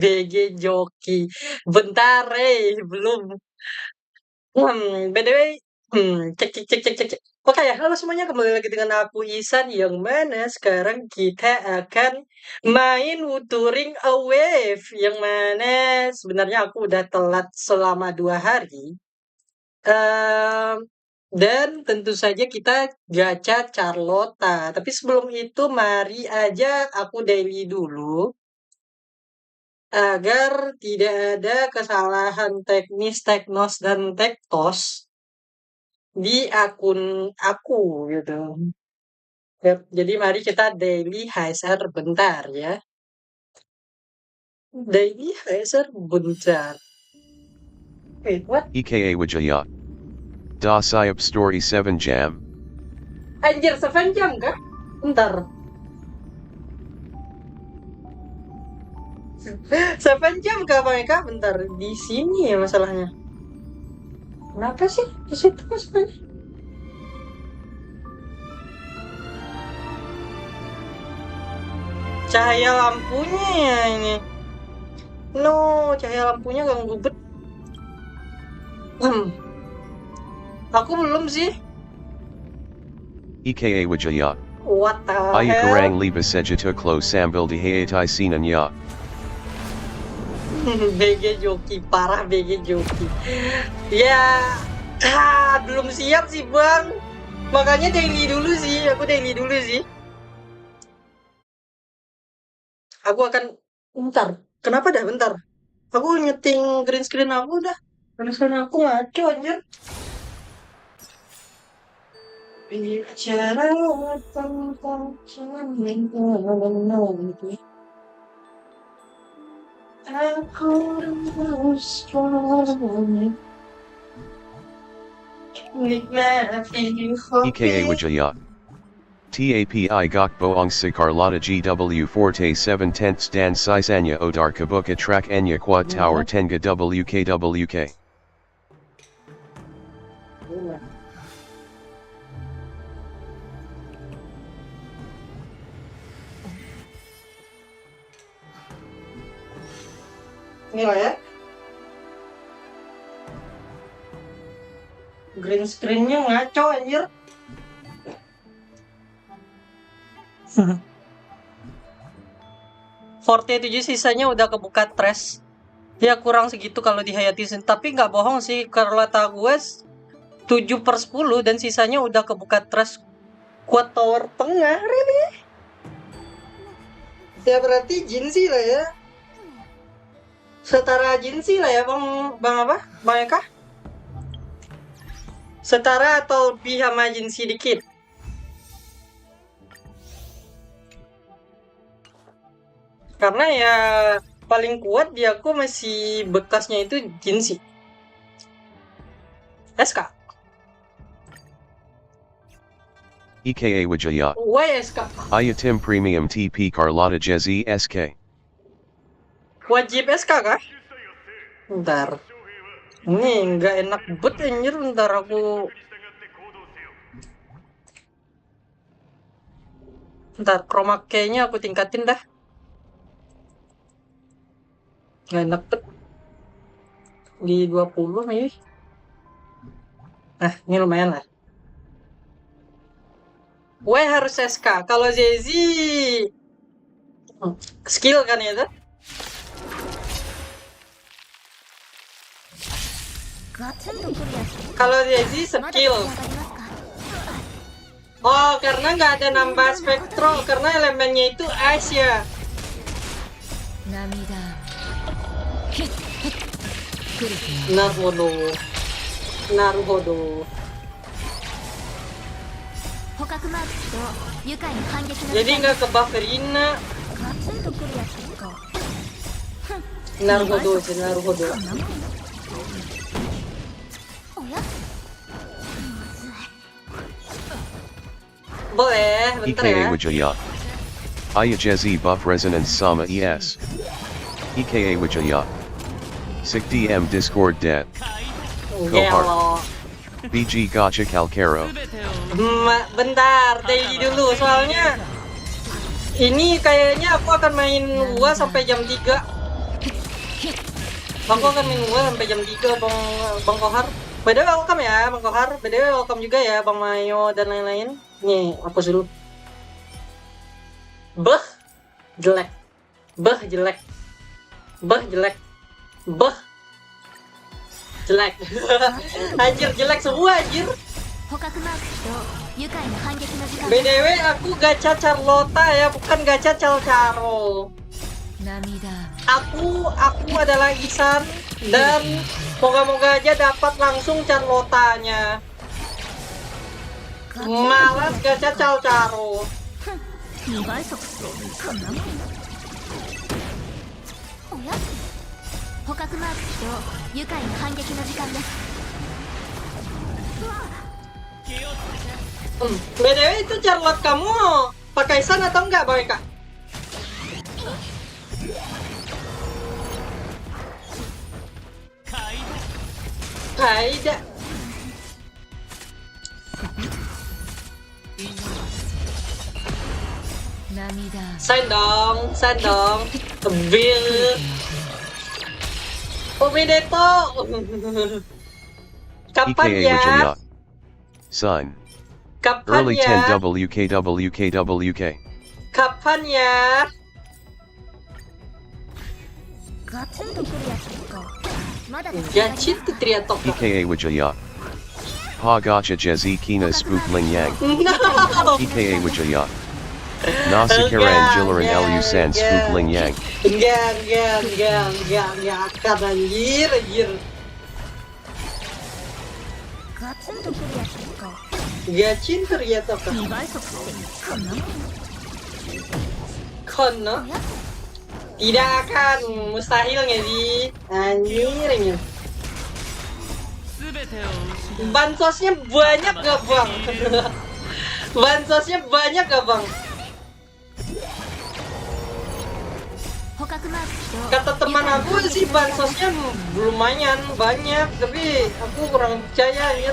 BG Joki. Bentar, belum. BTW, cek cek cek cek cek cek. Oke ya, halo semuanya, kembali lagi dengan aku Ihsan, yang mana sekarang kita akan main Wuthering Waves, yang mana sebenarnya aku udah telat selama 2 hari. Mmm, dan tentu saja kita gacha Carlotta. Tapi sebelum itu mari aja aku daily dulu, agar tidak ada kesalahan teknis, teknos, dan tektos di akun aku gitu. Jadi mari kita daily HSR bentar ya. Daily HSR bentar. Wait, what? EKA Wijaya. Da Sayap Story 7 Jam. Anjir, 7 jam kah? Bentar. 7 jam kah mereka? Bentar, di sini ya masalahnya. Kenapa sih di situ masalahnya? Cahaya lampunya ya ini. No, cahaya lampunya ganggu bet. Aku belum sih. EKA Wijaya. What the hell? Ayakarang Liba Sejito Klo Sambil Dihayatai Sinan Ya. BG Joki, parah BG Joki. Ya, belum siap sih bang. Makanya daily dulu sih, aku daily dulu sih. Aku akan, bentar, kenapa dah bentar? Aku nyeting green screen aku dah. Green screen aku ngaco anjir. Bicara tentang cinta. Aku harus nikmati EKA Wijaya. TAPI Gok Boong Si Carlotta GW Forte 7 tenths Dan Sisanya Odar Kabuka Track Enya Quad Tower Tenga WKWK. Ini lah ya. Green screen-nya ngaco anjir. Forte 7 sisanya udah kebuka trash. Ya kurang segitu kalau dihayatisin. Tapi nggak bohong sih, Carlotta gue 7/10 dan sisanya udah kebuka trash. Kuat tower tengah, really? Ya berarti Jinsi lah ya. Setara Jinsi lah ya bang apa? Bang Eka? Setara atau lebih sama Jinsi dikit? Karena ya paling kuat di aku masih bekasnya itu Jinsi. SK. EKA Wijaya. Why SK? Ayatim Premium TP Carlotta Jezi SK. Wajib SK kah? Bentar. Ini nggak enak bet anjir, bentar aku. Bentar, chroma key-nya aku tingkatin dah. Nggak enak bet. Di 20 nih. Nah, ini lumayan lah. Gue harus SK. Kalau ZZ skill kan ya tuh? Kalau ZZ skill. Oh, karena nggak ada nambah spektro, karena elemennya itu ice ya. Naruhodo. Jadi nggak ke Bufferina. Naruhodo. Boleh, bentar ya. EKA Wijaya. Ayajezi Buff Resonance Sama ES. EKA Wijaya. Sick DM Discord Dead. Gelo. BG Ghaca Calcaro. Bentar, daily dulu soalnya ini kayaknya aku akan main Wuwa sampai jam 3. Aku akan minum gua sampai jam 3 Bang Kohar. By the way welcome ya Bang Kohar. By the way welcome juga ya Bang Mayo dan lain-lain. Nih, hapus dulu. Beh, jelek. Beh, jelek. Beh, jelek. Beh, jelek. Anjir, jelek semua anjir. BDW aku gacha Carlotta ya, bukan gacha Calcaro. Aku adalah Isan dan moga-moga aja dapat langsung Carlottanya. Malas gacha Calcaro. BDW itu Charlotte kamu pakai San atau enggak, Bang Eka? Kaida. Sign dong. Kebil. Omedeto. Kapan EKA ya? Wijaya. Sun. Kapan Early ya? 10 WKWKWK. Kapan ya? Gacit triatok. EKA Wijaya. Pa Ghaca Jezi Kina Spook Ling Yang. No. EKA Wijaya. Nasakaran Jilaran Lu San Spook Ling Yang. Enggak akan anjir. Gacin triatok. Kono. Tidak akan, mustahil nggak sih? Anjir. Bansosnya banyak gak bang? Bansosnya banyak gak bang? Kata teman aku sih bansosnya lumayan banyak, tapi aku kurang percaya ya.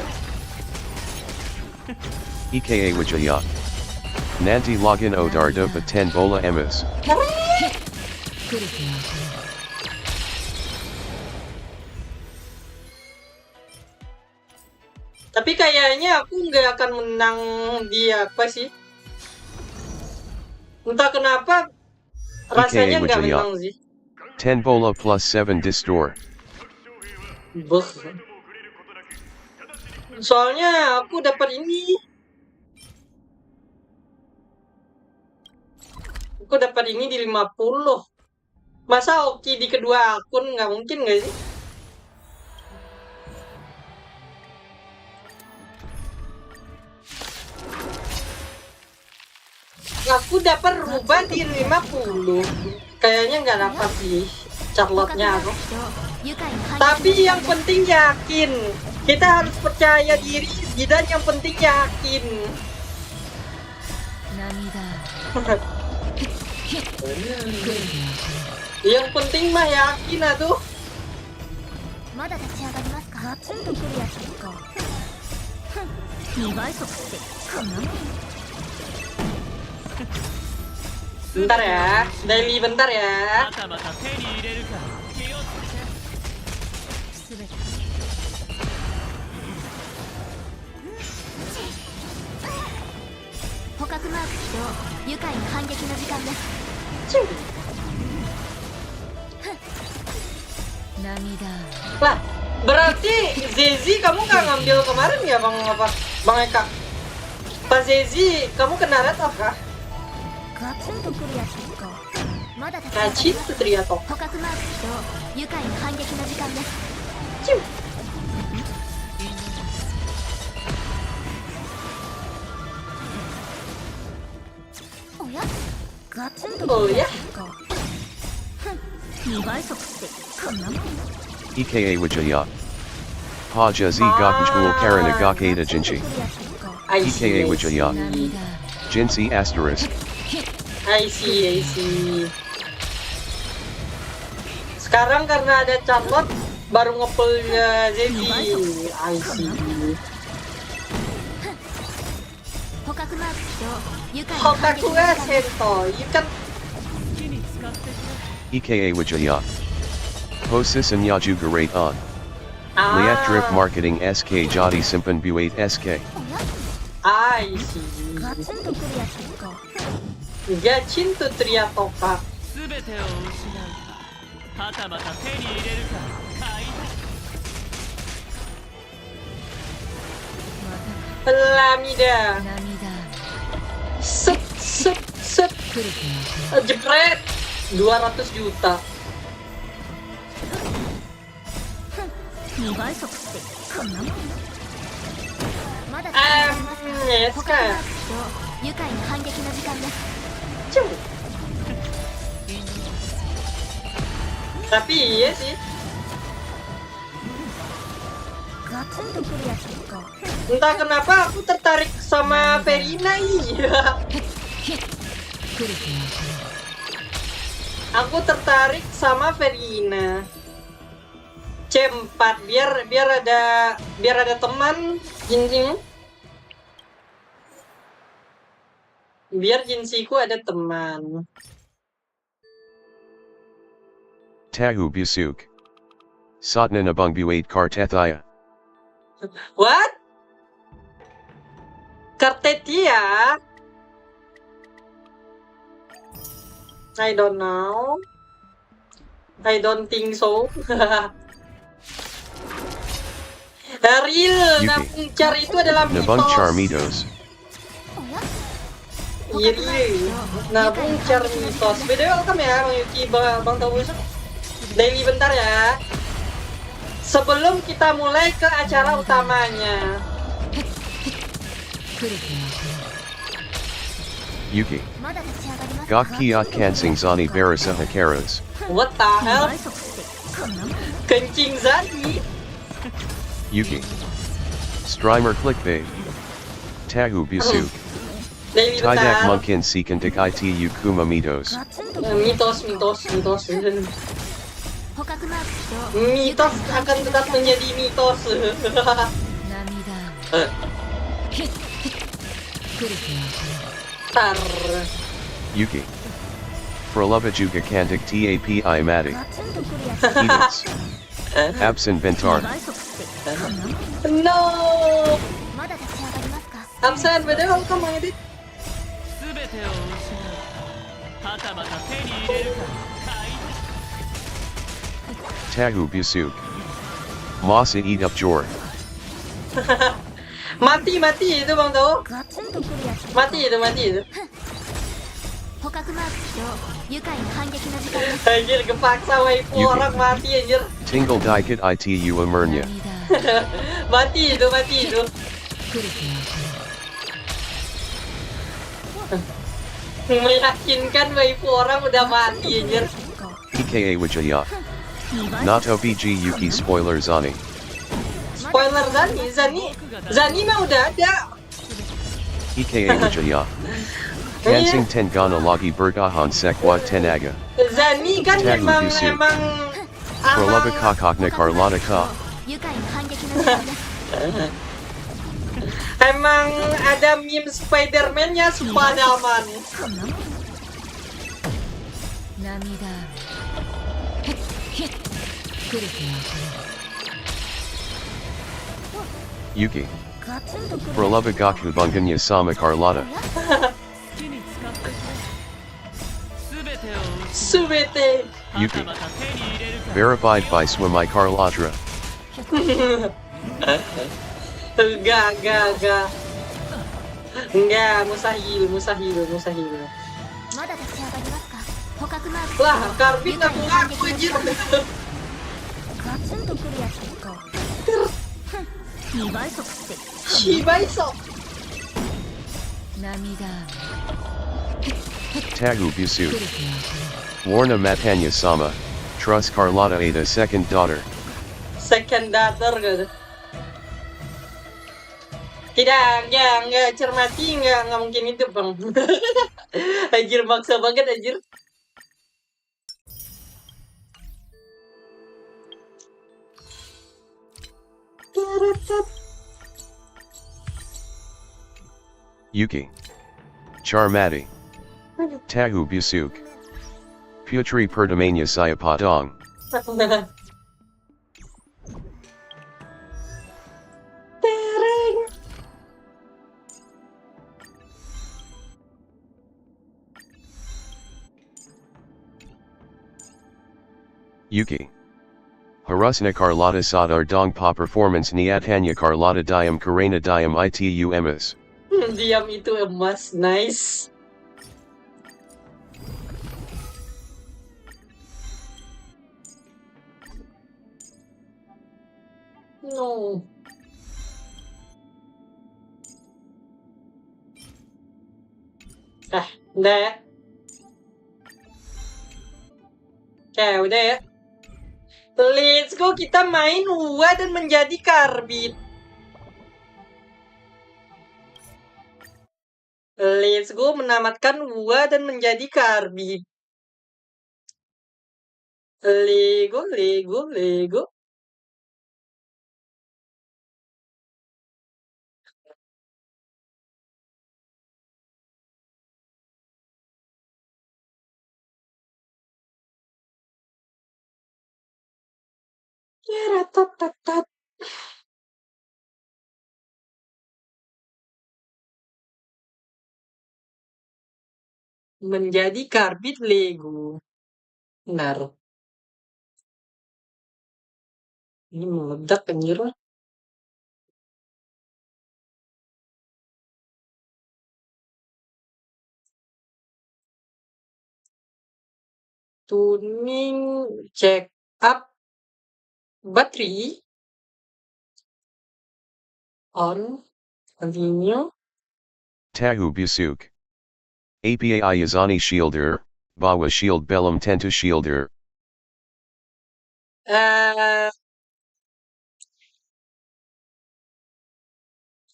EKA Wijaya. Nanti login Odar dapat 10 bola emas. Tapi kayaknya aku nggak akan menang di apa sih? Entah kenapa rasanya nggak menang sih. 10 bola plus 7 distor. Beuh. Soalnya aku dapat ini. Aku dapat ini di 50. Masa Oki di kedua akun nggak mungkin nggak sih? Aku dapat rubah di 50. Kayaknya nggak dapat sih Charlotte-nya aku. Tapi yang penting yakin. Kita harus percaya diri dan yang penting yakin. Yang penting mah yakin atuh. Bentar ya, daily bentar ya. Lah, berarti ZZ kamu nggak ngambil kemarin ya Bang Eka? Pak ZZ, kamu kena red apa? Kacit triatok. Cium. Oh ya? EKA Wijaya. Pa Jazi Gaknjul Karana Gakata Jinchi. EKA Wijaya. Jinsi asterisk. I see. Sekarang karena ada Charlotte baru ngepelnya Zeddy. I see. Hokaku ga Sento, you can. EKA Wijaya. Posisinya juga rate on. Lihat drip marketing SK jadi simpan buat SK. I see. Gachin to triatoka. Lamida. Set. Jepret 200 juta. Yes kah? Tapi iya sih. Entah kenapa aku tertarik sama Verina iya. Aku tertarik sama Verina. C4 biar ada teman jinjing. Biar jinsiku ada teman. Tahu busuk. Satna nabung buat kartethaya. What? Kartetia? I don't know. I don't think so. Real, nabungcar itu adalah mitos. Nabungcar mitos. Iya, nabungcar mitos. BTW welcome ya Bang Yuki, Bang Tobus. Daily bentar ya. Sebelum kita mulai ke acara utamanya. Yuki. Ghaca kancing zani barasa hakaras. What the hell? Kencing zani? Yuki. Streamer clickbait. Tahu busuk. Tidak mungkin sekantik itu kuma mitos. Mitos. Mitos akan tetap menjadi mitos. Tar. Yuki. Perlova juga kantik tapi mati. Edits. Absent bentar. No. Absent betul welcome Bang Edit. Tahu busuk. Masa eat up jor. Mati itu Bang Tau. Mati itu. Anjir kepaksa waifu orang mati anjir. Tingle dikit itu emernya. Mati itu. Meyakinkan waifu orang udah mati anjir. PKA Wijaya. Nato BG Yuki spoiler Zani. Spoiler Zani mah udah ada. PKA Wijaya. Kansing Tengana lagi bertahan sekwa tenaga. Zani kan emang Perlova kakakna Carlotta ka. Emang ada meme Spider-Man-nya Spider-Man. Yuki. Perlova gaku bunganya sama Carlotta. Subete. Yuki. Verified by Swimai Carlotta. Enggak, mustahil. Lah, Karbit aku anjir. Shibaiso. Tahu busuk. Warna matanya sama. Trust Carlotta Ada second daughter. Second daughter gitu. Enggak cermati, enggak mungkin itu Bang. Anjir maksa banget anjir. Yuki. Charmati. Tahu busuk. Putri pertamanya saya potong. Tereng. Yuki. Harusna Carlotta Sadar Dongpa Performance Niatanya Carlotta Diam Karena Diam Itu Emas. Diam itu emas, nice. No. Udah ya. Udah ya. Let's go, kita main Wuwa dan menjadi karbit. Let's go, menamatkan Wuwa dan menjadi karbit. Lego, Lego, Lego. Tat. Menjadi karbit Lego. Benar. Ini meledak anjir. Tuning, check up, battery, on, continue. Tahu Busuk. APA Yazani Shielder, Bawa Shield Bellum Tentu Shielder.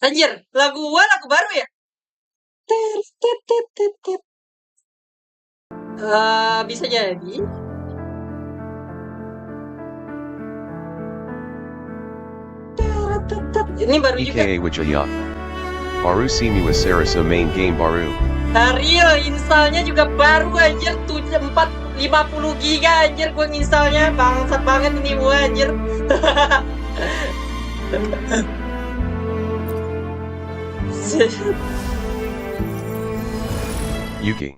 Anjir, lagu baru ya? Bisa jadi. Ini baru juga. EKA Wijaya. Baru Simu Sarasa main game baru. Real, installnya juga baru anjir, 50 giga anjir gua nginstalnya. Bangsat banget ini gua anjir. Yuki.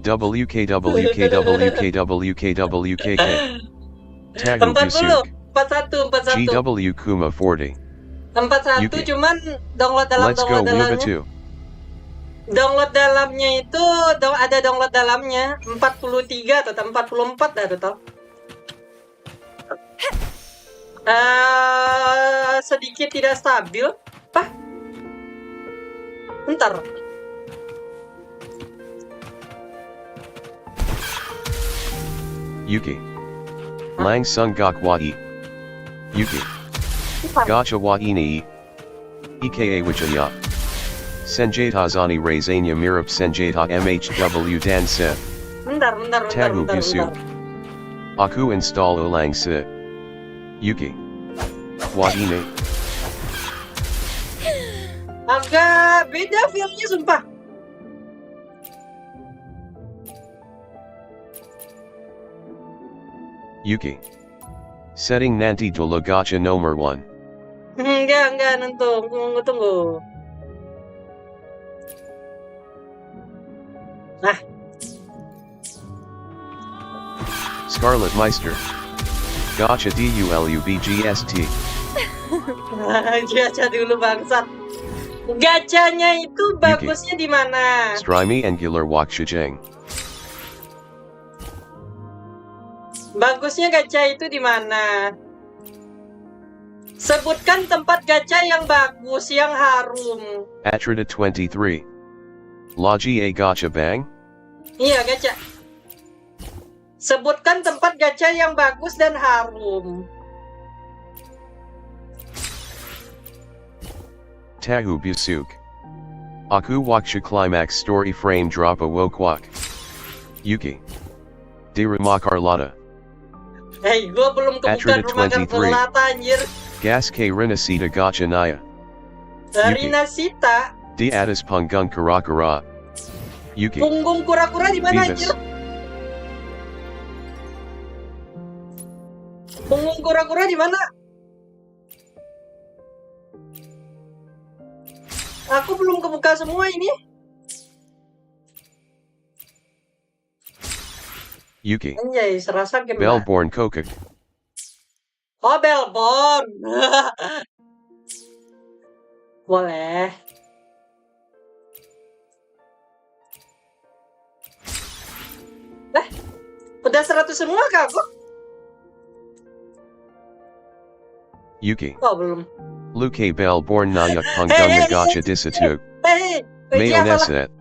WKWKWKWKWKK. Tahu 40, Busuk. 41. GW Kuma 40. 41 Yuki. cuman download Let's go Wuba dalamnya. 2. Download dalamnya itu ada download dalamnya 43 atau 44 dah total. Sedikit tidak stabil. Apa? Bentar. Yuki. Lang Sung Gok Wai. Yuki. Gotcha Waini. EKA Wijaya. Senjata Zani Razania Mirap Senjata MHW Dan Se. Bentar. Tahu Busuk. Aku install Ulang Se. Yuki. Waini. Agak beda feelnya sumpah. Yuki. Setting nanti dulu gacha nomor 1. Enggak, tunggu. Nah, Scarlet Meister. Gacha DULUBGST. gacha dulu bangsat. Gacanya itu bagusnya di mana? Strimi Angular Wakshijeng. Bagusnya gacha itu di mana? Sebutkan tempat gacha yang bagus, yang harum. Atrida 23. Logi A Gacha Bang. Iya, gacha. Sebutkan tempat gacha yang bagus dan harum. Tahu Busuk. Aku Waksha Climax Story Frame Drop a Wokwak. Yuki. Di Rumah Carlotta. Hei, gua belum kebuka rumah Carlotta anjir. Gas K Rinasita Gacha Naya. Rinasita. Di Atas Punggung Kura-Kura. Yuki. Punggung kura-kura di mana anjir? Punggung kura-kura di mana? Aku belum kebuka semua ini. Yuki. Anjay, serasa game. Bellborn Kokak. Oh, Bellborn. Boleh. Udah 100 semua kak aku? Yuki. Oh, belum. Luke Bellborn Nayak Pangdang Gacha Disatug. Mayoneset.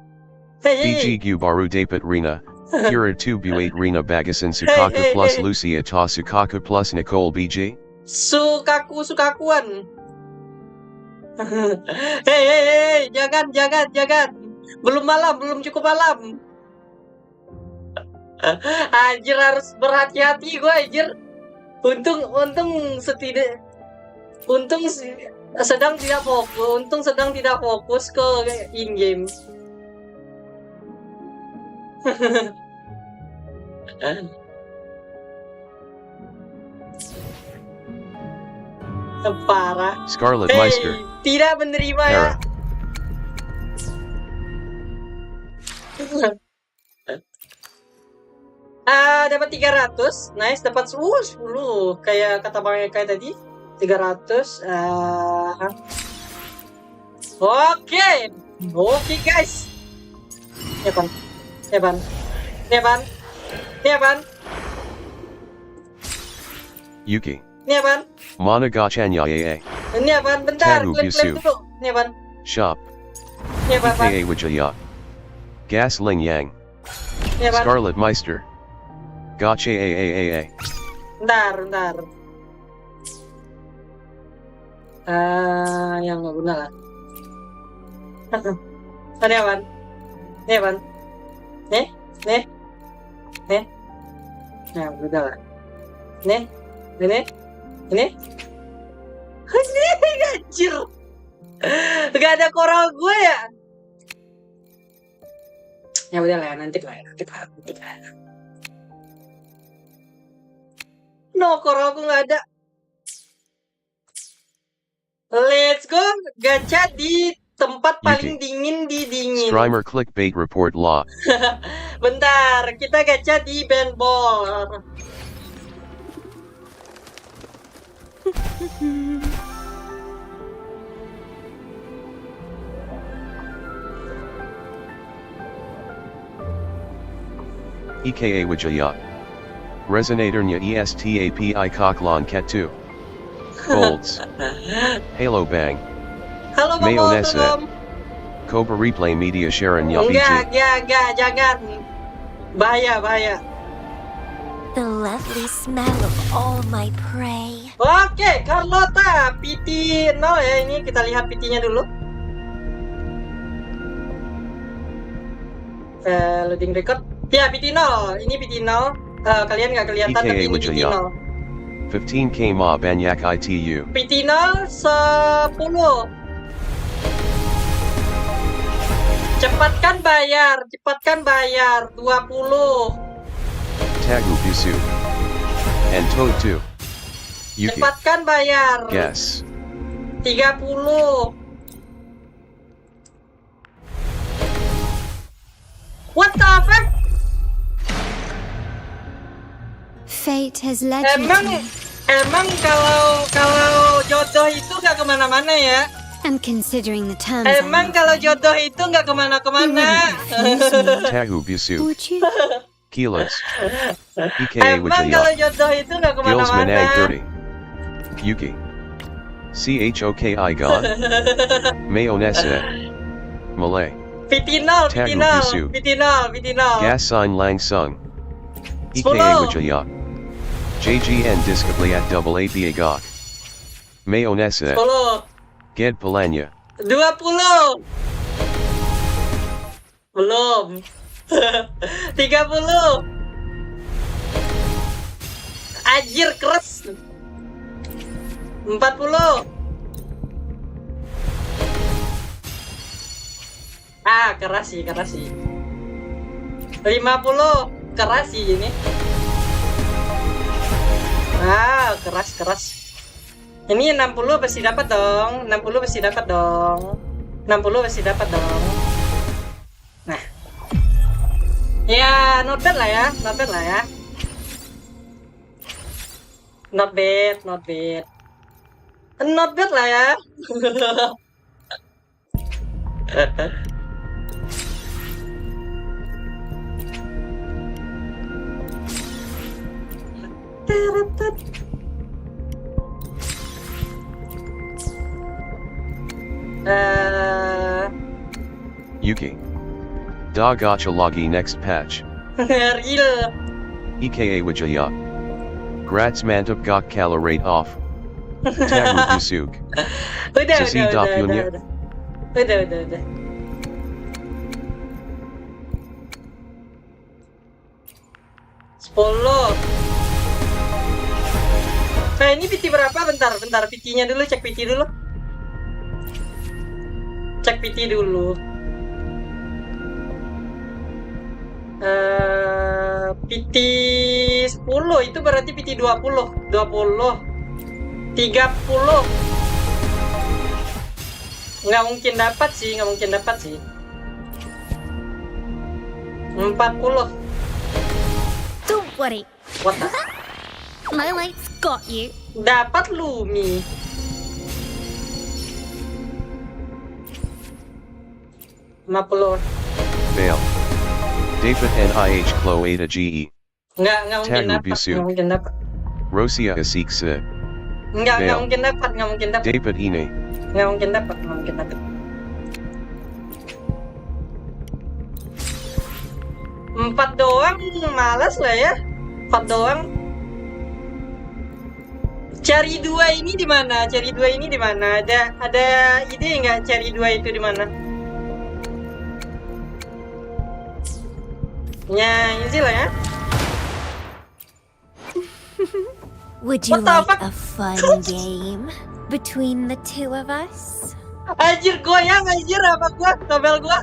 BG Gu Baru Dapat Rina. Pura 2 Bu8 Rina Bagasan Sukaku plus Lucia Ta Sukaku plus Nicole BG. Sukakuan. Hei, jangan. Belum malam, belum cukup malam. Anjir, harus berhati-hati gue anjir. Untung sedang tidak fokus ke in game. Parah. Scarlet Meister. Tidak menerima ya. Dapat 300. Nice, dapat 10. Kayak kata Bang Eka tadi. 300. Oke, guys. Ya ban. Yuki. Ini apaan? Mana Gachanya AA. Ini apaan? Bentar, klaim dulu. Ini apaan? Shop. Ini apaan? EKA Wijaya. Gas Ling Yang. Ini apaan? Scarlet Meister. Gacha AAAA. Bentar. Yang nggak guna lah. Ini apaan? Nih. Nah, udah lah. Ini. Anjir. Gak ada koral gue ya. Ya udah lah, nanti lah. No, koral gue gak ada. Let's go, gacha di tempat paling dingin di dingin. Strimer clickbait report law. Bentar, kita gacha di bandball. EKA Wijaya. Resonatornya ESTAPI Koklon Ket 2. Golds. Halo Bang. Halo Bang Tom. Cobra Replay Media Sharon Ya BG. Enggak, jangan. Bahaya. The lovely smell of all my prey. Oke, Carlotta, PT 0 ya, ini kita lihat PT-nya dulu. Loading record. Ya, PT 0. Ini PT 0. Kalian nggak kelihatan tapi ini PT 0. 15k ma banyak ITU. PT 0 10. Cepatkan bayar 20. Tagu Bisu. And Toad 2. Yuki. Cepatkan bayar. Guess. 30. What the fuck? Fate has led you to me. Emang kalau jodoh itu nggak kemana-mana ya? And considering the terms, Emang kalau jodoh itu nggak kemana-kemana? Tagu Bisu. would you? Kilos. EKA Emang kalau Wijaya. jodoh itu nggak Gills Manag kemana-mana? 30. Yuki. CHOKI God. Mayonnaise. Malay. Pitinol. Gas sign Lang Sung. EKA 10. Wijaya. JGN Disciply at double APA Gok. Mayonnaise. 10. Ged Palanya. 20. Belum. 30. Anjir, keras. 40. Keras sih. 50. Keras sih ini. keras. Ini 60 pasti dapat dong. 60 pasti dapat dong. 60 pasti dapat dong. Nah. Ya, not bad lah ya. Not bad lah ya. Not bad lah ya. Yuki. Da Ghaca lagi next patch. Real. EKA Wijaya. Grats mantap gak kala rate off. Tahu busuk. Udah. Sesi dapunya. Udah. Sepuluh. Ini PT berapa? Bentar. PT-nya dulu, cek PT dulu. PT 10 itu berarti PT 20. 30. Nggak mungkin dapat sih. 40. Don't worry. What the? My light's got you. Dapat Lumi. Fail. Dapat NIH Klo Ada GE. Nggak Tahu busuk. mungkin dapat. Rosia asik se. Nggak Fail. mungkin dapat. Dapat ine. Nggak mungkin dapat. 4 doang, malas lah ya. 4 doang. Cari 2 ini di mana? Ada ide nggak cari 2 itu di mana? Ya, easy lah ya. Would you What the like fuck? a fun game between the two of us? Anjir, goyang anjir apa gua, tabel gua.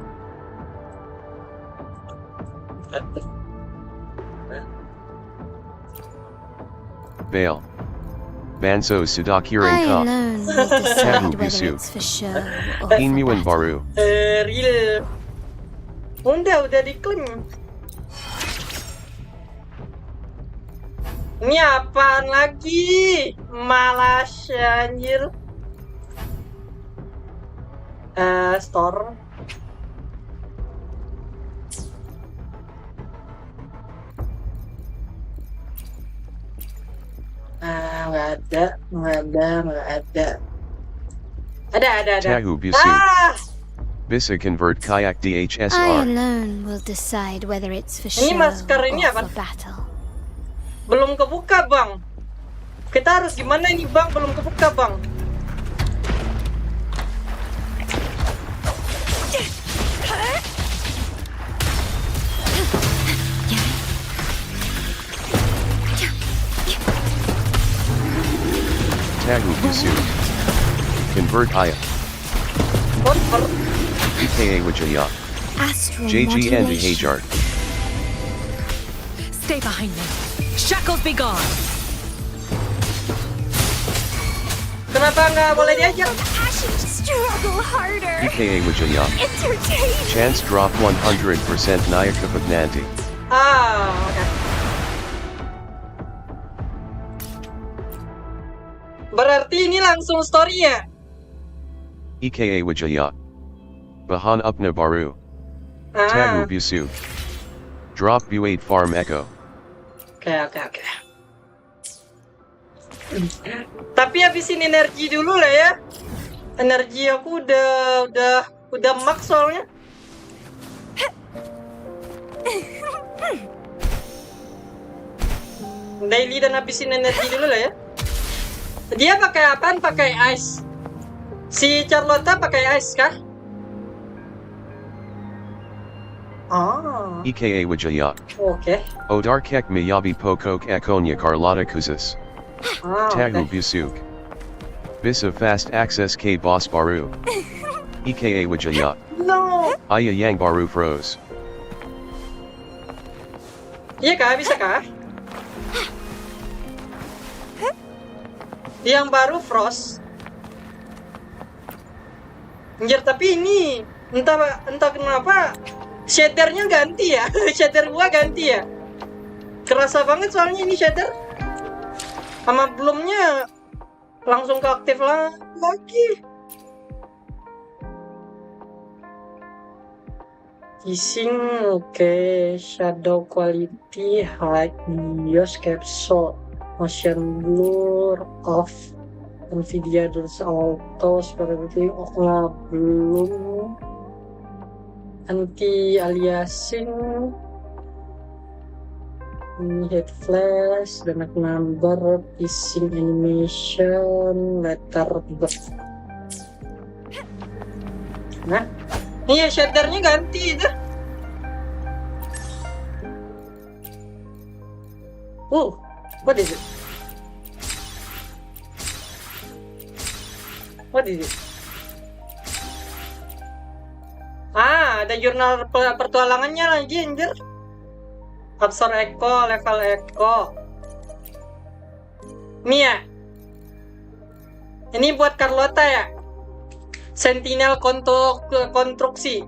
Fail. Banso Sudakiran I Ka. alone will decide whether busuk. it's for show or for Inmuan battle. Baru. Real. Udah diklaim. Ini apaan lagi? Malas anjir. Store. Nggak ada. Ada. Tahu busuk. Bisa convert kayak I DHSR. alone will decide whether it's for Ini show masker ini or apa? for battle. Belum kebuka, Bang. Kita harus gimana ini, Bang? Belum kebuka, Bang. Tahu busuk. Convert Aya. What? EKA Wijaya. Astral JG and modulation. Hajar. Stay behind me. Shackles be gone. Kenapa nggak boleh diajak? Struggle harder. EKA Wijaya. Entertain. Chance drop 100% Nayaka Pagnanti. Oke. Berarti ini langsung story-nya. EKA Wijaya. Bahan Upna Baru. Tahu busuk. Drop Bu8 Farm Echo. Oke. Tapi habisin energi dulu lah ya. Energi aku udah max soalnya. Daily dan habisin energi dulu lah ya. Dia pakai apaan? Pakai ice. Si Carlotta pakai ice kah? EKA Wijaya. Oke. Odarkek Miyabi Pokok Ekonya Carlotta Kuzis. Tahu Oke. busuk. Bisa fast access K boss baru. EKA Wijaya. No. Aya yang baru froze. Iya kah? Bisa kah? Yang baru Frost. Anjir, tapi ini entah kenapa shadernya ganti ya. Shader gua ganti ya. Kerasa banget soalnya ini shader. Sama belumnya langsung keaktif lagi. Fishing, oke. Shadow quality, high, BIOS, capsule, motion blur, off, NVIDIA terus auto, seperti belum. Anti aliasing, ini head flash, dan number, fishing animation, letter birth. Nah, iya shadernya ganti itu. What is it? What is it? Ada jurnal pertualangannya lagi, anjir. Absor Echo, level Echo. Mia. Ini buat Carlotta ya? Sentinel konstruksi.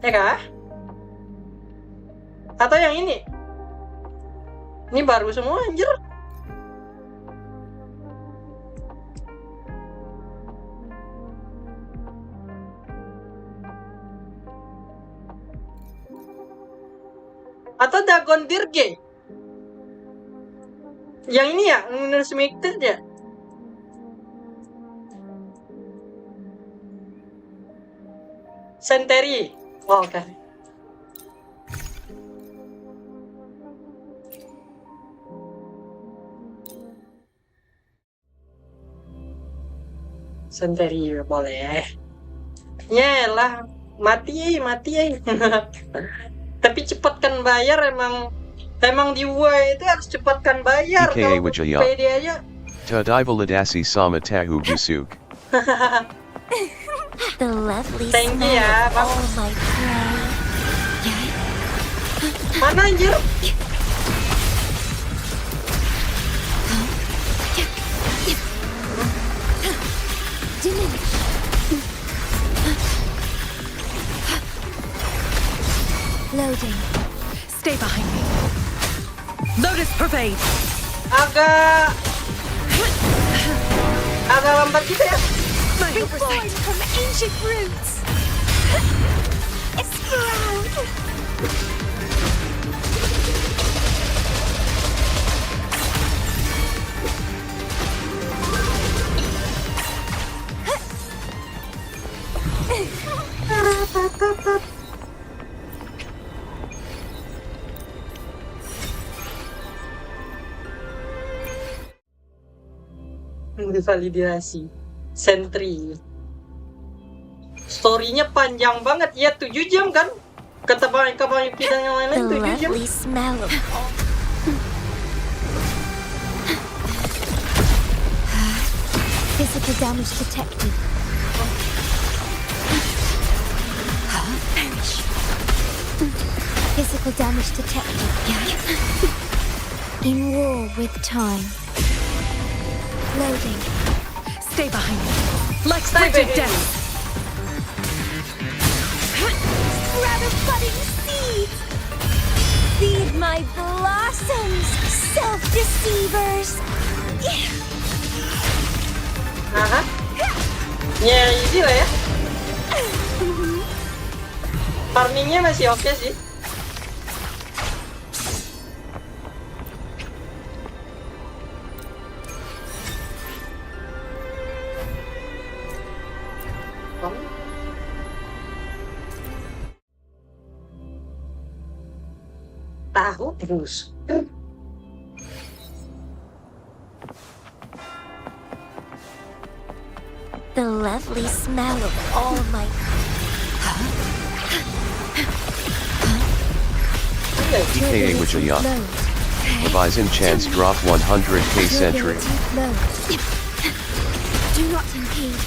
Ya kah? Atau yang ini? Ini baru semua, anjir. Atau Dagon Dirge? Yang ini ya? Menamatkan ya? Senteri. Oke. Senteri boleh. Yalah, mati. Tapi cepatkan bayar, emang di Wuwa itu harus cepatkan bayar. Kalau pede aja. Tadivalidasi sama tahu busuk. The lovely Thank you smell ya, of Bang. all my prey. Mana anjir? Diminish. Loading. Stay behind me. Lotus pervade. Agak lambat gitu ya. My Reborn oversight. from ancient roots. Sprout. Validasi sentri. Story-nya panjang banget ya, 7 jam kan? Kata kita yang The lain 7 jam. lovely smell of all. Physical damage detected. Perish. Physical damage detected. In war with time. Loading. Stay behind me. Like Stay frigid behind death. Sprout of budding seeds. Feed my blossoms, self-deceivers. Aha. Ya easy lah ya. Farmingnya masih oke sih. Tahu terus. The lovely smell of all my EKA Wijaya. Levi's chance drop 100k century. Do not impede.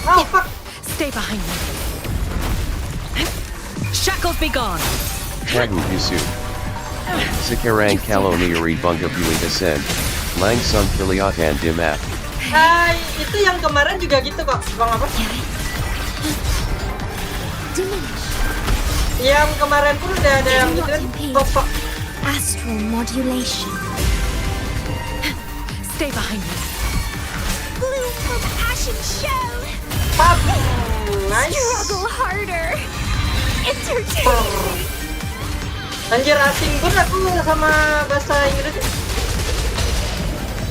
Oh fuck. Stay behind me. Shackles be gone. Tagu Busu. Sekarang kalau nyeri bunga buit ascend. Langsung kelihatan di map. Hai, itu yang kemarin juga gitu kok, Bang apa? Yang kemarin pun udah ada yang gitu kan, kok. Astral modulation. Stay behind me. Bloom from ashen shell. Nice. Struggle harder. Entertain me. Anjir, asing pun aku sama bahasa Inggris.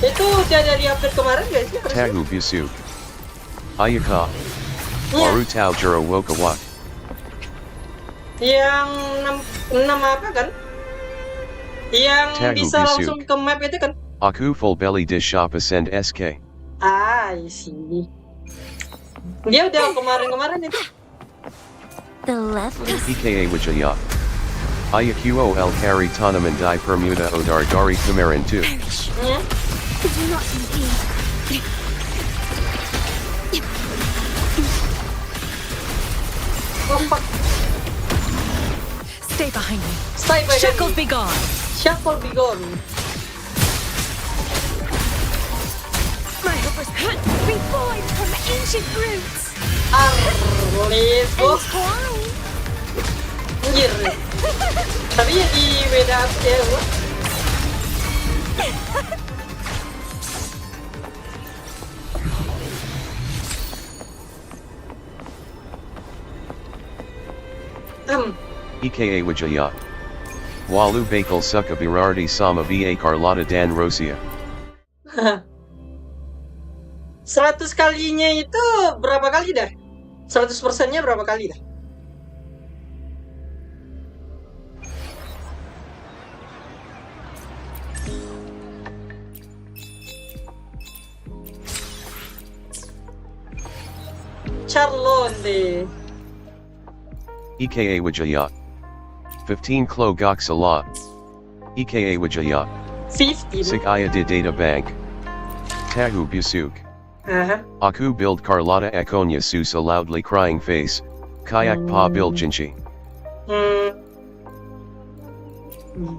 Itu udah dari update kemarin gak sih? Tagu Busuk. Ayaka. Baru tau juro woka wak. Yang 6 apa kan? Yang Tagu bisa Busuk. langsung ke map itu kan? Aku full belly dish shop ascend SK. I see. Dia udah kemarin itu. The lovely EKA Wijaya. Ayakuo el Kari Tanaman di Permuda Odar Dari Kumaran 2. Ya. do not impede. Oh fuck. Stay behind me. Stay by Shackles be gone. Shackle be gone. My hope is reborn from ancient roots. Let's go. Entwined. Anjir. Tapi ya di beda ya gua. EKA Wijaya. Walu Bakal Suka Birardi Sama VA Carlotta Dan Rosia. 100 kalinya itu berapa kali dah? 100%-nya berapa kali dah? Carlotta. EKA Wijaya. 15 Klo Ghaca La. EKA Wijaya. 15. Sikaya de Data Bank. Tahu Busuk. Aku build Carlotta Ekonya Susa loudly crying face. Kayak pa build Jinchi.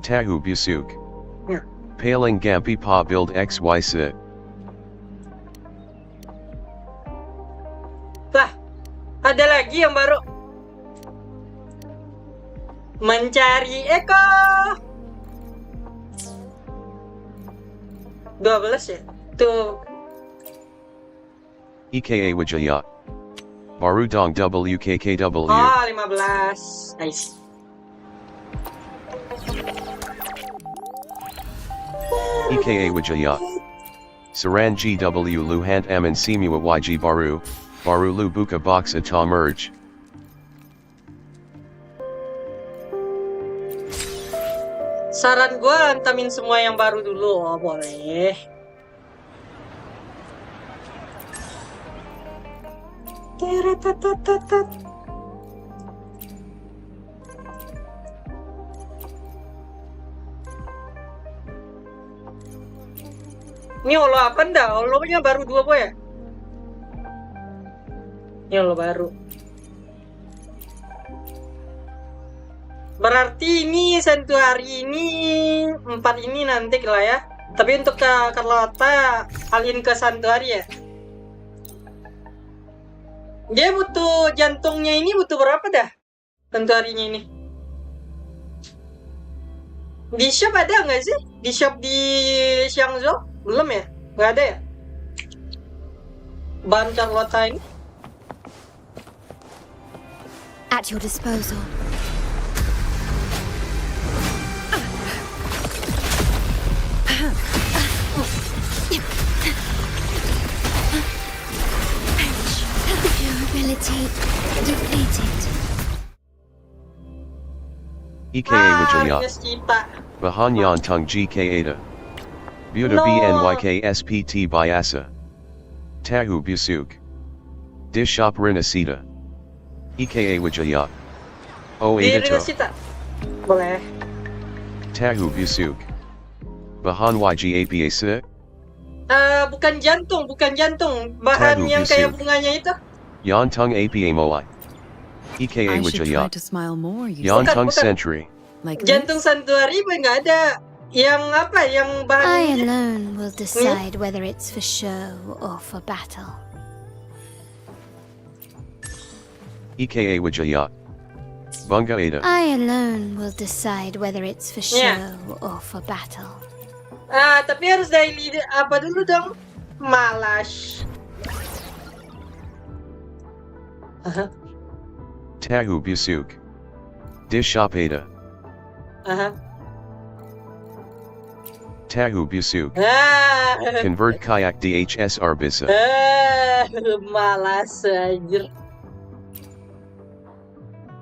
Tahu Busuk. Ya. Paling Gampi pa build XY Sit. Lah, ada lagi yang baru. Mencari Eko. 12 ya? Tuh. EKA Wijaya. Barudong WKKW. Oh, 15. Nice. EKA Wijaya. Saran GW Luhant Aman Simua YG Baru. Baru Lu Buka Boxa Ta Merge. Saran gue antamin semua yang baru dulu. Oh, boleh. Teretatatat. Ini holo apa ndak? Holo-nya baru 2 boy ya? Ini holo baru. Berarti ini Santuari ini 4 ini nanti lah ya. Tapi untuk ke Carlotta alin ke Santuari ya. Dia butuh jantungnya ini butuh berapa dah? Santuarinya ini. Di shop ada nggak sih? Di shop di Xiangzhou? Belum ya? Nggak ada ya? Bahan Carlotta ini? At your disposal. Durability depleted. EKA Wijaya. Harga kita. Bahanyan Tung GK Ada. Buda No. BNYK SPT Biasa. Tahu Busuk. Dish Shop Rinasita. EKA Wijaya. O Di Ada To. Rinasita. Boleh. Tahu Busuk. Bahan YG APA Se. Bukan jantung. Bahan Tahu yang kayak busuk. bunganya itu. Yan Tung APA Moai. EKA I should try Wijaya. to smile more, you Yan Bukan, Tung bukan. Century. Like Jantung this? santuari nggak ada. Yang apa? Yang I bahannya? alone will decide whether it's for show or for battle. EKA Wijaya. Bunga Ada. I alone will decide whether it's for show Yeah. or for battle. Tapi harus daily apa dulu dong? Malas. Aha. Tahu Busuk. Dishapada. Aha. Tahu Busuk. Ah. Convert kayak DHSR bisa. Malas anjir.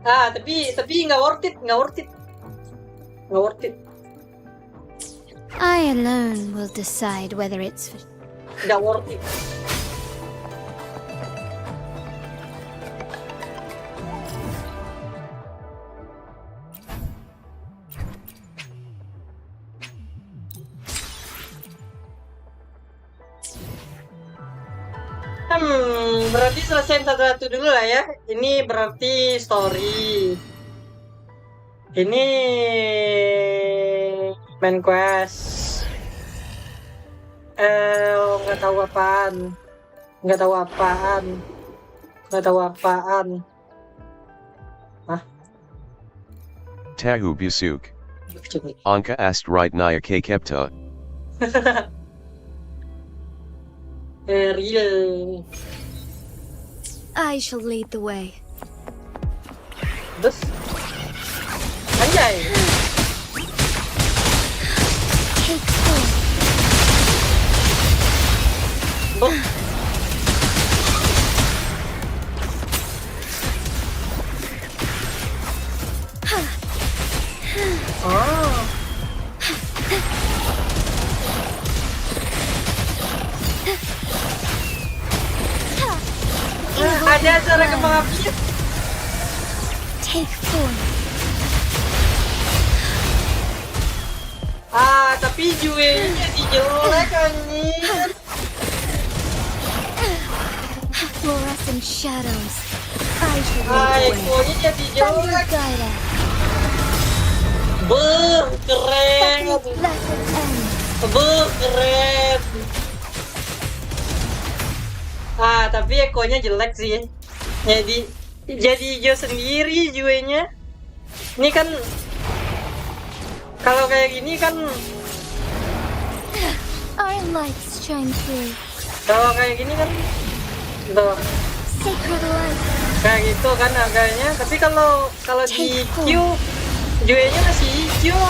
Tapi nggak worth it. I alone will decide whether it's for... Nggak worth it. Berarti selesaiin satu-satu dulu lah ya. Ini berarti story. Ini main quest. Nggak tahu apaan. Hah? Tahu Busuk. Anka ast right naya ke kepta. Real. I shall lead the way. Terus anjay. Take full. Buk. Oh. Ada cara kembang apinya. Take full. Tapi Jue-nya dijelek anjir. Fluorescent shadows. I shall lead the way. Ekonya jadi Thunder jelek. guide us. Keren. Let it end. Keren. Tapi ekonya jelek sih. Jadi hijau sendiri Jue-nya. Ini kan kalau kayak gini kan Our lights shine through. kalau kayak gini kan tuh Sacred light. kayak gitu kan harganya. Tapi kalau di Q Jue-nya masih hijau.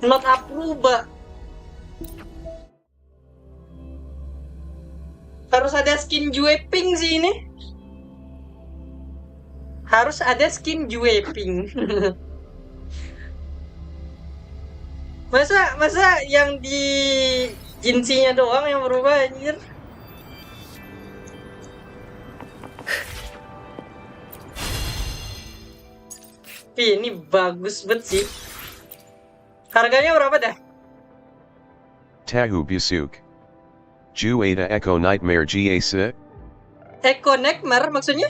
Not approve. Harus ada skin Jue pink sih ini. Harus ada skin Jue pink. Masa yang di jinsinya doang yang berubah anjir. Ini bagus banget sih. Harganya berapa dah? Tahu Busuk. Juada Echo Nightmare Gaca. Echo Nightmare maksudnya?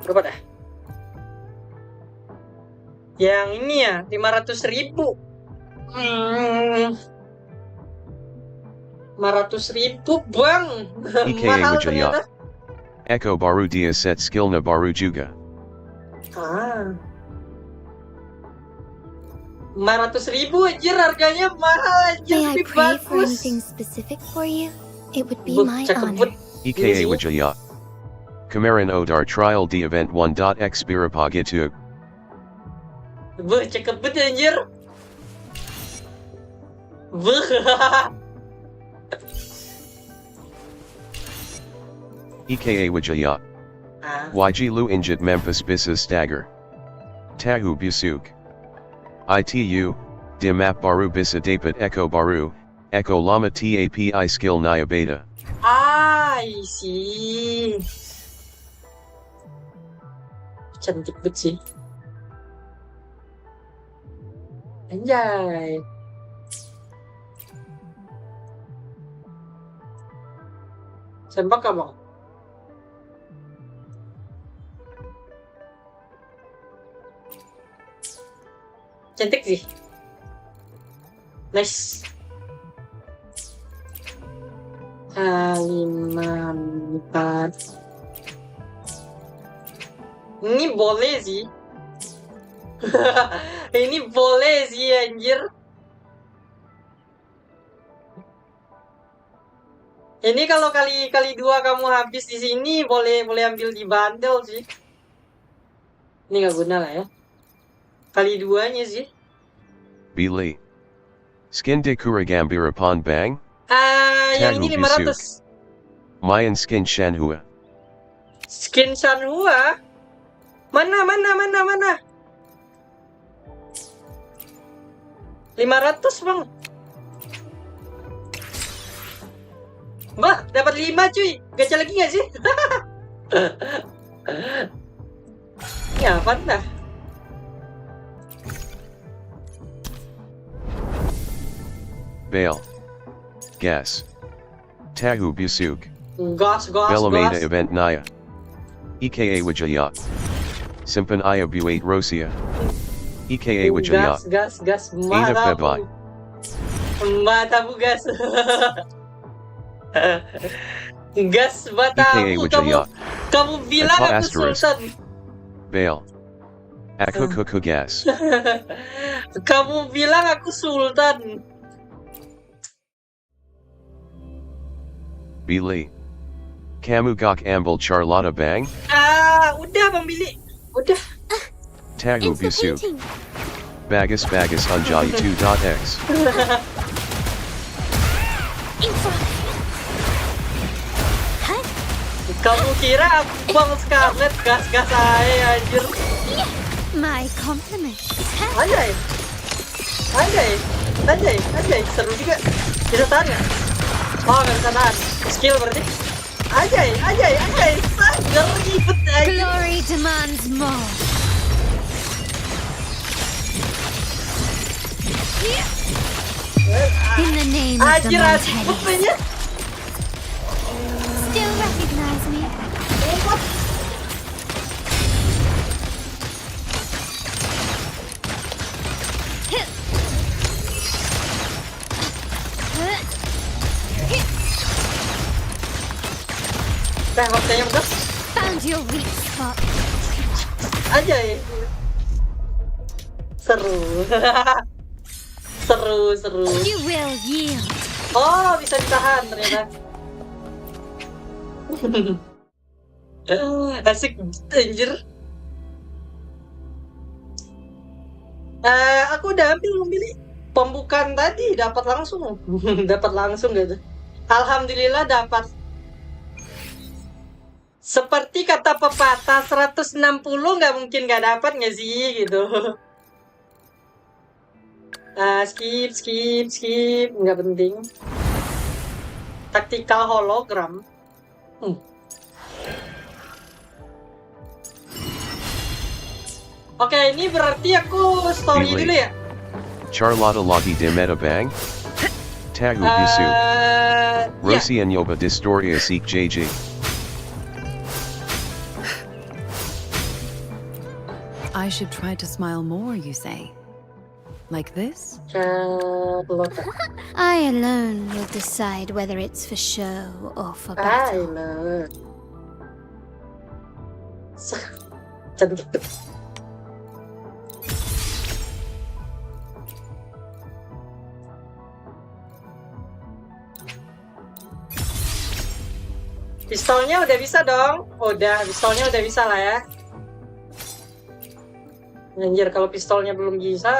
Berapa dah? Yang ini ya 500.000. 500.000 bang. EKA Mahal Wijaya. ternyata. Echo Baru Dia Set Skillna Baru Juga. 500.000 anjir, harganya mahal anjir. May I Tapi pray for bagus. anything specific for you? It would be Buk, my cakep honor. banget. EKA Easy. Wijaya. Kemarin Odar Trial di Event 1.x Birapagitu. Cakep banget anjir. EKA Wijaya. YG Lu Injit Memphis Bisa Stagger. Tahu Busuk. ITU, de map baru bisa dapat Echo baru, Echo lama TAPI skill naya beta. I see. Cantik banget sih. Anjay. Sempak abang. Cantik sih. Nice. 5, 4. Ini boleh sih. Ini boleh sih anjir. Ini kalau kali 2 kamu habis di sini boleh ambil di bundle sih. Ini nggak guna lah ya. Kali 2-nya sih. Bili. Skin de kuragambira pon bang? Yang ini 500. Mayan skin shanhua. Skin Shanhua? Mana? 500 bang. Wah, dapat 5 cuy. Gacha lagi gak sih? Ini apa dah? Bale. Gas. Tahu busuk. Gas. Belameda event naya. EKA Wijaya. Simpan Aya Bu8 Rosia. EKA Wijaya. Gas. Ada Febai. Matamu gas. Gas matamu. Kamu bilang aku sultan. Bale. Aku kuku gas. Kamu bilang aku sultan. Bili. Kamu gak ambil Carlotta bang? Udah Bang Billy. Udah. Tahu It's the busuk. painting. Bagus Hunjai 2.x. Infra. Huh? Kamu kira aku Bang Scarlet gas aja anjir. My compliments. Huh? Anjay. Seru juga. Bisa tahan nggak? Oh, nggak bisa tahan. Skill berarti. Anjay. Ribet aja. Glory demands more. In the name of the Anjir, asik Montelis. buktinya. Still recognize me? Waktunya betul. Found your weak spot. Anjay. Seru. You will yield. Oh, bisa ditahan ternyata. Asik anjir. Aku udah ambil memilih pembukaan tadi, dapat langsung. Dapat langsung gitu. Alhamdulillah dapat. Seperti kata pepatah 160 nggak mungkin nggak dapat nggak sih gitu. Skip nggak penting. Taktikal hologram. Oke, ini berarti aku story dulu ya. Carlotta lagi de meta bang? Tahu busuk. Rosia nyoba distoria seek JJ. I should try to smile more, you say? Like this? Carlotta. I alone will decide whether it's for show or for battle. Cantik. Pistolnya udah bisa dong. Pistolnya udah bisa lah ya. Anjir, kalau pistolnya belum bisa,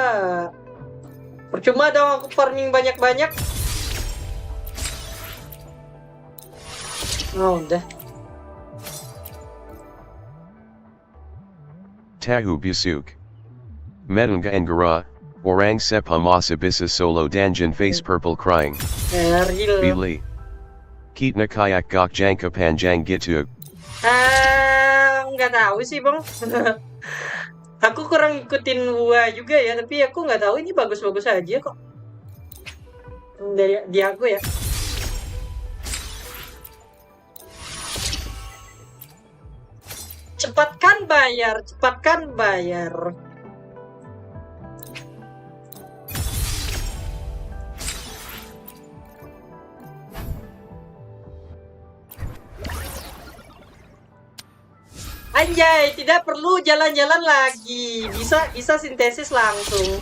percuma dong aku farming banyak-banyak. Oh, udah. Tahu busuk. Medunga Angara, Orang Sepa Masa Bisa Solo Danjan Face Purple Crying. Real. Bili. Kitna Kayak Gok Janka Panjang Gitu. Nggak tahu sih bang. Aku kurang ngikutin Wuwa juga ya, tapi aku nggak tahu ini bagus-bagus aja kok. Dari di aku ya. Cepatkan bayar. Anjay, tidak perlu jalan-jalan lagi. Bisa sintesis langsung.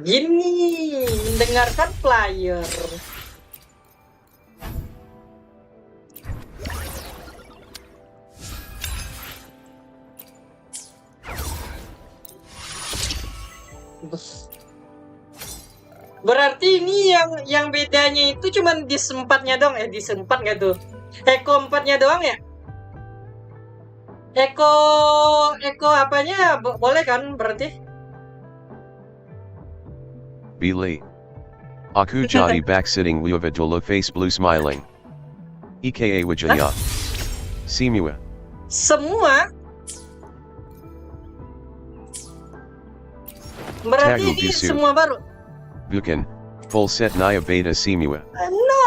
Gini, mendengarkan player. Berarti ini yang bedanya itu cuman di sempatnya doang, di sempat nggak tuh? Eko 4-nya doang ya? Eko apanya boleh kan berarti? Bile. Aku jadi backsitting Wuwa dulu face blue smiling. EKA wajaya. Semua. Semua? Berarti Tahu ini bisu. semua baru? Bukan. Full set naya beta semua. No!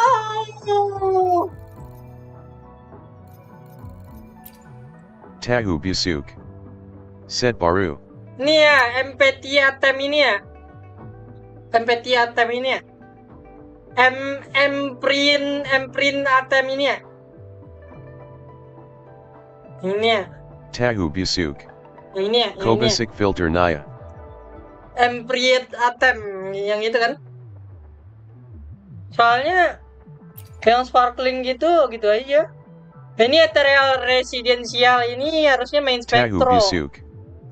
Tahu busuk. Set baru. Nih ya, empati atem ini ya. Empati atem ini ya. Emprint atem ini ya. Ini ya. Tahu busuk. Ini ya. Kobasik filter naya. Emprint atem yang itu kan. Soalnya yang sparkling gitu aja. Ini ethereal residensial ini harusnya main Tahu spektro. busuk.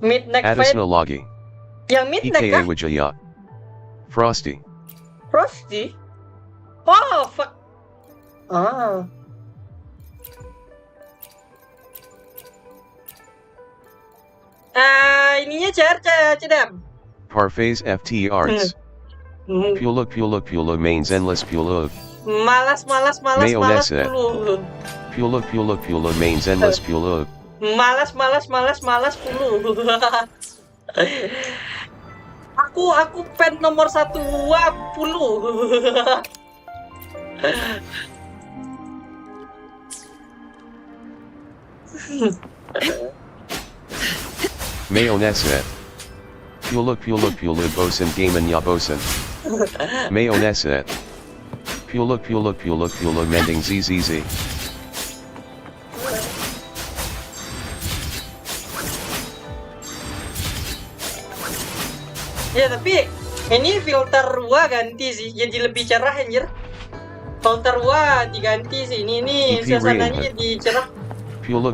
Midnight Atas Fight. lagi. Yang midnight EKA kah? wajaya. Frosty. Frosty? Oh, fuck. Ah. Ininya cedam. Parfaits FT arts. Pula main zenless pula. Malas Mayonnaise. puluh. Pula main zenless pula. Malas puluh. Aku pen nomor 1 20. Mayonnaise. Pula bosen gamen ya bosen. Mayonnaise. Pula mending ZZZ. Ya tapi ini filter Wuwa ganti sih, jadi lebih cerah anjir. Filter Wuwa diganti sih, ini EP suasananya real. jadi cerah. Pula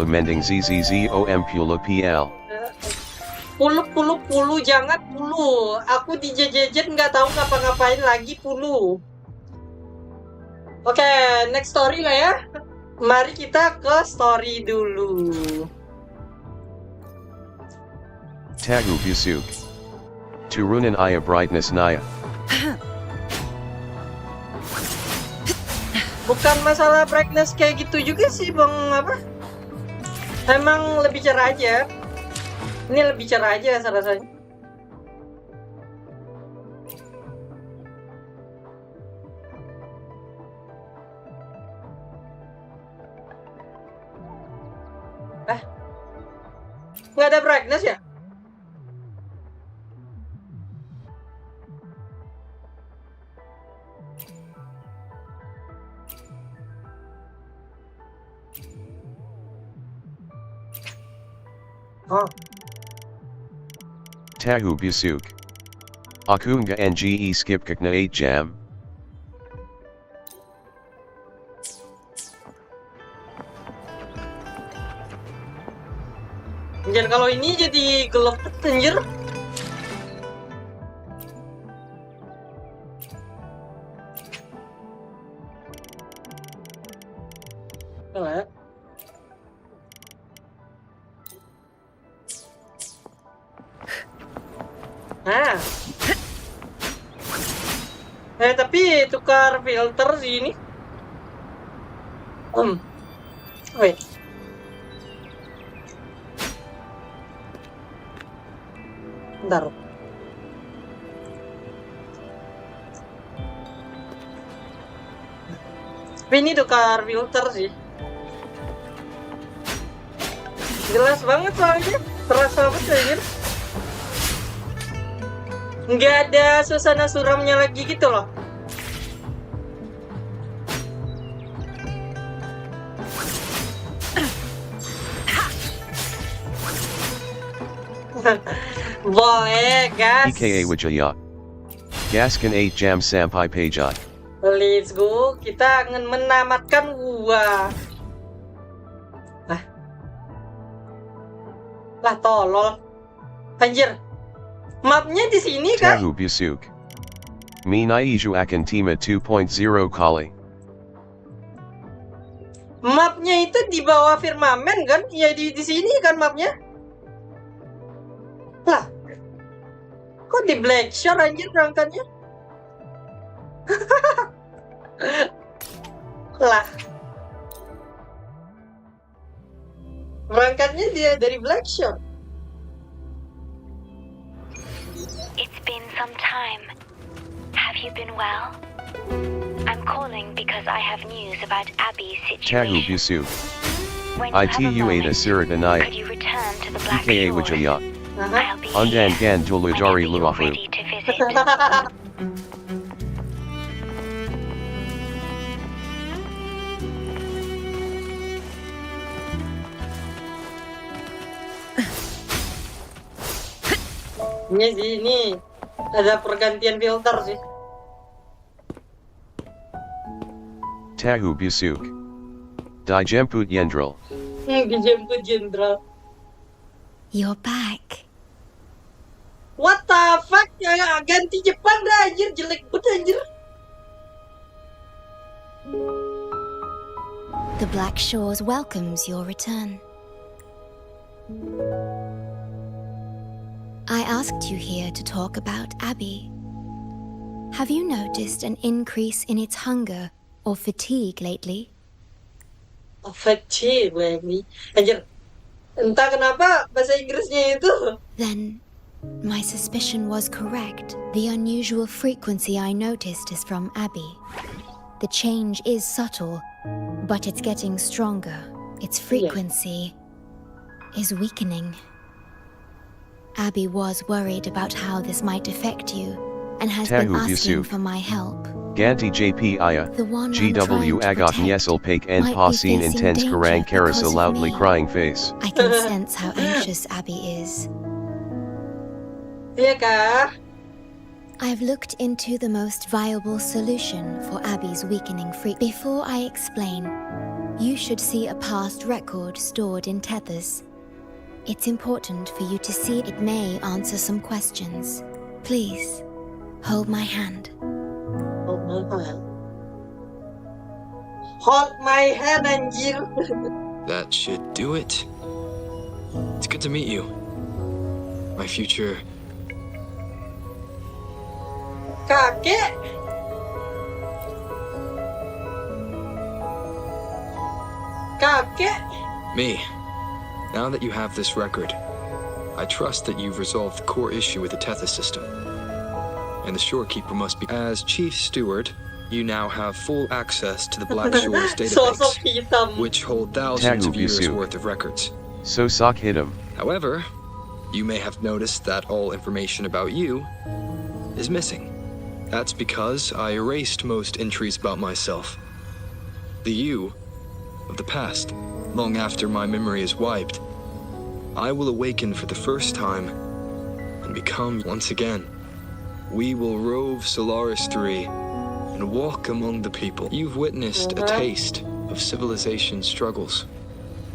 mending ZZZOM pula PL. Puluh jangan puluh. Aku di JJJ nggak tahu ngapa-ngapain lagi puluh. Oke, next story lah ya. Mari kita ke story dulu. Tagu busuk. Turunan aya brightness naya. Bukan masalah brightness kayak gitu juga sih bang apa? Emang lebih cerah aja. Ini lebih cerah aja rasanya. Nggak ada brightness ya? Oh. Tahu busuk. Aku nga nge skip kakna 8 jam. Anjir kalau ini jadi gelap anjir. Nah. Tapi tukar filter sih ini. Wait. Bentar. Tapi ini tukar filter sih. Jelas banget soalnya. Terasa banget anjir. Nggak ada suasana suramnya lagi gitu loh. Boleh, gas. EKA Wijaya. Gaskan 8 Jam Sampai Pajai. Let's go. Kita akan menamatkan Wuwa. Lah tolol. Anjir. Mapnya di sini kan? Tahu Busuk. Mi Naiju akan Tima 2.0 kali. Mapnya itu di bawah firmamen kan? Ya di sini kan mapnya? Lah. Kok di Blackshore anjir berangkatnya? Lah. Berangkatnya dia dari Blackshore. It's been some time. Have you been well? I'm calling because I have news about Abby's Tahu situation. Busuk. When you have a ITU 8 moment, Asirat could Anaya. you return to the Black EKA Shores? Wijaya. I'll be Undan here Gan Tulujari whenever you're Luafu. ready to visit. Ini sih, ini ada pergantian filter sih. Tahu Busuk. Dijemput Yendril. Dijemput jenderal. You're back. What the fuck? Ya, ganti Jepang dah anjir, jelek banget anjir. The Black Shores welcomes your return. I asked you here to talk about Abby. Have you noticed an increase in its hunger or fatigue lately? Fatigue lagi. Anjir. Entah kenapa bahasa Inggrisnya itu. Then, my suspicion was correct. The unusual frequency I noticed is from Abby. The change is subtle, but it's getting stronger. Its frequency is weakening. Abby was worried about how this might affect you and has been Tahu asking Busuk. for my help. Ganti JP Aya. The one I'm GW trying to Agot protect Nyesel Pake and might be Pauline facing Intense danger Karang Karasa because of loudly me. crying face. I can sense how anxious Abby is. Iya kah? I've looked into the most viable solution for Abby's weakening freak. Before I explain, you should see a past record stored in tethers. It's important for you to see it may answer some questions. Please, hold my hand. Hold my hand anjir. That should do it. It's good to meet you. My future. Kakek. Kakek. Me. Now that you have this record, I trust that you've resolved the core issue with the Tethys system. And the shorekeeper must be. As chief steward, you now have full access to the Black Shores Sosok databanks, hitam. which hold thousands of Tahu years Busuk. worth of records. So Sok hit him. However, you may have noticed that all information about you is missing. That's because I erased most entries about myself. The you of the past, long after my memory is wiped, I will awaken for the first time and become once again. We will rove Solaris 3 and walk among the people. You've witnessed a taste of civilization's struggles,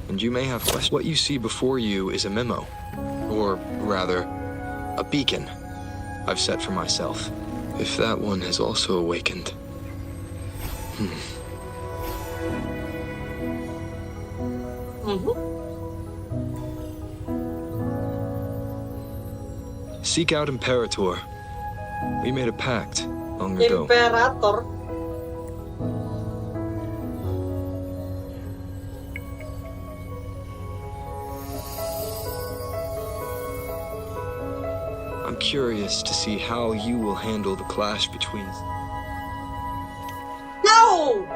and you may have questions. What you see before you is a memo, or rather, a beacon I've set for myself. If that one has also awakened. Seek out Imperator. We made a pact long ago. Imperator. I'm curious to see how you will handle the clash between. No!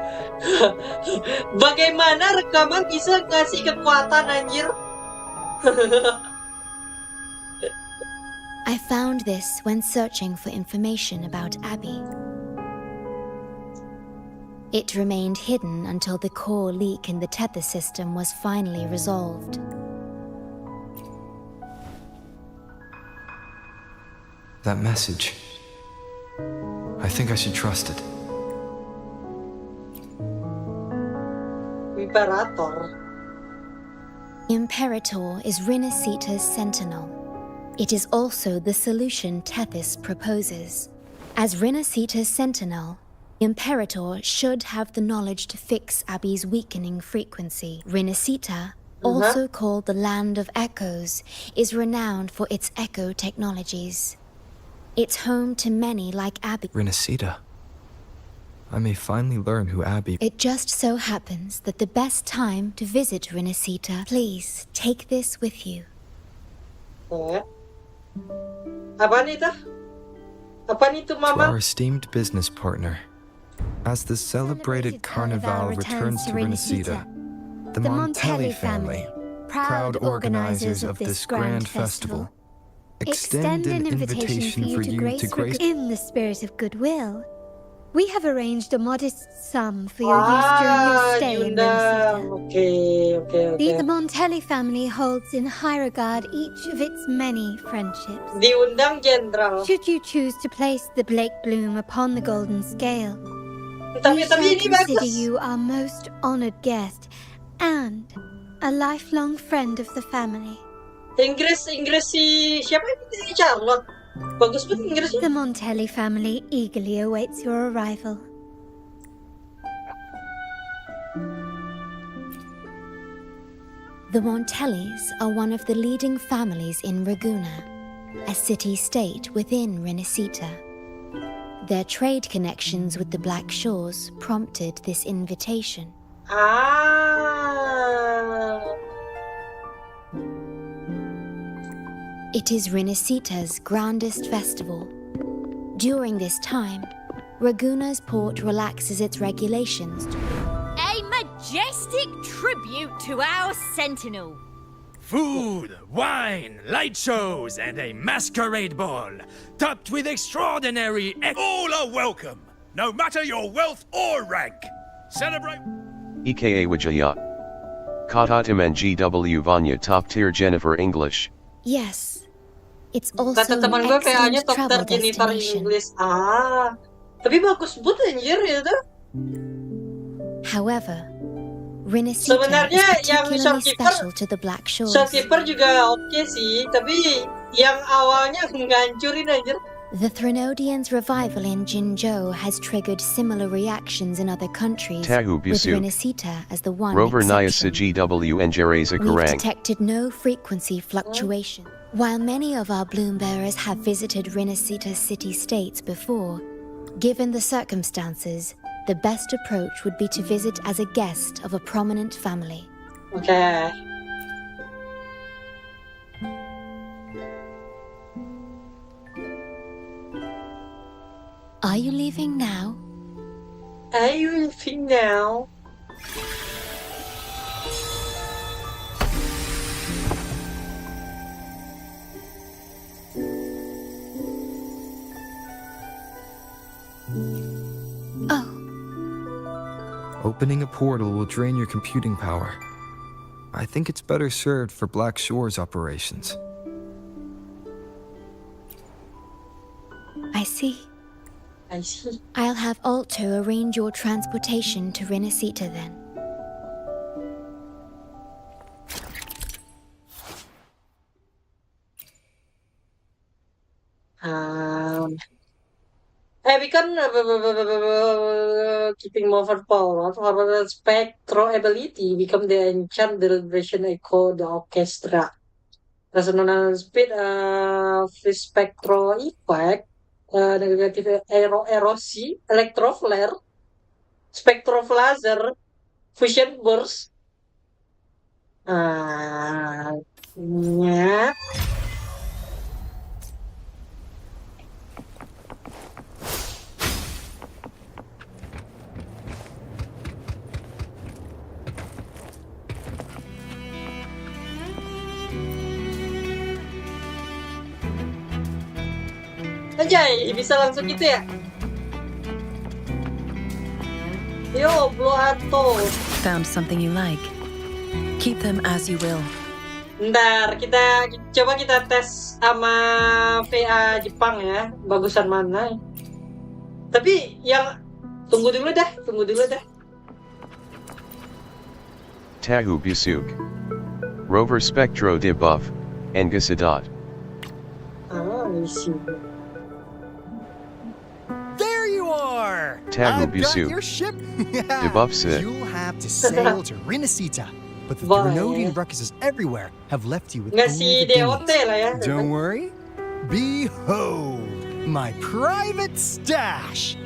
Bagaimana rekaman bisa ngasih kekuatan anjir? I found this when searching for information about Abby. It remained hidden until the core leak in the tether system was finally resolved. That message. I think I should trust it. Imperator. Imperator is Rinasita's sentinel. It is also the solution Tethys proposes. As Rinasita's sentinel, Imperator should have the knowledge to fix Abby's weakening frequency. Rinasita, also called the Land of Echoes, is renowned for its echo technologies. It's home to many like Abby. Rinasita. I may finally learn who Abby... It just so happens that the best time to visit Rinasita. Please take this with you. Apa nih tuh? Apa nih tuh, To Mama? our esteemed business partner. As the celebrated Carnival returns to Rinasita, the Montelli family, proud organizers of this grand festival, extend an invitation for you to grace... In the spirit of goodwill, we have arranged a modest sum for your use during your stay in diundang. Rinasita. Oke. The Montelli family holds in high regard each of its many friendships. Diundang jenderal. Should you choose to place the Blake Bloom upon the golden scale, Tapi we shall ini consider bagus. you our most honored guest and a lifelong friend of the family. Inggris si siapa ini? Charlotte. Bagus banget Inggrisnya. The Montelli family eagerly awaits your arrival. The Montellis are one of the leading families in Ragusa, a city-state within Rinasita. Their trade connections with the Black Shores prompted this invitation. It is Rinasita's grandest festival. During this time, Ragusa's port relaxes its regulations. A majestic tribute to our sentinel. Food, wine, light shows, and a masquerade ball, topped with extraordinary... All are welcome, no matter your wealth or rank. Celebrate... EKA Wijaya. Katatim and GW Vanya top tier Jennifer English. Yes, it's also Kata an teman gue kayaknya excellent top travel tier janitor destination. Inggris. Tapi bagus banget anjir itu. However, Rinasita Sebenarnya is yang particularly shopkeeper- special to the Black Shores. Shopkeeper juga oke sih, tapi yang awalnya ngancurin anjir. The Threnodians' revival in Jinzhou has triggered similar reactions in other countries, Tahu with Bisu. Rinasita as the one Rover Naya exception. GW and Jereza We've Karang. detected no frequency fluctuation. While many of our bloom bearers have visited Rinasita city-states before, given the circumstances, the best approach would be to visit as a guest of a prominent family. Oke. Are you leaving now? Are you leaving now? Oh, Opening a portal will drain your computing power. I think it's better served for Black Shores operations. I see. I see. I'll have Alto arrange your transportation to Rinasita then. We can keeping more power for spectral ability become the enchant deliberation echo the orchestra. Resonance speed free spectral effect negative erosi electro flare spectral laser fusion burst. Ya. Anjay, bisa langsung gitu ya? Yo, blow ato. Found something you like. Keep them as you will. Bentar, coba kita tes sama VA Jepang ya, bagusan mana. Tapi yang tunggu dulu dah. Tahu Busuk. Rover Spectro de Buff, Engasadot. Isi. There you are! Tahu I've got Busuk. your ship! Debuff Sit. You'll have to sail to Rinasita, but the Thermodian ruckuses everywhere have left you with Nggak only si the DOT dinghies. lah ya. Don't worry. Behold, my private stash!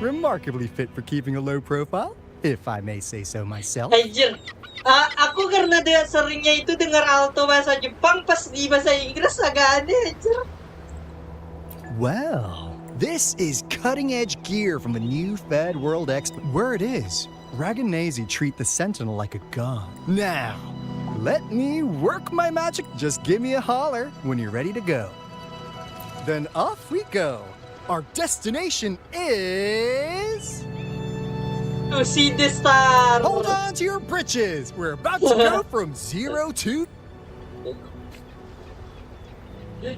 Remarkably fit for keeping a low profile, if I may say so myself. Anjir. Aku karena dia seringnya itu dengar alto bahasa Jepang, pas di bahasa Inggris agak aneh anjir. Well, this is cutting-edge gear from the new Fed World Expo. Where it is, Raganese treat the Sentinel like a gun. Now, let me work my magic. Just give me a holler when you're ready to go. Then off we go. Our destination is... To see the star. Hold on to your britches. We're about to go from 0 to...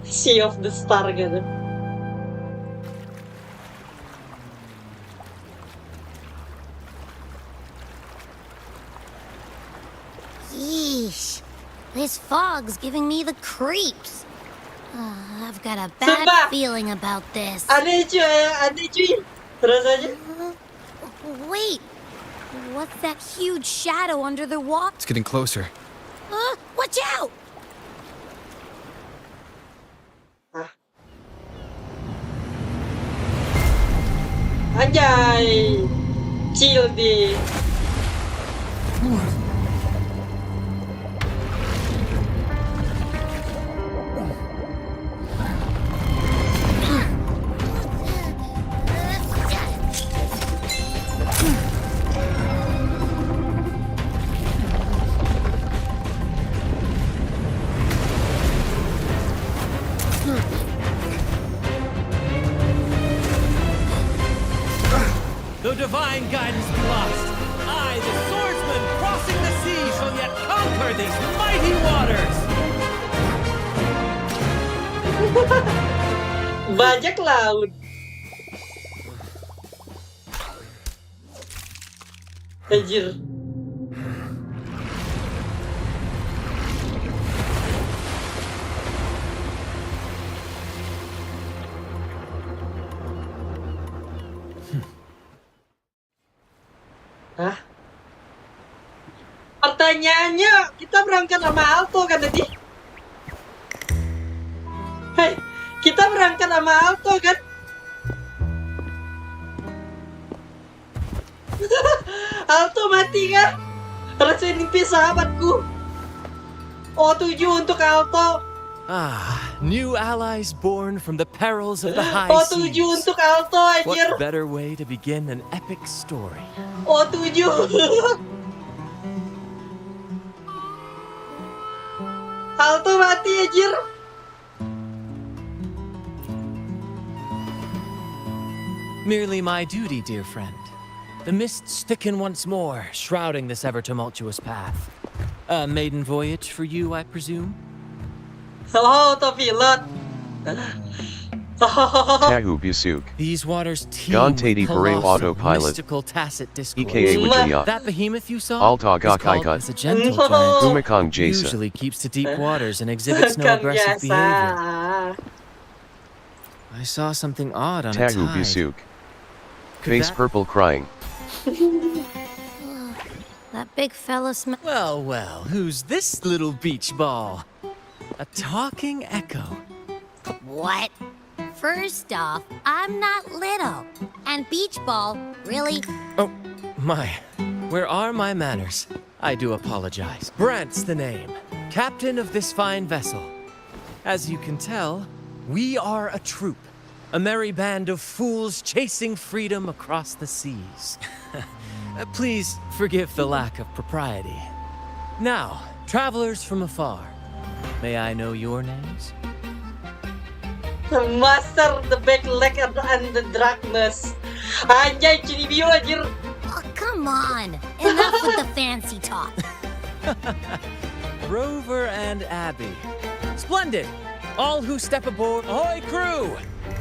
Sea of the Star gitu. Yeesh. This fog's giving me the creeps. I've got a bad Sumpah. feeling about this. Aneh cuy. Rasanya. Wait. What's that huge shadow under the water? It's getting closer. Watch out! Anjay. Chill di. Though divine guidance be lost, I, the swordsman crossing the sea, shall yet conquer these mighty waters! Bajak laut. Anjir. Hah? Pertanyaannya, kita berangkat sama Alto kan tadi? Hei, kita berangkat sama Alto kan? Alto mati kan? Rasa mimpi sahabatku. O7 untuk Alto. New allies born from the perils of the high O7 seas. untuk Alto anjir. What better way to begin an epic story? O7. Alto mati anjir. Merely my duty, dear friend. The mists thicken once more, shrouding this ever-tumultuous path. A maiden voyage for you, I presume? Oh, autopilot. Tahu Busuk. These waters teem Gantadi with Pareo colossal, Autopilot. mystical tacit discourse. EKA Wijayat. That behemoth you saw Alta is called Ghaca. as a gentle giant. Umakong Jasa. Usually keeps to deep waters and exhibits no Kan aggressive behavior. biasa. I saw something odd on its Tahu hide. Busuk. Could Face that- purple crying. That big fella smell. Well, well, who's this little beach ball? A talking echo. What? First off, I'm not little. And beach ball, really? Oh, my. Where are my manners? I do apologize. Brant's the name. Captain of this fine vessel. As you can tell, we are a troop. A merry band of fools chasing freedom across the seas. Please forgive the lack of propriety. Now, travelers from afar, may I know your names? Master the back leg and the darkness. Anjay, Cinibio anjir. Oh, come on. Enough with the fancy talk. Rover and Abby. Splendid! All who step aboard, ahoy crew!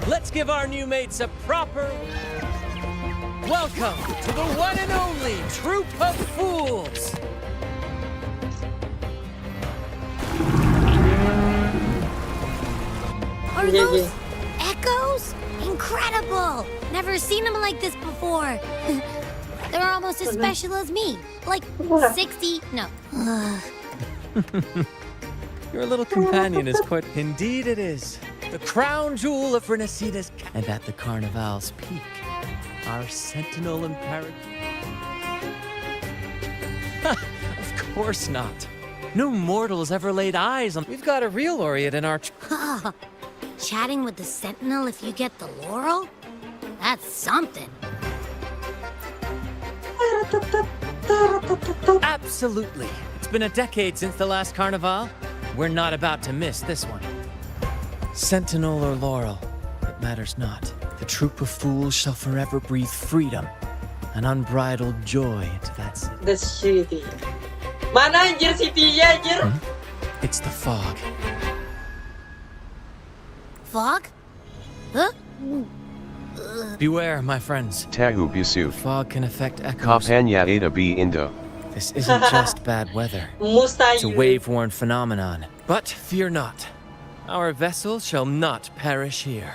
Let's give our new mates a proper welcome to the one and only Troop of Fools! Are those echoes? Incredible! Never seen them like this before. They're almost as special as me. Like 60, no. Your little companion is quite... Indeed it is. The crown jewel of Renecida's... And at the Carnival's peak, our sentinel and parrot... Of course not. No mortal's ever laid eyes on... We've got a real laureate in our... Chatting with the sentinel if you get the laurel? That's something. Absolutely. It's been a decade since the last Carnival. We're not about to miss this one. Sentinel or laurel, it matters not. The troop of fools shall forever breathe freedom and unbridled joy into that city. The city. Mana anjir city-nya anjir? It's the fog. Fog? Huh? Beware, my friends. Tahu bisu. Fog can affect echoes. Kapanya ada bi indo. This isn't just bad weather. It's a wave-worn phenomenon. But fear not. Our vessel shall not perish here.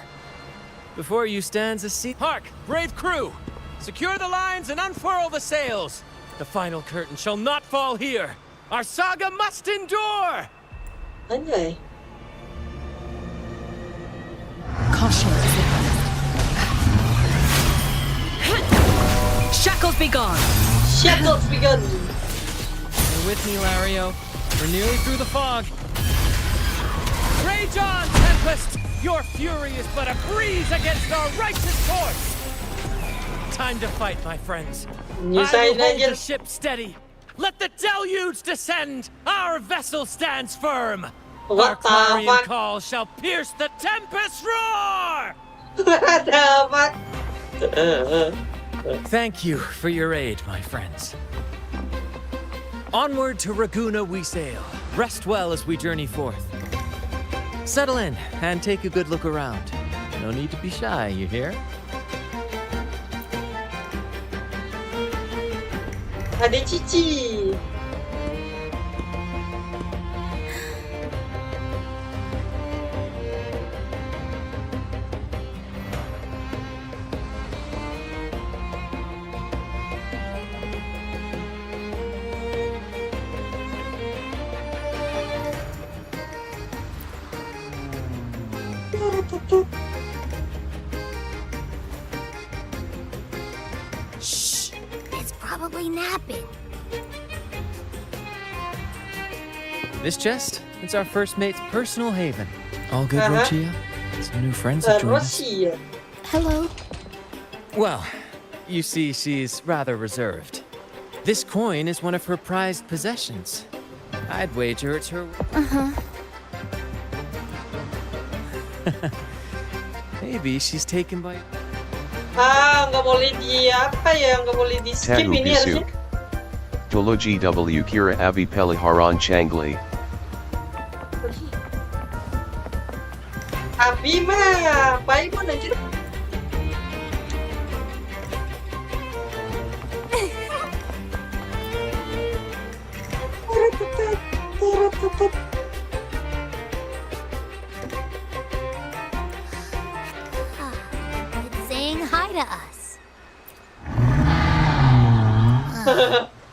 Before you stands a sea... Hark, brave crew! Secure the lines and unfurl the sails! The final curtain shall not fall here! Our saga must endure! Anjay. Caution. Shackles be gone! Shackles be gone! You're with me, Lario. We're nearly through the fog. Rage on, Tempest! Your fury is but a breeze against our righteous course! Time to fight, my friends. I will hold the ship steady. Let the deluge descend! Our vessel stands firm! Our clarion call shall pierce the tempest roar! What the fuck? Thank you for your aid, my friends. Onward to Raguna we sail. Rest well as we journey forth. Settle in and take a good look around. No need to be shy, you hear? Ada Cici. Shh! It's probably napping. This chest, it's our first mate's personal haven. All good, Rochia? Some new friends have joined us. Hello. Well, you see, she's rather reserved. This coin is one of her prized possessions. I'd wager it's her... Maybe she's taken by... Nggak boleh di apa ya? Nggak boleh di skip Tahu ini harusnya. bisu. Dolo GW Kira Abi Peliharan Changli. Abi mah, Paimon anjir. It's saying hi to us.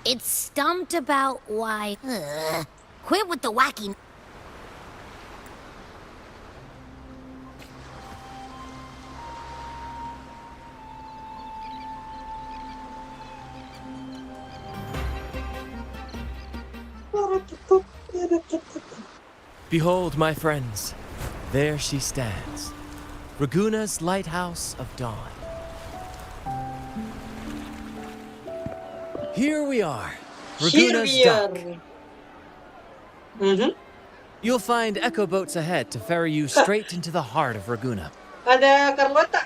It's stumped about why... Quit with the wacky... Behold, my friends, there she stands, Raguna's lighthouse of dawn. Here we are, Raguna's dock. You'll find echo boats ahead to ferry you straight into the heart of Raguna. Ada Carlotta.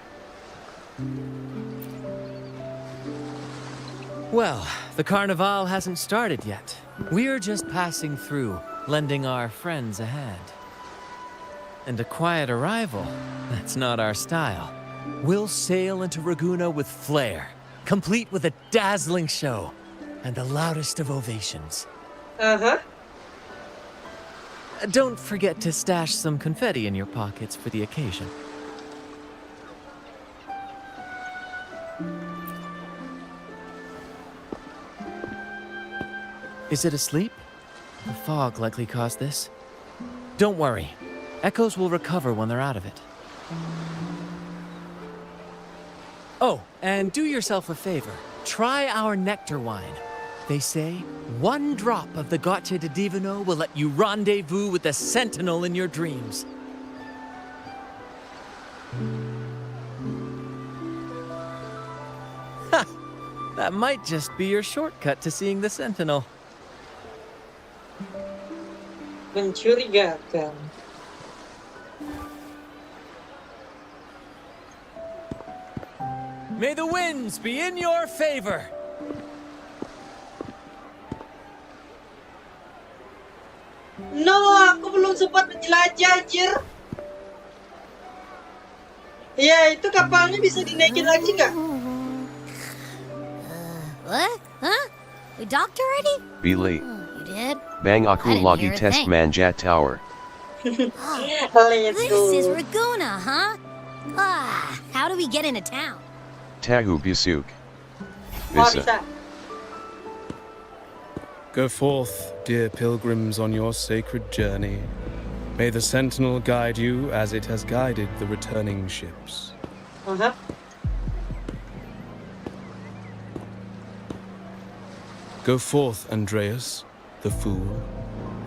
Well, the Carnival hasn't started yet. We're just passing through, lending our friends a hand. And a quiet arrival, that's not our style. We'll sail into Raguna with flair, complete with a dazzling show and the loudest of ovations. Don't forget to stash some confetti in your pockets for the occasion. Is it asleep? The fog likely caused this. Don't worry. Echoes will recover when they're out of it. Oh, and do yourself a favor. Try our nectar wine. They say one drop of the Ghaca de Divino will let you rendezvous with the Sentinel in your dreams. Ha! That might just be your shortcut to seeing the Sentinel. Mencurigakan. May the winds be in your favor. No, aku belum sempat menjelajah, anjir. Ya, itu kapalnya bisa dinaikin lagi nggak? What? Huh? We docked already? Billy. You did? Bang aku didn't lagi hear a test thing. Manjat Tower. Let's This go. is Raguna, huh? How do we get into town? Tahu Busuk. Oh, Visa. bisa. Go forth, dear pilgrims, on your sacred journey. May the Sentinel guide you as it has guided the returning ships. Go forth, Andreas, the fool.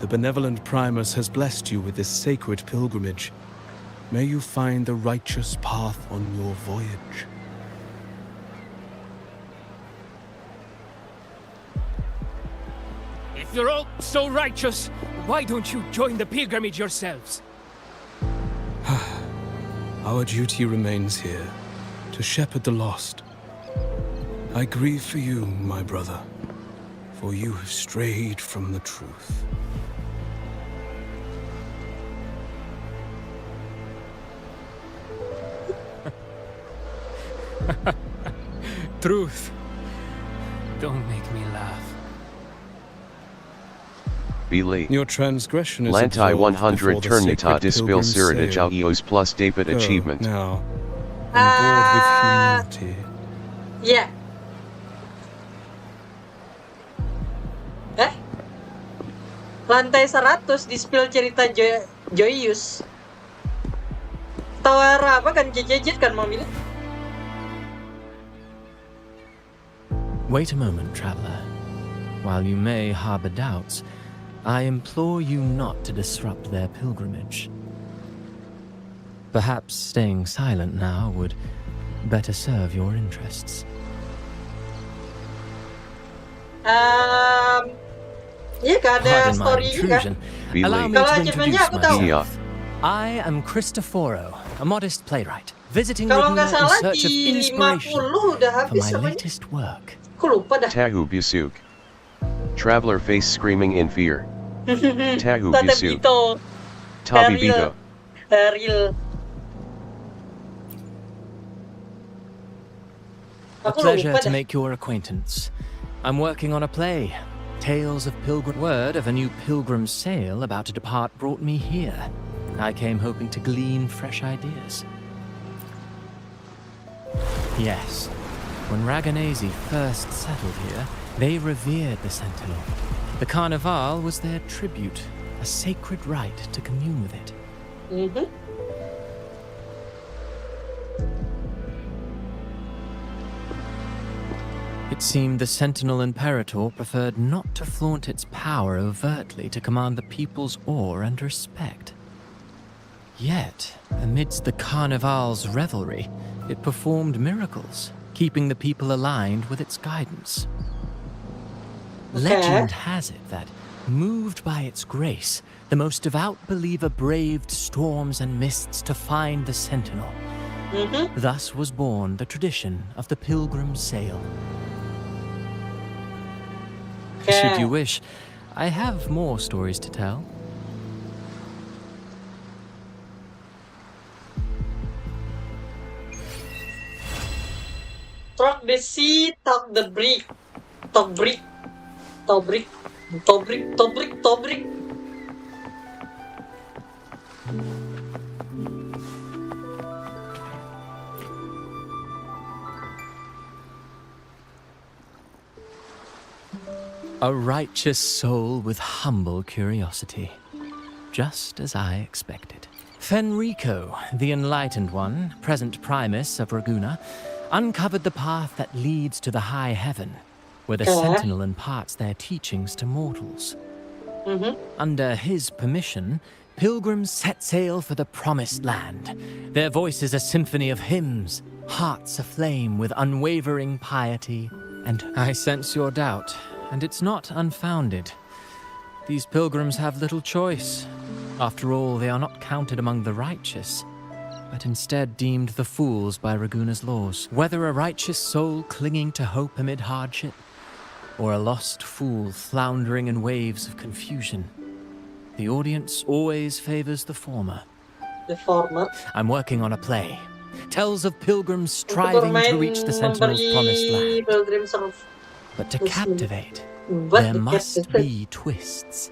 The benevolent Primus has blessed you with this sacred pilgrimage. May you find the righteous path on your voyage. If you're all so righteous, why don't you join the pilgrimage yourselves? Our duty remains here, to shepherd the lost. I grieve for you, my brother, for you have strayed from the truth. Truth. Don't make me laugh. Billy. Your transgression is Lantai absolved 100 before the Ternita sacred Dispil pilgrim's Sirida sail. Jauios plus Dapat Go achievement. now, on board with humility. Ya. Lantai 100 di spill cerita Joyus. Tawar apa kan jejet kan mau bilang? Wait a moment, traveler. While you may harbor doubts, I implore you not to disrupt their pilgrimage. Perhaps staying silent now would better serve your interests. Iya gak ada Pardon my story juga. intrusion. Allow me Kalau to achievementnya introduce aku tahu. myself. I am Cristoforo, a modest playwright, visiting Kalau Raguna nggak in salah search of di inspiration 50 udah for habis my semuanya. latest work. Aku lupa dah. Tahu Busuk. Traveler face screaming in fear. Tahu Tante Busuk. Bito. Tabi Ariel. Bito. Ariel. A Aku pleasure lupa to dah. make your acquaintance. I'm working on a play. Tales of Pilgrim. Word of a new pilgrim sail about to depart brought me here. I came hoping to glean fresh ideas. Yes, when Raganese first settled here, they revered the Sentinel. The Carnival was their tribute, a sacred right to commune with it. It seemed the Sentinel Imperator preferred not to flaunt its power overtly to command the people's awe and respect. Yet, amidst the Carnival's revelry, it performed miracles, keeping the people aligned with its guidance. Legend has it that, moved by its grace, the most devout believer braved storms and mists to find the Sentinel. Thus was born the tradition of the pilgrim sail. Should you wish, I have more stories to tell. Talk the sea, talk the brick. Talk brick. Talk brick. Talk brick. Talk brick. Talk brick. A righteous soul with humble curiosity. Just as I expected. Fenrico, the Enlightened One, present Primus of Raguna, uncovered the path that leads to the high heaven, where the Sentinel imparts their teachings to mortals. Under his permission, pilgrims set sail for the Promised Land, their voices a symphony of hymns, hearts aflame with unwavering piety, and I sense your doubt, and it's not unfounded. These pilgrims have little choice. After all, they are not counted among the righteous, but instead deemed the fools by Raguna's laws. Whether a righteous soul clinging to hope amid hardship, or a lost fool floundering in waves of confusion, the audience always favors the former. The former? I'm working on a play. Tells of pilgrims striving to reach the Sentinel's promised land. But to captivate, there must be twists.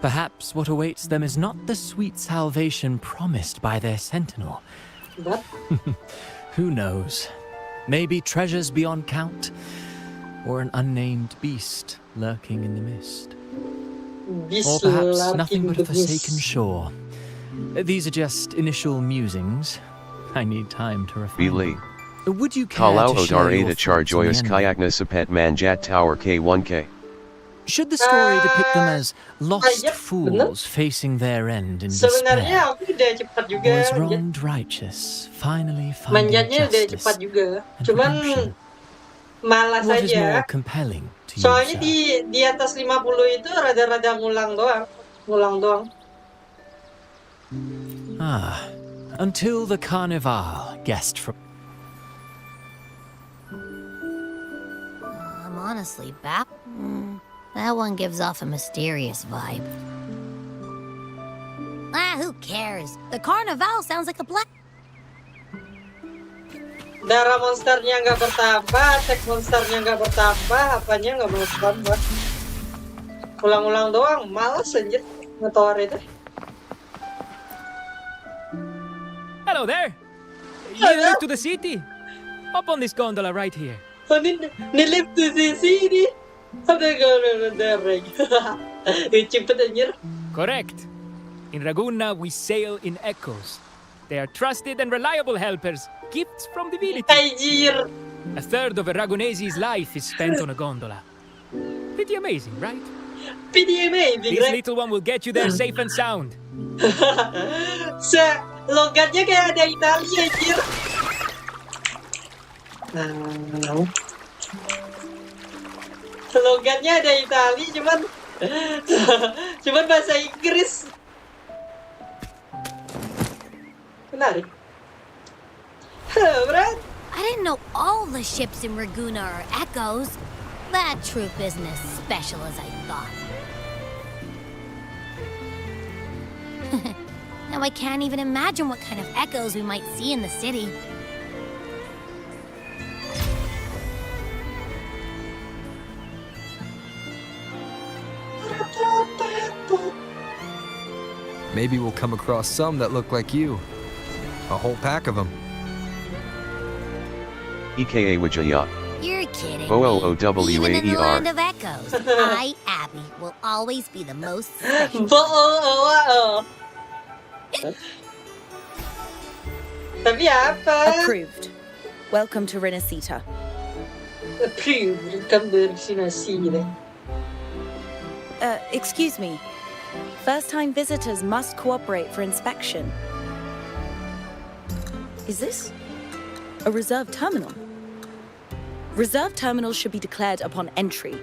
Perhaps what awaits them is not the sweet salvation promised by their Sentinel. What? Who knows? Maybe treasures beyond count, or an unnamed beast lurking in the mist. Or perhaps nothing but a forsaken shore. These are just initial musings. I need time to refine. Bili. Would you care Kalau to share Odar your Ada Char thoughts on the Joyous ending? Kayakna Sapet Manjat Tower K1K. Should the story depict them as lost fools facing their end in Sebenarnya despair? aku udah cepat juga. Or is wronged righteous finally finding Manjatnya udah justice? cepat juga. Cuman malas What is aja. more compelling to you, Soalnya sir? di atas 50 itu rada-rada ngulang doang. Ngulang doang. Ah, until the Carnival guest from... I'm honestly back. That one gives off a mysterious vibe. Ah, who cares? The Carnival sounds like a black... Darah monsternya nggak bertambah, attack monsternya nggak bertambah, apanya nggak bertambah. Ulang-ulang doang, males anjir ngetawar itu. Hello there! You live to the city? Hop on this gondola right here. Oh, ni live to the city. Ada gara-gara cepet anjir. Correct. In Raguna, we sail in echoes. They are trusted and reliable helpers, gifts from divinity. Anjir. A third of a Ragunese's life is spent on a gondola. Pretty amazing, right? Pretty amazing, This right? little one will get you there safe and sound. Logatnya kayak ada Italia anjir. Logatnya ada Italia cuman bahasa Inggris. Menarik. Brad. I didn't know all the ships in Raguna are echoes. That troop isn't as special as I thought. Now I can't even imagine what kind of echoes we might see in the city. Maybe we'll come across some that look like you. A whole pack of them. EKA Wijaya. You're kidding. OLOWAER. Even in the land of echoes, I, Abby, will always be the most special. Tapi apa? Approved. Welcome to Renacita. Approved. Welcome to Renacita. Excuse me. First-time visitors must cooperate for inspection. Is this a reserved terminal? Reserved terminals should be declared upon entry.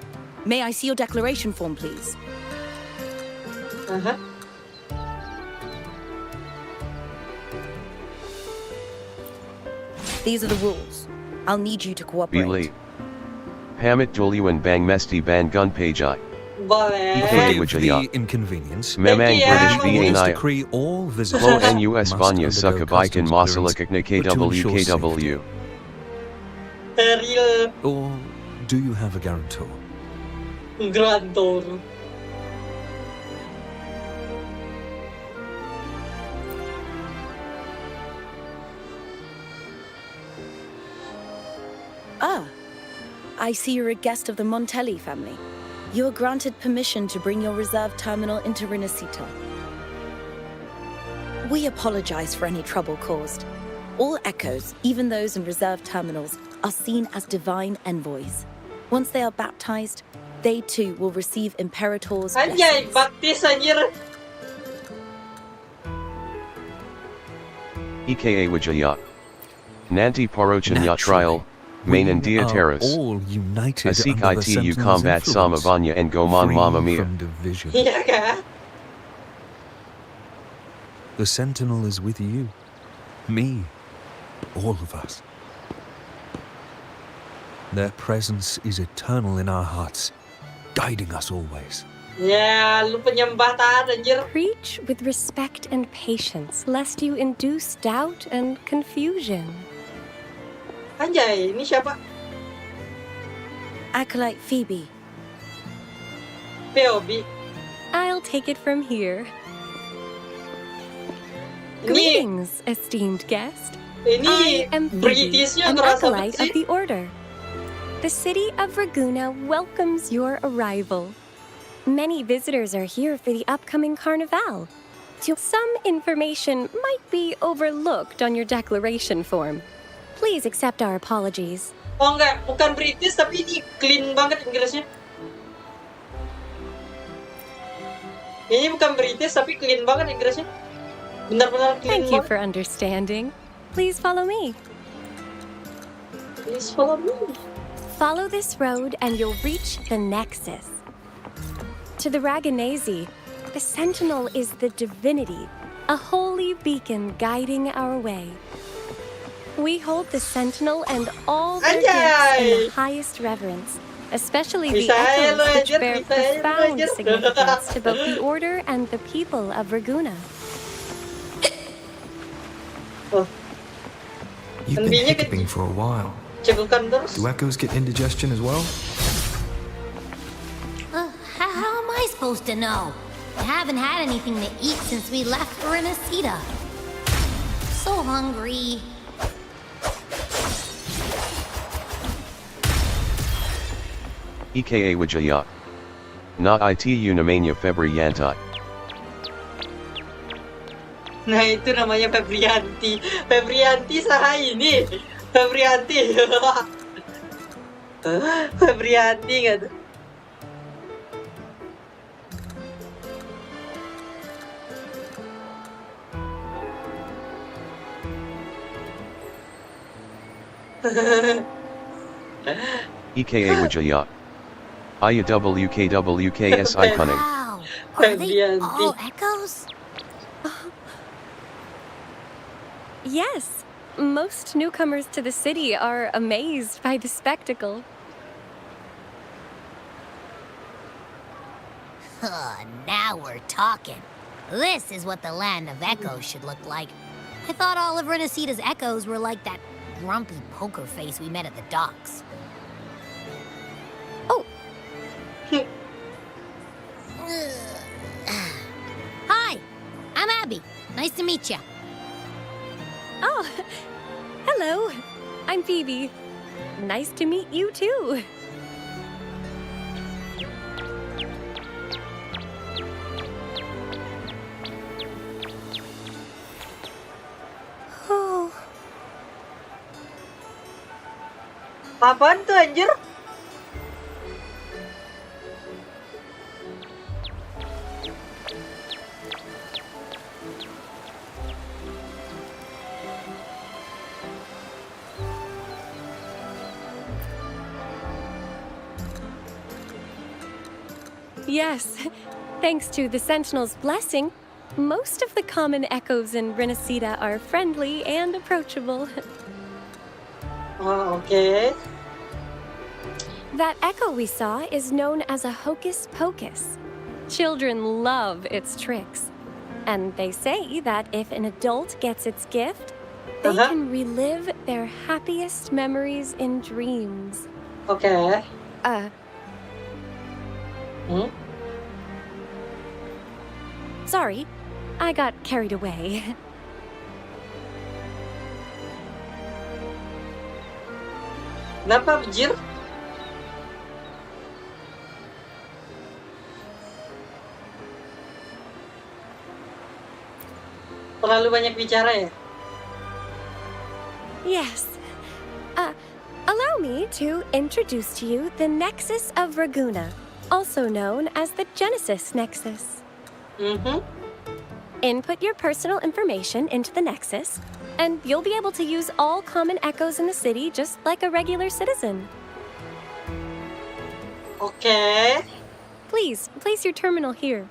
May I see your declaration form, please? These are the rules. I'll need you to cooperate. Bili. Pamit Doluan Bang Mesti Ban Gun Pajai. Boleh. Forgive the inconvenience. Memang British Orders VA decree all visitors Klo NUS must Vanya undergo Suka Bikin customs Masalah clearance, Kekna but to ensure KW. Real Or do you have a guarantor? grantor. Ah, I see you're a guest of the Montelli family. You are granted permission to bring your reserve terminal into Renacita. We apologize for any trouble caused. All echoes, even those in reserve terminals, are seen as divine envoys. Once they are baptized, they too will receive Imperator's Anjay, blessings. baptis anjir. EKA Wijaya. Nanti Parochanya trial. Main and Dia Terrace. All united Asik under the itu Sentinel's combat sama influence, Vanya and Goman free Mamma Mia. from division. Iya kah? The Sentinel is with you. Me. All of us. Their presence is eternal in our hearts, guiding us always. Ya, lu penyembah taat anjir. Preach with respect and patience, lest you induce doubt and confusion. Anjay, ini siapa? Acolyte Phoebe. POB. I'll take it from here. Ini Greetings, esteemed guest. ini I am Phoebe, Britishnya an kerasa acolyte banget of sih. the Order. The city of Raguna welcomes your arrival. Many visitors are here for the upcoming Carnival. Some information might be overlooked on your declaration form. Please accept our apologies. Oh enggak, bukan British tapi ini clean banget Inggrisnya. Ini bukan British tapi clean banget Inggrisnya. Benar-benar clean Thank you banget. for understanding. Please follow me. Please follow me. Follow this road and you'll reach the Nexus. To the Raganese, the Sentinel is the divinity, a holy beacon guiding our way. We hold the Sentinel and all their gifts in the highest reverence, especially the Bisa echoes lo, which anjir, bear bisa lo, profound anjir. significance to both the Order and the people of Raguna. You've been hiccuping for a while. Cegukan terus. Do echoes get indigestion as well? How am I supposed to know? I haven't had anything to eat since we left for Renacita. So hungry. EKA Wijaya. Na itu namanya Febrianti. Nah itu namanya Febrianti. Febrianti saha ini. Febrianti. Febrianti nggak tuh? EKA Wijaya. Aya WKWKSI Cunning. Wow. Are they all echoes? Yes, most newcomers to the city are amazed by the spectacle. Now we're talking. This is what the land of echoes should look like. I thought all of Renacita's echoes were like that grumpy poker face we met at the docks. Oh. Hi, I'm Abby. Nice to meet you. Oh, hello. I'm Phoebe. Nice to meet you too. Oh. Apaan tuh anjir? Yes, thanks to the Sentinel's blessing, most of the common echoes in Renacita are friendly and approachable. Oh, okay. That echo we saw is known as a hocus pocus. Children love its tricks. And they say that if an adult gets its gift, they can relive their happiest memories in dreams. Okay. Sorry, I got carried away. Kenapa, Bjir? Terlalu banyak bicara ya? Yes. Allow me to introduce to you the Nexus of Raguna, also known as the Genesis Nexus. Input your personal information into the Nexus, and you'll be able to use all common echoes in the city just like a regular citizen. Okay. Please, place your terminal here.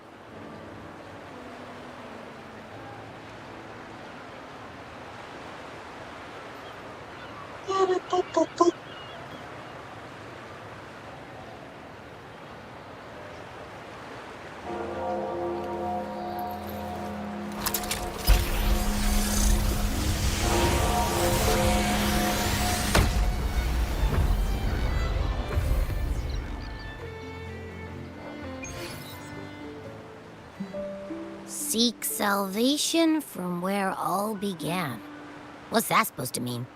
Seek salvation from where all began. What's that supposed to mean?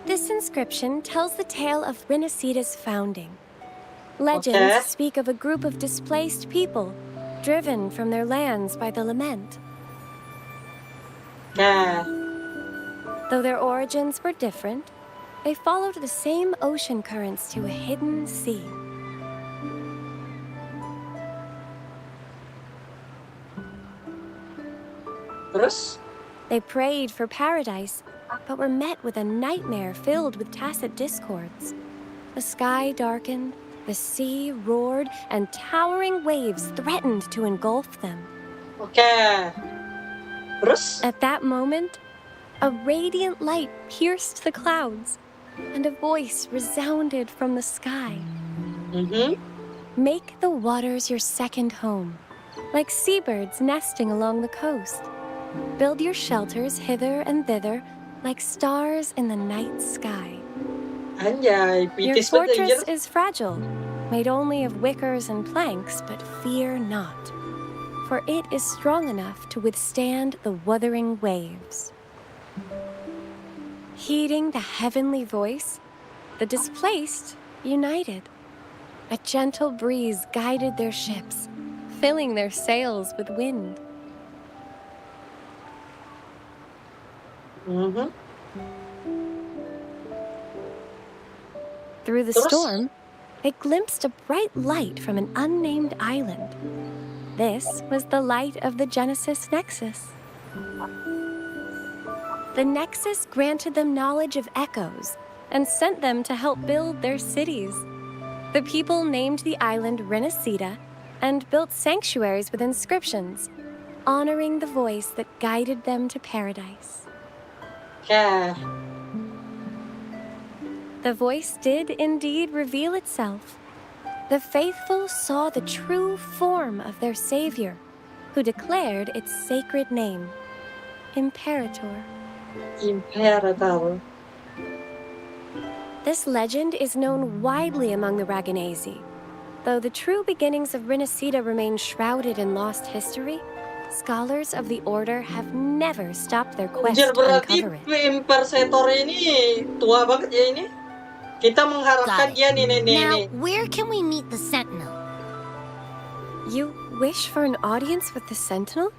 This inscription tells the tale of Renesida's founding. Legends speak of a group of displaced people, driven from their lands by the lament. Though their origins were different, they followed the same ocean currents to a hidden sea. Terus? They prayed for paradise, but were met with a nightmare filled with tacit discords. The sky darkened, the sea roared, and towering waves threatened to engulf them. Okay. Terus? At that moment, a radiant light pierced the clouds, and a voice resounded from the sky. Make the waters your second home, like seabirds nesting along the coast. Build your shelters hither and thither, like stars in the night sky. Anjay, Your pitis fortress banget, is fragile, made only of wickers and planks, but fear not, for it is strong enough to withstand the wuthering waves. Heeding the heavenly voice, the displaced united. A gentle breeze guided their ships, filling their sails with wind. Through the storm, they glimpsed a bright light from an unnamed island. This was the light of the Genesis Nexus. The Nexus granted them knowledge of echoes and sent them to help build their cities. The people named the island Renasida and built sanctuaries with inscriptions, honoring the voice that guided them to paradise. The voice did indeed reveal itself. The faithful saw the true form of their savior, who declared its sacred name, Imperator. Imperator. This legend is known widely among the Ragganese. Though the true beginnings of Renasida remain shrouded in lost history, scholars of the Order have never stopped their quest Anjir, to berarti uncover it. Imperator ini tua banget ya ini. Kita mengharapkan dia Now, nenek-nenek. where can we meet the Sentinel? You wish for an audience with the Sentinel?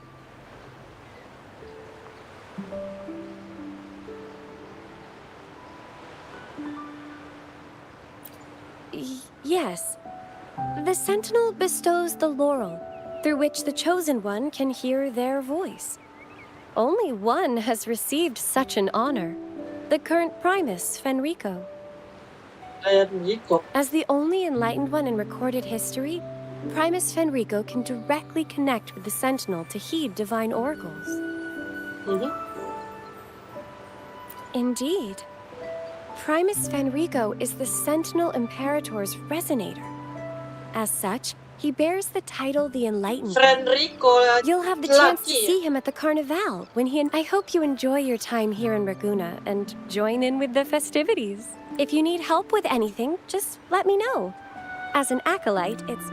Yes. The Sentinel bestows the laurel, through which the Chosen One can hear their voice. Only one has received such an honor, the current Primus, Fenrico. As the only enlightened one in recorded history, Primus Fenrico can directly connect with the Sentinel to heed divine oracles. Indeed. Primus Fenrico is the Sentinel Imperator's resonator. As such, he bears the title the Enlightened One. Fenrico, You'll have the chance to see him at the Carnival when he and I hope you enjoy your time here in Raguna and join in with the festivities. If you need help with anything, just let me know. As an acolyte, it's...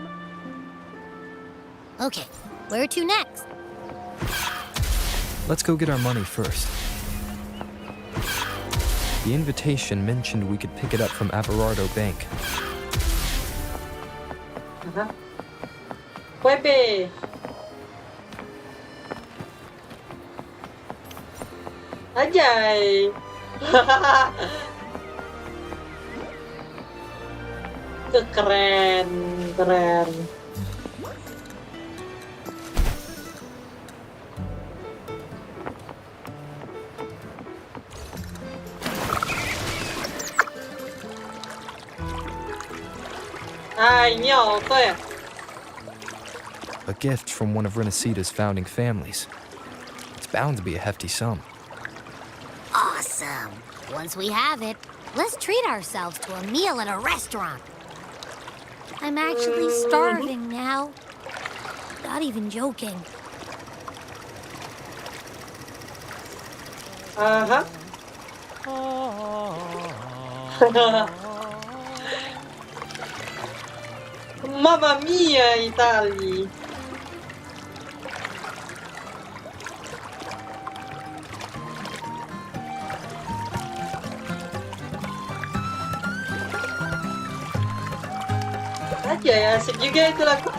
Okay, where to next? Let's go get our money first. The invitation mentioned we could pick it up from Averardo Bank. Pepe. Ajay. Keren, keren. Ini auto ya? A gift from one of Renacita's founding families. It's bound to be a hefty sum. Awesome. Once we have it, let's treat ourselves to a meal at a restaurant. I'm actually starving now. Not even joking. Mamma mia, Italy. Aja ya, asik juga itu lagu.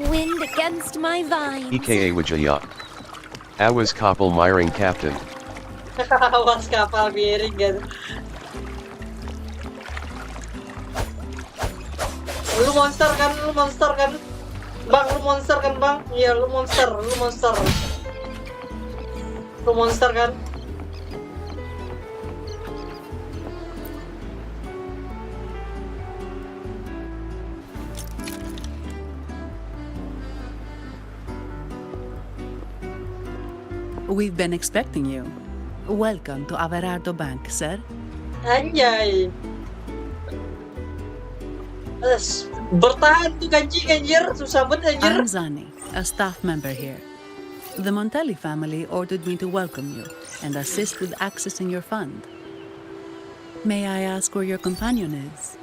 Wind against my vine. EKA Wijaya. Awas kapal miring captain. Awas kapal miring kan. Lu monster kan, lu monster kan. Bang, lu monster kan, Bang? Iya, lu monster, lu monster. Lu monster kan? We've been expecting you. Welcome to Averardo Bank, sir. Anjay. Bertahan tuh kanji anjir, susah banget anjir. I'm Zani, a staff member here. The Montelli family ordered me to welcome you and assist with accessing your fund. May I ask where your companion is?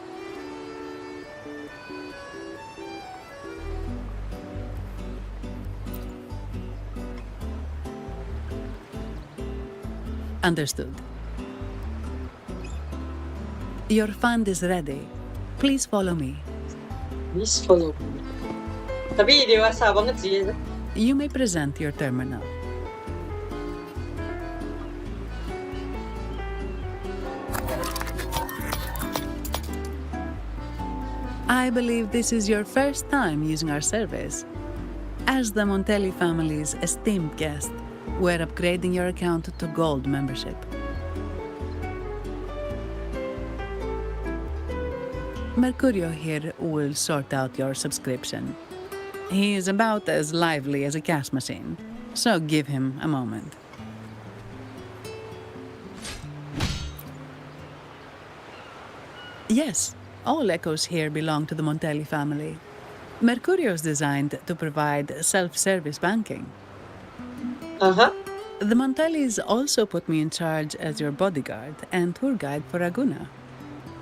Understood. Your fund is ready. Please follow me. Please follow me. Tapi dewasa banget sih. You may present your terminal. I believe this is your first time using our service. As the Montelli family's esteemed guest, we're upgrading your account to Gold membership. Mercurio here will sort out your subscription. He is about as lively as a cash machine, so give him a moment. Yes, all echoes here belong to the Montelli family. Mercurio is designed to provide self-service banking. The Montellis also put me in charge as your bodyguard and tour guide for Raguna.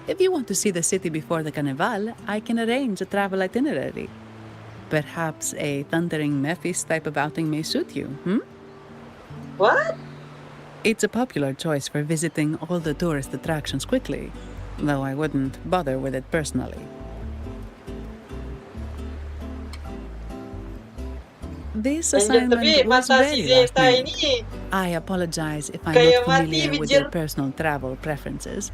If you want to see the city before the Carnival, I can arrange a travel itinerary. Perhaps a thundering Memphis type of outing may suit you, What? It's a popular choice for visiting all the tourist attractions quickly, though I wouldn't bother with it personally. This assignment was very last minute. I apologize if I'm not familiar with your personal travel preferences.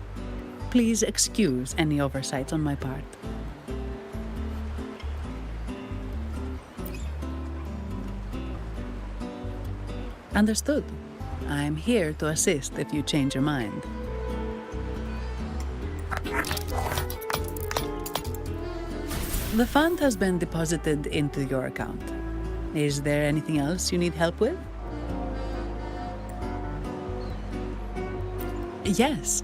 Please excuse any oversights on my part. Understood. I'm here to assist if you change your mind. The fund has been deposited into your account. Is there anything else you need help with? Yes.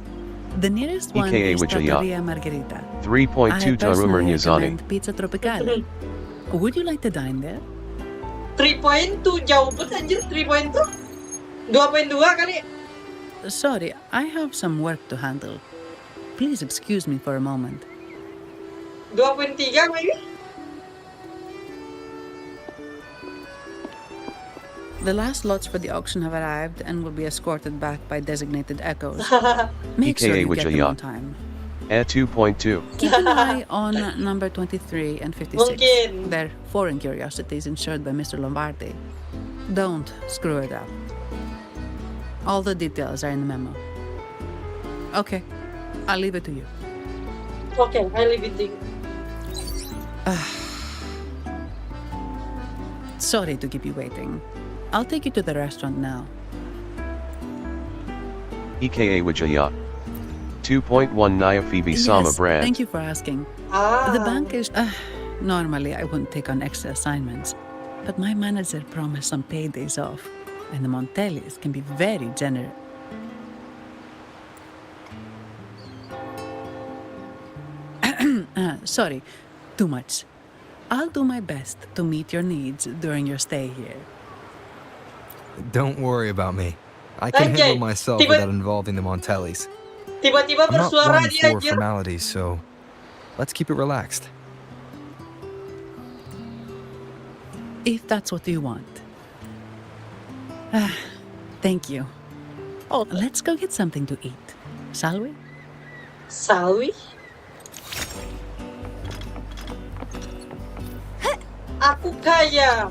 The nearest one EKA is Wijaya. Trattoria Margherita. 3.2 I Tarumer personally Nyazani. recommend Pizza Tropicale. Would you like to dine there? 3.2 jauh banget anjir 3.2. 2.2 kali. Sorry, I have some work to handle. Please excuse me for a moment. 2.3 maybe. The last lots for the auction have arrived and will be escorted back by designated echoes. Make sure EKA you get them Wijaya. on time. At 2.2. Keep an eye on number 23 and 56. Mungkin. They're foreign curiosities insured by Mr. Lombardi. Don't screw it up. All the details are in the memo. Okay, I'll leave it to you. Okay, I leave it to you. Sorry to keep you waiting. I'll take you to the restaurant now. EKA Wijaya. 2.1 Nyafevi Sama Yes, brand. thank you for asking. The bank is... normally, I wouldn't take on extra assignments, but my manager promised some paydays off, and the Montellis can be very generous. Sorry, too much. I'll do my best to meet your needs during your stay here. Don't worry about me. I can Okay, handle myself tiba- without involving the Montellis. Tiba-tiba I'm not bersuara one dia for anjir. formalities, so let's keep it relaxed. If that's what you want. Thank you. Oh, let's go get something to eat, shall we? Shall we? Aku kaya.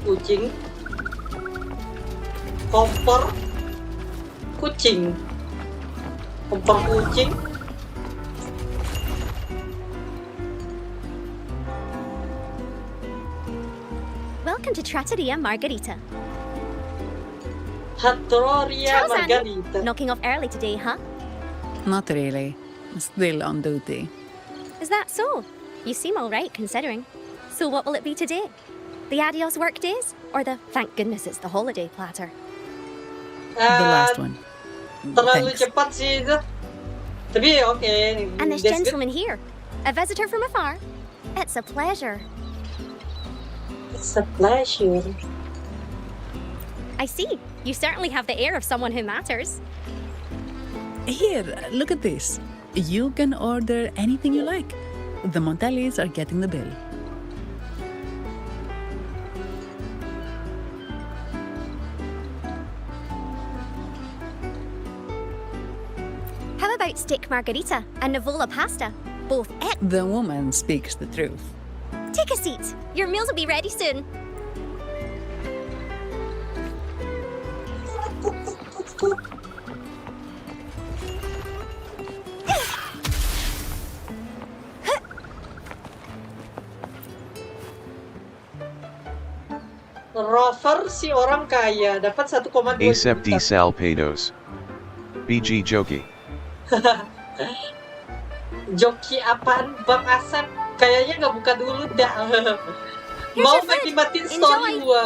Kucing, kompor, kucing, kompor kucing. Welcome to Trattoria Margherita. Trattoria Ciao, Zanni. Margherita. Knocking off early today, huh? Not really. Still on duty. Is that so? You seem all right considering. So what will it be today? The adios work days? Or the thank goodness it's the holiday platter? The last one. Terlalu Thanks. cepat sih itu. Tapi okay. And this that's good. gentleman here, a visitor from afar. It's a pleasure. It's a pleasure. I see. You certainly have the air of someone who matters. Here, look at this. You can order anything you like. The Montellis are getting the bill. How about steak margherita and Nivola pasta? Both The woman speaks the truth. Take a seat. Your meals will be ready soon. Rover si orang kaya dapat 1,2 Acep juta. D Salpados. BG Joki. Joki apaan Bang Asep? Kayaknya nggak buka dulu dah. Mau mati-matiin story Enjoy. gua.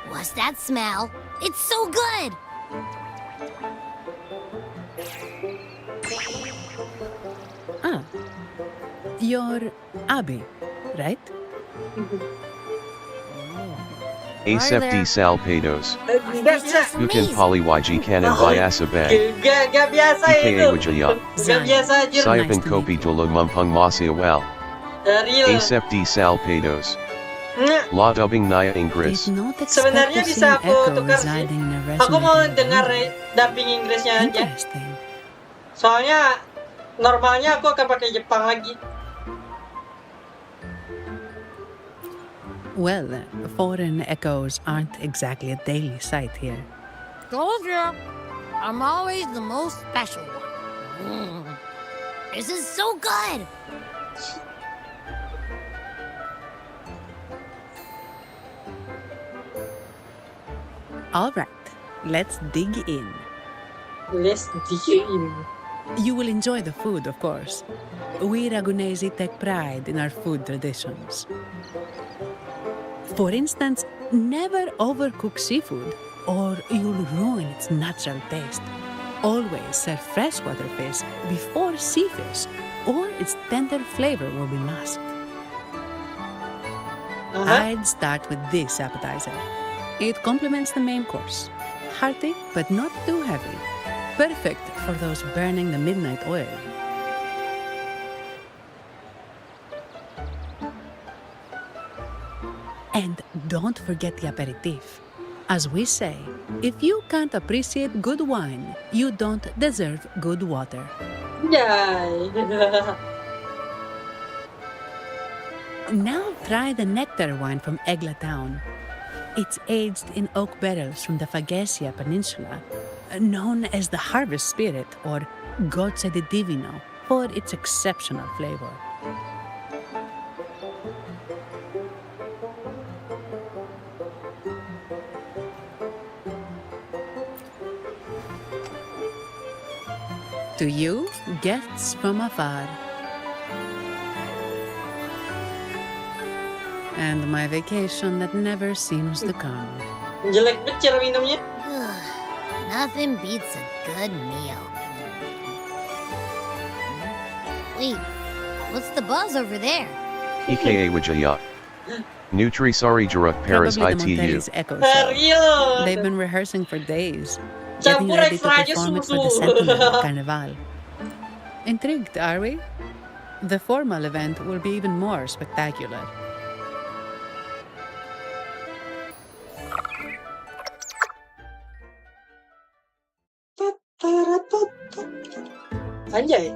What's that smell? It's so good! Ah, you're Abby, right? Asepti salpados. Nggak bisa. Bukan polywyg kanan biasa bag. Gak biasa Ika itu. wajaya. Gak biasa aja. Siapan kopi dulu mumpung masih awal. Real. Asepti salpados. La dubbing naya Inggris. Sebenarnya bisa aku tukar sih. Aku mau dengar dubbing Inggrisnya aja. Soalnya normalnya aku akan pakai Jepang lagi. Well, foreign echoes aren't exactly a daily sight here. Told you, I'm always the most special one. This is so good. All right, let's dig in. Let's dig in. You will enjoy the food, of course. We Ragunesi take pride in our food traditions. For instance, never overcook seafood, or you'll ruin its natural taste. Always serve freshwater fish before sea fish, or its tender flavor will be masked. I'd start with this appetizer. It complements the main course. Hearty, but not too heavy. Perfect for those burning the midnight oil. And don't forget the aperitif. As we say, if you can't appreciate good wine, you don't deserve good water. Now try the nectar wine from Egla town. It's aged in oak barrels from the Faghesia Peninsula, known as the harvest spirit or Gocce di Divino for its exceptional flavor. To you, guests from afar. And my vacation that never seems to come. Jelek banget cara minumnya. Nothing beats a good meal. Wait, what's the buzz over there? EKA Wijaya. Nutrisari Jaruk Paris Probably the ITU. Montelli's echo show. They've been rehearsing for days, getting Campur ready to extra aja perform it for susu. the Sentinel Carnival. Intrigued, are we? The formal event will be even more spectacular. Anjay.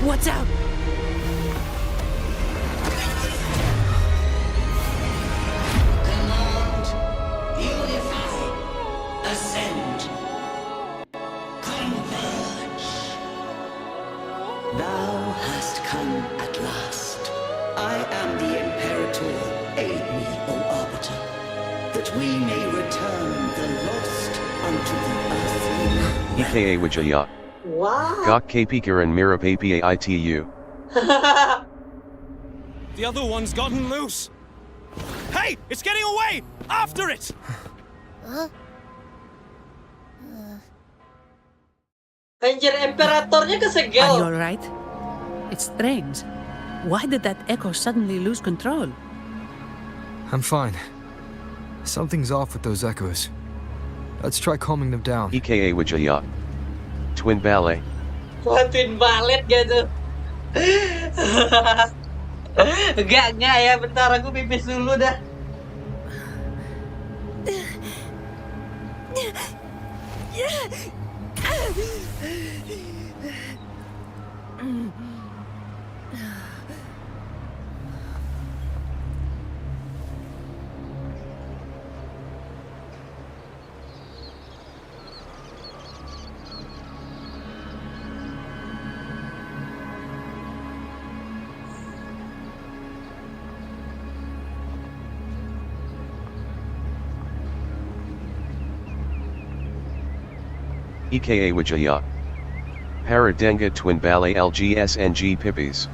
What's up? Ascend. Converge. Thou hast come at last. I am the Imperator. Aid me, O Arbiter, that we may return the lost unto the earth. EKA Wijaya. Wow. Gok Kapikar and Mirap APA ITU. The other one's gotten loose. Hey, it's getting away! After it! Anjir, imperatornya kesegel. Are you alright? It's strange. Why did that echo suddenly lose control? I'm fine. Something's off with those echoes. Let's try calming them down. EKA Wijaya. Twin ballet. Wah, twin ballet gitu. Enggak ya, bentar aku pipis dulu dah. EKA Wijaya. Paradenga Twin Ballet LGSNG Pippies.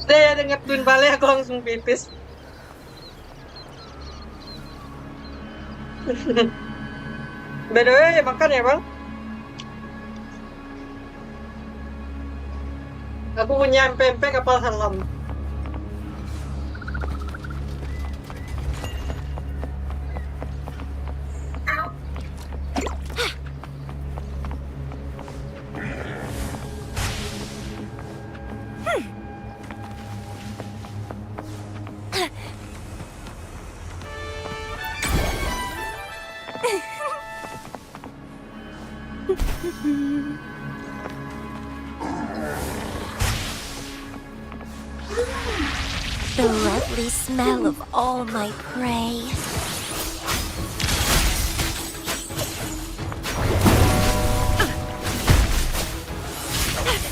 Udah denger Twin Valley aku langsung pipis. By the way, makan ya bang. Aku punya pempek kapal selam. The lovely smell of all my prey.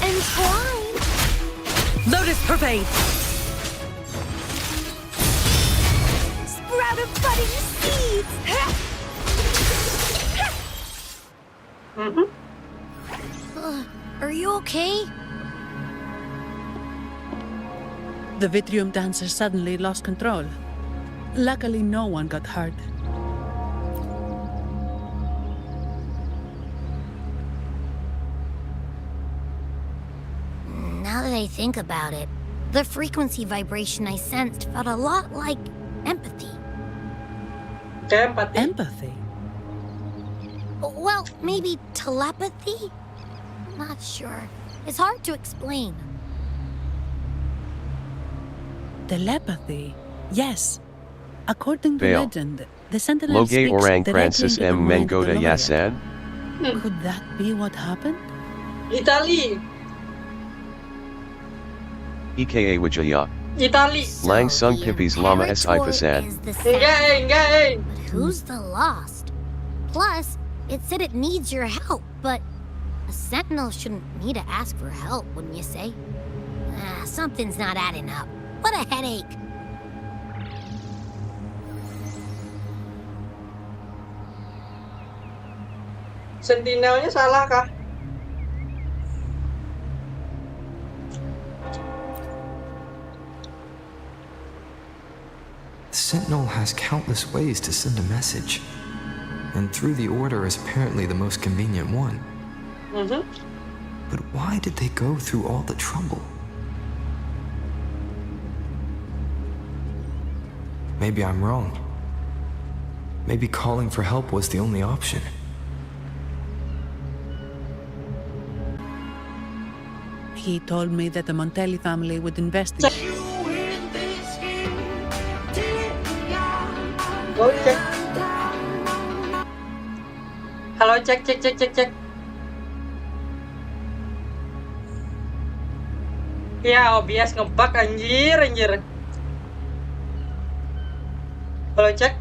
Entwined. Lotus pervade. Sprout of budding seeds. Are you okay? The Vitrium dancer suddenly lost control. Luckily, no one got hurt. Now that I think about it, the frequency vibration I sensed felt a lot like empathy. Empathy? Well, maybe telepathy? Not sure. It's hard to explain. Telepathy? Yes. According to Vale. legend, the Sentinel Loge speaks orang directly Francis into the M. mind of the Mengoda laureate. Yasan? Could that be what happened? Italy. EKA Wijaya. Italy. Lang Sung Pipis Lama S. Ipasan. Enggak. But who's the lost? Plus, it said it needs your help, but a sentinel shouldn't need to ask for help, wouldn't you say? Something's not adding up. What a headache. Sentinelnya salah kah? The Sentinel has countless ways to send a message, and through the Order is apparently the most convenient one. But why did they go through all the trouble? Maybe I'm wrong. Maybe calling for help was the only option. He told me that the Montelli family would investigate. Cek. Halo, cek. Ya, OBS ngebug anjir. Halo, cek.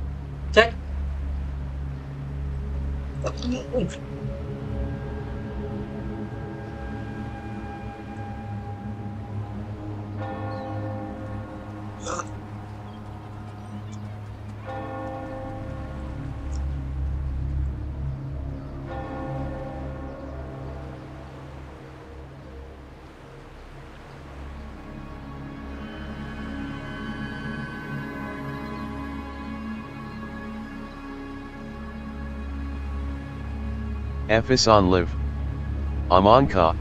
fihsan live. Amanka.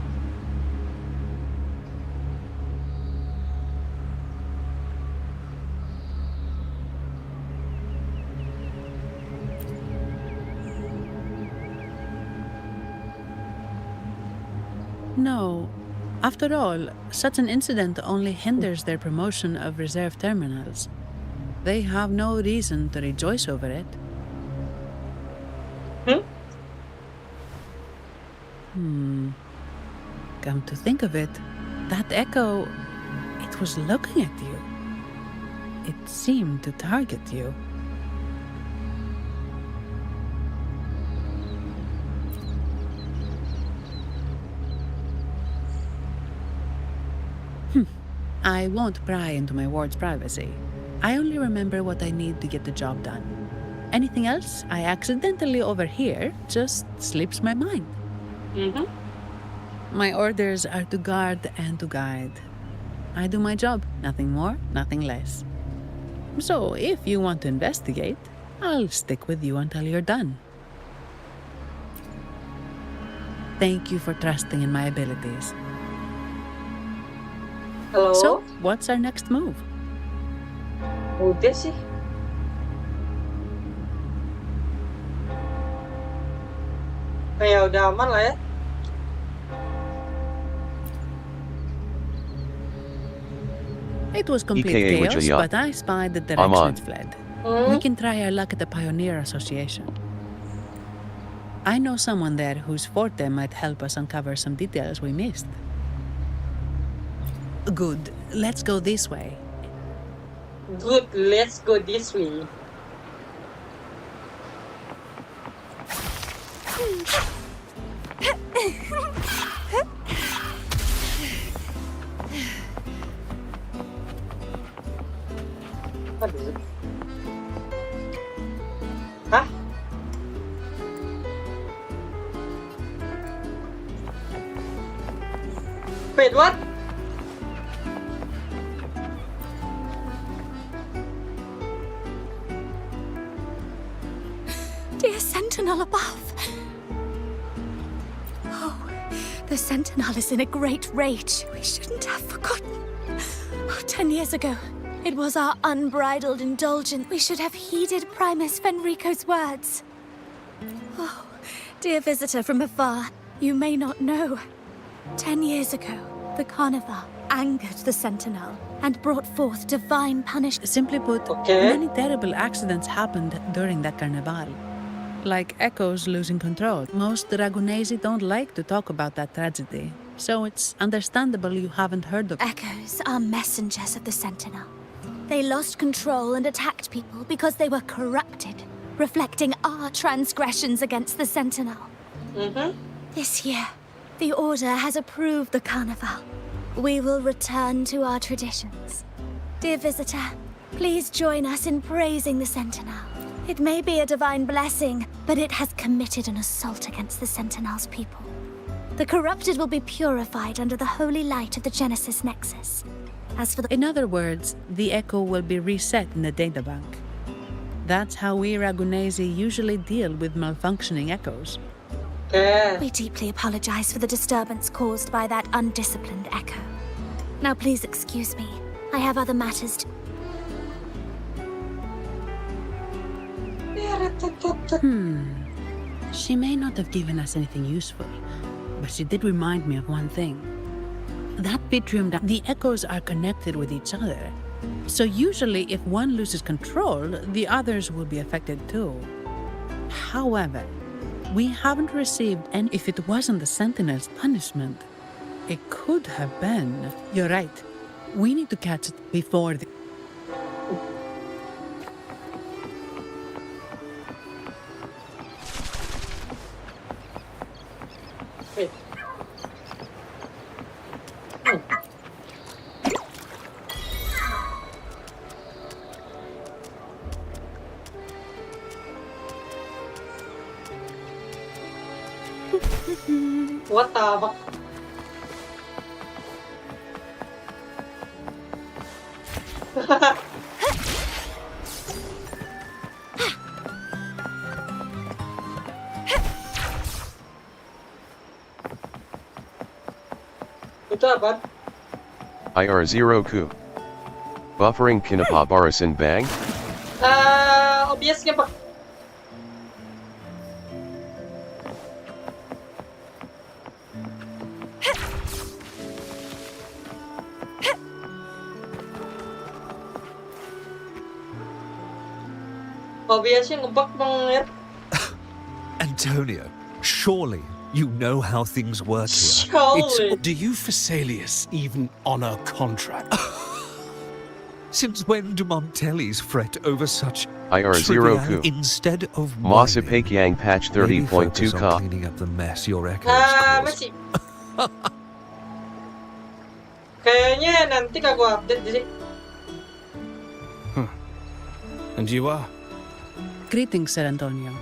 No. After all, such an incident only hinders their promotion of reserve terminals. They have no reason to rejoice over it. Come to think of it, that echo, it was looking at you. It seemed to target you. I won't pry into my ward's privacy. I only remember what I need to get the job done. Anything else I accidentally overhear just slips my mind. My orders are to guard and to guide. I do my job, nothing more, nothing less. So if you want to investigate, I'll stick with you until you're done. Thank you for trusting in my abilities. Halo? So, what's our next move? Udah sih. Ya udah aman lah ya. It was complete EKA chaos, Wijaya. but I spied the direction Aman. it fled. We can try our luck at the Pioneer Association. I know someone there whose forte might help us uncover some details we missed. Good. Let's go this way. Good, let's go this way. Aduh. Hah? Wait, what? Dear Sentinel above. Oh, the Sentinel is in a great rage. We shouldn't have forgotten. 10 years ago, it was our unbridled indulgence. We should have heeded Primus Fenrico's words. Oh, dear visitor from afar, you may not know. 10 years ago, the Carnival angered the Sentinel and brought forth divine punishment. Simply put, many terrible accidents happened during that Carnival. Like echoes losing control. Most Dragonesi don't like to talk about that tragedy, so it's understandable you haven't heard of it. Echoes are messengers of the Sentinel. They lost control and attacked people because they were corrupted, reflecting our transgressions against the Sentinel. This year, the Order has approved the Carnival. We will return to our traditions. Dear visitor, please join us in praising the Sentinel. It may be a divine blessing, but it has committed an assault against the Sentinel's people. The corrupted will be purified under the holy light of the Genesis Nexus. As for the... In other words, the echo will be reset in the databank. That's how we Ragunesi usually deal with malfunctioning echoes. We deeply apologize for the disturbance caused by that undisciplined echo. Now please excuse me. I have other matters to... She may not have given us anything useful, but she did remind me of one thing. That Vitrium, the echoes are connected with each other. So usually if one loses control, the others will be affected too. However, we haven't received any... If it wasn't the Sentinel's punishment, it could have been... You're right. We need to catch it before the... What the fuck? Itu apa? IR0Ku. Buffering Kinapa Barasan Bang? OBS-nya, Pak. OBS-nya ngebug banget. Antonio, surely you know how things work here. Surely. Do you Phasaelius even honor contract? Since when do Montellis fret over such IR0Ku. trivial instead of Masa Pakyang patch Maybe focus 30.2 on ka. cleaning up the mess your echoes Masih. caused. Kayaknya nanti aku update sih. And you are? Greetings, Sir Antonio.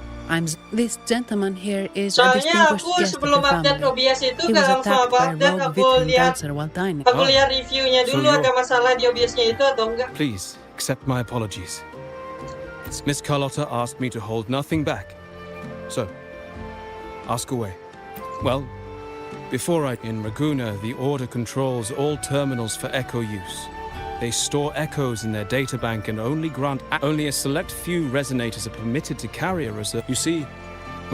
This gentleman here is a Soalnya distinguished aku guest of sebelum the update family. OBS itu He gak was langsung attacked by a update, rogue aku veteran lihat dancer while dining. Aku lihat reviewnya So dulu you're- ada masalah di OBS-nya itu atau enggak. Please, accept my apologies. Miss Carlotta asked me to hold nothing back. So, ask away. Well, in Raguna, the Order controls all terminals for echo use. They store echoes in their data bank and only a select few resonators are permitted to carry a reserve. You see,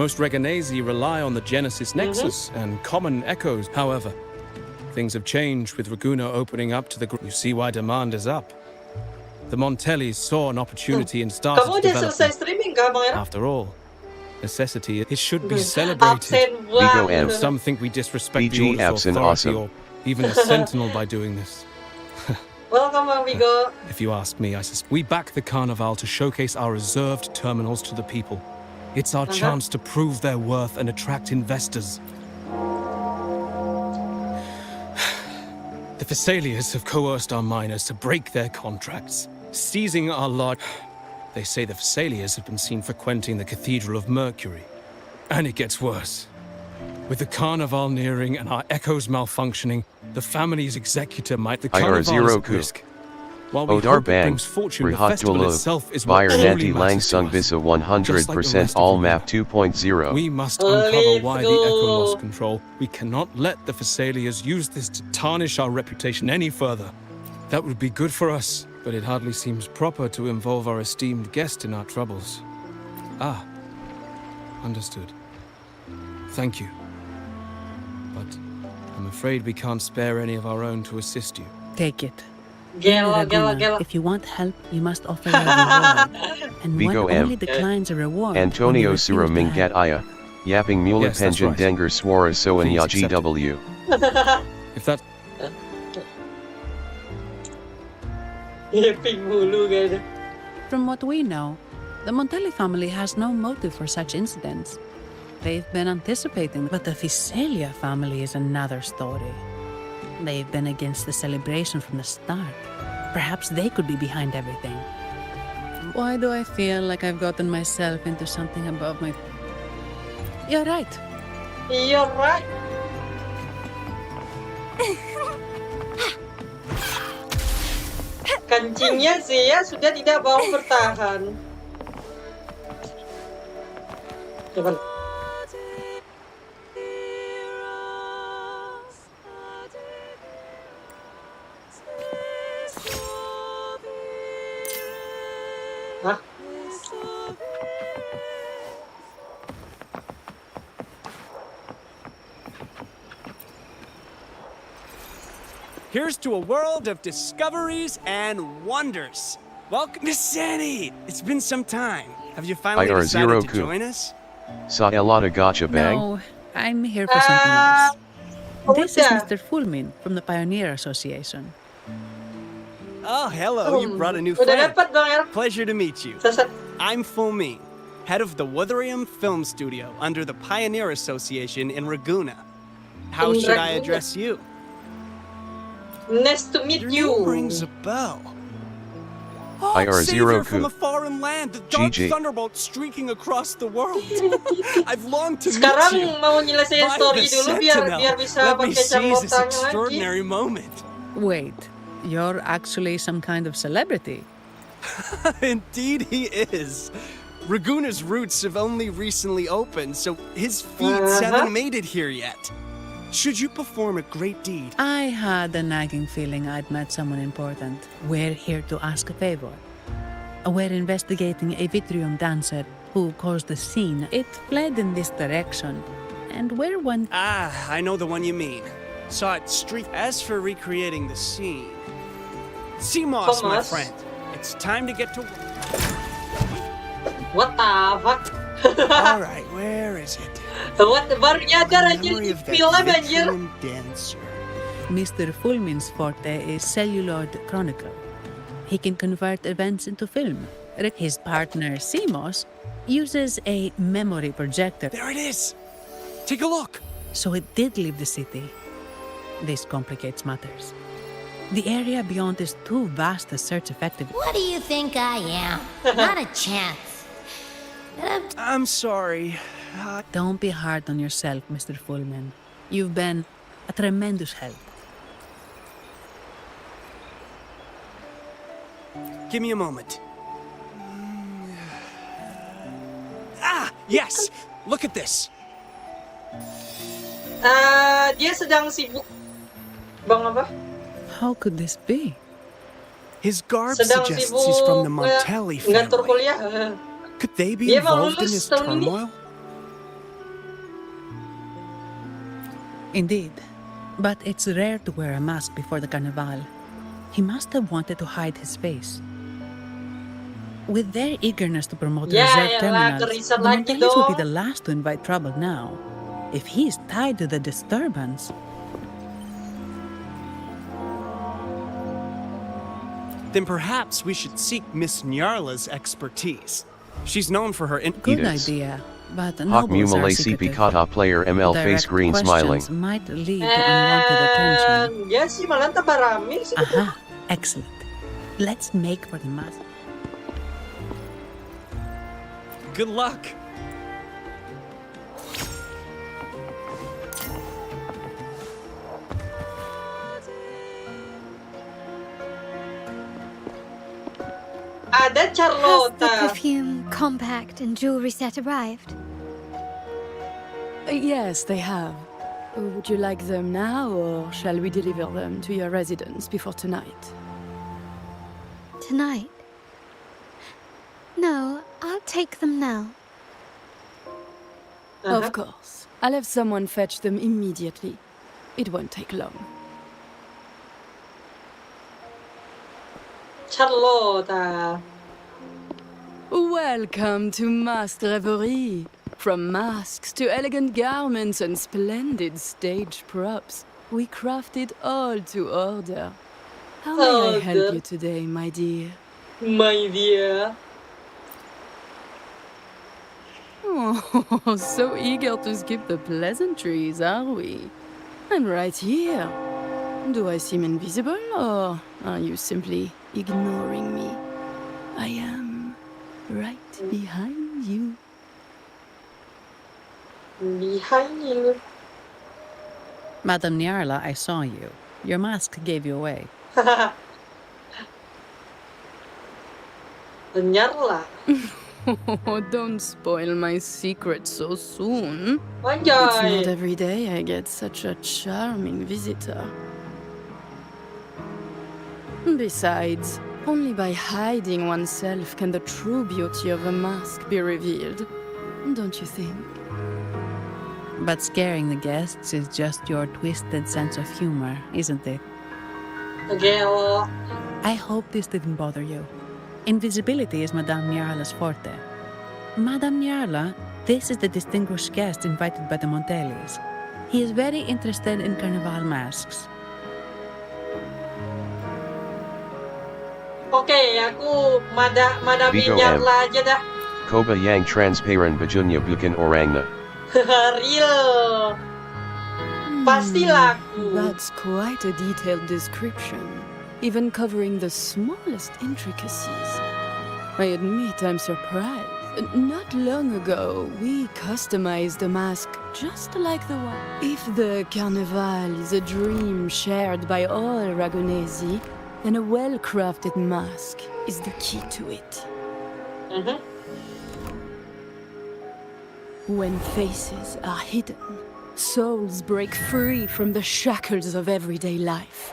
most Reganesi rely on the Genesis Nexus and common echoes. However, things have changed with Raguna opening up to the group. You see why demand is up. The Montellis saw an opportunity and started Kamu to udah develop selesai streaming gak, Bang Era? After all, necessity, it should be celebrated. Absen Vigo banget. M. Some think we disrespect BG the Order's absent authority awesome. or even the Sentinel by doing this. Welcome, Bang Vigo. If you ask me, we back the Carnival to showcase our reserved terminals to the people. It's our chance to prove their worth and attract investors. The Phasaelius have coerced our miners to break their contracts, seizing our lot. They say the Phasaelius have been seen frequenting the Cathedral of Mercury. And it gets worse. With the Carnival nearing and our echoes malfunctioning, the family's executor might... The Carnival's at IR0Ku. risk. While we Odar hope it Bang. brings fortune, the festival Rihatulog. itself is what Bayer truly Nanti matters Lang to Sung us. Bisa Just like the 100% rest of all you. map 2.0. We must Let's uncover why the Echo go. lost control. We cannot let the Phasaelias use this to tarnish our reputation any further. That would be good for us, but it hardly seems proper to involve our esteemed guest in our troubles. Ah, understood. Thank you. But I'm afraid we can't spare any of our own to assist you. Take it. Gela, Laguna, gela, gela. if you want help, you must offer a reward. And Vigo one M. only declines a reward. Antonio when you refuse to Suramingat help. Aya. Yapping Mula Yes, that's Pension right. Denger Swara Soan Please Ya accept it. GW. If that... Yapping mulu kayaknya. From what we know, the Montelli family has no motive for such incidents. They've been anticipating, but the Phasaelia family is another story. They've been against the celebration from the start. Perhaps they could be behind everything. Why do I feel like I've gotten myself into something above my... You're right. You're right. Kancingnya sih ya sudah tidak mau bertahan. Coba. Hah? Here's to a world of discoveries and wonders. Welcome to Sani. It's been some time. Have you finally decided to IR0Ku. join us? Sa Elata Gotcha Bang. No, I'm here for something else. This is udah. Mr. Fulmin from the Pioneer Association. Oh, hello. You brought a new Udah friend. dapat Bang Era. Pleasure to meet you. I'm Fulmin, head of the Wuthering Film Studio under the Pioneer Association in Raguna. How In should I Raguna. address you? Nice to meet Your you. name rings a bell. Oh, IR0Ku. savior from a foreign land, the dark GG. thunderbolt streaking across the world. I've longed to meet Sekarang you. mau nyelesain By story the dulu biar Sentinel. bisa Let me pakai seize this Carlottanya lagi. extraordinary moment. Wait, you're actually some kind of celebrity. Indeed he is. Raguna's roots have only recently opened, so his feeds haven't made it here yet. Should you perform a great deed... I had a nagging feeling I'd met someone important. We're here to ask a favor. We're investigating a Vitrium dancer who caused the scene. It fled in this direction, and we're one... Ah, I know the one you mean. Saw it street. As for recreating the scene... Seamoss, my friend. It's time to get to... What the fuck? Alright, where is it? What? Baru nyadar anjir di film anjir. Mr. Fulmin's forte is celluloid chronicle. He can convert events into film. His partner, Seamoss, uses a memory projector. There it is! Take a look! So it did leave the city. This complicates matters. The area beyond is too vast to search effectively. What do you think I am? Not a chance. I'm sorry. Don't be hard on yourself, Mr. Fullman. You've been a tremendous help. Give me a moment. Ah, yes! Look at this. Dia sedang sibuk. Bang apa? How could this be? His garb Sedang suggests sibuk he's from the Montelli ngatur family. kuliah. Could they be Dia emang involved in lulus his tahun ini. turmoil? Indeed. But it's rare to wear a mask before the Carnival. He must have wanted to hide his face. With their eagerness to promote reserve terminals, the Montellis will be the last to invite trouble now. If he's tied to the disturbance... Then perhaps we should seek Miss Nyarla's expertise. She's known for her... Good idea, but Hawk nobles are Mumale secretive. Kata player ML face Direct green smiling. questions might lead to unwanted attention. Ya sih malah tambah rame sih. Aha, excellent. Let's make for the mask. Good luck. Ada Carlotta. Has the perfume, compact, and jewelry set arrived? Yes, they have. Would you like them now, or shall we deliver them to your residence before tonight? Tonight? No, I'll take them now. Of course. I'll have someone fetch them immediately. It won't take long. Carlotta. Welcome to Masked Reverie. From masks to elegant garments and splendid stage props, we crafted all to order. How may I help you today, my dear? My dear. Oh, so eager to skip the pleasantries, are we? I'm right here. Do I seem invisible, or are you simply ignoring me? I am right behind you. Behind you. Madame Nyarla, I saw you. Your mask gave you away. Nyarla. Oh, don't spoil my secret so soon. It's Anjay. not every day I get such a charming visitor. Besides, only by hiding oneself can the true beauty of a mask be revealed. Don't you think? But scaring the guests is just your twisted sense of humor, isn't it? Gelo. I hope this didn't bother you. Invisibility is Madame Nyarla's forte. Madame Nyarla, this is the distinguished guest invited by the Montellis. He is very interested in Carnival masks. Oke, aku Madame Vigo Nyarla aja dah. Koba yang transparent bajunya bukan orangnya. Real. Pasti laku. That's quite a detailed description, even covering the smallest intricacies. I admit I'm surprised. Not long ago, we customized the mask just like the one. If the Carnival is a dream shared by all Ragonesi, then a well-crafted mask is the key to it. When faces are hidden, Souls break free from the shackles of everyday life.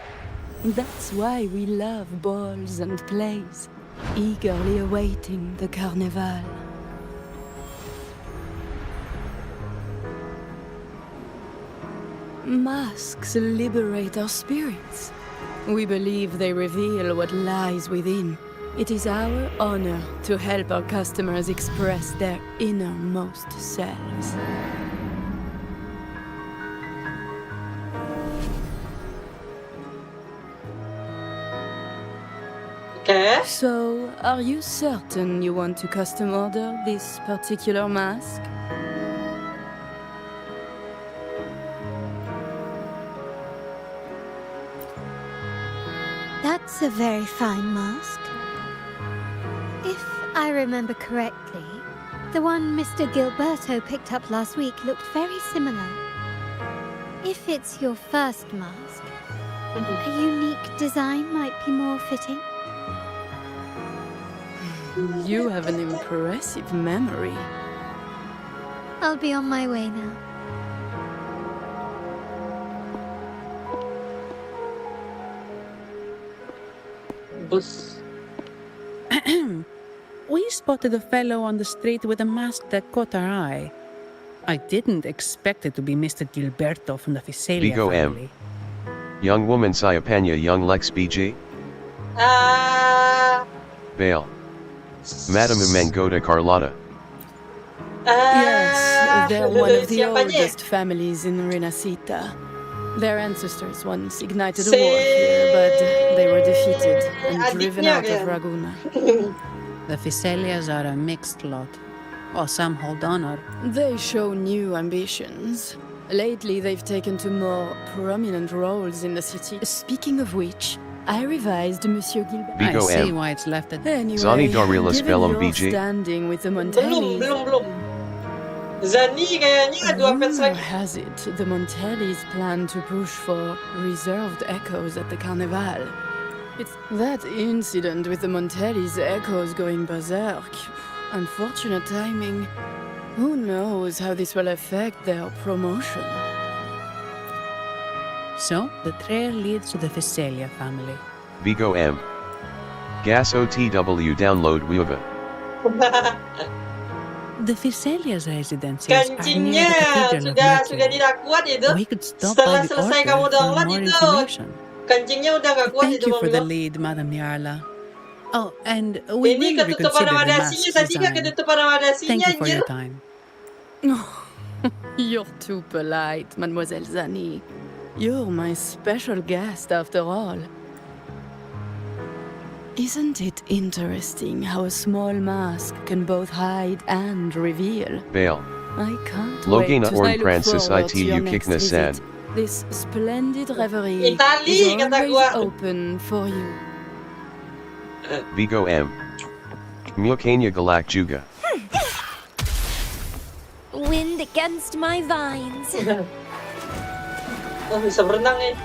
That's why we love balls and plays, eagerly awaiting the carnival. Masks liberate our spirits. We believe they reveal what lies within. It is our honor to help our customers express their innermost selves. Okay. So, are you certain you want to custom order this particular mask? That's a very fine mask. If I remember correctly, the one Mr. Gilberto picked up last week looked very similar. If it's your first mask, a unique design might be more fitting. You have an impressive memory. I'll be on my way now. We spotted a fellow on the street with a mask that caught our eye. I didn't expect it to be Mr. Gilberto from the Fisalia Vigo family. M. Young woman Sayapanya young Lex BG? Bale. Madame Mangota Carlotta. Yes, they're one of the oldest families in Renacita. Their ancestors once ignited a war here, but they were defeated and driven out of Raguna. The Fisalias are a mixed lot. While some hold honor, they show new ambitions. Lately, they've taken to more prominent roles in the city. Speaking of which, I revised Monsieur Gilbert. Vigo I see M. why it's left at anyway, Zani Dorilas given Velum your BG? standing with the Montellis, Belum. Zani kayaknya 2 fans rumor lagi. has it the Montellis plan to push for reserved echoes at the Carnival. It's that incident with the Montellis echoes going berserk. Unfortunate timing. Who knows how this will affect their promotion? So, the trail leads to the Fisalia family. Vigo M. Gas OTW download Wuwa. The Fisalia's residences are near Kancingnya the Cathedral of sudah Mercury. tidak kuat itu. We could stop Setelah by the selesai kamu altar for download more itu, information. kancingnya udah gak kuat Thank itu you for the Mami. lead, Madam Yarla. Oh, and we Ini will ketutupan reconsider the wadasinya mask's tadi gak design. ketutupan wadasinya Thank you for anjir. your time. You're too polite, Mademoiselle Zani. You're my special guest after all. Isn't it interesting how a small mask can both hide and reveal? Bale. I can't Logina wait to Orn I look Francis forward to your ITU next Kikna visit. Sad. This splendid reverie Itali, is kata always gua. open for you. Vigo M. Mukanya Galak Juga. Wind against my vines. Oh, bisa berenang ya.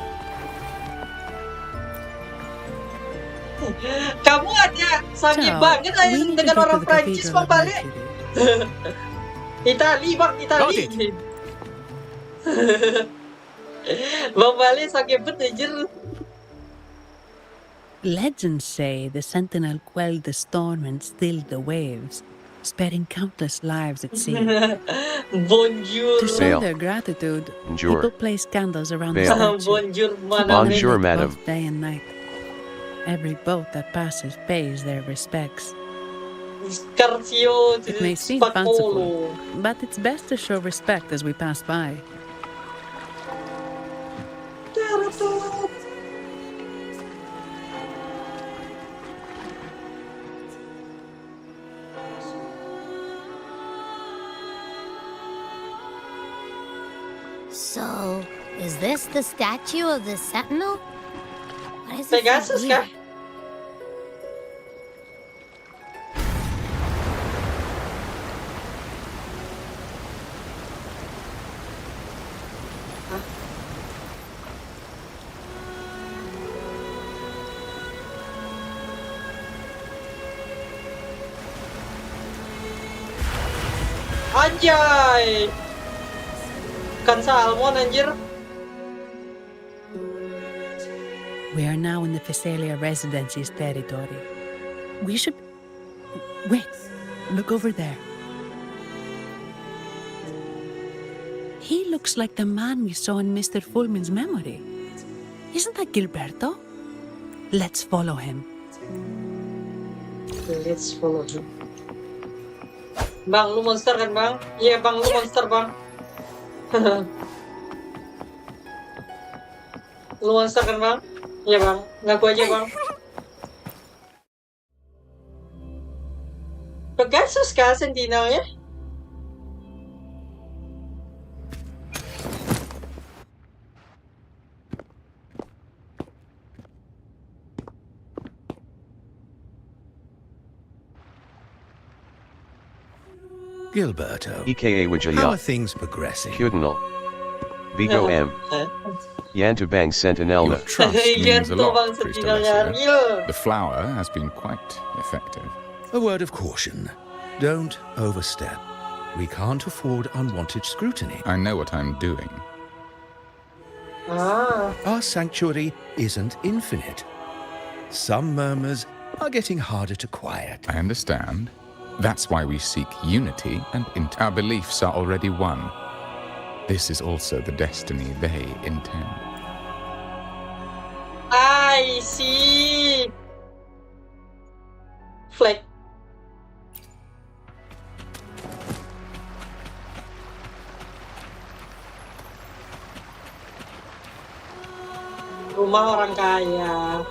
Kamu aja sangi Ciao. banget aja We need to dengan go to orang the Prancis Cathedral bang of balik. Mercury. Itali bang, Itali. Bang balik sakit bet anjir. Legends say the sentinel quelled the storm and stilled the waves, sparing countless lives at sea. Bonjour. To show their gratitude, Bonjour. people place candles around the Bale. statue. Bonjour, keeping madame. them Bonjour, lit madame. both day and night. Every boat that passes pays their respects. Scarcio, It may seem Spacolo. fanciful, but it's best to show respect as we pass by. So, is this the statue of the Sentinel? What is it Pegasus so kah? weird? Anjay. Ikan salmon anjir. We are now in the Physalia Residency's territory. We should... Wait, look over there. He looks like the man we saw in Mr. Fulmin's memory. Isn't that Gilberto? Let's follow him. Let's follow him. Bang, lu monster kan bang? Iya bang, lu monster bang. Lu monster kan bang? Iya bang, ngaku aja bang. Pegasus kah sentinelnya? Gilberto. EKA Wijaya. How are things progressing? Kudinal. Vigo M. Yantubang Sentinel. Your trust means a lot, Priest Alessio. The flower has been quite effective. A word of caution. Don't overstep. We can't afford unwanted scrutiny. I know what I'm doing. Our sanctuary isn't infinite. Some murmurs are getting harder to quiet. I understand. That's why we seek unity, and our beliefs are already one. This is also the destiny they intend. I see. Flag. Rumah orang kaya.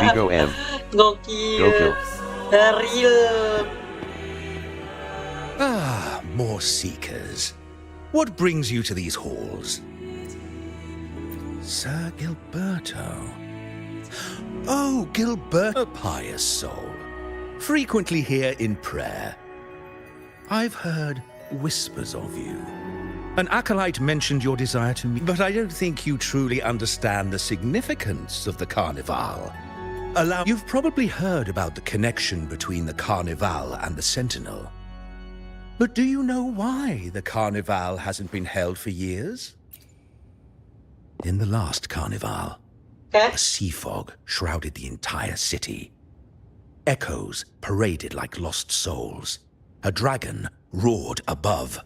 Vigo M. Gokil. Real. Ah, more seekers. What brings you to these halls? Sir Gilberto. Oh, Gilberto, a pious soul. Frequently here in prayer. I've heard whispers of you. An acolyte mentioned your desire to meet, but I don't think you truly understand the significance of the Carnival. You've probably heard about the connection between the Carnival and the Sentinel. But do you know why the Carnival hasn't been held for years? In the last Carnival, a sea fog shrouded the entire city. Echoes paraded like lost souls. A dragon roared above.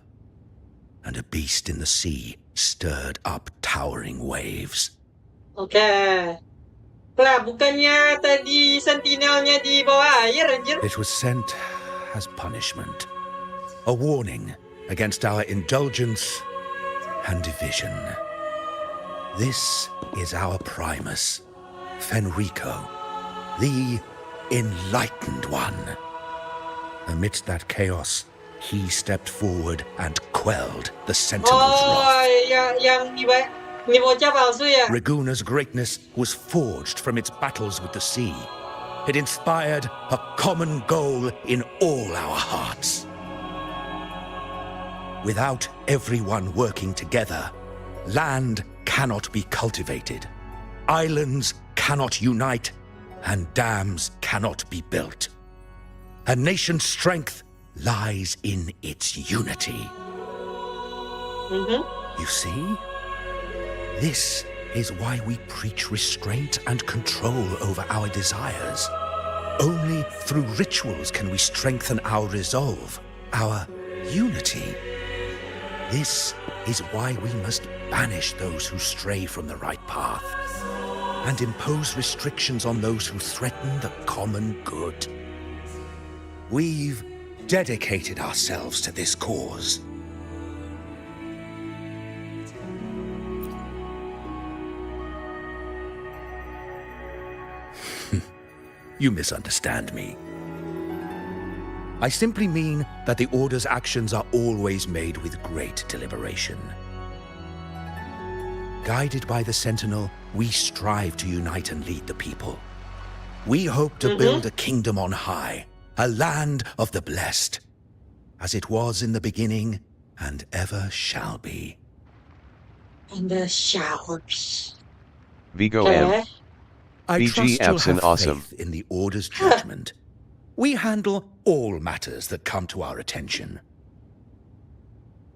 And a beast in the sea stirred up towering waves. Oke. Lah, bukannya tadi sentinelnya di bawah air, anjir? It was sent as punishment. A warning against our indulgence and division. This is our Primus, Fenrico, the Enlightened One. Amidst that chaos, he stepped forward and quelled the Sentinel's wrath. Yang ini bocah palsu ya? Raguna's greatness was forged from its battles with the sea. It inspired a common goal in all our hearts. Without everyone working together, land cannot be cultivated, islands cannot unite, and dams cannot be built. A nation's strength lies in its unity. You see? This is why we preach restraint and control over our desires. Only through rituals can we strengthen our resolve, our unity. This is why we must banish those who stray from the right path and impose restrictions on those who threaten the common good. We've dedicated ourselves to this cause. You misunderstand me. I simply mean that the Order's actions are always made with great deliberation. Guided by the Sentinel, we strive to unite and lead the people. We hope to build a kingdom on high, a land of the blessed. As it was in the beginning, and ever shall be. And there shall be. Vigo M. I BG trust you'll Absent have Awesome. faith in the Order's judgment. We handle all matters that come to our attention.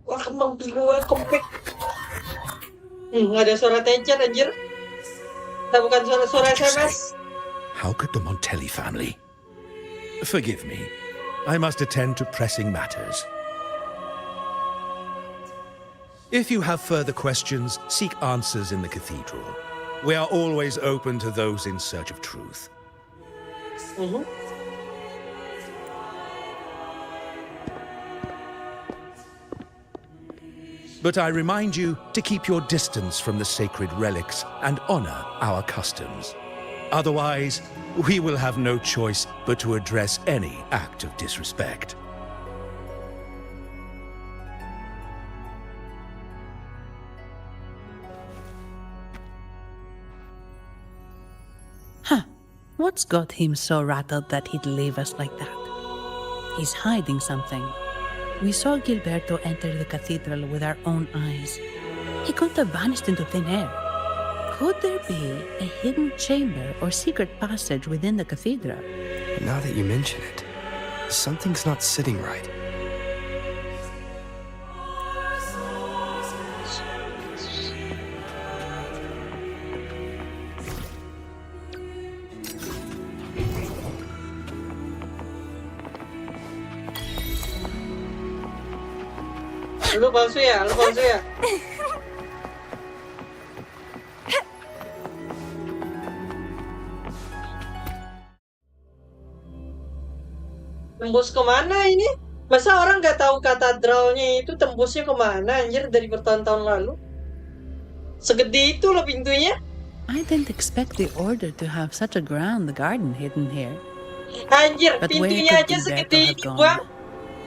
Wah, kembang biru kompak. Ada suara tecer anjir. Bukan suara SMS. How could the Montelli family? Forgive me. I must attend to pressing matters. If you have further questions, seek answers in the cathedral. We are always open to those in search of truth. But I remind you to keep your distance from the sacred relics and honor our customs. Otherwise, we will have no choice but to address any act of disrespect. What's got him so rattled that he'd leave us like that? He's hiding something. We saw Gilberto enter the cathedral with our own eyes. He couldn't have vanished into thin air. Could there be a hidden chamber or secret passage within the cathedral? Now that you mention it, something's not sitting right. Lu palsu ya? Tembus kemana ini? Masa orang nggak tahu katedralnya itu tembusnya kemana anjir dari bertahun-tahun lalu? Segede itu loh pintunya. I didn't expect the Order to have such a grand garden hidden here. Anjir, But pintunya where aja could segede Gilberto ini, have Bang. gone?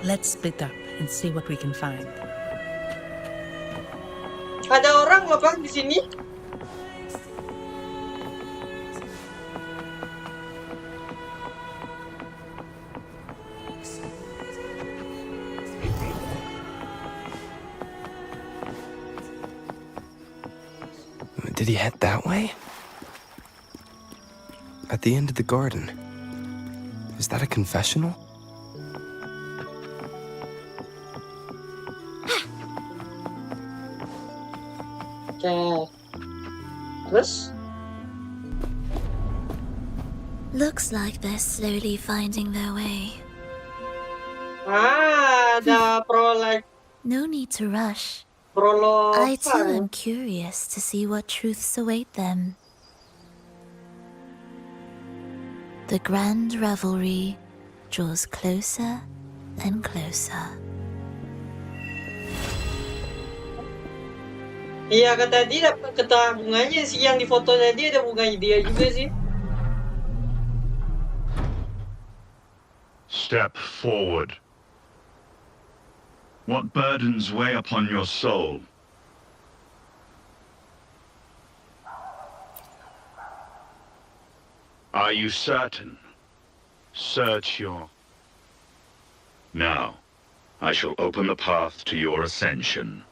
Let's split up and see what we can find. Ada orang loh Bang di sini. Did he head that way? At the end of the garden. Is that a confessional? Terus? Looks like they're slowly finding their way. Ada prolog. No need to rush. Prolog. I too am curious to see what truths await them. The grand revelry draws closer and closer. Iya kata dia kata bunganya sih yang di foto tadi ada bunganya dia juga sih. Step forward. What burdens weigh upon your soul? Are you certain? Search your... Now, I shall open the path to your ascension.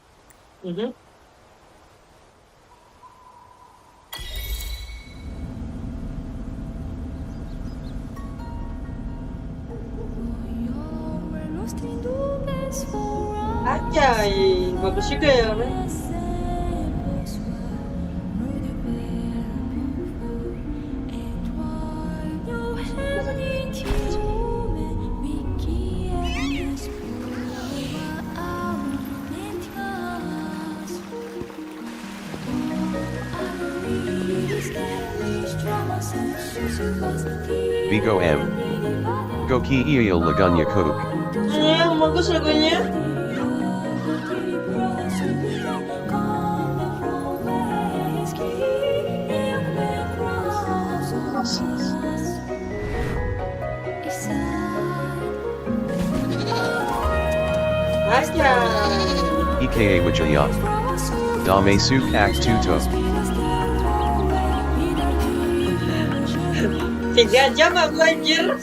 Anjay, bagus juga ya, men. Vigo M. Goki iya laganya kook. Iya, bagus lagunya. Aja. EKA Wijaya. Dame Suk Act 2 To. 3 jam aku anjir.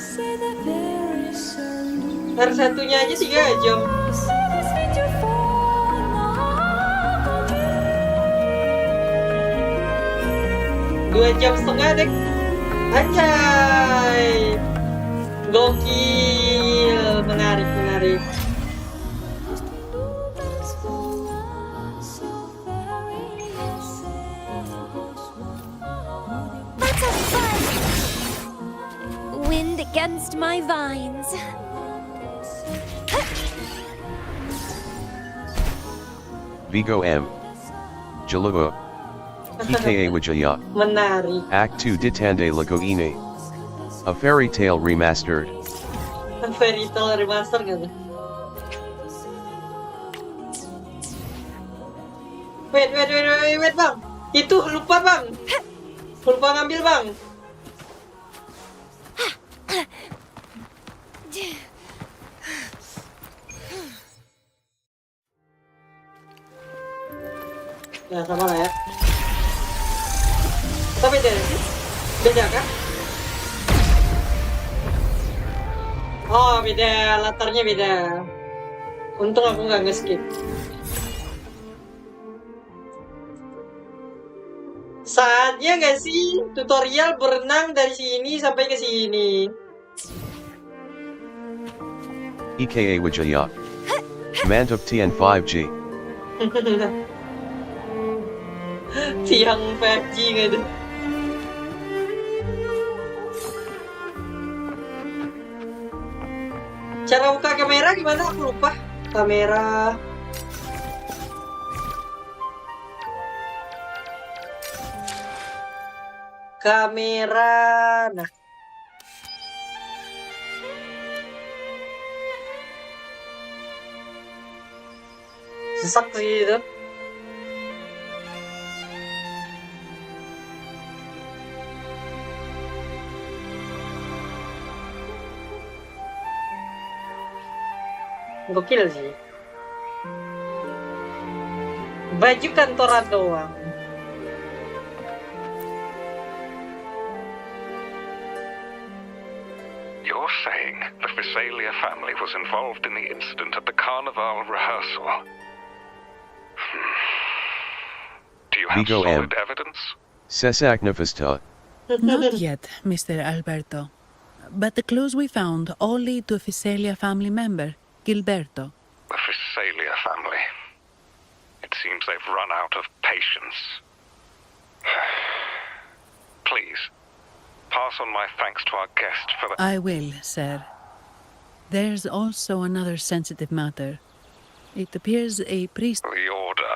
Satunya aja 3 jam. 2,5 jam deh. Anjay. Gokil. Menarik. Let's have fun! Wind against my vines. Vigo M. Jalua. Ika Wijaya. Menarik. Act 2 Ditande Lagoine. A Fairy Tale Remastered. Fairy Tale Remaster gak tuh? Wait bang. Itu lupa bang. Lupa ngambil bang. Ya sama lah ya. Atau beda sih? Beda kan? Oh beda, latarnya beda. Untung aku nggak nge-skip. Saatnya nggak sih tutorial berenang dari sini sampai ke sini. Ika Wijaya. Mantap Tian 5G. Tiang 5G gitu. Cara buka kamera gimana? Aku lupa. Kamera. Nah. Sesak sih itu. Gokil sih. Baju kantoran doang. You're saying the Physalia family was involved in the incident at the Carnival rehearsal? Do you have Vigo solid M. evidence? Sesaknafista. Not yet, Mr. Alberto. But the clues we found all lead to a Physalia family member, Gilberto. The Physalia family. It seems they've run out of patience. Please, pass on my thanks to our guest for the... I will, sir. There's also another sensitive matter. It appears a priest... The order.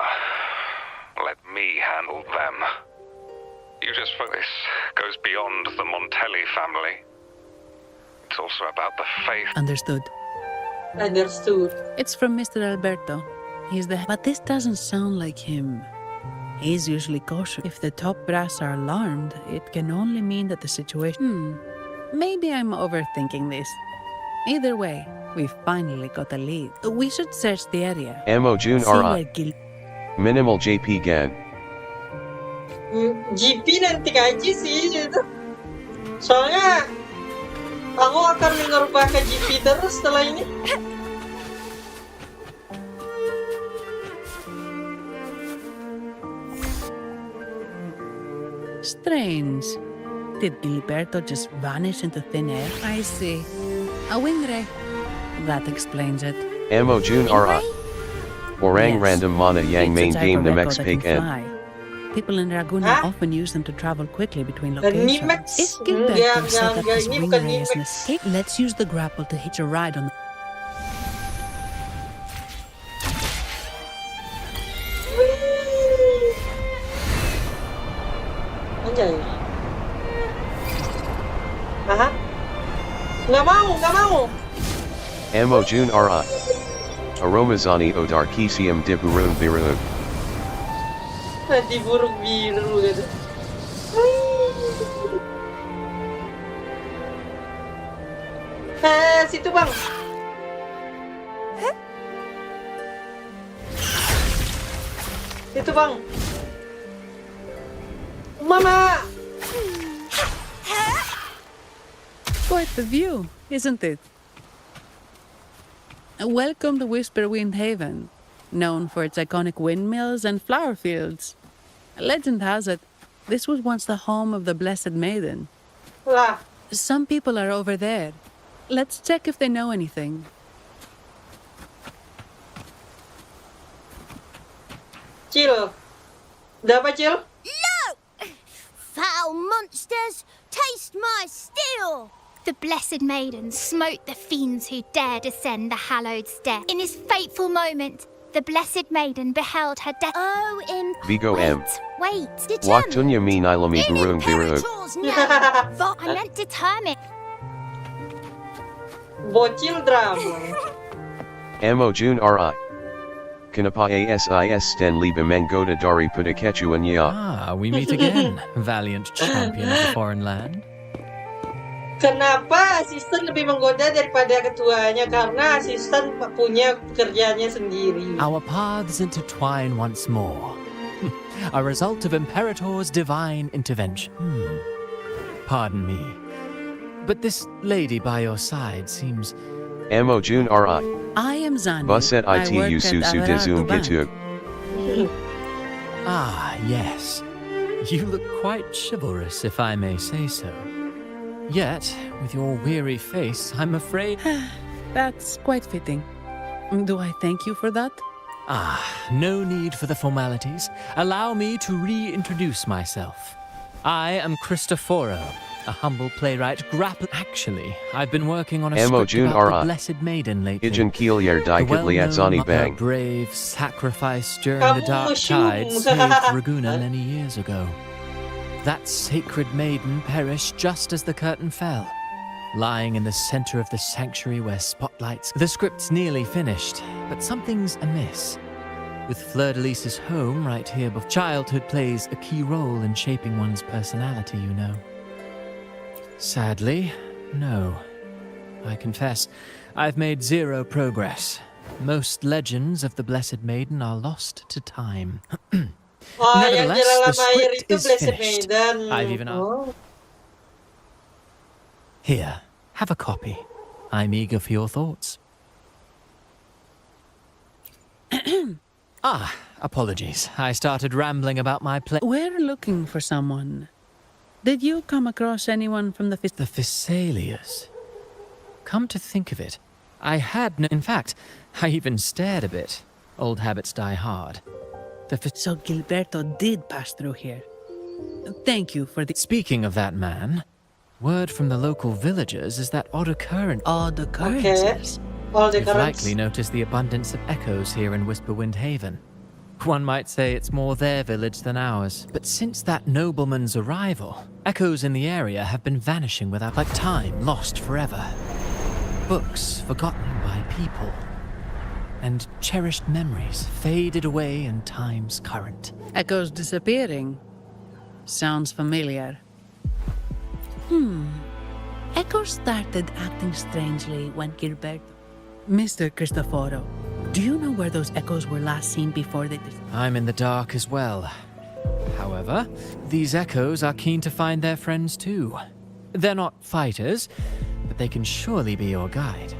Let me handle them. You just for this goes beyond the Montelli family. It's also about the faith. Understood. It's from Mr. Alberto. He's the... But this doesn't sound like him. He's usually cautious. If the top brass are alarmed, it can only mean that the situation... Maybe I'm overthinking this. Either way, we finally got a lead. We should search the area. Mo June See RI. where Gil... Minimal JP Gan. GP nanti gaji sih itu. Soalnya aku akan mengubah ke GP terus setelah ini. Strange. Did Gilberto just vanish into thin air? I see. A wing ray. That explains it. Mo June RI. Orang Yes. random mana yang main It's a type game of Namex record that can Pake N. fly. People in Raguna often use them to travel quickly between locations. Nimex. If Gilberto set up his Ini wing bukan ray as an Nimex. escape, let's use the grapple to hitch a ride on the... Anjay. Aha. Nggak mau. Mo June RI. Aromazani Odarkisium de Burung Biru. Di burung biru gitu. Situ bang. Situ bang. Mama. Quite the view, isn't it? Welcome to Whisperwind Haven, known for its iconic windmills and flower fields. Legend has it, This was once the home of the Blessed Maiden. Lah, Some people are over there. Let's check if they know anything. Cil. Udah apa, Cil? No! Foul monsters, taste my steel! The Blessed Maiden smote the fiends who dared ascend the hallowed stair. In this fateful moment, the Blessed Maiden beheld her death. Oh, in Vigo M. Wait, Waktunya min ilami burung biru. I meant determined. Bocil drama. Amo Jun Ri. Kenapa ASIS Sten Liba Menggoda Dari Pudakechuan Ya. Ah, we meet again, valiant champion of a foreign land. Kenapa asisten lebih menggoda daripada ketuanya? Karena asisten punya pekerjaannya sendiri. Our paths intertwine once more. A result of Imperator's divine intervention. Pardon me, but this lady by your side seems... Amo Jun Ri. I am Zani. Buset I work itu at susu de zoom Bank. gitu. Ah, yes. You look quite chivalrous, if I may say so. Yet, with your weary face, I'm afraid... That's quite fitting. Do I thank you for that? Ah, no need for the formalities. Allow me to reintroduce myself. I am Cristoforo, a humble playwright Actually, I've been working on a Amo script Jun about Ra. the Blessed Maiden lately. Ijan Kielyar Dikat Liat Zani Her Bang. brave sacrifice during Kamu the dark musyum. tide saved Raguna many years ago. That sacred maiden perished just as the curtain fell, lying in the center of the sanctuary where spotlights... The script's nearly finished, but something's amiss. With Fleur-de-Lis's home right here, but childhood plays a key role in shaping one's personality, you know. Sadly, no. I confess, I've made zero progress. Most legends of the Blessed Maiden are lost to time. Oh, yang Nevertheless, jalan the air script itu is Blessed finished. Maiden. I've even Oh. Here, have a copy. I'm eager for your thoughts. Ah, apologies. I started rambling about my play. We're looking for someone. Did you come across anyone from the Thessalias? Come to think of it, I had no... In fact, I even stared a bit. Old habits die hard. So Gilberto did pass through here. Thank you for the... Speaking of that man, word from the local villagers is that odd occurrence... Odd occurrences? Odd You've occurrence. likely noticed the abundance of echoes here in Whisperwind Haven. One might say it's more their village than ours. But since that nobleman's arrival, echoes in the area have been vanishing without... like time lost forever. Books forgotten by people. And cherished memories faded away in time's current. Echoes disappearing. Sounds familiar. Echoes started acting strangely when Gilberto... Mr. Cristoforo, do you know where those echoes were last seen before they... I'm in the dark as well. However, these echoes are keen to find their friends too. They're not fighters, but they can surely be your guide.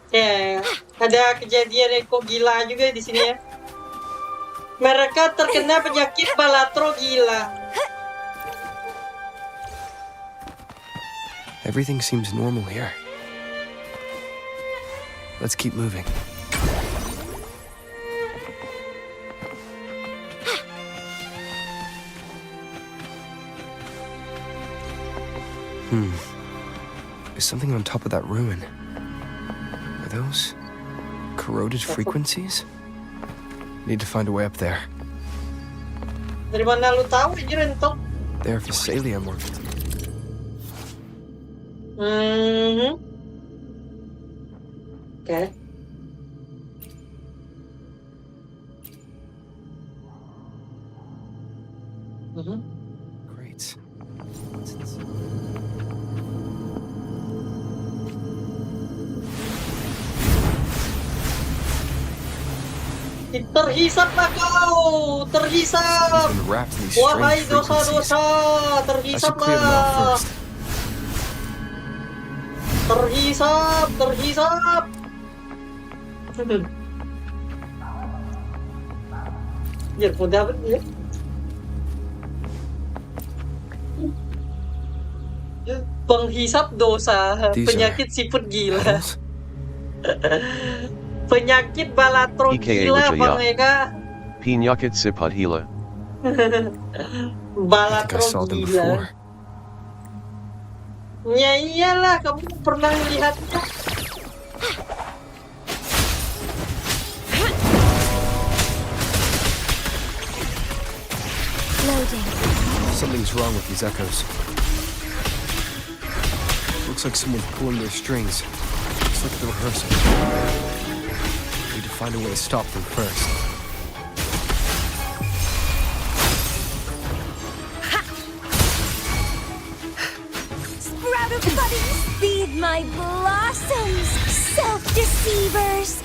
Ya, ada kejadian eko gila juga di sini ya. Mereka terkena penyakit balatro gila. Everything seems normal here. Let's keep moving. There's something on top of that ruin. Are those corroded frequencies? Need to find a way up there. Dari mana lu tahu anjir entok? They're Physalia more. Okay. Great. Terhisaplah kau, terhisap. Wahai dosa-dosa, terhisaplah. Terhisap, terhisap. Biar mudah ya. Penghisap dosa, penyakit siput gila. Penyakit balatro gila, Bang Eka. Penyakit siput gila. Balatro gila. Ya iyalah, kamu pernah melihatnya. Loading. Something's wrong with these echoes. Looks like someone's pulling their strings. Looks like they're rehearsing. Need to find a way to stop them first. Sprout of buddies, feed my blossoms, self-deceivers.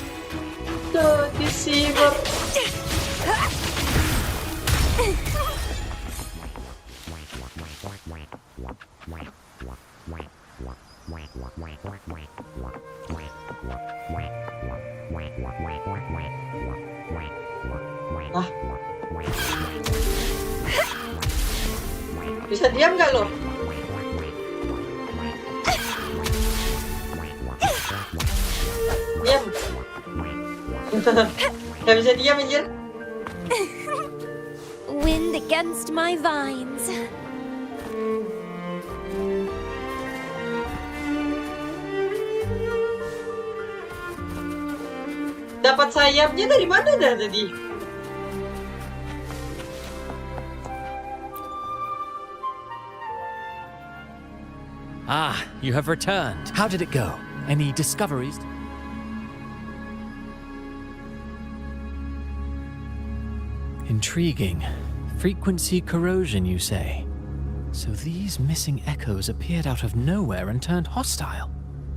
Deceiver. Ah. Bisa diam nggak lo? Diam. Nggak bisa diam anjir. Wind against my vines. Dapat sayapnya dari mana dah tadi? Ah, you have returned. How did it go? Any discoveries? Intriguing. Frequency corrosion, you say? So these missing echoes appeared out of nowhere and turned hostile.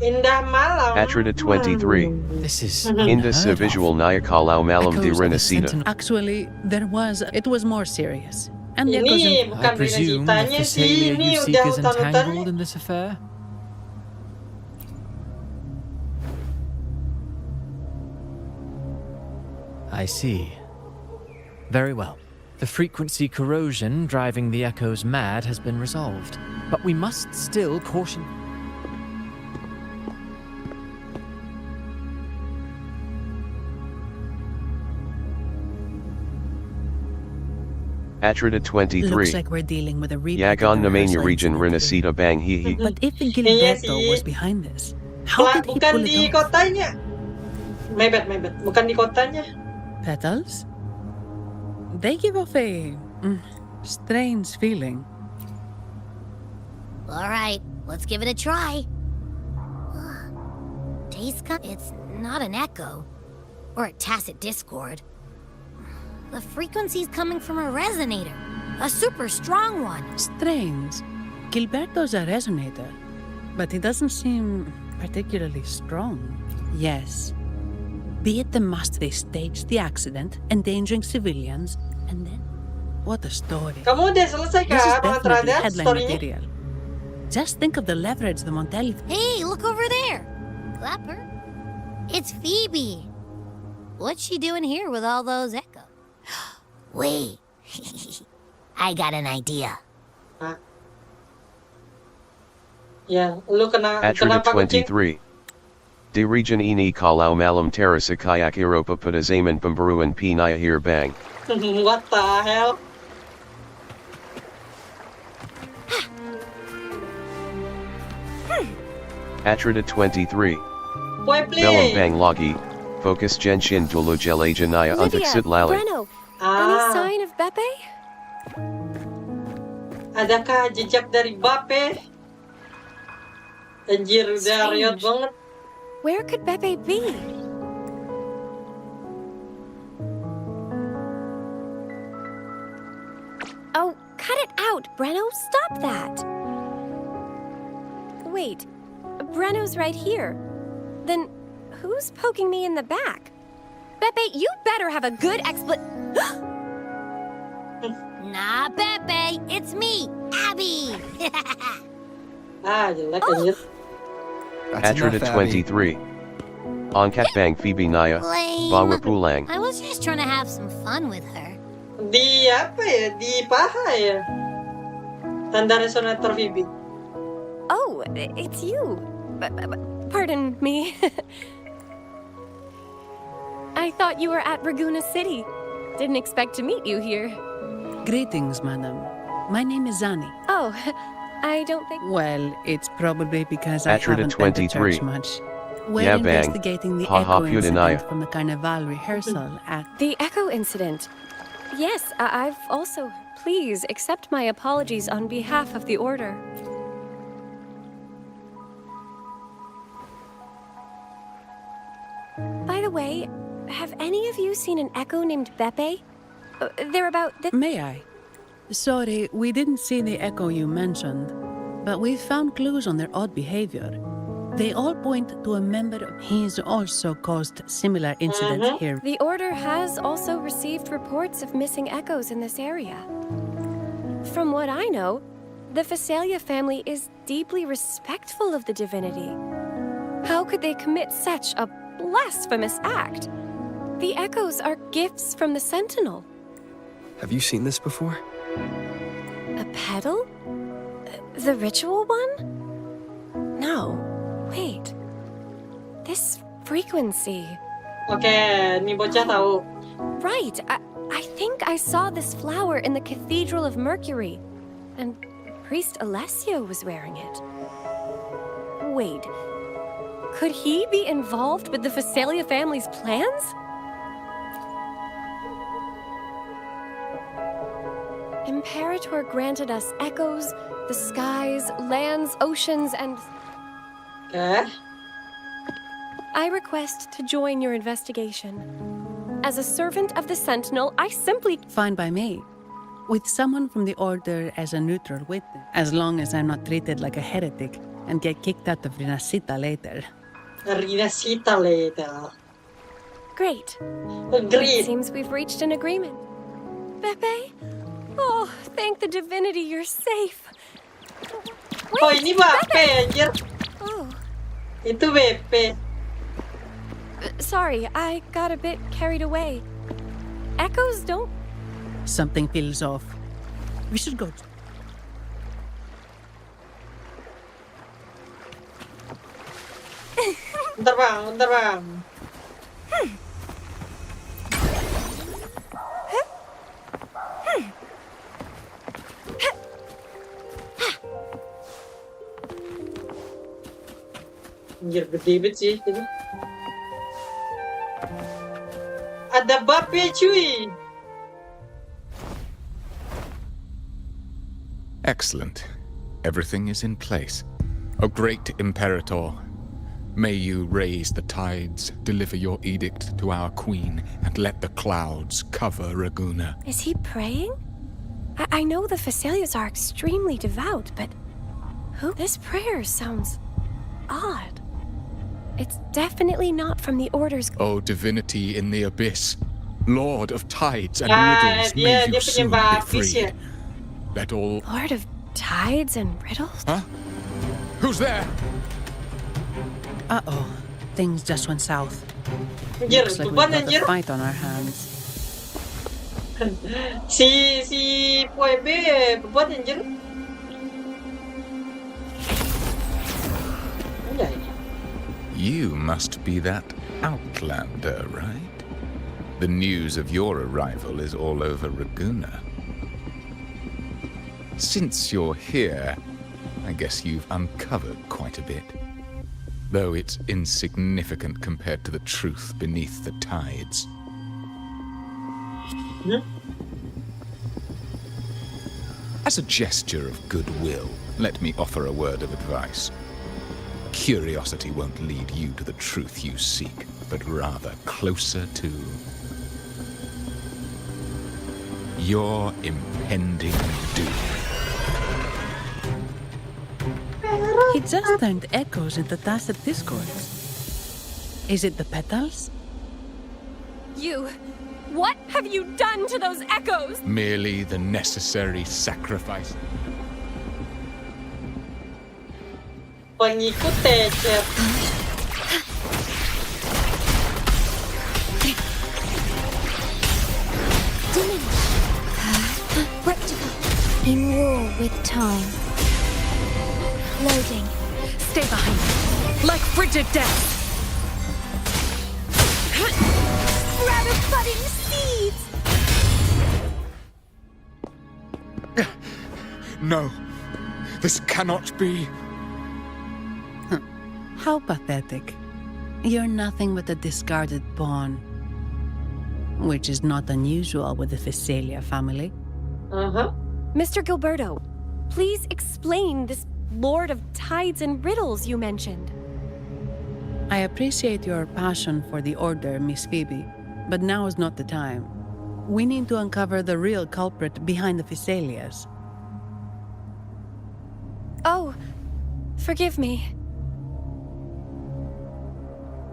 Indah malam. Atrida 23. This is Inda sa visual naya kalau malam di Echoes of the Renacida. Sentinel. Actually, it was more serious. And the echoes Ini in- bukan I presume the Renacitanya sih, Thessalia ini you seek udah is hutan-hutannya. entangled in this affair? I see. Very well. The frequency corrosion driving the echoes mad has been resolved. But we must still caution. Atrida 23. Looks like we're dealing with a repeat of Yagon the namanya rehearsal region incident. Renacida bang hihi. But if Iya Gilberto sih. was behind this, how did he Bukan pull di it off? kotanya. My bad. Bukan di kotanya. Petals? They give off a strange feeling. All right, let's give it a try. It's not an echo or a tacit discord. The frequency's coming from a resonator, a super strong one. Strange. Gilberto's a resonator, but he doesn't seem particularly strong. Yes. Be it the must they staged the accident, endangering civilians, and then... What a story. Kamu udah selesai This is kah, Bang definitely Trada, headline storynya? material. Just think of the leverage the Montelli... Hey, look over there. Clapper. It's Phoebe. What's she doing here with all those echoes? Wait. I got an idea. Ya, lu Atrida kenapa kucing? 23. Di region ini kalau malam terasa kayak Eropa pada zaman pemburuan penyair bang. What the hell? Atrida 23. Boy play. Belum bang lagi. Fokus genshin dulu jelaja naya untuk Lydia, sit lali. Breno, any sign of Beppe? Adakah jejak dari Bape? Anjir, udah riot banget. Where could Beppe be? Oh, cut it out, Breno. Stop that. Wait, Breno's right here. Then who's poking me in the back? Beppe, you better have a good Nah, Pepe, it's me, Abby. Jelek anjir. Atrida 23. Angkat bang Phoebe naya. Lame. Bawa pulang. I was just trying to have some fun with her. Di apa ya? Di paha ya? Tanda resonator Phoebe. Oh, it's you. Pardon me. I thought you were at Raguna City. Didn't expect to meet you here. Greetings, madam. My name is Zani. Oh, I don't think... Well, it's probably because I Atrida haven't been to 23. church much. We're Yeah, bang. investigating the Ha ha, echo incident Pudanaya. from the Carnival rehearsal at... The echo incident. Yes, I've also... Please accept my apologies on behalf of the Order. By the way, have any of you seen an echo named Beppe? They're about... May I? Sorry, we didn't see the echo you mentioned, but we found clues on their odd behavior. They all point to a member of... He's also caused similar incidents here. The Order has also received reports of missing echoes in this area. From what I know, the Phasalia family is deeply respectful of the divinity. How could they commit such a blasphemous act? The echoes are gifts from the Sentinel. Have you seen this before? A pedal? The ritual one? No. Wait. This frequency. Oke, ini bocah tahu. Right. I think I saw this flower in the Cathedral of Mercury. And Priest Alessio was wearing it. Wait. Could he be involved with the Phasalia family's plans? Imperator granted us echoes, the skies, lands, oceans, and... I request to join your investigation. As a servant of the Sentinel, I simply... Fine by me. With someone from the Order as a neutral witness, as long as I'm not treated like a heretic and get kicked out of Rinascita later. Rinascita later. Great. Agreed. It seems we've reached an agreement. Beppe? Oh, thank the divinity you're safe. Wait, oh, ini Beppe, anjir. Oh. Itu Beppe. Sorry, I got a bit carried away. Echoes don't... Something feels off. We should go. Bentar bang. Anjir, gede banget sih ini. Ada Beppe cuy. Excellent. Everything is in place. O great Imperator, may you raise the tides, deliver your edict to our queen, and let the clouds cover Raguna. Is he praying? I know the Phasalias are extremely devout, but who? This prayer sounds odd. It's definitely not from the Order's... O divinity in the abyss, Lord of tides and riddles, may you soon be freed. Let all... Lord of tides and riddles? Huh? Who's there? Uh-oh. Things just went south. Anjir, Looks like we've beban got anjir. a fight on our hands. si POEB beban anjir. Anjay. You must be that outlander, right? The news of your arrival is all over Raguna. Since you're here, I guess you've uncovered quite a bit. Though it's insignificant compared to the truth beneath the tides. As a gesture of goodwill, let me offer a word of advice. Curiosity won't lead you to the truth you seek, but rather closer to your impending doom. He just turned echoes into tacit discourse. Is it the petals? You... What have you done to those echoes? Merely the necessary sacrifice. Pengikut tecer. war with time. Loading. Stay behind me, like frigid death. Sprout of budding seeds! No, this cannot be. How pathetic. You're nothing but a discarded pawn. Which is not unusual with the Physalia family. Mr. Gilberto, please explain this Lord of Tides and Riddles you mentioned. I appreciate your passion for the Order, Miss Phoebe, but now is not the time. We need to uncover the real culprit behind the Physalias. Oh, forgive me.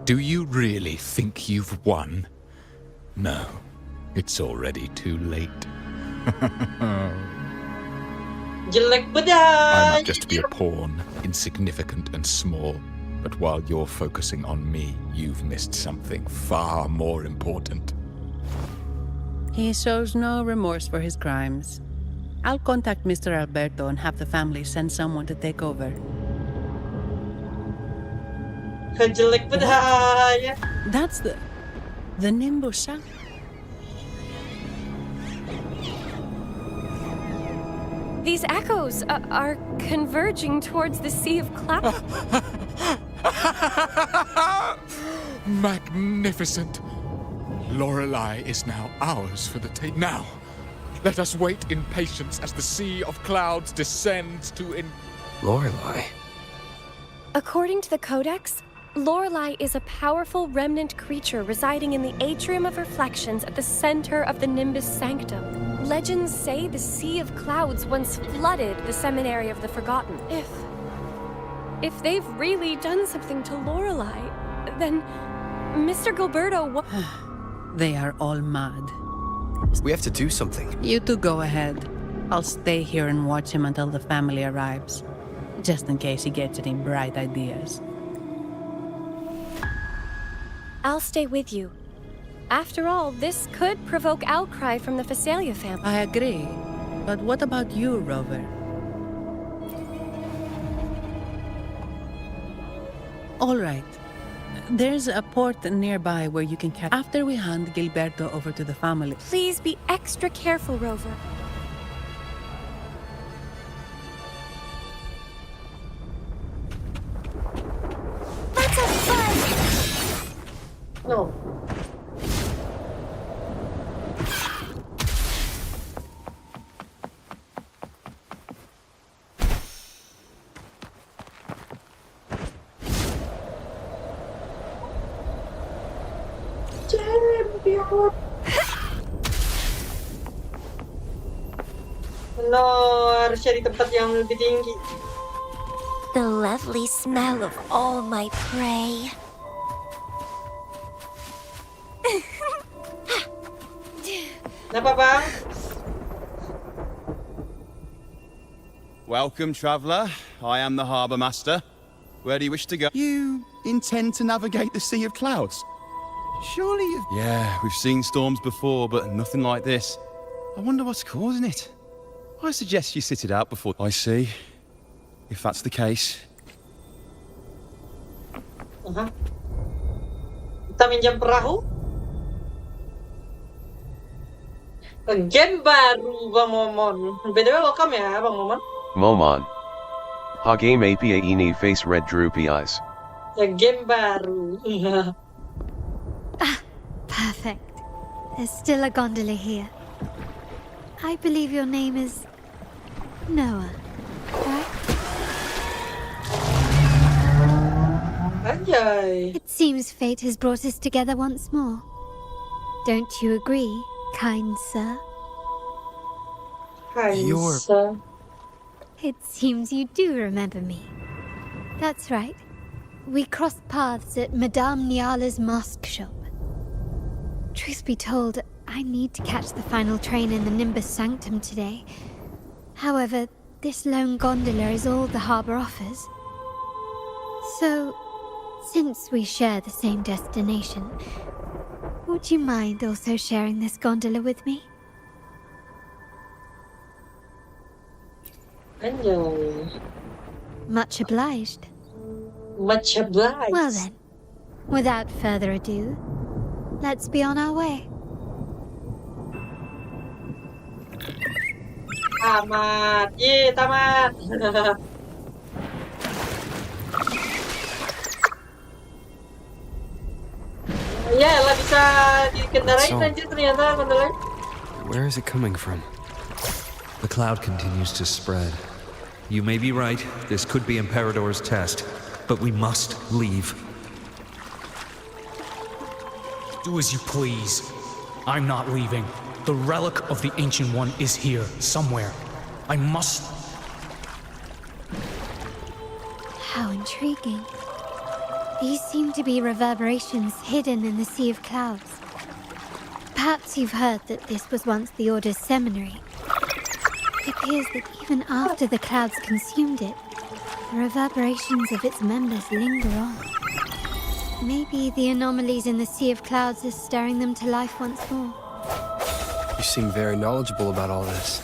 Do you really think you've won? No, it's already too late. Jelek I bedah. might just be a pawn, insignificant and small. But while you're focusing on me, you've missed something far more important. He shows no remorse for his crimes. I'll contact Mr. Alberto and have the family send someone to take over. Jelek bedah ya. That's the Nimbus. These echoes are converging towards the Sea of Clouds. Magnificent! Lorelei is now ours for the take. Now, let us wait in patience as the Sea of Clouds descends to Lorelei? According to the Codex, Lorelei is a powerful remnant creature residing in the Atrium of Reflections at the center of the Nimbus Sanctum. Legends say the Sea of Clouds once flooded the Seminary of the Forgotten. If they've really done something to Lorelei, then Mr. Gilberto They are all mad. We have to do something. You two go ahead. I'll stay here and watch him until the family arrives. Just in case he gets any bright ideas. I'll stay with you. After all, this could provoke outcry from the Physalia family. I agree. But what about you, Rover? All right. There's a port nearby where you can catch. After we hand Gilberto over to the family. Please be extra careful, Rover. Let's have fun! No. No, harus cari tempat yang lebih tinggi. The lovely smell of all my prey. Kenapa, Bang? Welcome, traveller. I am the harbour master. Where do you wish to go? You intend to navigate the Sea of Clouds? Surely you've... Yeah, we've seen storms before, but nothing like this. I wonder what's causing it. I suggest you sit it out before... I see. If that's the case. Kita minjam perahu. Game baru, Bang Momon. BTW welcome ya, Bang Momon. Momon. Ha game APA ini face red droopy eyes. Ya game baru. Perfect. There's still a gondola here. I believe your name is Noah, right? Anjay. It seems fate has brought us together once more. Don't you agree, kind sir? Kind sir. It seems you do remember me. That's right. We crossed paths at Madame Niala's mask shop. Truth be told, I need to catch the final train in the Nimbus Sanctum today. However, this lone gondola is all the harbour offers. So, since we share the same destination, would you mind also sharing this gondola with me? Anjay. Much obliged. Much obliged. Well then, without further ado, let's be on our way. Tamat. Ye, tamat. Ya, lah bisa dikendarain So- anjir ternyata kontrolnya. Where is it coming from? The cloud continues to spread. You may be right, this could be Imperador's test, but we must leave. Do as you please. I'm not leaving. The relic of the Ancient One is here, somewhere. I must... How intriguing. These seem to be reverberations hidden in the sea of clouds. Perhaps you've heard that this was once the Order's seminary. It appears that even after the clouds consumed it, the reverberations of its members linger on. Maybe the anomalies in the sea of clouds are stirring them to life once more. You seem very knowledgeable about all this.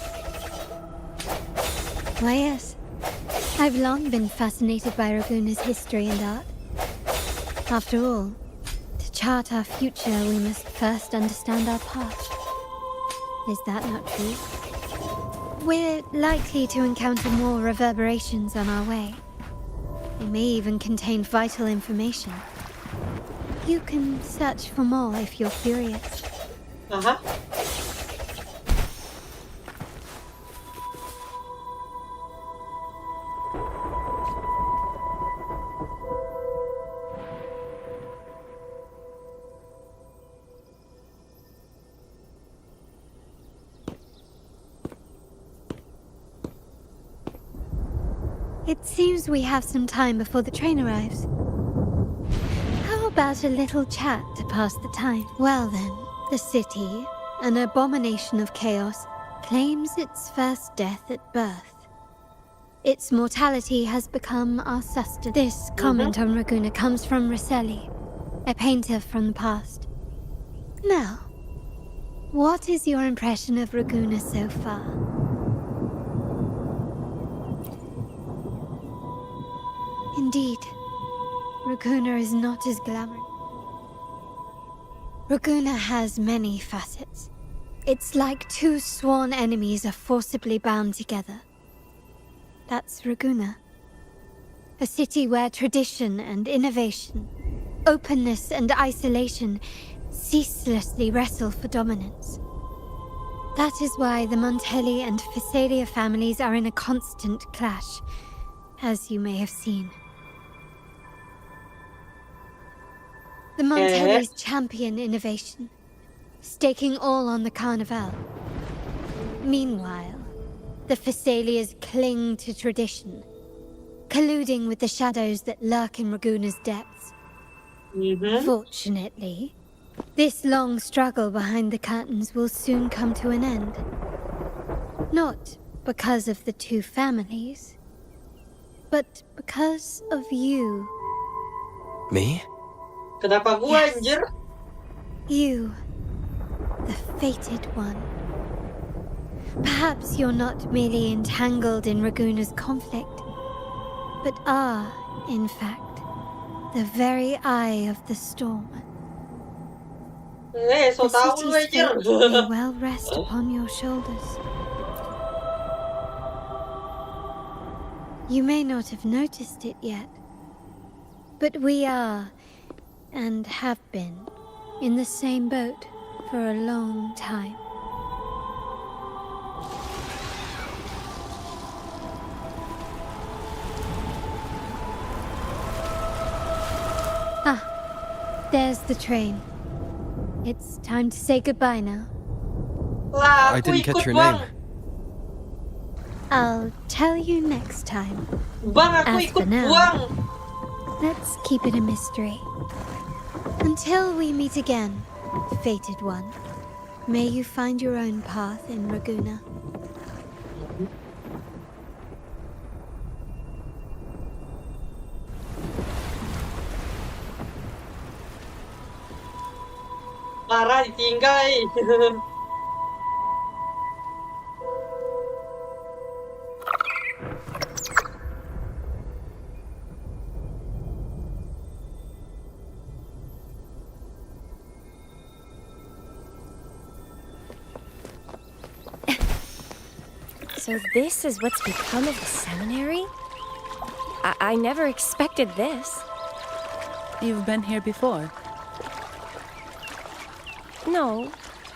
Why, yes. I've long been fascinated by Raguna's history and art. After all, to chart our future, we must first understand our past. Is that not true? We're likely to encounter more reverberations on our way. They may even contain vital information. You can search for more if you're curious. It seems we have some time before the train arrives. How about a little chat to pass the time? Well then, the city, an abomination of chaos, claims its first death at birth. Its mortality has become our sustenance. This comment on Raguna comes from Rosselli, a painter from the past. Now, what is your impression of Raguna so far? Indeed, Raguna is not as glamorous. Raguna has many facets. It's like two sworn enemies are forcibly bound together. That's Raguna. A city where tradition and innovation, openness and isolation ceaselessly wrestle for dominance. That is why the Montelli and Phasalia families are in a constant clash, as you may have seen. The Montellis champion innovation, staking all on the Carnival. Meanwhile, the Phasalias cling to tradition, colluding with the shadows that lurk in Raguna's depths. Fortunately, this long struggle behind the curtains will soon come to an end. Not because of the two families, but because of you. Me? Kenapa gua anjir? You, the fated one. Perhaps you're not merely entangled in Raguna's conflict, but are, in fact, the very eye of the storm. So The tahu lu city's anjir. fate may well rest upon your shoulders. You may not have noticed it yet, but we are, and have been, in the same boat for a long time. There's the train. It's time to say goodbye now. Lah, I aku didn't catch ikut your bang. name. I'll tell you next time. Bang, aku As for ikut now, buang. let's keep it a mystery. Until we meet again, fated one, may you find your own path in Raguna. Parah ditinggal. So this is what's become of the seminary? I never expected this. You've been here before? No,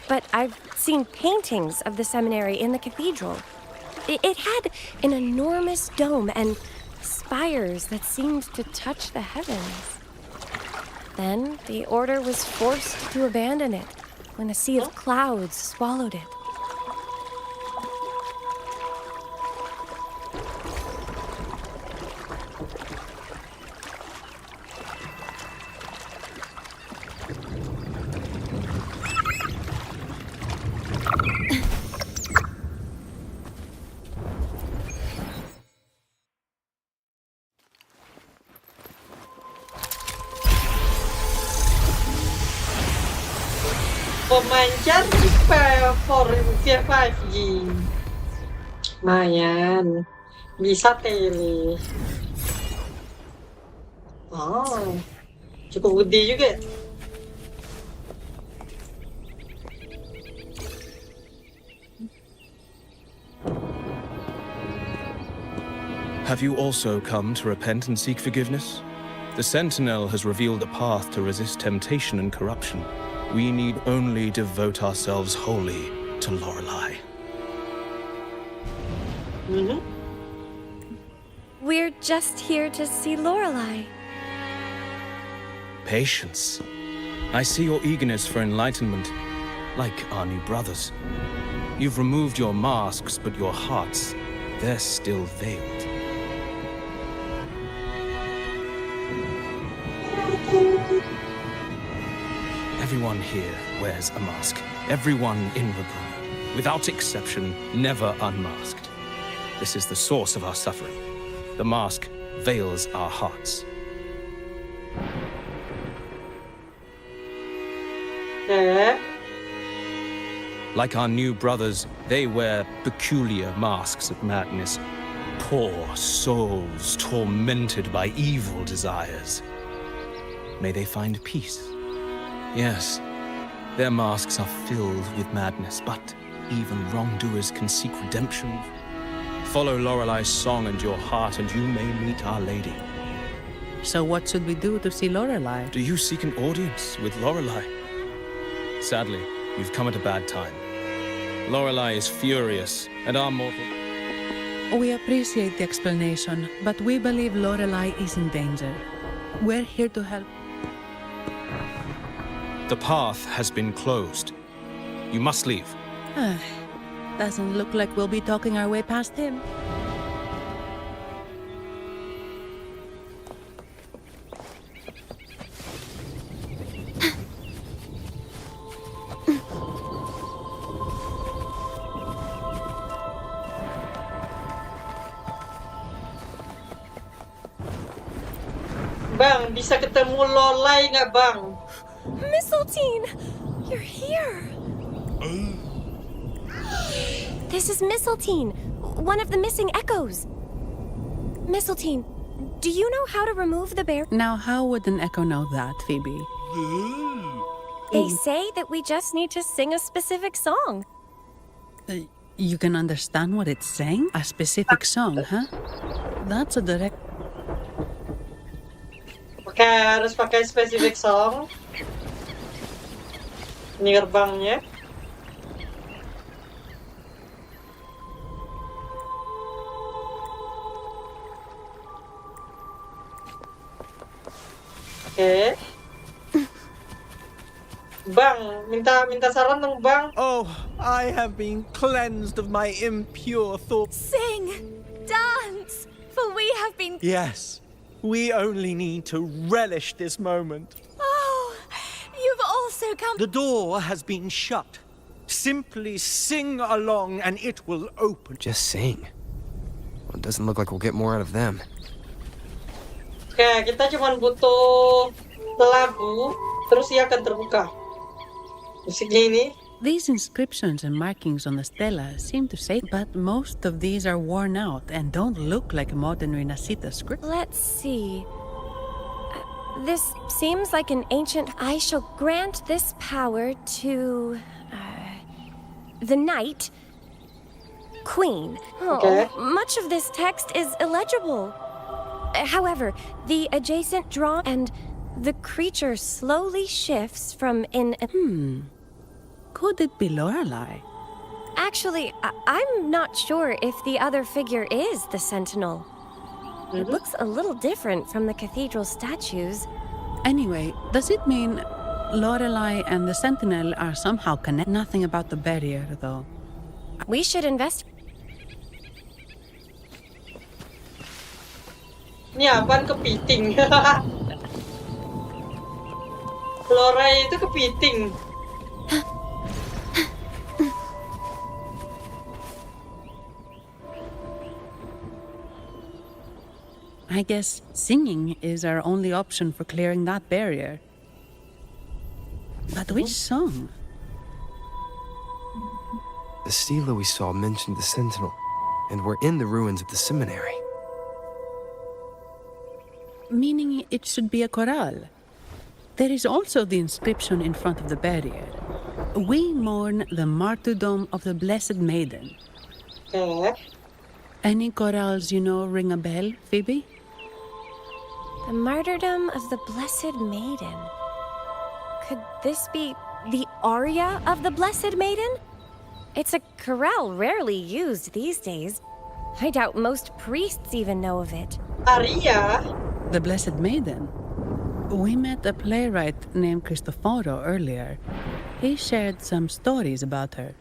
but I've seen paintings of the seminary in the cathedral. It had an enormous dome and spires that seemed to touch the heavens. Then the order was forced to abandon it when a sea of clouds swallowed it. Pemancar for V5G. Lumayan. Bisa tele. Oh. Cukup gede juga. Have you also come to repent and seek forgiveness? The Sentinel has revealed a path to resist temptation and corruption. We need only devote ourselves wholly to Lorelei. We're just here to see Lorelei. Patience. I see your eagerness for enlightenment, like our new brothers. You've removed your masks, but your hearts, they're still veiled. Everyone here wears a mask. Everyone in Laguna, without exception, never unmasked. This is the source of our suffering. The mask veils our hearts. Like our new brothers, they wear peculiar masks of madness. Poor souls tormented by evil desires. May they find peace. Yes, their masks are filled with madness, but even wrongdoers can seek redemption. Follow Lorelei's song and your heart, and you may meet Our Lady. So what should we do to see Lorelei? Do you seek an audience with Lorelei? Sadly, you've come at a bad time. Lorelei is furious, and our mortal... We appreciate the explanation, but we believe Lorelei is in danger. We're here to help. The path has been closed. You must leave. Doesn't look like we'll be talking our way past him. Bang, bisa ketemu Lorelei nggak, Bang? Mistletoe! You're here! This is Mistletoe, one of the missing echoes. Mistletoe, do you know how to remove the bear? Now, how would an echo know that, Phoebe? They say that we just need to sing a specific song. You can understand what it's saying? A specific song, huh? That's a direct... Oke, harus pakai specific song. Ini gerbangnya. Oke. Bang, minta saran dong, Bang. Oh, I have been cleansed of my impure thoughts. Sing! Dance! For we have been... Yes, we only need to relish this moment. Oh, you've also come... The door has been shut. Simply sing along and it will open. Just sing. Well, it doesn't look like we'll get more out of them. Oke, kita cuma butuh lagu, terus ia akan terbuka. Musiknya ini. These inscriptions and markings on the stela seem to say, but most of these are worn out and don't look like modern Renacita script. Let's see. This seems like an ancient... I shall grant this power to... the knight. Queen. Okay. Much of this text is illegible. However, the adjacent draw and the creature slowly shifts from Could it be Lorelei? Actually, I'm not sure if the other figure is the Sentinel. It looks a little different from the cathedral statues. Anyway, does it mean Lorelei and the Sentinel are somehow connected? Nothing about the barrier, though. We should invest. Ini apaan kepiting? Lorelei itu kepiting. I guess singing is our only option for clearing that barrier. But which song? The stela we saw mentioned the Sentinel, and we're in the ruins of the seminary. Meaning it should be a chorale. There is also the inscription in front of the barrier. We mourn the martyrdom of the Blessed Maiden. Any chorales you know ring a bell, Phoebe? The martyrdom of the Blessed Maiden. Could this be the aria of the Blessed Maiden? It's a chorale rarely used these days. I doubt most priests even know of it. Aria? The Blessed Maiden? We met a playwright named Cristoforo earlier. He shared some stories about her.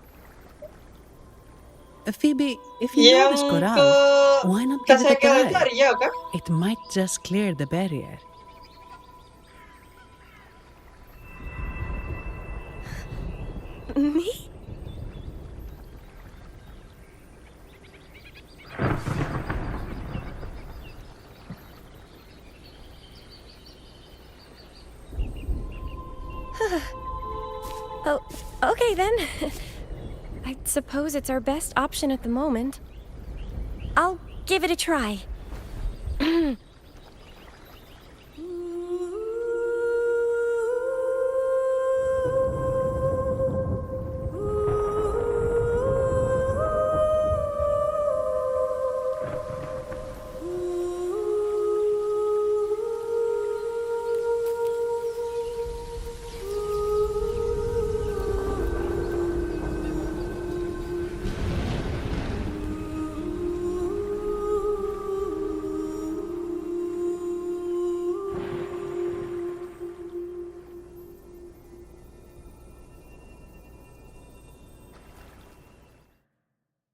Phoebe, if you know this chorale, why not give it a try? It might just clear the barrier. Me? Oh, okay then. I suppose it's our best option at the moment. I'll give it a try.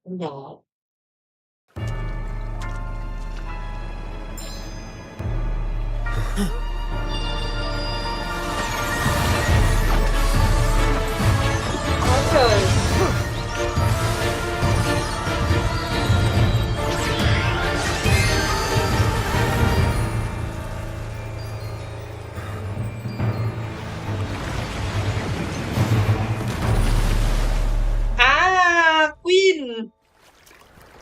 No. Queen.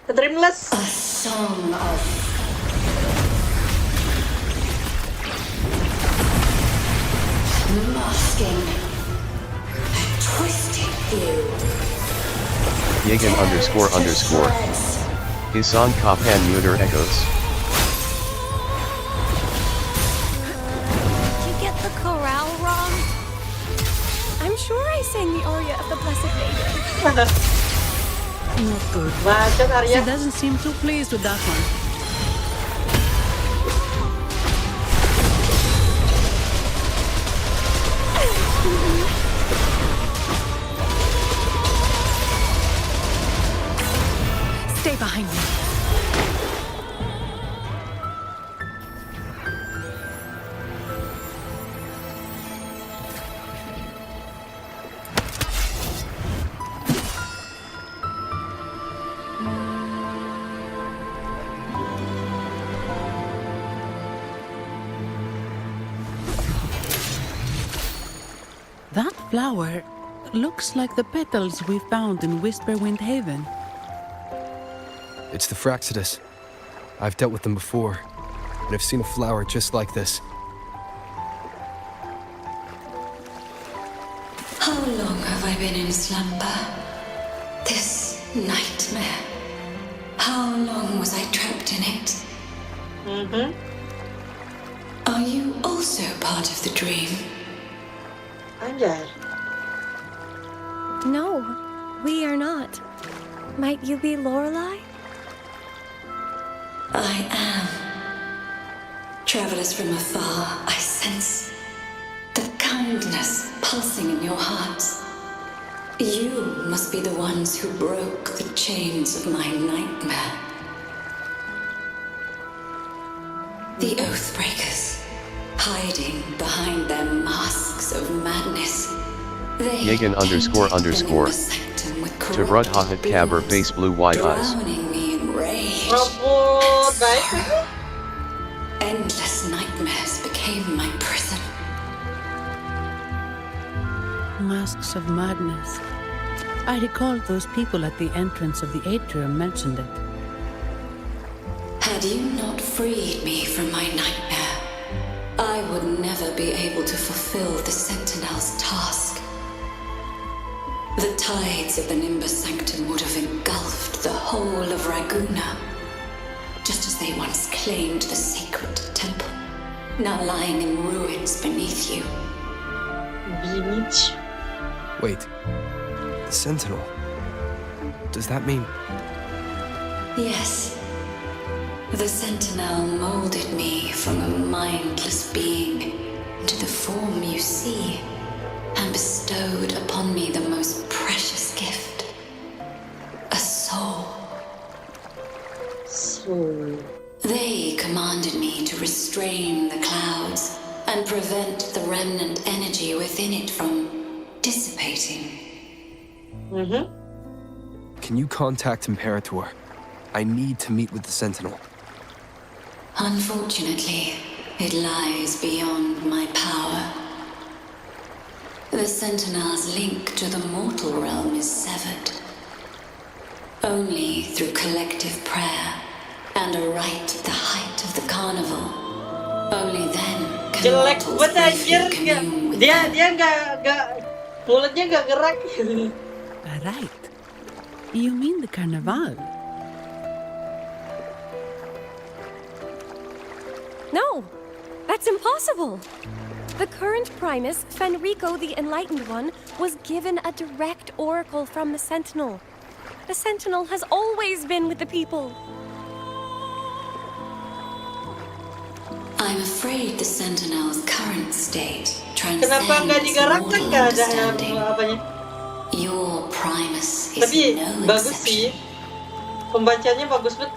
The Dreamless. A song of masking a twisted view. Yagan __. Isan Kapan Muter Echoes. Did you get the chorale wrong? I'm sure I sang the aria of the Blessed Maiden. Not good. She doesn't seem too pleased with that one. Stay behind me. That flower looks like the petals we found in Whisperwind Haven. It's the Fraxidus. I've dealt with them before, and I've seen a flower just like this. How long have I been in slumber? This nightmare. How long was I trapped in it? Mhm. Are you also part of the dream? Anjay. No, we are not. Might you be Lorelei? I am. Travelers from afar, I sense the kindness pulsing in your hearts. You must be the ones who broke the chains of my nightmare. The Oathbreakers, hiding behind their masks of madness. They Yagan __. Tabrut Hahat Caber face blue white eyes. drowning me in rage. Robot baik. Endless nightmares became my prison. Masks of madness. I recall those people at the entrance of the atrium mentioned it. Had you not freed me from my nightmare, I would never be able to fulfill the Sentinel's task. The tides of the Nimbus Sanctum would have engulfed the whole of Raguna, just as they once claimed the sacred temple, now lying in ruins beneath you. Wait. The Sentinel. Does that mean... Yes. The Sentinel molded me from a mindless being into the form you see, and bestowed upon me the most precious gift, a soul. Soul. They commanded me to restrain the clouds and prevent the remnant energy within it from dissipating. Mhm. Can you contact Imperator? I need to meet with the Sentinel. Unfortunately, it lies beyond my power. The Sentinel's link to the mortal realm is severed. Only through collective prayer and a rite at the height of the carnival. Only then can Jelek mortals banget anjir. briefly commune with Dia them. dia nggak mulutnya nggak gerak. Right. You mean the Carnival? No, that's impossible. The current Primus, Fenrico the Enlightened One, was given a direct oracle from the Sentinel. The Sentinel has always been with the people. I'm afraid the Sentinel's current state Kenapa nggak transcends digerakkan mortal keadaan understanding. apanya? Your Primus is Tapi no bagus exception. sih. Pembacanya bagus banget.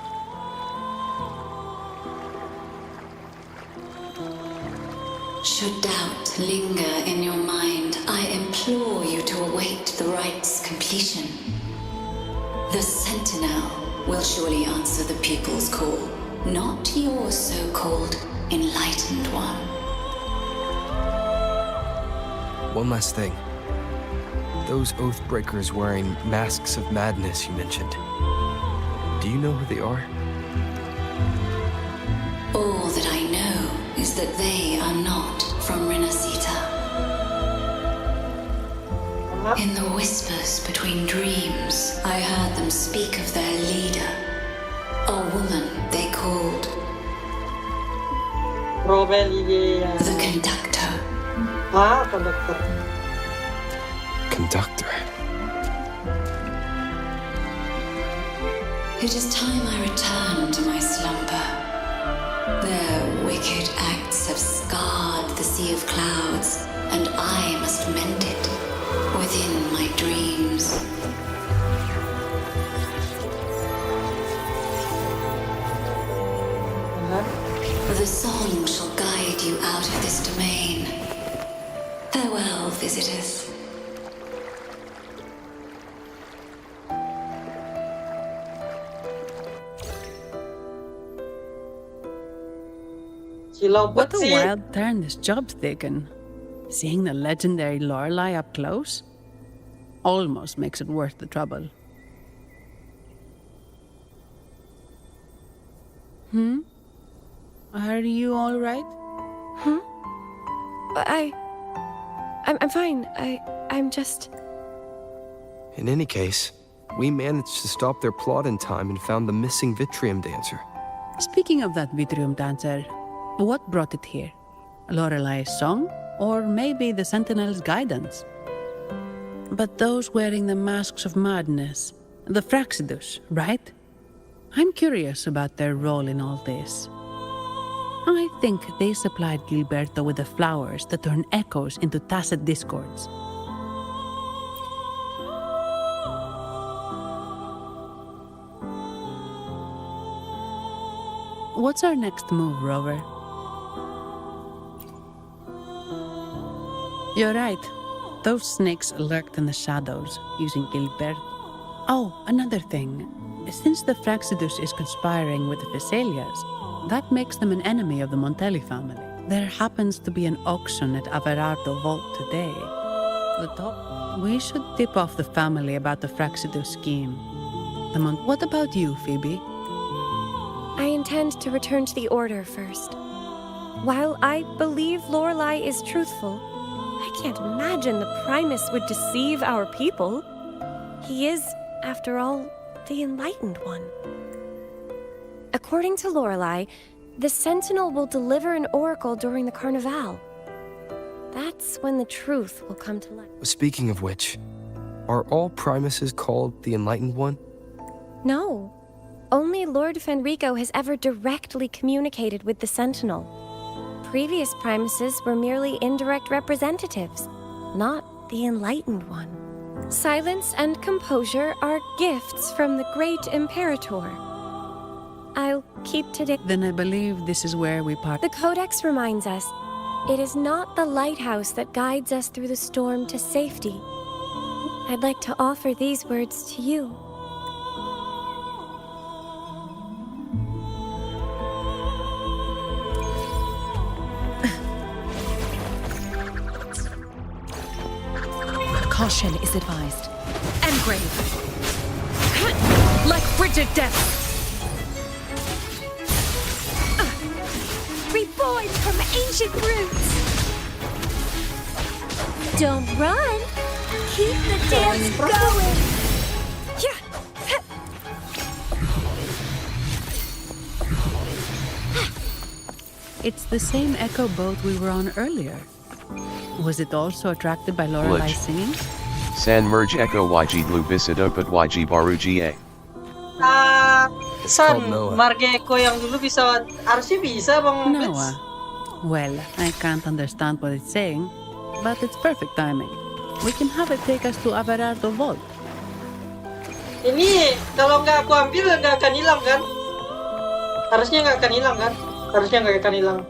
Should doubt linger in your mind, I implore you to await the rite's completion. The Sentinel will surely answer the people's call, not your so-called Enlightened One. One last thing. Those Oathbreakers wearing masks of madness you mentioned. Do you know who they are? All that I know is that they are not from Renacita. In the whispers between dreams, I heard them speak of their leader, a woman they called the Conductor. Ah, Conductor. Conductor. It is time I return to my slumber. Their wicked acts have scarred the sea of clouds, and I must mend it within my dreams. The song shall guide you out of this domain. Farewell, visitors. What a wild turn this job's taken. Seeing the legendary Lorelei up close almost makes it worth the trouble. Are you all right? I'm fine. I'm just... In any case, we managed to stop their plot in time and found the missing Vitrium dancer. Speaking of that Vitrium dancer, what brought it here? Lorelai's song? Or maybe the Sentinel's guidance? But those wearing the masks of madness, the Fraxidus, right? I'm curious about their role in all this. I think they supplied Gilberto with the flowers that turn echoes into tacit discords. What's our next move, Rover? You're right. Those snakes lurked in the shadows, using Gilberto. Oh, another thing. Since the Fraxidus is conspiring with the Thessalias, that makes them an enemy of the Montelli family. There happens to be an auction at Averardo Vault today. We should tip off the family about the Fraxidus scheme. What about you, Phoebe? I intend to return to the Order first. While I believe Lorelei is truthful, I can't imagine the Primus would deceive our people. He is, after all, the Enlightened One. According to Lorelei, the Sentinel will deliver an oracle during the Carnival. That's when the truth will come to light. Speaking of which, are all Primuses called the Enlightened One? No. Only Lord Fenrico has ever directly communicated with the Sentinel. Previous Primuses were merely indirect representatives, not the Enlightened One. Silence and composure are gifts from the great Imperator. I'll keep today. Then I believe this is where we part. The Codex reminds us, it is not the lighthouse that guides us through the storm to safety. I'd like to offer these words to you. Caution is advised. Engrave. Like frigid death. Reborn from ancient roots. Don't run. Keep the dance going. It's the same echo boat we were on earlier. Was it also attracted by Lorelei singing? San merge echo YG blue bisidopet YG baru GA. San, marga echo yang dulu bisa, harusnya bisa Bang Blitz. Noah. Well, I can't understand what it's saying, but it's perfect timing. We can have it take us to Averardo Vault. Ini kalau nggak aku ambil nggak akan hilang kan? Harusnya nggak akan hilang kan? Harusnya nggak akan hilang.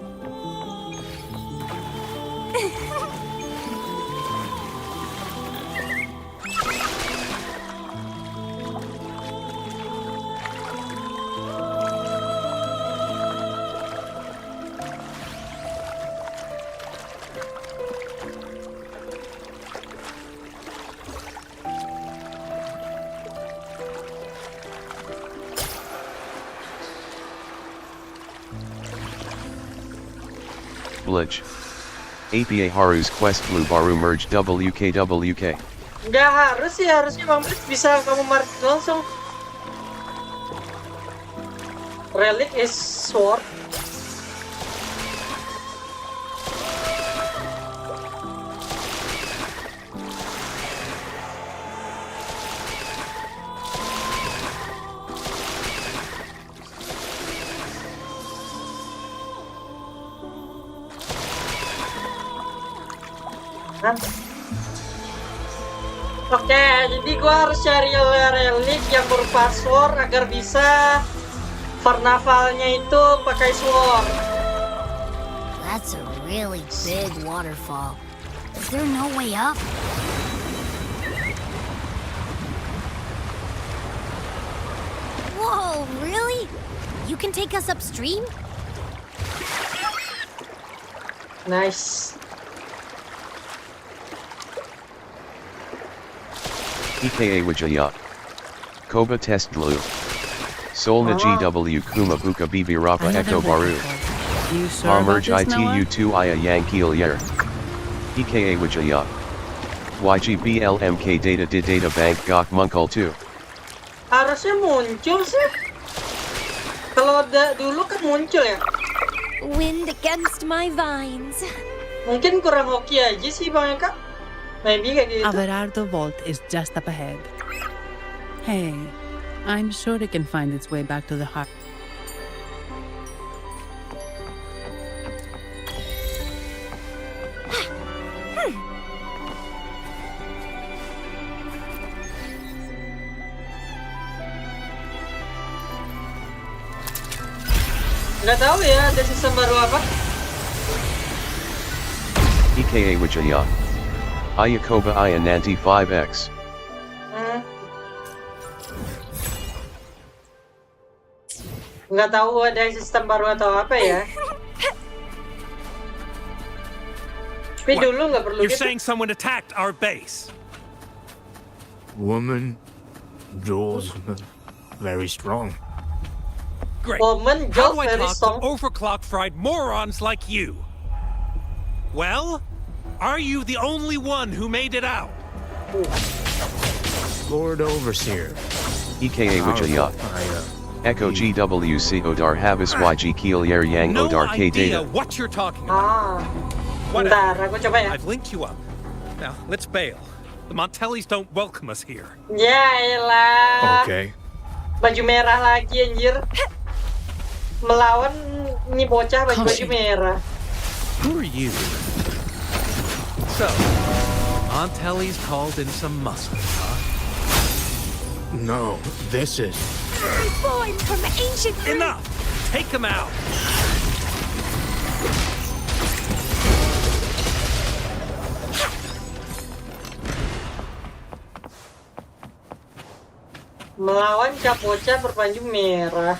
Glitch. APA Haru's Quest Blue Baru Merge WKWK. Nggak harus ya, harusnya Bang Blitz bisa kamu mark langsung. Relic is sword. Oke, jadi gua harus cari relik yang berupa sword agar bisa karnavalnya itu pakai sword. That's a really big waterfall. Is there no way up? Whoa, really? You can take us upstream? Nice. EKA Wijaya. Koba Test Blue. Solna GW Kuma Buka Bibi Rapa Echo Baru. Ha Merge ITU2 Iya Yankil Yer. EKA Wijaya. YGBLMK Data Did Data Bank Gok Munkul 2. Harusnya muncul sih. Kalau dulu kan muncul ya. Wind against my vines. Mungkin kurang hoki aja sih Bang Eka. Maybe kayak gitu. Averardo Vault is just up ahead. Hey, I'm sure it can find its way back to the heart. Nggak tahu ya ada sistem baru apa. EKA Wijaya. Ayakoba Aya Nanti 5X. Nggak tahu ada sistem baru atau apa ya. Tapi dulu nggak perlu You're gitu. saying someone attacked our base? Woman, jaws, very strong. Great. Woman, How jaws do I very talk strong. to overclock-fried morons like you? Well, are you the only one who made it out? Lord Overseer. EKA Wijaya. Echo GWC Odar Habis YG Keel Yer Yang No Odar K idea Data. what you're talking about. Bentar, aku coba ya. I've linked you up. Now, let's bail. The Montellis don't welcome us here. Ya elah. Okay. Baju merah lagi anjir. Melawan ini bocah baju merah. Who are you? So, Montelli's called in some muscle, huh? No, this is... Reborn from ancient... Enough! Take him out! Melawan bocah berbaju merah.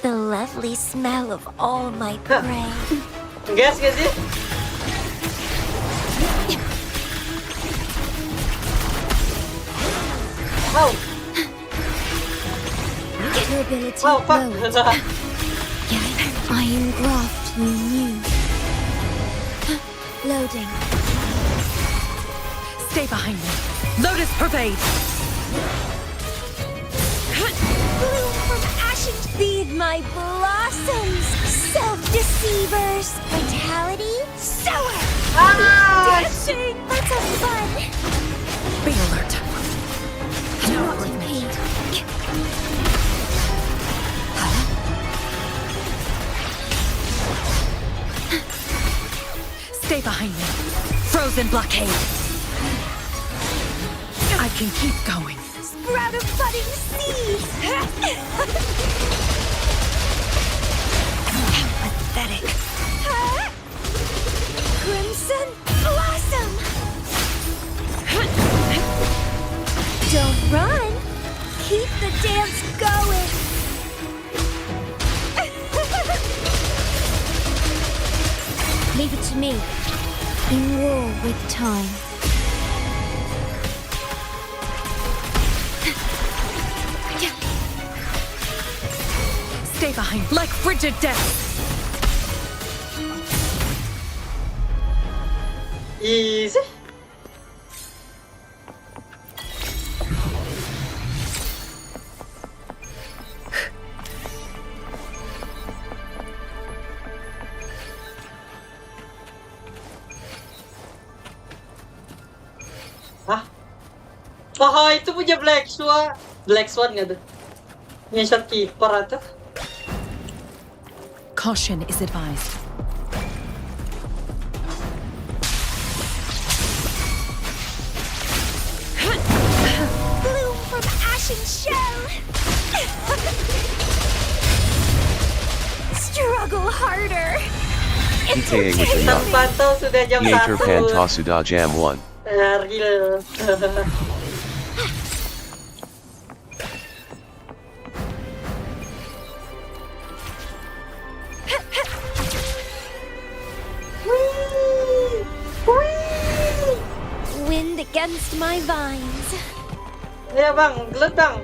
The lovely smell of all my prey. Gas gak sih? Oh. Durability Oh, fuck. lowered. Yet iron graft renewed. Loading. Stay behind me. Lotus pervade. Bloom from ashen. Feed my blossoms. Self-deceivers. Vitality. Sower. Dancing. Let's have fun. Be alert. Do not impede. Stay behind me. Frozen blockade. I can keep going. Sprout of budding seeds. How pathetic. Crimson blossom. Don't run. Keep the dance going. Leave it to me. In war with time. Stay behind, like frigid death. Easy. Hah? Oh, itu punya Black Swan. Black Swan nggak tuh? Punya shopkeeper atau? Caution is advised. Bloom from ashen shell. Struggle harder. EKA Wijaya. Pantau sudah jam Theater 1. Panta Sudah Jam 1. Real. Wind against my vines. Ya bang, gelut bang.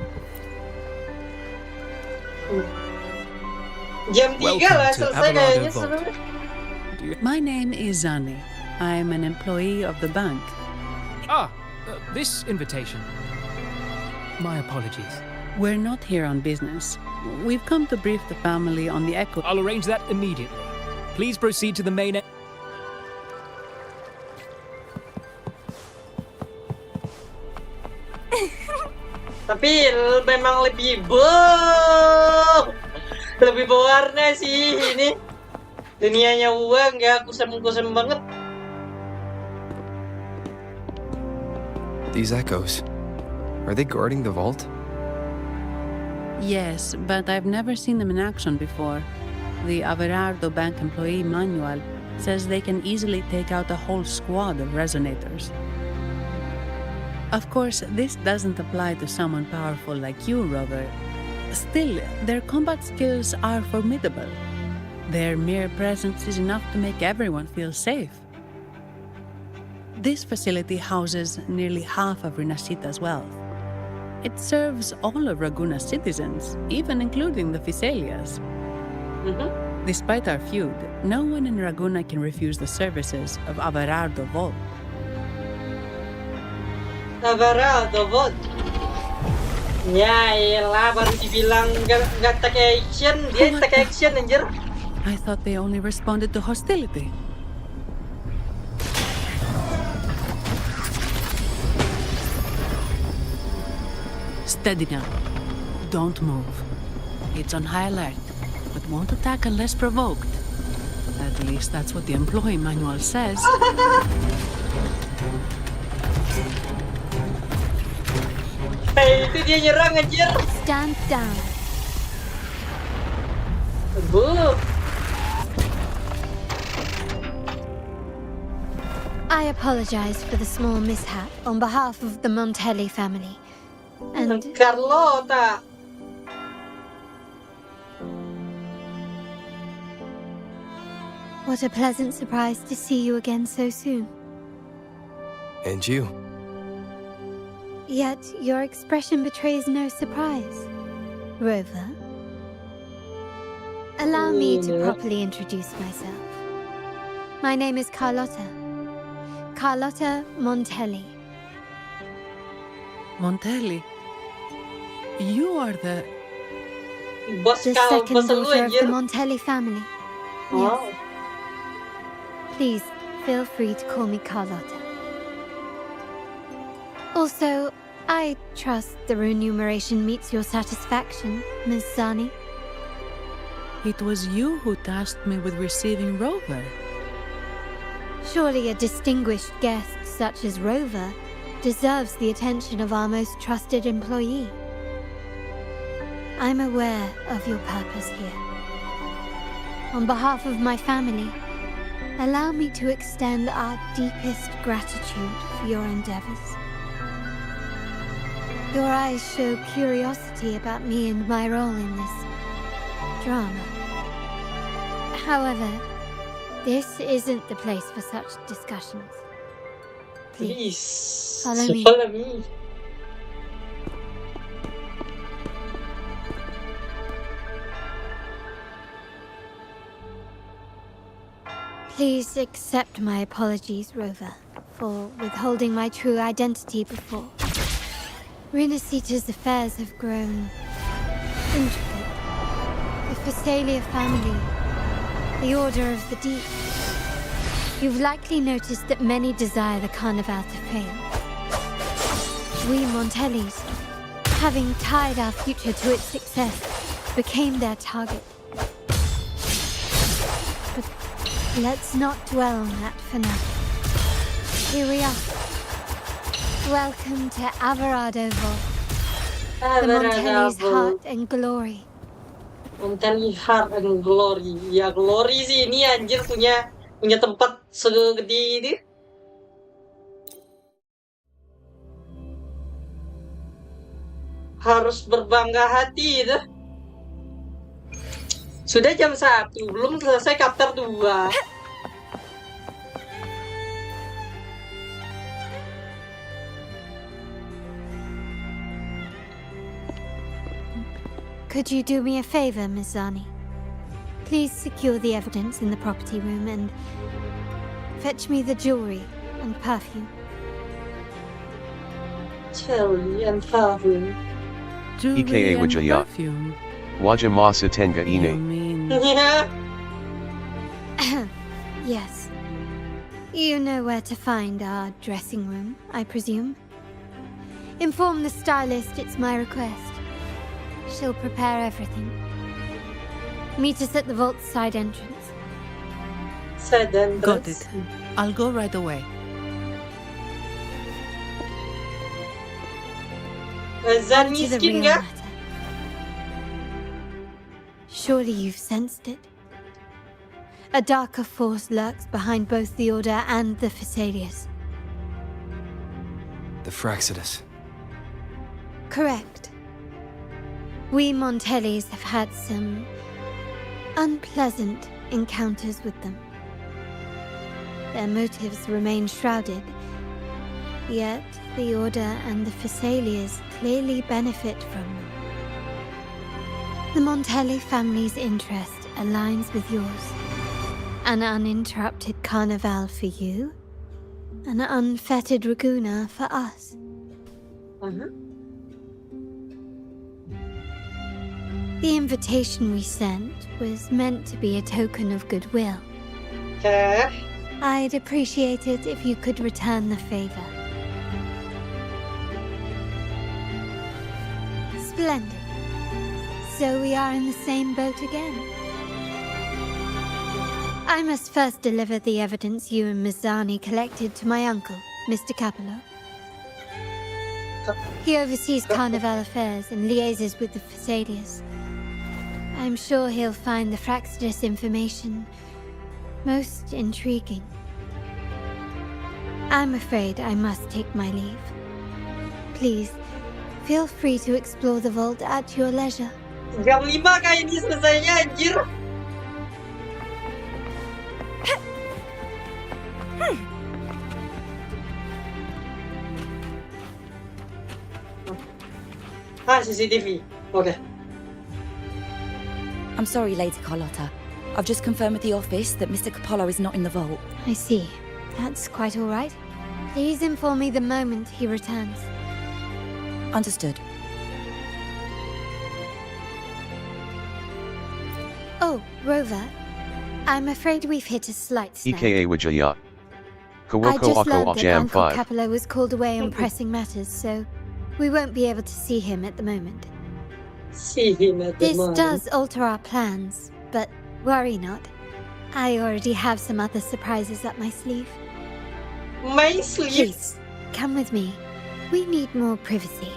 Jam 3 lah selesai kayaknya seru. My name is Zani. I'm an employee of the bank. This invitation. My apologies. We're not here on business. We've come to brief the family on the Echo. I'll arrange that immediately. Please proceed to the main. Tapi memang lebih lebih berwarna sih ini. Dunianya Wuwa nggak kusem-kusem banget. These echoes, are they guarding the vault? Yes, but I've never seen them in action before. The Averardo Bank employee manual says they can easily take out a whole squad of resonators. Of course, this doesn't apply to someone powerful like you, Rover. Still, their combat skills are formidable. Their mere presence is enough to make everyone feel safe. This facility houses nearly half of Rinascita's wealth. It serves all of Raguna's citizens, even including the Phisalias. Despite our feud, no one in Raguna can refuse the services of Averardo Vault. Averardo Vault. Ya elah, baru dibilang nggak take action, dia take action anjir. I thought they only responded to hostility. Steady now. Don't move. It's on high alert, but won't attack unless provoked. At least that's what the employee manual says. Hey, itu dia nyerang anjir. Stand down. I apologize for the small mishap on behalf of the Montelli family. And Carlotta. What a pleasant surprise to see you again so soon. And you. Yet your expression betrays no surprise. Rover, allow me to properly introduce myself. My name is Carlotta. Carlotta Montelli. Montelli? You are the second daughter of the Montelli family. Yes. Please, feel free to call me Carlotta. Also, I trust the remuneration meets your satisfaction, Ms. Zani. It was you who tasked me with receiving Rover. Surely a distinguished guest such as Rover deserves the attention of our most trusted employee. I'm aware of your purpose here. On behalf of my family, allow me to extend our deepest gratitude for your endeavors. Your eyes show curiosity about me and my role in this drama. However, this isn't the place for such discussions. Please, follow me. Please accept my apologies, Rover, for withholding my true identity before. Rinascita's affairs have grown intricate. The Physalia family, the Order of the Deep. You've likely noticed that many desire the Carnival to fail. We Montellis, having tied our future to its success, became their target. But let's not dwell on that for now. Here we are. Welcome to Averardo Vault. The Montelli's heart and glory. Montelli heart and glory. Ya glory sih ini anjir punya tempat segede ini. Harus berbangga hati itu. Sudah jam 1, belum selesai chapter 2. Could you do me a favor, Ms. Zani? Please secure the evidence in the property room and fetch me the jewelry and perfume. Jewelry and perfume. EKA Wijaya. Wajah Masa Tenga Ine. Yeah. Yes. You know where to find our dressing room, I presume. Inform the stylist it's my request. She'll prepare everything. Meet us at the vault's side entrance. Side entrance. Got it. I'll go right away. On to the real matter. Surely you've sensed it. A darker force lurks behind both the Order and the Phasaelius. The Fraxidus. Correct. We Montellis have had some unpleasant encounters with them. Their motives remain shrouded, yet the Order and the Phasaelius clearly benefit from them. The Montelli family's interest aligns with yours. An uninterrupted carnival for you, an unfettered Raguna for us. The invitation we sent was meant to be a token of goodwill. I'd appreciate it if you could return the favor. Splendid. So we are in the same boat again. I must first deliver the evidence you and Mizani collected to my uncle, Mr. Capello. He oversees Carnival affairs and liaises with the Phasaelius. I'm sure he'll find the Fraxidus information most intriguing. I'm afraid I must take my leave. Please, feel free to explore the vault at your leisure. Jam 5 kayak ini selesainya, anjir. CCTV. Okay. I'm sorry, Lady Carlotta. I've just confirmed with the office that Mr. Capello is not in the vault. I see. That's quite all right. Please inform me the moment he returns. Understood. Oh, Rover. I'm afraid we've hit a slight snag. EKA Wijaya. I Kawoko just learned Ako that Jam Uncle 5. Capello was called away on pressing matters, so we won't be able to see him at the moment. See him at the This moment. does alter our plans, but worry not. I already have some other surprises up my sleeve. My sleeve? Please, come with me. We need more privacy.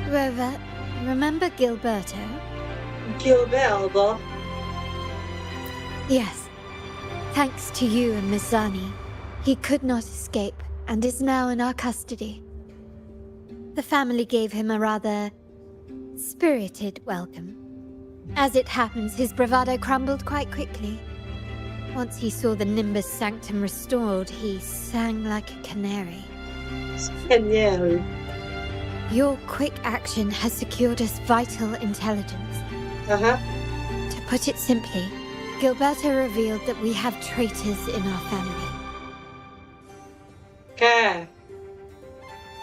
Rover, remember Gilberto? Gilberto? Yes. Thanks to you and Mizani, he could not escape and is now in our custody. The family gave him a rather spirited welcome. As it happens, his bravado crumbled quite quickly. Once he saw the Nimbus Sanctum restored, he sang like a canary. Canary. Your quick action has secured us vital intelligence. To put it simply, Gilberto revealed that we have traitors in our family. Okay.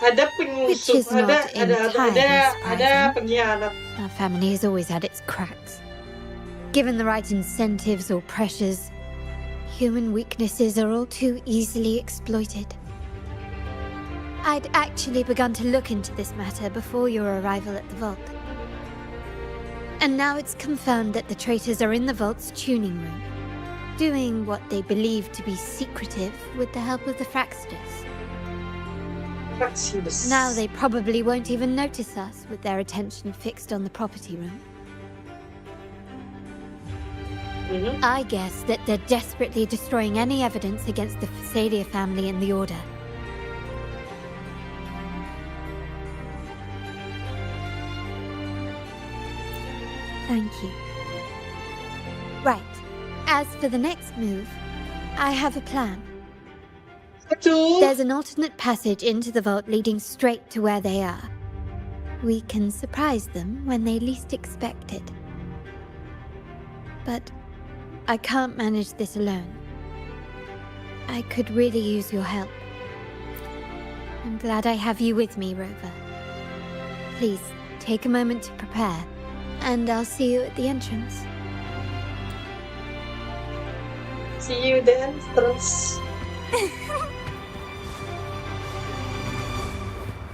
Ada Which penyusup, is not entirely ada surprising. pengkhianat. Our family has always had its cracks. Given the right incentives or pressures, human weaknesses are all too easily exploited. I'd actually begun to look into this matter before your arrival at the vault. And now it's confirmed that the traitors are in the vault's tuning room, doing what they believe to be secretive with the help of the Fraxidus. Now they probably won't even notice us with their attention fixed on the property room. I guess that they're desperately destroying any evidence against the Phasalia family and the Order. Thank you. Right. As for the next move, I have a plan. There's an alternate passage into the vault leading straight to where they are. We can surprise them when they least expect it. But I can't manage this alone. I could really use your help. I'm glad I have you with me, Rover. Please, take a moment to prepare, and I'll see you at the entrance. See you at the entrance.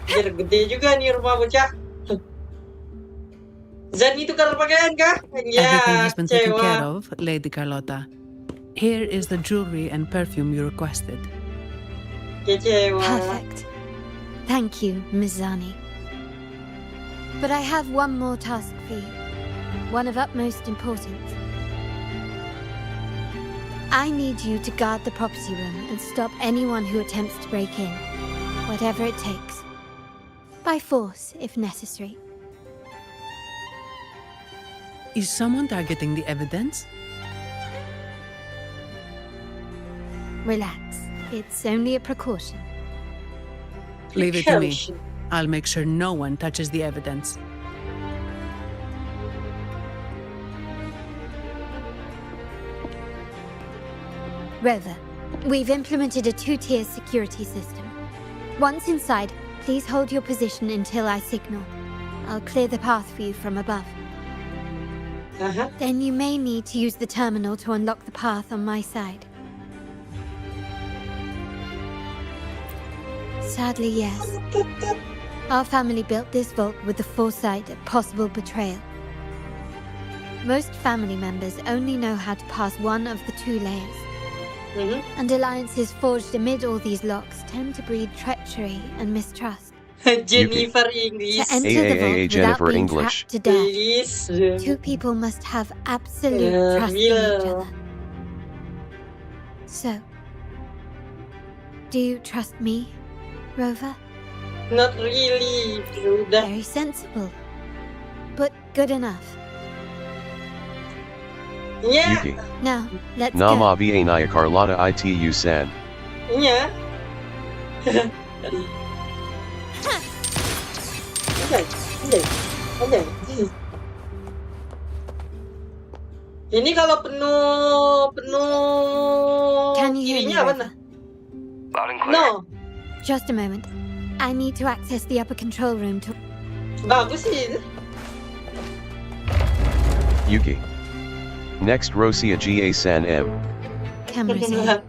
Biar gede juga nih rumah bocah. Zen itu kan pakaian kah? Everything Ya, has been taken care kecewa. of, Lady Carlotta. Here is the jewelry and perfume you requested. Kecewa. Perfect. Thank you, Ms. Zani. But I have one more task for you, one of utmost importance. I need you to guard the property room and stop anyone who attempts to break in, whatever it takes. By force, if necessary. Is someone targeting the evidence? Relax. It's only a precaution. Leave it to me. I'll make sure no one touches the evidence. Rover, we've implemented a 2-tier security system. Once inside, please hold your position until I signal. I'll clear the path for you from above. Then you may need to use the terminal to unlock the path on my side. Sadly, yes. Our family built this vault with the foresight of possible betrayal. Most family members only know how to pass one of the 2 layers. And alliances forged amid all these locks tend to breed treachery and mistrust. Jennifer English. To enter the vault without Jennifer being English. trapped to death, 2 people must have absolute trust in each other. So, do you trust me, Rover? Not really. Udah. Very sensible, but good enough. Yeah. Yuki. Now, let's Nama go. Bienaya Carlotta itu san. Yeah. Okay. Ini kalau penuh Can you hear me, ininya apa Rover? nah? No. Just a moment. I need to access the upper control room to... Bagus sih. Yuki. Next Rosia Ga San M. Cameras here.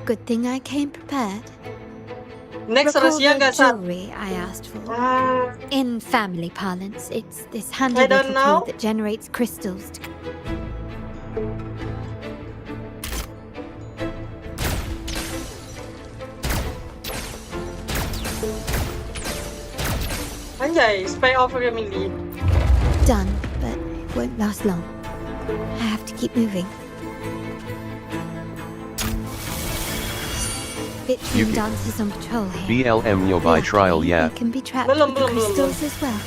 Good thing I came prepared. Next Recall Rosia the nggak San? jewelry I asked for. In family parlance, it's this handy I don't little know. tool that generates crystals to... Anjay, spy over family. Done, but it won't last long. I have to keep moving. Bitchin Yuki. dancers on patrol here. BLM yo by trial ya. They can be trapped Belum, with the belum, belum, crystals as well.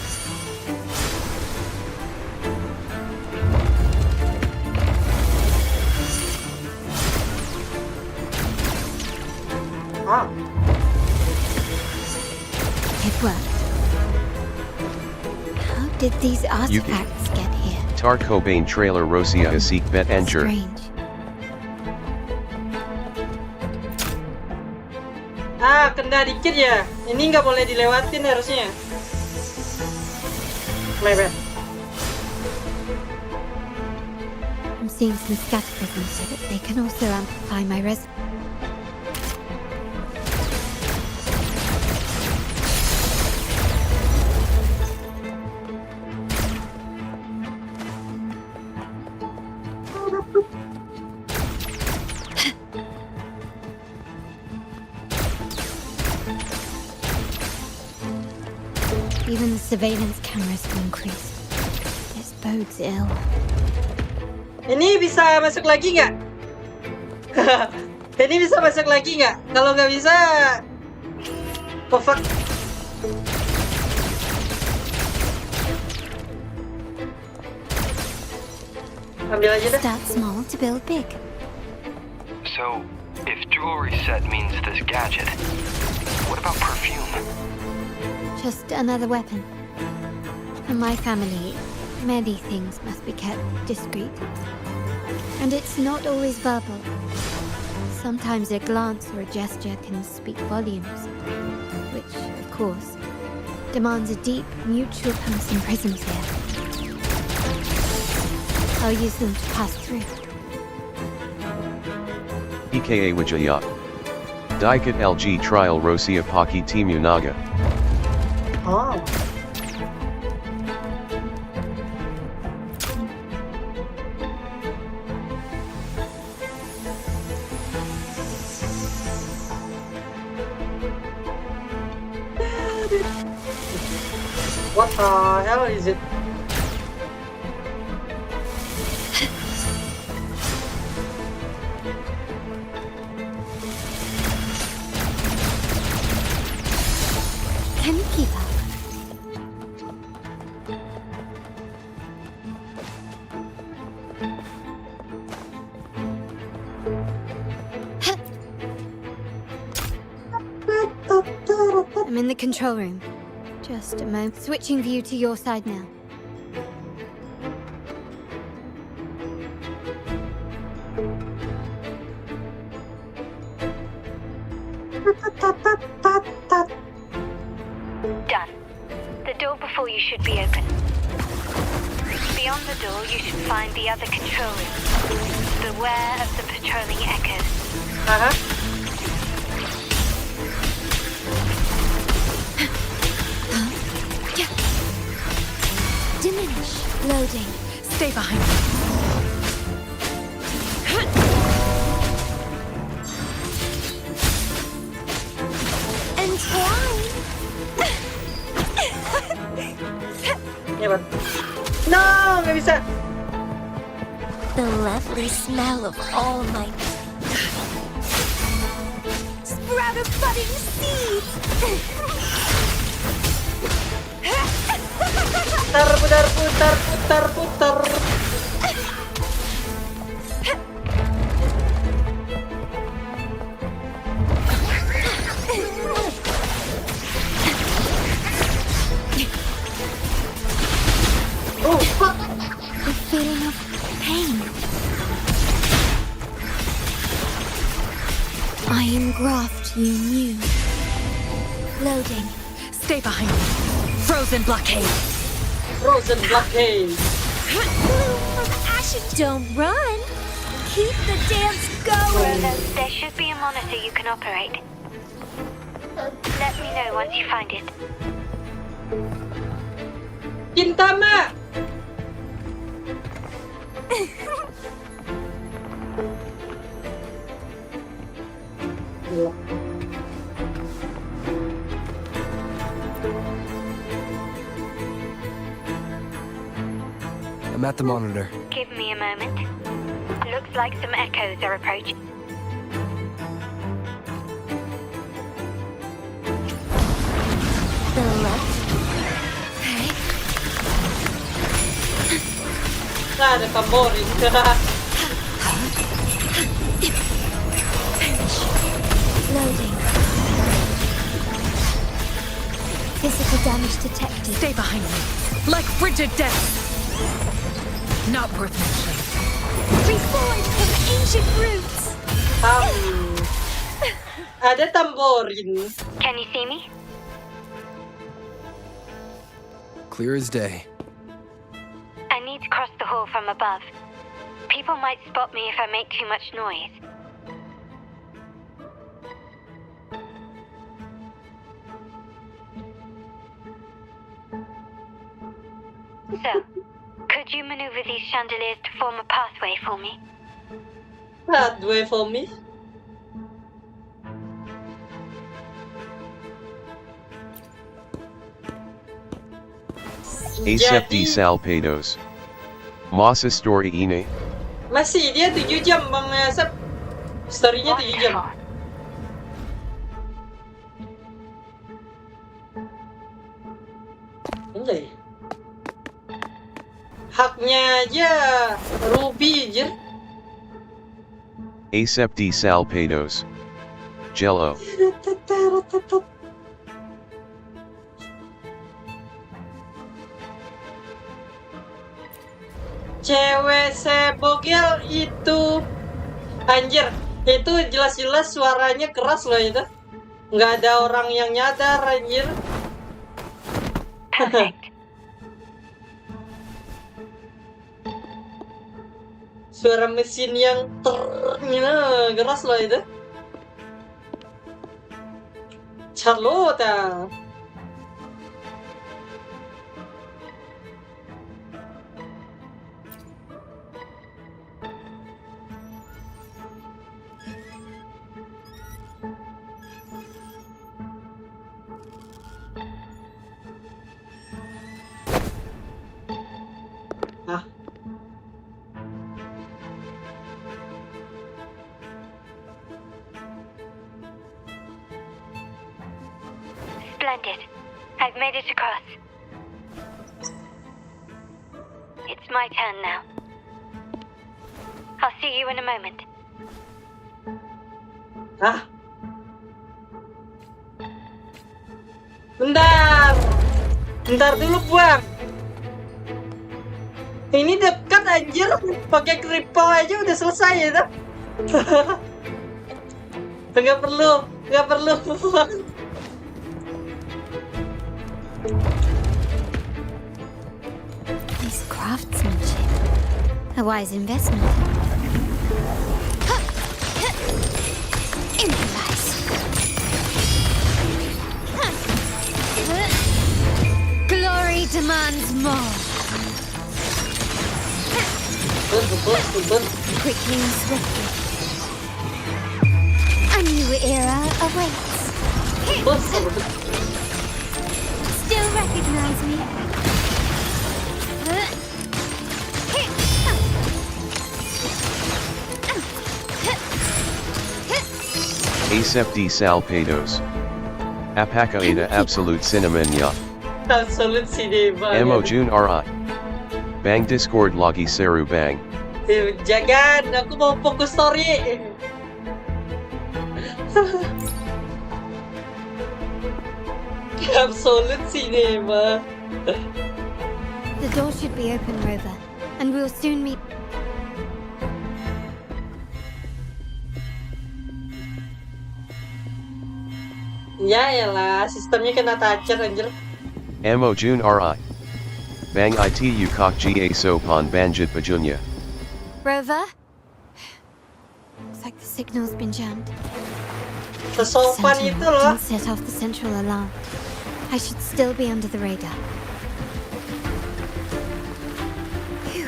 It worked. How did these artifacts get here? Tar Cobain trailer Rosia Asik Bet Enger. Strange. Kena dikit ya. Ini nggak boleh dilewatin harusnya. Mepet. I'm seeing some scatterism so that they can also amplify my res... Even the surveillance cameras have increased. This bodes ill. Ini bisa masuk lagi nggak? Ini bisa masuk lagi nggak? Kalau nggak bisa, oh fuck. Ambil aja deh. Start small to build big. So, if jewelry set means this gadget, what about perfume? Just another weapon. For my family, Many things must be kept discreet. And it's not always verbal. Sometimes a glance or a gesture can speak volumes. Which, of course, demands a deep mutual passing presence here. I'll use them to pass through. EKA Wijaya. Dikat LG Trial Rosia Paki Timunaga. Oh. What the hell is it? Can you keep up? I'm in the control room. Just a moment. Switching view to your side now. Done. The door before you should be open. Beyond the door, you should find the other control room. Beware of the patrolling echoes. Diminish. Loading. Stay behind me. Entwine. Yeah, but no, nggak bisa. The lovely smell of all my Sprout of budding seeds! Putar, putar, putar, putar, putar. Oh, fuck. A feeling of pain. I engraft you new. Loading. Stay behind me. Frozen blockade. Frozen blockade. Don't run. Keep the dance going. There should be a monitor you can operate. Let me know once you find it. Gintama. I'm at the monitor. Give me a moment. Looks like some echoes are approaching. the left. Ada tamborin. Loading. Physical damage detected. Stay behind me. Like frigid death. Not worth mentioning. Reborn from ancient roots. Ada tamborin. Can you see me? Clear as day. I need to cross the hall from above. People might spot me if I make too much noise. So, could you maneuver these chandeliers to form a pathway for me? Pathway for me? Asepti Salpados. Masa story ini. Masih dia 7 jam Bang Asap. Story-nya 7 jam. Anjay. Haknya aja Ruby aja. Asepti Salpados. Jello. cewek sebogel itu, anjir, itu jelas-jelas suaranya keras loh itu. Nggak ada orang yang nyadar, anjir. Suara mesin yang keras loh itu. Carlotta. Ah. Splendid. I've made it across. It's my turn now. I'll see you in a moment. Hah? Bentar. Bentar dulu, Bang. Ini dekat anjir. Pakai kripto aja udah selesai ya, tuh. Nggak perlu. This craftsmanship. A wise investment. Improvise. Glory demands more. Quickly and swiftly. A new era awaits. Still recognize me? Acep salpados. Apaka ada absolute cinnamon. Absolute cinema. Emo June RI. Bang Discord lagi seru bang. Jangan, aku mau fokus story. Absolute cinema. The door should be open, Rover, and we'll soon meet. Ya elah, sistemnya kena toucher anjir. Emo June RI. Bang itu kok ga sopan banjit bajunya. Rover? Looks like the signal's been jammed. Sesopan itu loh. Didn't set off the central alarm. I should still be under the radar. Phew,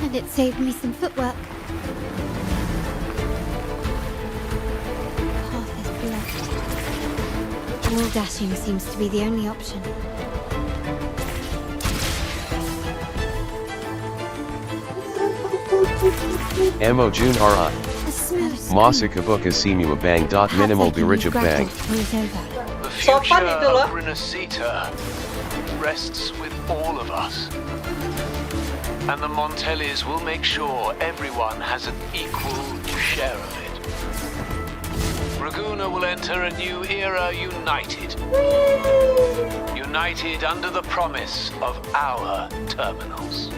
and it saved me some footwork. Path is blocked. Wall dashing seems to be the only option. Emo June RI. Masika buka simua bang dot minimal birija bang. The future of Renacita rests with all of us. And the Montellis will make sure everyone has an equal share of it. Raguna will enter a new era united. United under the promise of our terminals.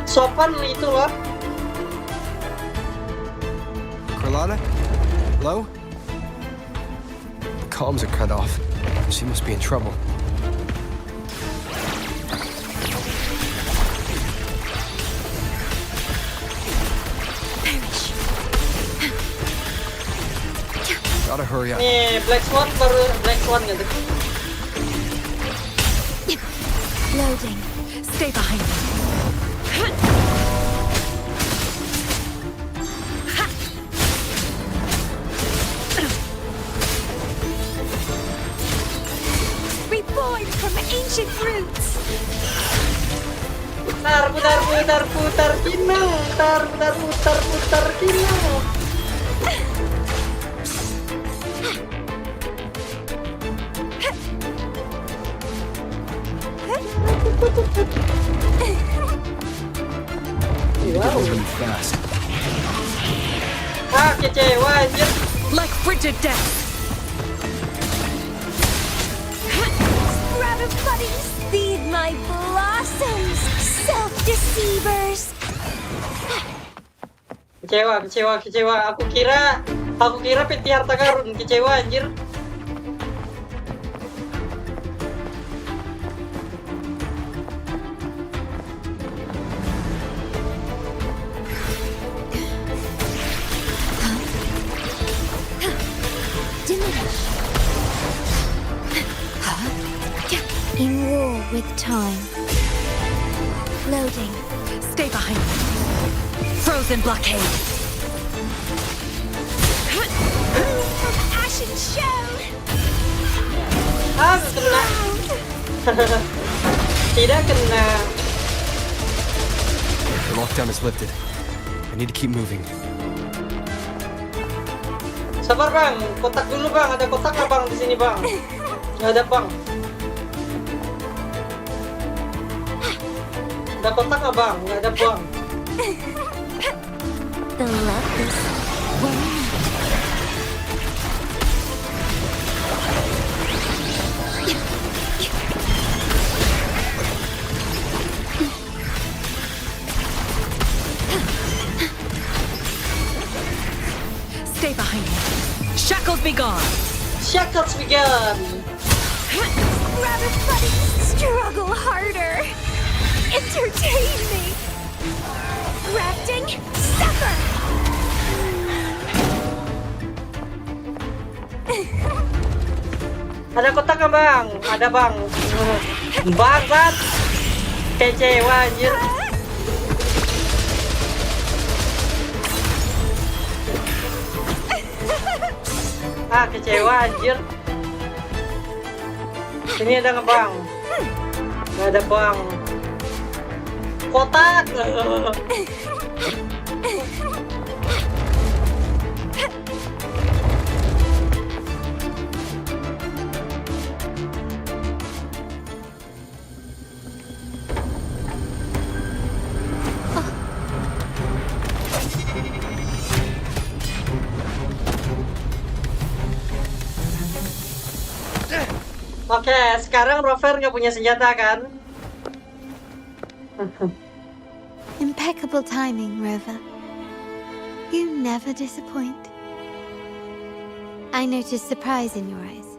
Sopan itu loh. Carlotta? Hello? The comms are cut off. She must be in trouble. Gotta hurry up. Nih, Black Swan gitu. Loading. Stay behind me. Reborn from ancient roots. Putar kinang. Putar kinang. Wow. Fast. Oke, kecewa anjir. Like frigid death. Rabbit buddies, feed my blossoms, self-deceivers. Kecewa. Aku kira peti harta karun. Kecewa anjir. In war with time. Loading. Stay behind me. Frozen blockade. Ashen shell. Kena. Tidak kena. The lockdown is lifted. I need to keep moving. Sabar bang, kotak dulu bang. Ada kotak nggak bang di sini bang? Nggak ada bang. Ada kotak nggak bang? Nggak ada bang. The love is warm. Stay behind me. Shackles be gone. Shackles be gone. Rabbit buddies, struggle harder. Entertain me. Grafting, suffer. Ada kotak nggak bang? Ada bang. Bangsat. Kecewa anjir. Kecewa anjir. Sini ada nggak bang? Nggak ada bang. Kotak. Oke, sekarang Rover nggak punya senjata kan? Impeccable timing, Rover. You never disappoint. I noticed surprise in your eyes.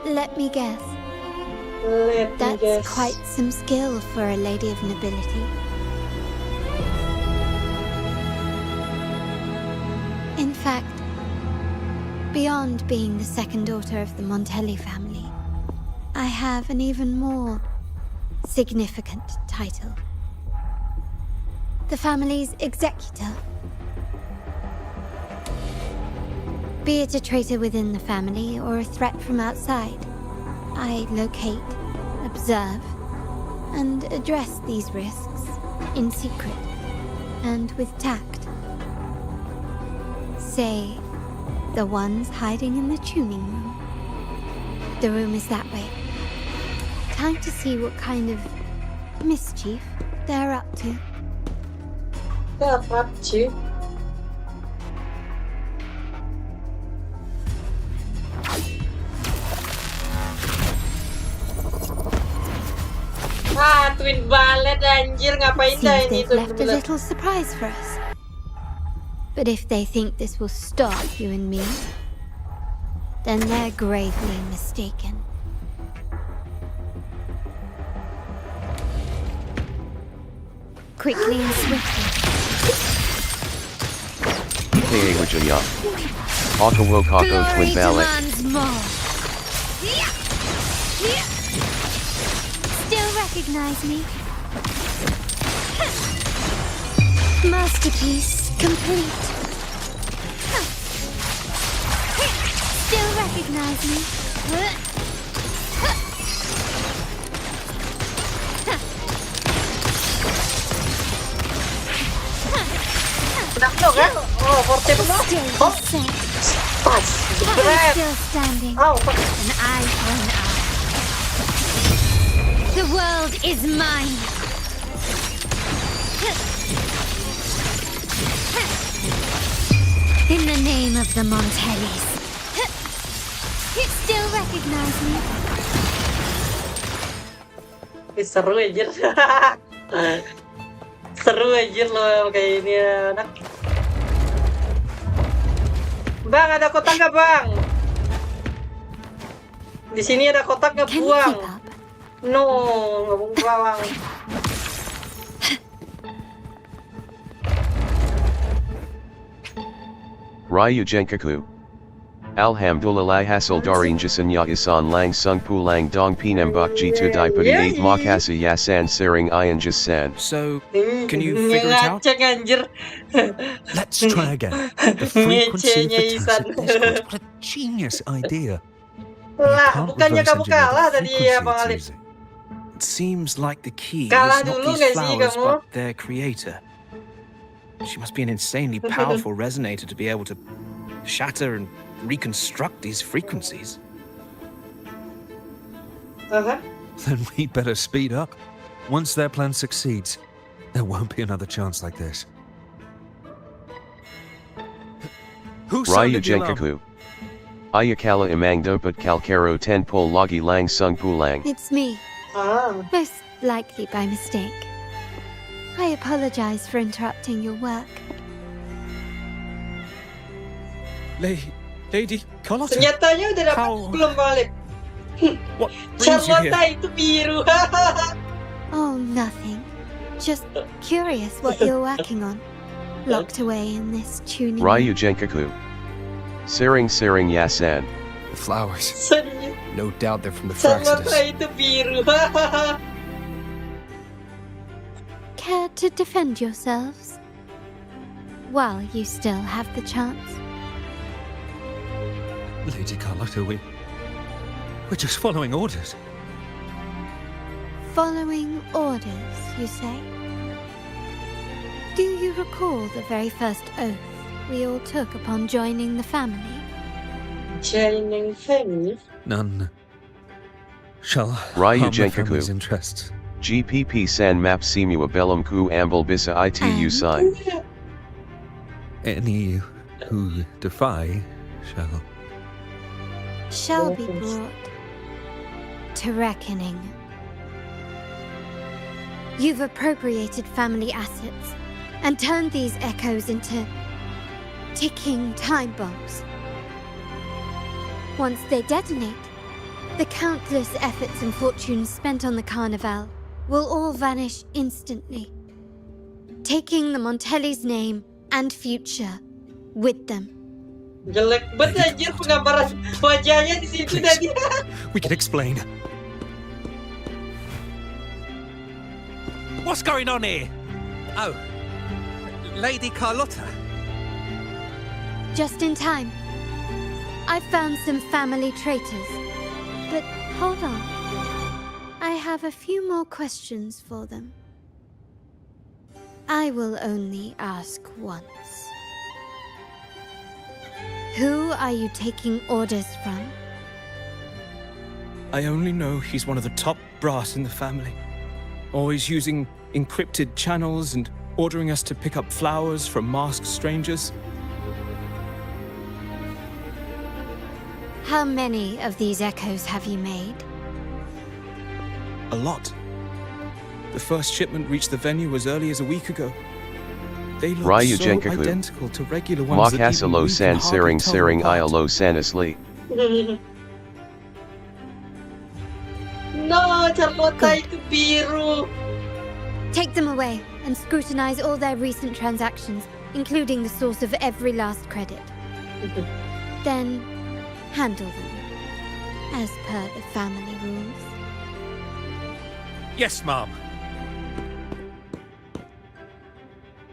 Let me guess. That's quite some skill for a lady of nobility. In fact, beyond being the second daughter of the Montelli family, I have an even more significant title. The family's executor. Be it a traitor within the family or a threat from outside, I locate, observe, and address these risks in secret and with tact. Say, the ones hiding in the tuning room. The room is that way. Time to see what kind of mischief they're up to. They're up to? Twin Ballet anjir, ngapain dah ini They've left a little surprise for us. But if they think this will stop you and me, then they're gravely mistaken. Quickly and swiftly. Hey, Wajaya. Okawokako Twin Ballet. Still recognize me? Masterpiece complete. Still recognize me? Oh, forte Still standing. An eye for an eye. The world is mine. name of the Montellis. You still recognize me? Seru anjir. Seru anjir lo kayak ini anak. Bang, ada kotak nggak bang? Di sini ada kotak nggak buang? No, nggak buang. Ryu Jenkaku. Alhamdulillah hasil darin jasan ya isan lang sung pulang dong pinembuk jitu dipudi 8 makasa yasan sering ian jasan. So, can you figure it out? Let's try again. The frequency of the tacit discourse. What a genius idea. Lah, bukannya kamu kalah tadi ya Bang Alif? It seems like the key Kalah is not dulu these nggak sih flowers, kamu? but their creator. She must be an insanely powerful resonator to be able to shatter and reconstruct these frequencies. Then we better speed up. Once their plan succeeds, there won't be another chance like this. Who Ryu sounded the alarm? Jenkaku. Ayakala imang dapat kalkaro tenpol lagi lang sung pulang. It's me. Most likely by mistake. I apologize for interrupting your work. Lady Carlotta. Senjatanya udah dapat belum balik? What brings you Carlotta here? itu biru. Oh, nothing. Just curious what you're working on. Locked away in this tuning. Ryu Jenkaku. Sering yasan. The flowers. Serius. No doubt they're from the Carlotta Fraxidus. itu biru. Care to defend yourselves? While you still have the chance. Lady Carlotta, we're just following orders. Following orders, you say? Do you recall the very first oath we all took upon joining the family? Joining family? None shall Ryu harm the family's Jenkaku. interests. GPP san map simu abelum ku ambel bisa itu sign. Any who defy shall be brought to reckoning. You've appropriated family assets and turned these echoes into ticking time bombs. Once they detonate, the countless efforts and fortunes spent on the Carnival will all vanish instantly, taking the Montelli's name and future with them. Jelek banget anjir penggambaran wajahnya di situ tadi. We can explain. What's going on here? Oh, Lady Carlotta. Just in time. I found some family traitors. But hold on. I have a few more questions for them. I will only ask once. Who are you taking orders from? I only know he's one of the top brass in the family. Always using encrypted channels and ordering us to pick up flowers from masked strangers. How many of these echoes have you made? A lot. The first shipment reached the venue as early as a week ago. They look Ryu so Jenkaku. identical to regular ones that Makasa even lo we san can hardly tell sering apart. io lo sanasli. No, Carlotta itu biru. Take them away and scrutinize all their recent transactions, including the source of every last credit. Then handle them as per the family rules. Yes, Mom.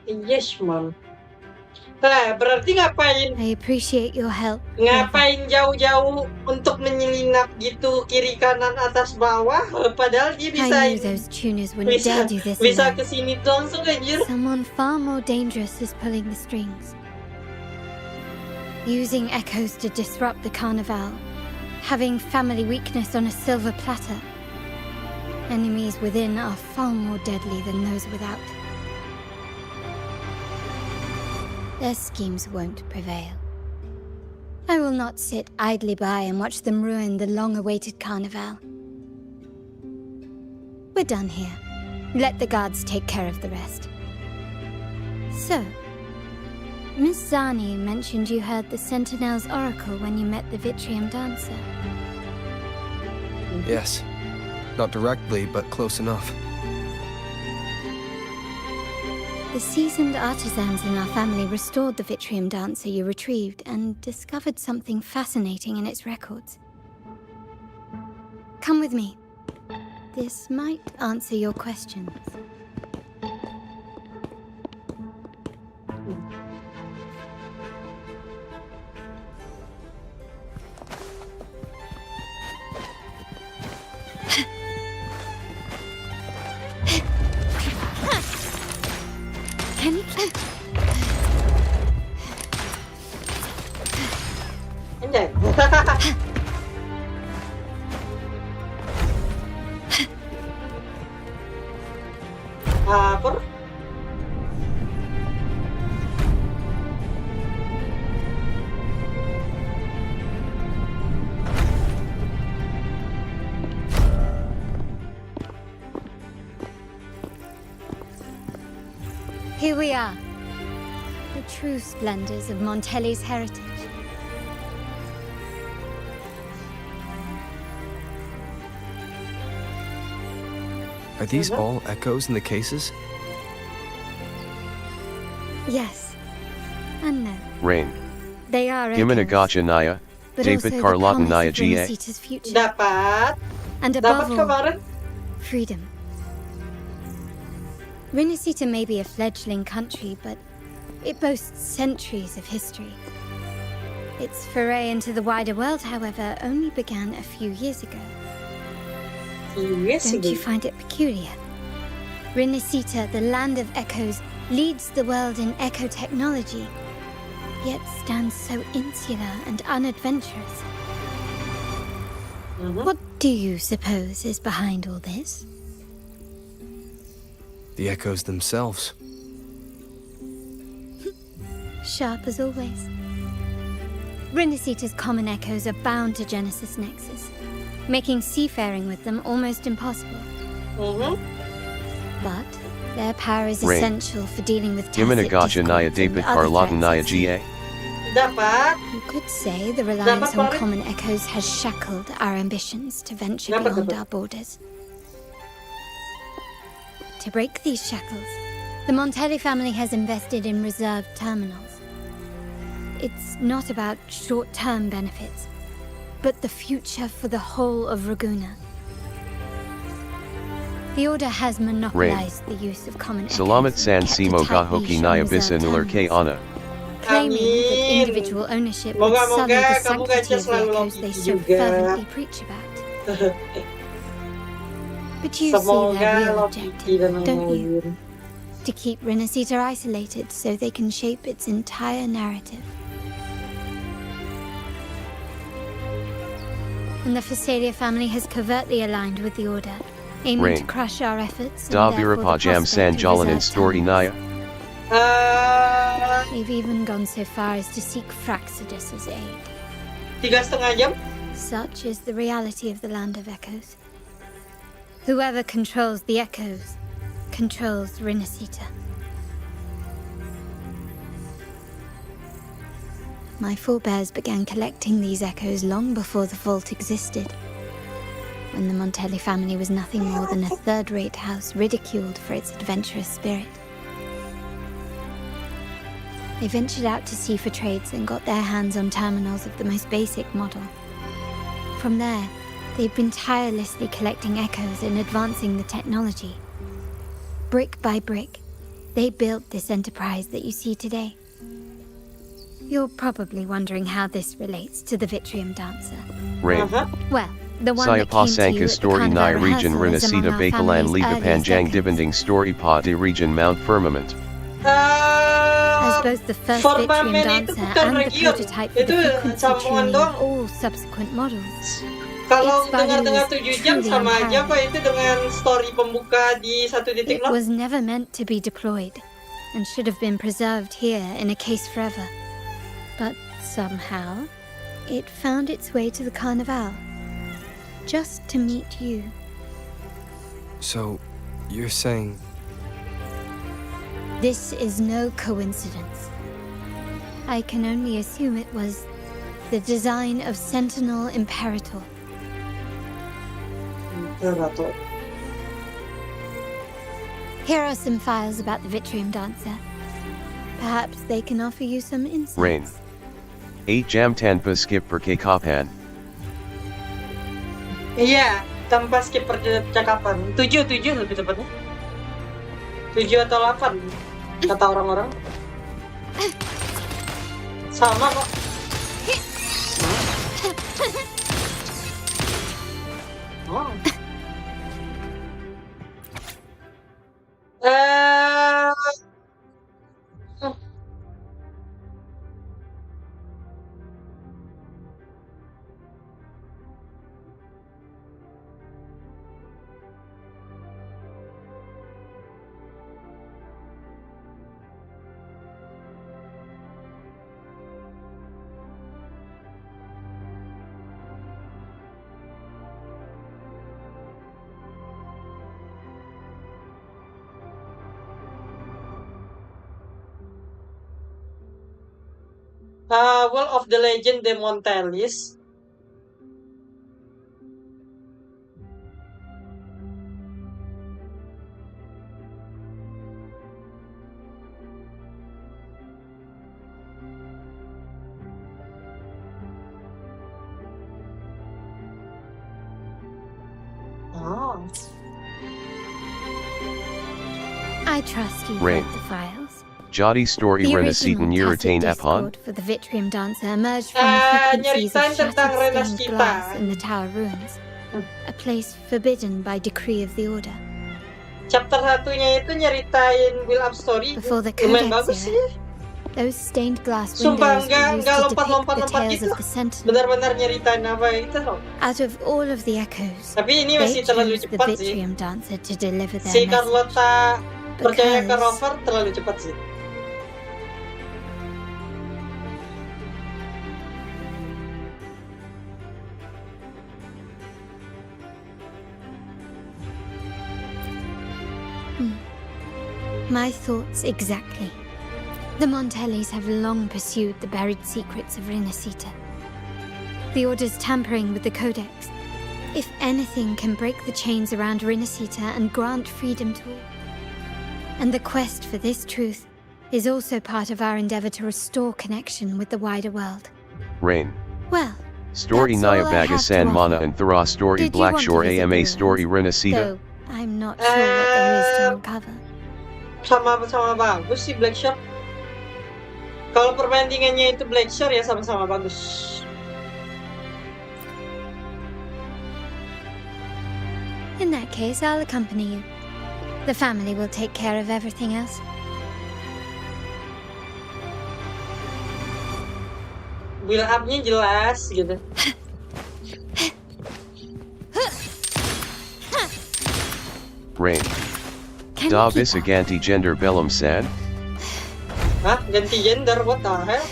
Yes, Mom. Nah, berarti ngapain? I appreciate your help. Ngapain jauh-jauh untuk menyelinap gitu kiri kanan atas bawah? Padahal dia bisa I knew those tuners wouldn't dare do this bisa alone. kesini langsung anjir. Someone far more dangerous is pulling the strings. Using echoes to disrupt the Carnival. Having family weakness on a silver platter. Enemies within are far more deadly than those without. Their schemes won't prevail. I will not sit idly by and watch them ruin the long-awaited carnival. We're done here. Let the guards take care of the rest. So, Miss Zani mentioned you heard the Sentinel's oracle when you met the Vitrium Dancer. Yes. Not directly, but close enough. The seasoned artisans in our family restored the Vitrium Dancer you retrieved and discovered something fascinating in its records. Come with me. This might answer your questions. Can you... Apa? Here we are. The true splendors of Montelli's heritage. Are these all echoes in the cases? Yes. And no. Rain. They are Gimana echoes, Ghaca Naya, but Dapat also the Carlotta promise Naya of GA. Renasita's future. Dapat. And Dapat above all, kemarin. freedom. Renasita may be a fledgling country, but it boasts centuries of history. Its foray into the wider world, however, only began a few years ago. Don't you find it peculiar? Renasita, the land of echoes, leads the world in echo technology, yet stands so insular and unadventurous. What do you suppose is behind all this? The echoes themselves. Sharp as always. Renasita's common echoes are bound to Genesis Nexus, making seafaring with them almost impossible. But their power is Rain. essential for dealing with Gimana tacit Ghaca Naya discords and Dapat other Carlotta threats Naya at sea. GA. Dapat. You could say the reliance on Dapat, common echoes has shackled our ambitions to venture Dapat, beyond dapat. our borders. To break these shackles, the Montelli family has invested in reserved terminals. It's not about short-term benefits, but the future for the whole of Raguna. The Order has monopolized the use of common echoes. Salamat San and kept a Simo tight Gahoki leash on Naya reserved Bisa Nular K terminals, Ana. claiming that Amin. individual ownership would sully Moga-moga the kamu sanctity Ghaca of the selalu echoes they logiki so juga. fervently preach about. But you see Semoga their real logiki objective, dan don't you? mengalir. To keep Renasita isolated so they can shape its entire narrative. And the Phasalia family has covertly aligned with the Order, aiming Rain. to crush our efforts and Da therefore Birapa the Jam San prospect of Jalan and reserved Story Naya. They've even gone so far as to seek Fraxidus's aid. 3,5 jam. Such is the reality of the land of echoes. Whoever controls the echoes controls Renasita. My forebears began collecting these echoes long before the vault existed, when the Montelli family was nothing more than a third-rate house ridiculed for its adventurous spirit. They ventured out to sea for trades and got their hands on terminals of the most basic model. From there, they've been tirelessly collecting echoes and advancing the technology. Brick by brick, they built this enterprise that you see today. You're probably wondering how this relates to the Vitrium Dancer. Rain. Well, the one Saya that came to Pasanka you at the Story Nai Carnival Region rehearsal is among Renasita our Bakalan family's Liga earliest Panjang echoes. Dibending Story Pa de Region Mount Firmament. As both the first Vitrium Firmament itu Dancer bukan and the region. prototype for Itu the frequency sambungan tuning doang. of all subsequent models. Kalau Its value dengar-dengar is 7 jam truly sama aja unparalleled. kok itu dengan story pembuka di 1.0. It was never meant to be deployed, and should have been preserved here in a case forever. But somehow, It found its way to the Carnival, just to meet you. So, you're saying... This is no coincidence. I can only assume it was the design of Sentinel Imperator. Here are some files about the Vitrium Dancer. Perhaps they can offer you some insights. Rain. 8 jam tanpa skip percakapan. Iya, tanpa skip percakapan. 7 lebih tepatnya. 7 atau 8 kata orang-orang. Sama kok. Oh. Well of the Legend de Montelis. Oh. I trust you Rain. read the files. Jadi story The Renasitan original Yuritain tacit Epon? discord for the Vitrium Dancer emerged from the frequencies of Nyeritain tentang shattered Renas stained kita. glass in the tower ruins, a place forbidden by decree of the Order. Chapter satunya itu nyeritain build up story. Before the Lumayan Codex bagus sih. era, those stained glass Sumpah windows were used nggak to depict the lompat-lompat tales gitu. of the Sentinel. Benar-benar nyeritain apa itu loh. Out of all of the echoes, Tapi ini they masih terlalu chose the cepat sih. Vitrium Dancer to deliver their Si message. Carlotta percaya ke Because- Rover terlalu cepat sih. My thoughts exactly. The Montellis have long pursued the buried secrets of Renasita. The Order's tampering with the Codex, if anything, can break the chains around Renasita and grant freedom to all. And the quest for this truth is also part of our endeavor to restore connection with the wider world. Rain. Well, Story that's all Naya I have to Bagasan offer. Mana and Thara Story Did you want to Blackshore visit the AMA ruins? Story Renasita? Though I'm not sure what there is to uncover. Sama-sama bagus sih Blackshore. Kalau perbandingannya itu Blackshore ya sama-sama bagus. In that case, I'll accompany you. The family will take care of everything else. Build up-nya jelas gitu. Rain. Da bisa ganti gender bellum sad? Hah? Ganti gender? What the hell?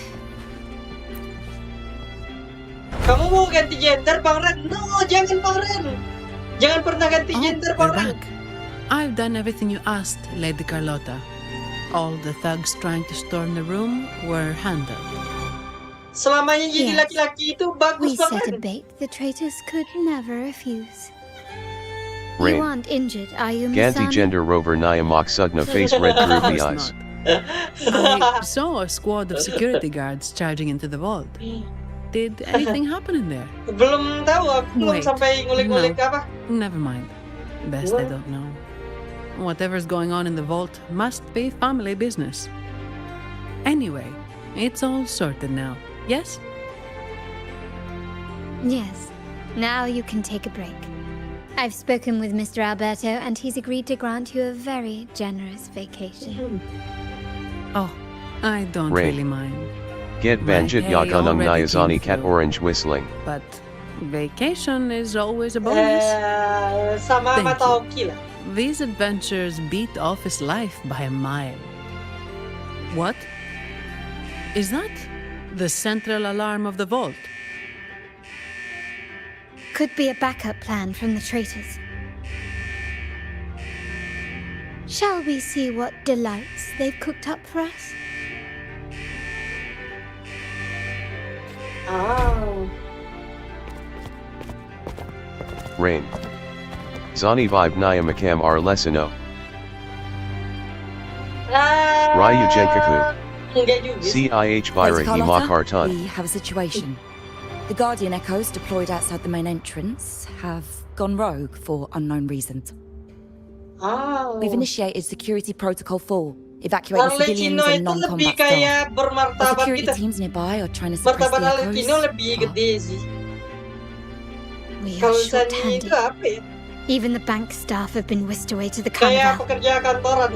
Kamu mau ganti gender, Bang Ren? No, jangan Bang Ren! Jangan pernah ganti gender, Bang Ren! I've done everything you asked, Lady Carlotta. All the thugs trying to storm the room were handled. Selamanya jadi Yes. laki-laki itu bagus We Bang set a Ren. bait the traitors could never refuse. Rain. You aren't injured, are you, Ganti Miss gender rover Naya Moksugna face red curvy eyes. I saw a squad of security guards charging into the vault. Did anything happen in there? Belum tahu, aku belum Wait, sampai ngulik-ngulik no. apa. Never mind. Best I don't know. Whatever's going on in the vault must be family business. Anyway, it's all sorted now, yes? Yes. Now you can take a break. I've spoken with Mr. Alberto, and he's agreed to grant you a very generous vacation. Oh, I don't Rain. really mind. Get My banjit pay yaganang already Nyazani came cat through. orange whistling. But vacation is always a bonus. Sama Thank mata you. Oki lah. These adventures beat office life by a mile. What? Is that the central alarm of the vault? Could be a backup plan from the traitors. Shall we see what delights they've cooked up for us? Oh. Rain. Zani vibe Menamatkan are lesino. Ryu Jenkaku. Enggak juga. CIH Byra Himakartan. We have a situation. The Guardian Echoes deployed outside the main entrance have gone rogue for unknown reasons. Oh. We've initiated security protocol 4, evacuating civilians and non-combat kayak staff. bermartabat Our security kita. teams nearby are trying to suppress Martabat the Alekino echoes. lebih gede sih. We are Kalau Zani short-handed. itu apa ya? Even the bank staff have been whisked away to the Kayak carnival. pekerja kantoran.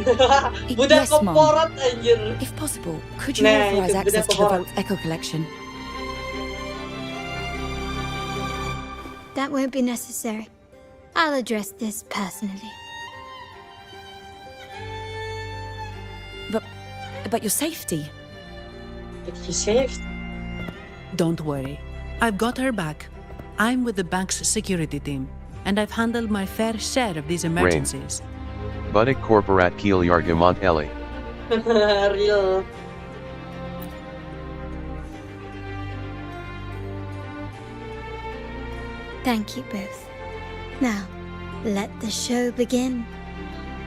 Budak Yes, Mom. korporat anjir. If possible, could you Nah, authorize itu access budak to the korporat. vault echo collection? That won't be necessary. I'll address this personally. But your safety. Don't worry. I've got her back. I'm with the bank's security team, and I've handled my fair share of these emergencies. Budik Corporat Kiel Yargamont Eli. Real. Thank you both. Now, let the show begin.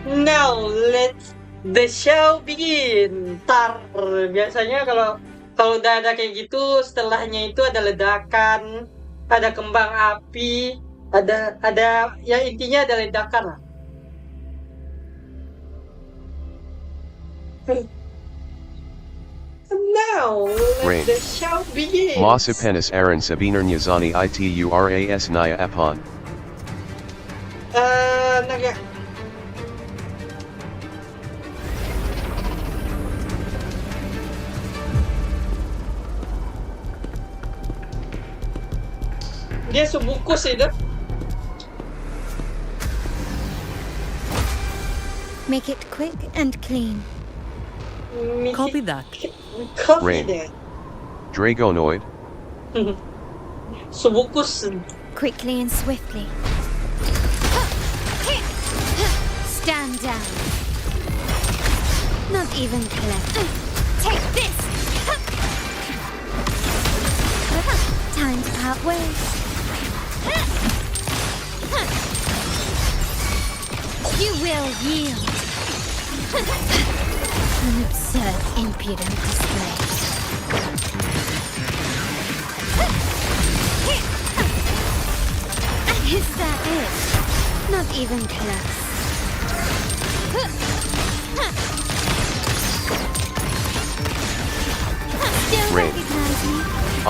Now let the show begin. Tar biasanya kalau udah ada kayak gitu, setelahnya itu ada ledakan, ada kembang api, ada ya intinya ada ledakan lah. Now Rain. let the show begin. Masa penis Aaron Sabiner Nyazani Ituras Naya Apon. Naga. Dia sebungkus itu. Make it quick and clean. Copy that. Rain. Dragonoid. Sebungkus. Quickly and swiftly. Stand down. Not even close. Take this. Time to part ways. You will yield. An absurd, impudent display. Is that it? Not even close. Still Rain. recognize me?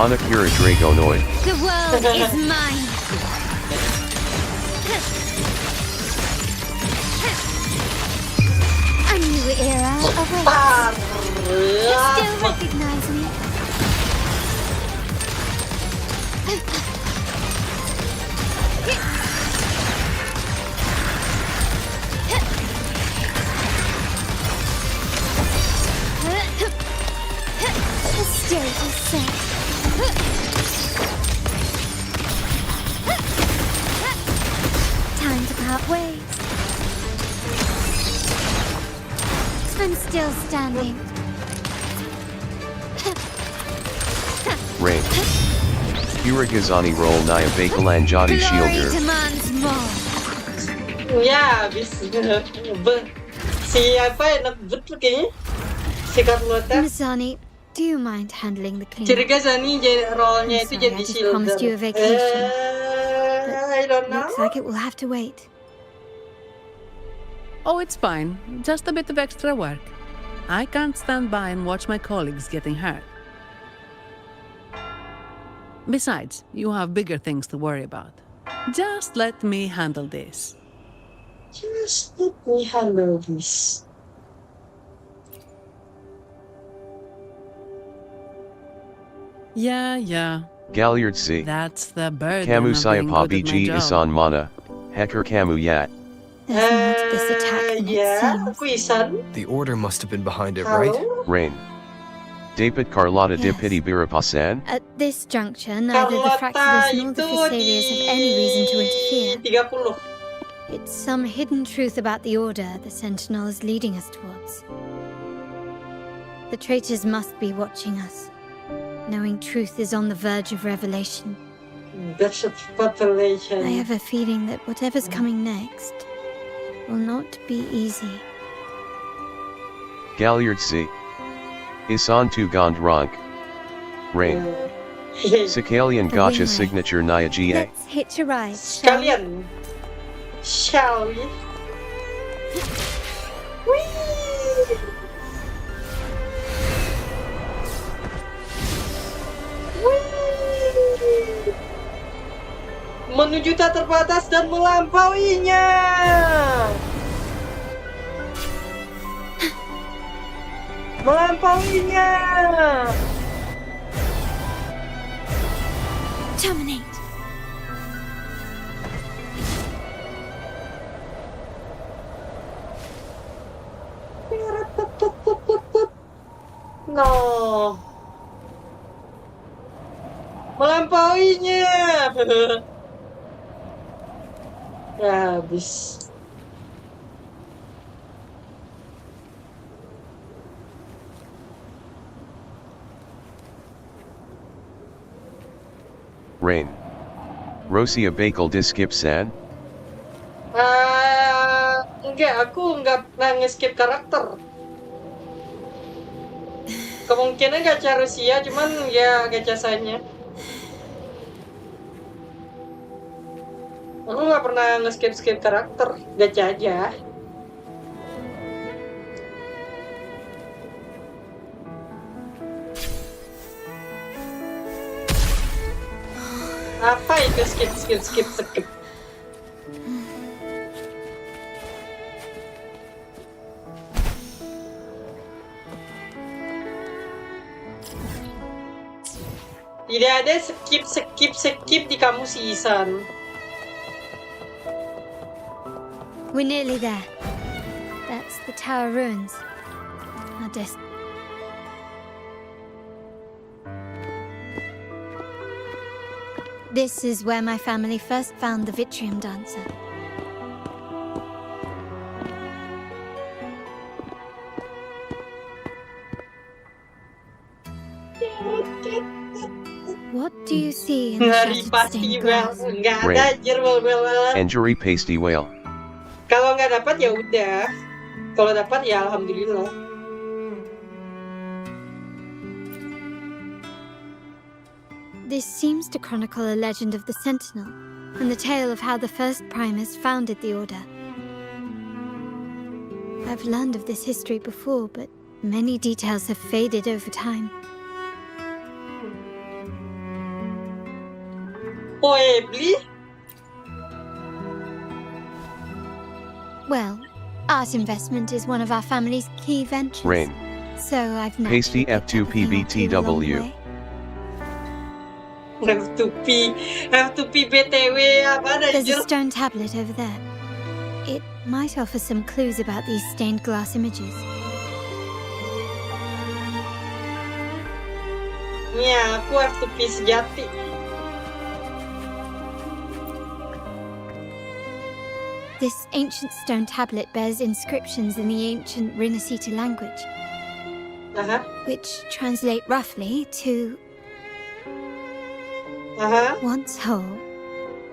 Anakura Dragonoid. The world is mine. A new era awaits. Still recognize me? The stage is set. Time to part ways. I'm still standing. Rain. Iragazani roll Naya Bakalanjati Glory Shielder. demands more. Ya, habis siapa yang ngebut tuh kayaknya? Si Carlotta. Masani, do you mind handling the cleanup? Curiga Zani role-nya itu jadi I just shielder. promised you a vacation. I don't know. Looks like it will have to wait. Oh, it's fine. Just a bit of extra work. I can't stand by and watch my colleagues getting hurt. Besides, you have bigger things to worry about. Just let me handle this. Just let me handle this. Yeah. Galliard C. That's the burden Kamu of saya being pa good at my BG job. Isan Mana. Hacker Kamu Yat. There's more to this attack than it seems. Aku Isan. The Order must have been behind it, Halo? right? Rain. Dapat Carlotta dipiti birapasan? At this juncture, neither the Fractidus nor the Physalia have any reason to interfere. 30. It's some hidden truth about the Order the Sentinel is leading us towards. The traitors must be watching us, knowing truth is on the verge of revelation. That's a revelation. I have a feeling that whatever's coming next will not be easy. Galliard C. Isan tu gond rank. Rain. Sakalian Ghaca signature Naya GA. Let's hitch a ride, shall we? Sekalian. Shall we? Whee! Whee! Menuju tak terbatas dan melampauinya. Melampauinya. Terminate. No. Melampauinya. Ya, habis. Rain. Rosia Bakel Diskipsan? Enggak, aku nggak pernah nge-skip karakter. Kemungkinan gacha Rusia, cuman ya gacha Sanya. Aku nggak pernah nge-skip karakter, gacha aja. Apa itu skip? Tidak ada skip di kamus Isan. We're nearly there. That's the tower ruins. Our This is where my family first found the Vitrium Dancer. What do you see in the shattered stained glass? Injury pasty whale. Kalau nggak dapat ya udah. Kalau dapat ya alhamdulillah. This seems to chronicle a legend of the Sentinel, and the tale of how the first Primus founded the Order. I've learned of this history before, but many details have faded over time. Well, art investment is one of our family's key ventures. Rain. So I've Pasty F2PBTW. F2P BTW apa There's anjir? a stone tablet over there. It might offer some clues about these stained glass images. Ya, aku F2P sejati. This ancient stone tablet bears inscriptions in the ancient Rinascita language, which translate roughly to once whole,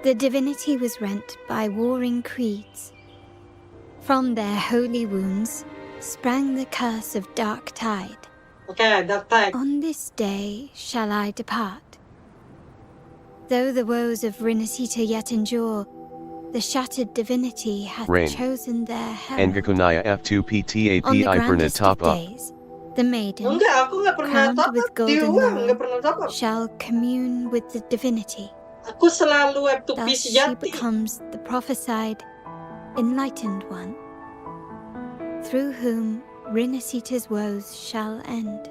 the divinity was rent by warring creeds. From their holy wounds sprang the curse of dark tide. Dark tide. On this day shall I depart. Though the woes of Rinascita yet endure, the shattered divinity hath Rain. chosen their herald. Engakunaya F2PTAP On the Iperna grandest of Tapa. days, the maiden, Aku nggak pernah crowned top with up. golden Nggak pernah top laurel, up. shall commune with the divinity. Aku selalu F2P Thus she sejati. becomes the prophesied, enlightened one, through whom Rinascita's woes shall end.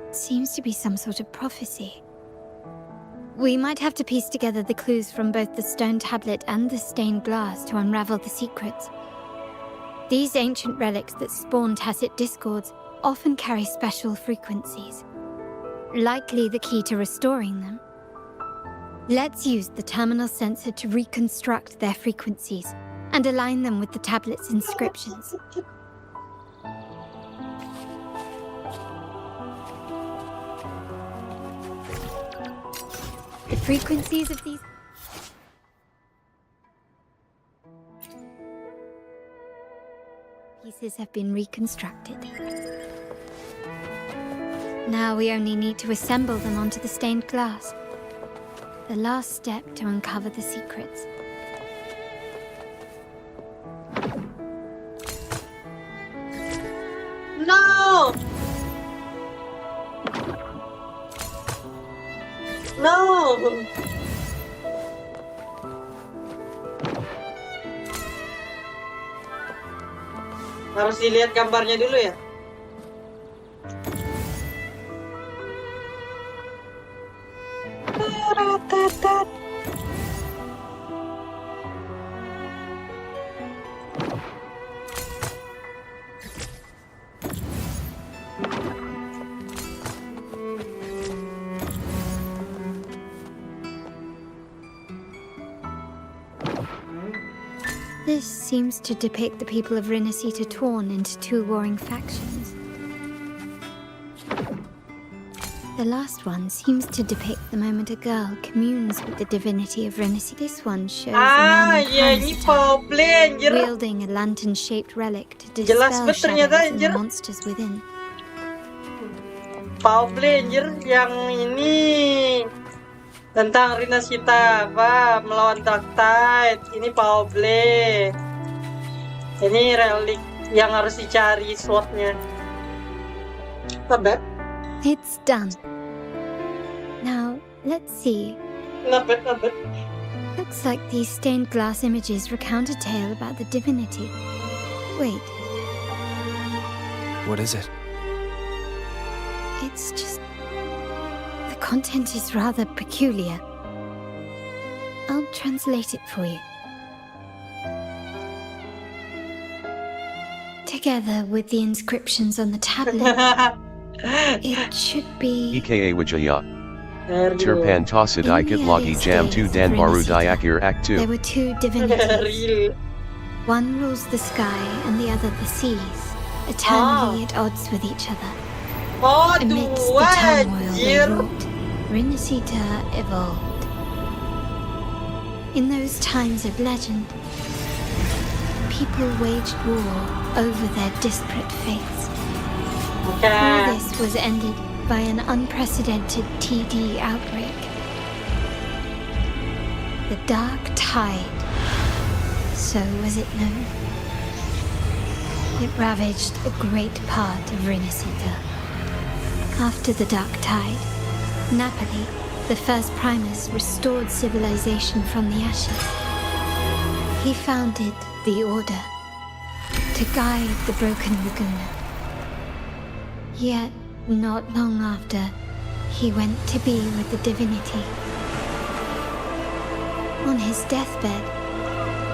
Seems to be some sort of prophecy. We might have to piece together the clues from both the stone tablet and the stained glass to unravel the secrets. These ancient relics that spawn tacit discords often carry special frequencies, likely the key to restoring them. Let's use the terminal sensor to reconstruct their frequencies and align them with the tablet's inscriptions. The frequencies of these pieces have been reconstructed. Now we only need to assemble them onto the stained glass. The last step to uncover the secrets. No! No! Harus dilihat gambarnya dulu ya. This seems to depict the people of Rinascita torn into two warring factions. The last one seems to depict the moment a girl communes with the divinity of Rinascita. This one shows a man wielding a lantern-shaped relic to dispel shadows and the monsters within. Pauble anjir, yang ini tentang Rinascita apa melawan Dark Tide. Ini Pauble. Ini relik yang harus dicari slotnya. Not bad. It's done. Now, let's see. Not bad, not bad. Looks like these stained glass images recount a tale about the divinity. Wait. What is it? It's just... the content is rather peculiar. I'll translate it for you. Together with the inscriptions on the tablet, it should be... EKA Wijaya. Turpan Tosidikit Logi Jam 2 Dan Baru Diakir Act 2. There were two divinities. One rules the sky and the other the seas, eternally at odds with each other. Amidst the turmoil they wrought, Rinascita evolved. In those times of legend, people waged war over their disparate fates. All this was ended by an unprecedented TD outbreak. The Dark Tide, so was it known. It ravaged a great part of Rinascita. After the Dark Tide, Napoli, the first Primus, restored civilization from the ashes. He founded the Order to guide the broken Laguna. Yet, not long after, he went to be with the divinity. On his deathbed,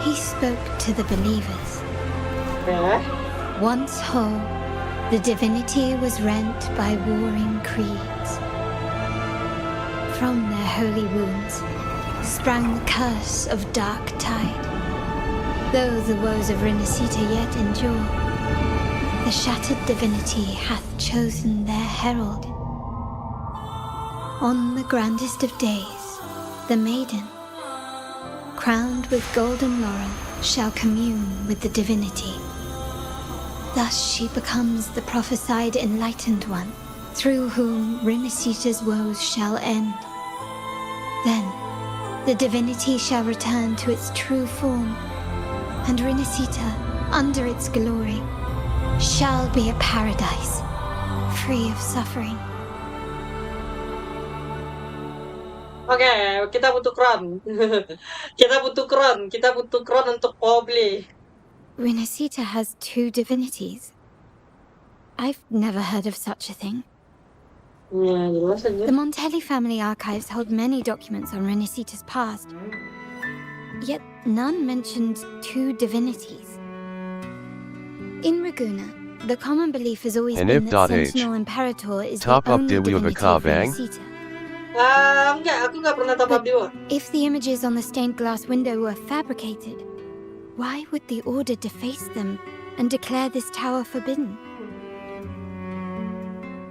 he spoke to the believers. Once whole, the divinity was rent by warring creeds. From their holy wounds sprang the curse of Dark Tide. Though the woes of Rinascita yet endure, the shattered divinity hath chosen their herald. On the grandest of days, the maiden, crowned with golden laurel, shall commune with the divinity. Thus she becomes the prophesied enlightened one, through whom Rinascita's woes shall end. Then, the divinity shall return to its true form, and Rinascita, under its glory, shall be a paradise, free of suffering. Oke, kita butuh crown. Kita butuh crown untuk Poble. Rinascita has two divinities. I've never heard of such a thing. The Montelli family archives hold many documents on Rinascita's past, yet none mentioned two divinities. In Ragusa, The common belief has always And been if that .h. Sentinel Imperator is Top the up only Dewi of a divinity of Kabang? Renasita. Enggak, aku nggak pernah top up dewa. If the images on the stained glass window were fabricated, why would the Order deface them and declare this tower forbidden?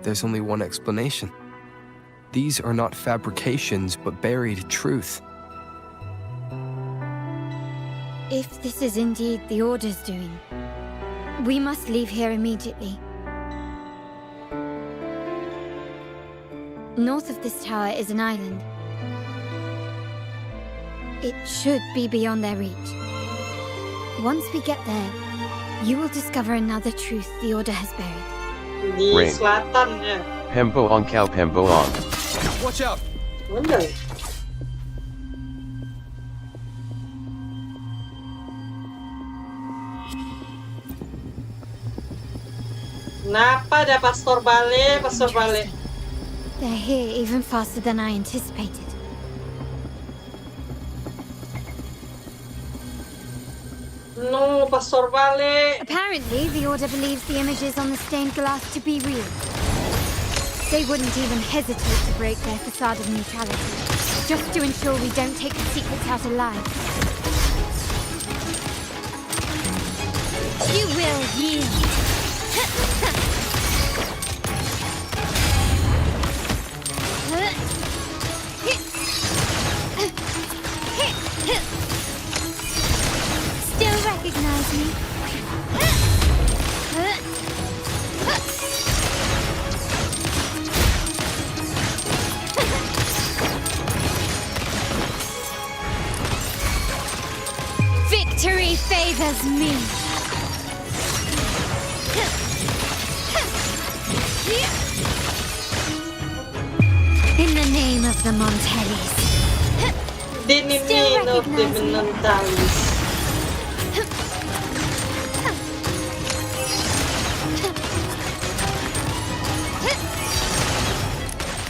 There's only one explanation. These are not fabrications, but buried truth. If this is indeed the Order's doing, we must leave here immediately. North of this tower is an island. It should be beyond their reach. Once we get there, you will discover another truth the Order has buried. Di Rain. selatan ya. Pembo on cow Pembo on. Watch out! Bener. Kenapa ada pastor bale? They're here even faster than I anticipated. No, pastor bale. Apparently, the Order believes the images on the stained glass to be real. They wouldn't even hesitate to break their facade of neutrality, just to ensure we don't take the secrets out alive. You will yield. Still recognize me? Victory favors me. In the name of the Montellis. The name of the Montellis.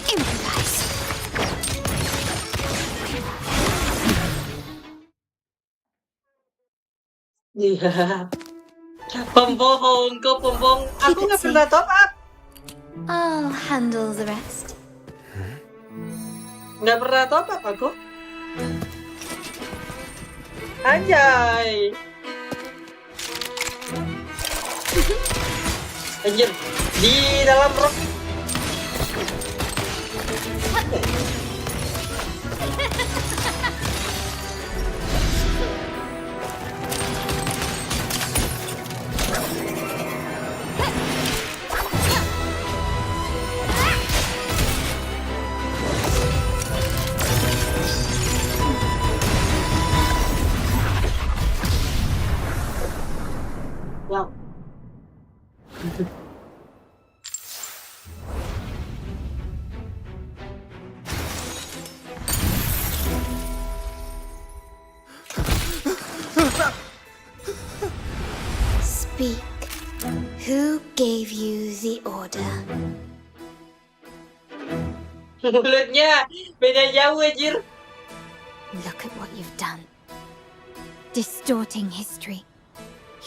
Improvise. Iya. Pembohong, kau pembohong. Aku nggak pernah top up. I'll handle the rest. Nggak pernah top up aku. Anjay. Anjir, di dalam rok. Wow. Speak. Who gave you the order? Mulutnya beda jauh anjir. Look at what you've done. Distorting history.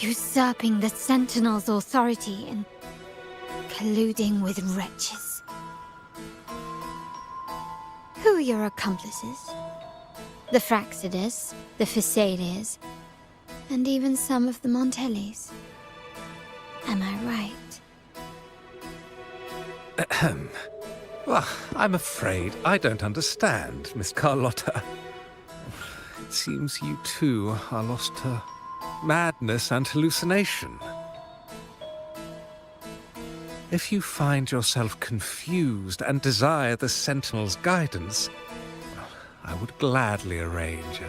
Usurping the Sentinel's authority and colluding with wretches. Who are your accomplices? The Fraxidus, the Phisades, and even some of the Montellis. Am I right? Ahem. Well, I'm afraid I don't understand, Miss Carlotta. It seems you too are lost to madness and hallucination. If you find yourself confused and desire the Sentinel's guidance, I would gladly arrange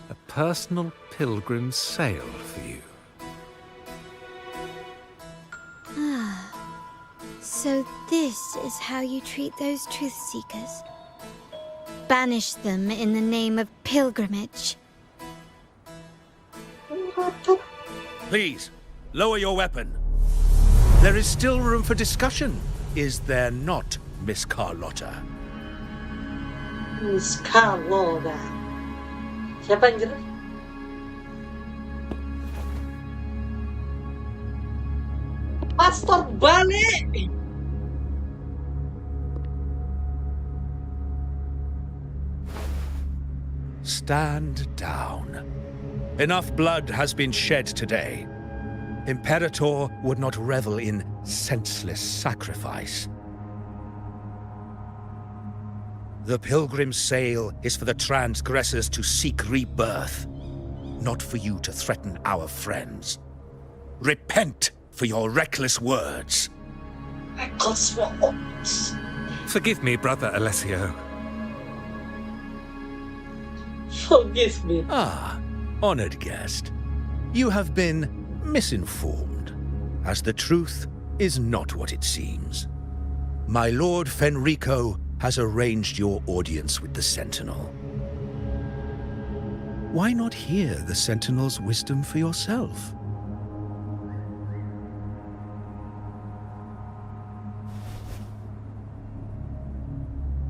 a personal pilgrim sail for you. Ah, so this is how you treat those truth seekers. Banish them in the name of pilgrimage. Please, lower your weapon. There is still room for discussion, is there not, Miss Carlotta? Miss Carlotta. Siapa anjir? Pastor balik. Stand down. Enough blood has been shed today. Imperator would not revel in senseless sacrifice. The pilgrim's sail is for the transgressors to seek rebirth, not for you to threaten our friends. Repent for your reckless words. Reckless words. Forgive me, Brother Alessio. Forgive me. Ah, honored guest. You have been misinformed, as the truth is not what it seems. My Lord Fenrico has arranged your audience with the Sentinel. Why not hear the Sentinel's wisdom for yourself?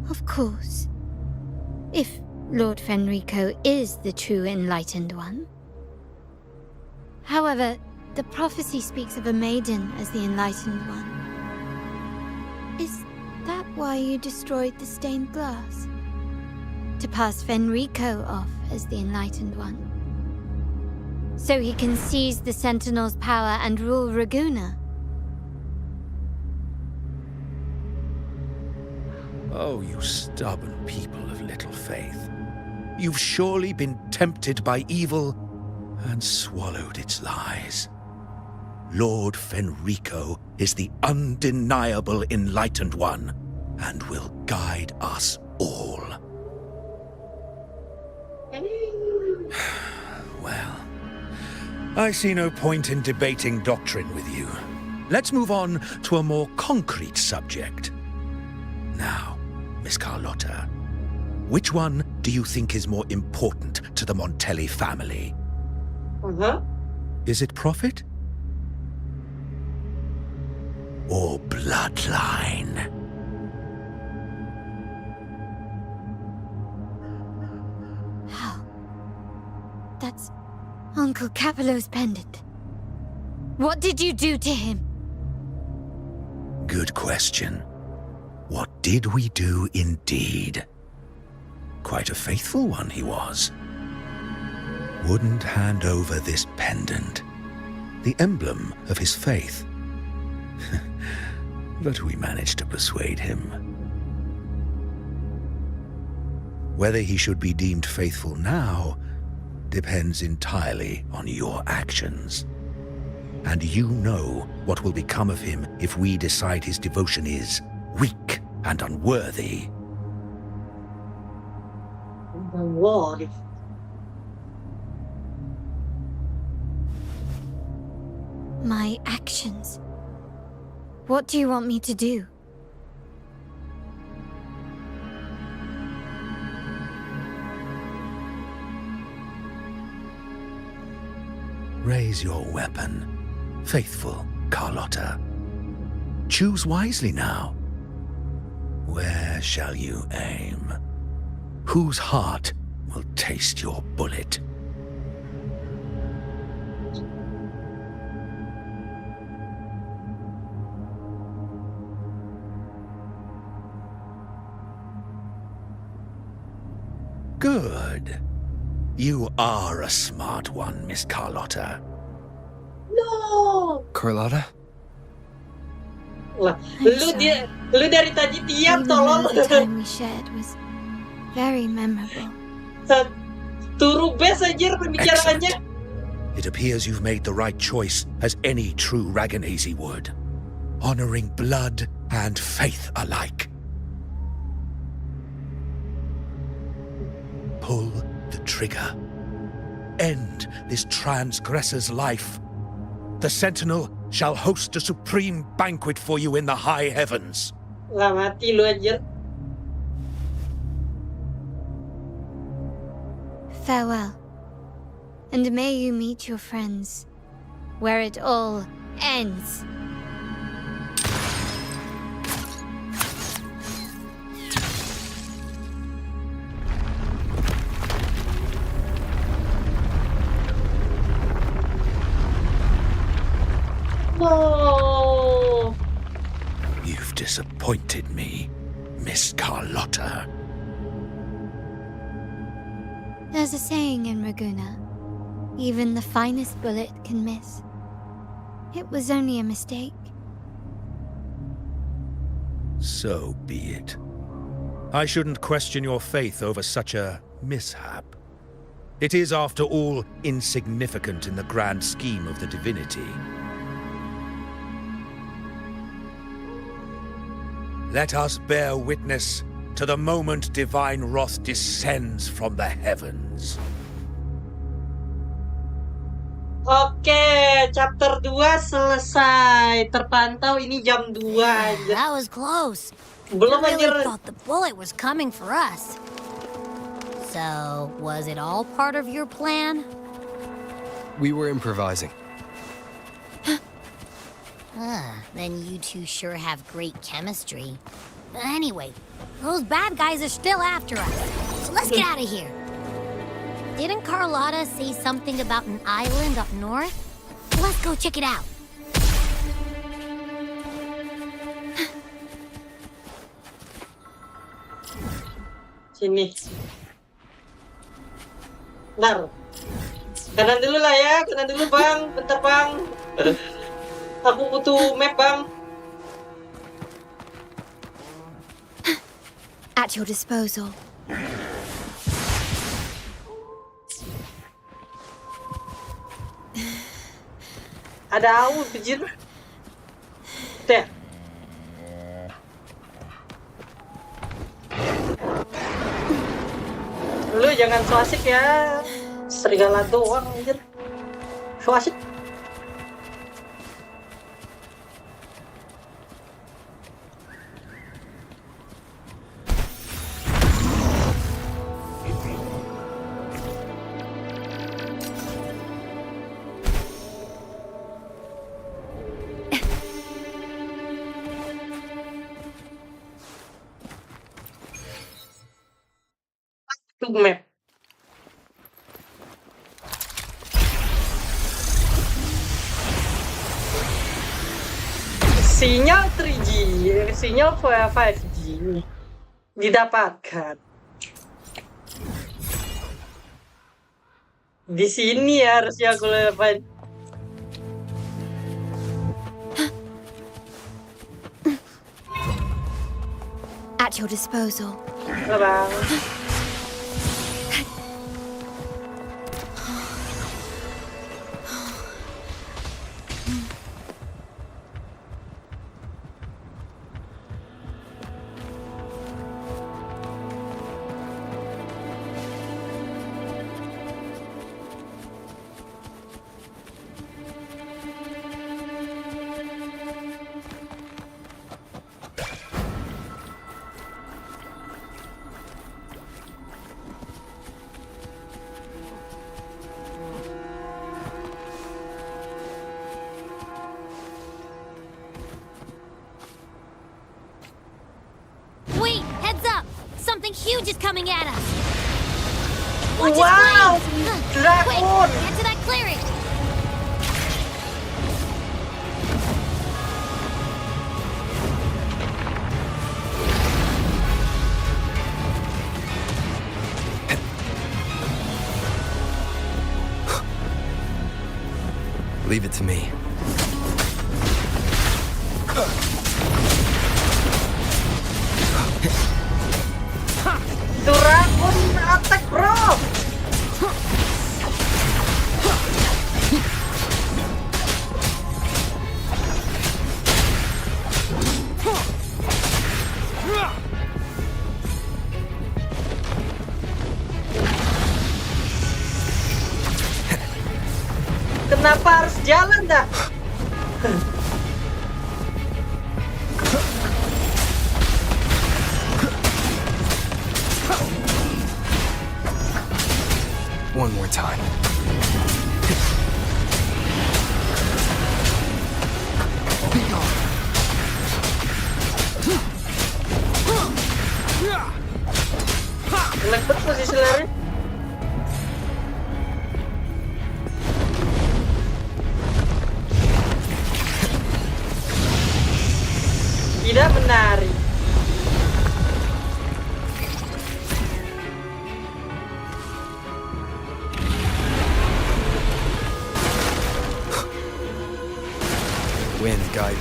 Of course. If Lord Fenrico is the true enlightened one. However, the prophecy speaks of a maiden as the enlightened one. Is that why you destroyed the stained glass? To pass Fenrico off as the enlightened one? So he can seize the Sentinel's power and rule Raguna? Oh, you stubborn people of little faith. You've surely been tempted by evil and swallowed its lies. Lord Fenrico is the undeniable enlightened one and will guide us all. Well, I see no point in debating doctrine with you. Let's move on to a more concrete subject. Now, Miss Carlotta, which one do you think is more important to the Montelli family? Is it profit? Or bloodline? How? That's Uncle Capello's pendant. What did you do to him? Good question. What did we do indeed? Quite a faithful one he was. Wouldn't hand over this pendant, the emblem of his faith. But we managed to persuade him. Whether he should be deemed faithful now depends entirely on your actions. And you know what will become of him if we decide his devotion is weak and unworthy. Unworthy. My actions. What do you want me to do? Raise your weapon, faithful Carlotta. Choose wisely now. Where shall you aim? Whose heart will taste your bullet? Good. You are a smart one, Miss Carlotta. No. Carlotta? Lah, lu dari tadi tiap tolong. The time we shared was very memorable. Turu bes aja pembicaraannya. It appears you've made the right choice, as any true Raganese would, honoring blood and faith alike. Pull the trigger. End this transgressor's life. The Sentinel shall host a supreme banquet for you in the high heavens. Lah mati lu aja. Farewell. And may you meet your friends where it all ends. No. disappointed me, Miss Carlotta. There's a saying in Raguna, even the finest bullet can miss. It was only a mistake. So be it. I shouldn't question your faith over such a mishap. It is, after all, insignificant in the grand scheme of the divinity. Let us bear witness to the moment divine wrath descends from the heavens. Oke, chapter 2 selesai. Terpantau ini jam 2 anjir. That was close. Belum I really anjir. thought the bullet was coming for us. So, was it all part of your plan? We were improvising. Then you two sure have great chemistry. Anyway, those bad guys are still after us. So let's get out of here. Didn't Carlotta say something about an island up north? Let's go check it out. Sini. Bentar. Kanan dulu lah ya, kanan dulu bang. Bentar bang. Aku butuh map bang. At your disposal. Ada awu bijir. Teh. Lu jangan so asik ya. Serigala doang anjir. So asik. Map. Sinyal 3G, sinyal 5G didapatkan. Di sini harusnya aku lewatin. At your disposal. Bang. Wait, heads up! Something huge is coming at us! Wow! Dragon! Quick, get to that clearing! Leave it to me. Dragon attack, bro! Kenapa harus jalan dah? One more time. Be gone. Jelek banget posisi lari. Tidak menarik. guide.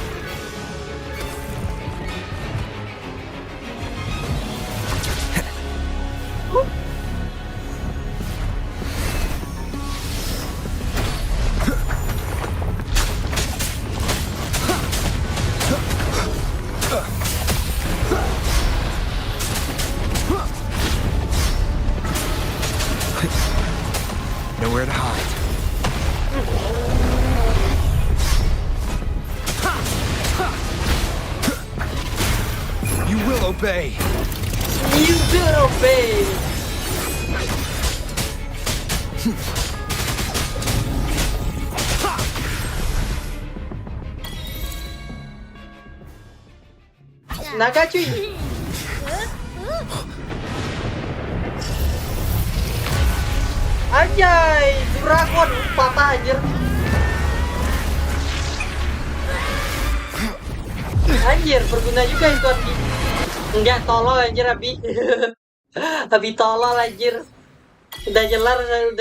Nowhere to hide. You will obey. You will obey. Naga cuy. Anjay, dragon patah anjir. Anjir, berguna juga itu Abi. Enggak, tolol anjir Abi. Abi tolol anjir. Udah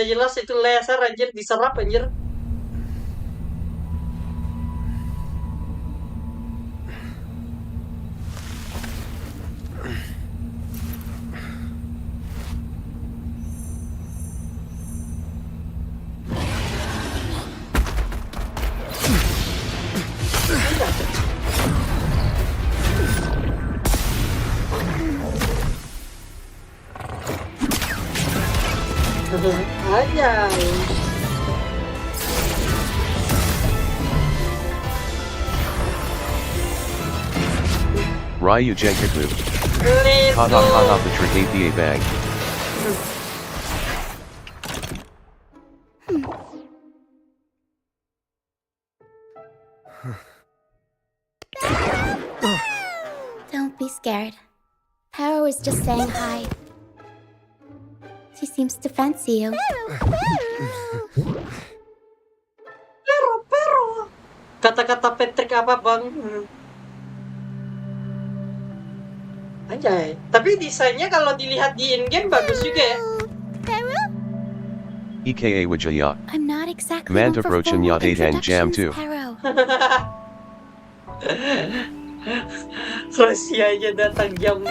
jelas itu laser anjir, diserap anjir. Anjay. Ryu Jenkaku. Hot off the Trigathia bag. Don't be scared. Paro was just saying hi. She seems to fancy you. Pero. Kata-kata Patrick apa bang? Anjay. Tapi desainnya kalau dilihat di in-game bagus juga ya. EKA Wijaya. I'm not exactly Manta one for Prochin formal Yadate and Jam introductions, 2. Paro. Rusia-nya datang jam 2.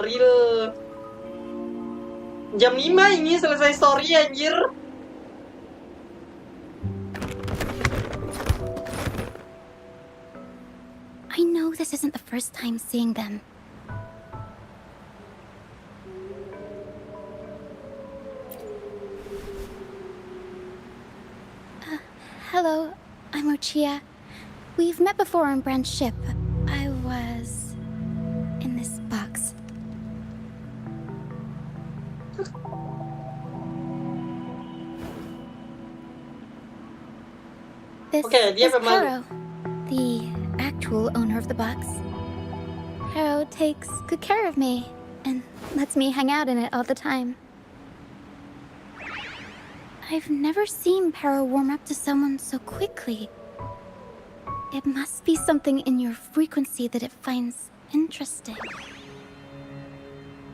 Real. Jam 5 ini selesai story anjir. I know this isn't the first time seeing them. Hello, I'm Ochia. We've met before on Brand's ship. I was in this box. This is Paro, the actual owner of the box. Paro takes good care of me and lets me hang out in it all the time. I've never seen Paro warm up to someone so quickly. It must be something in your frequency that it finds interesting.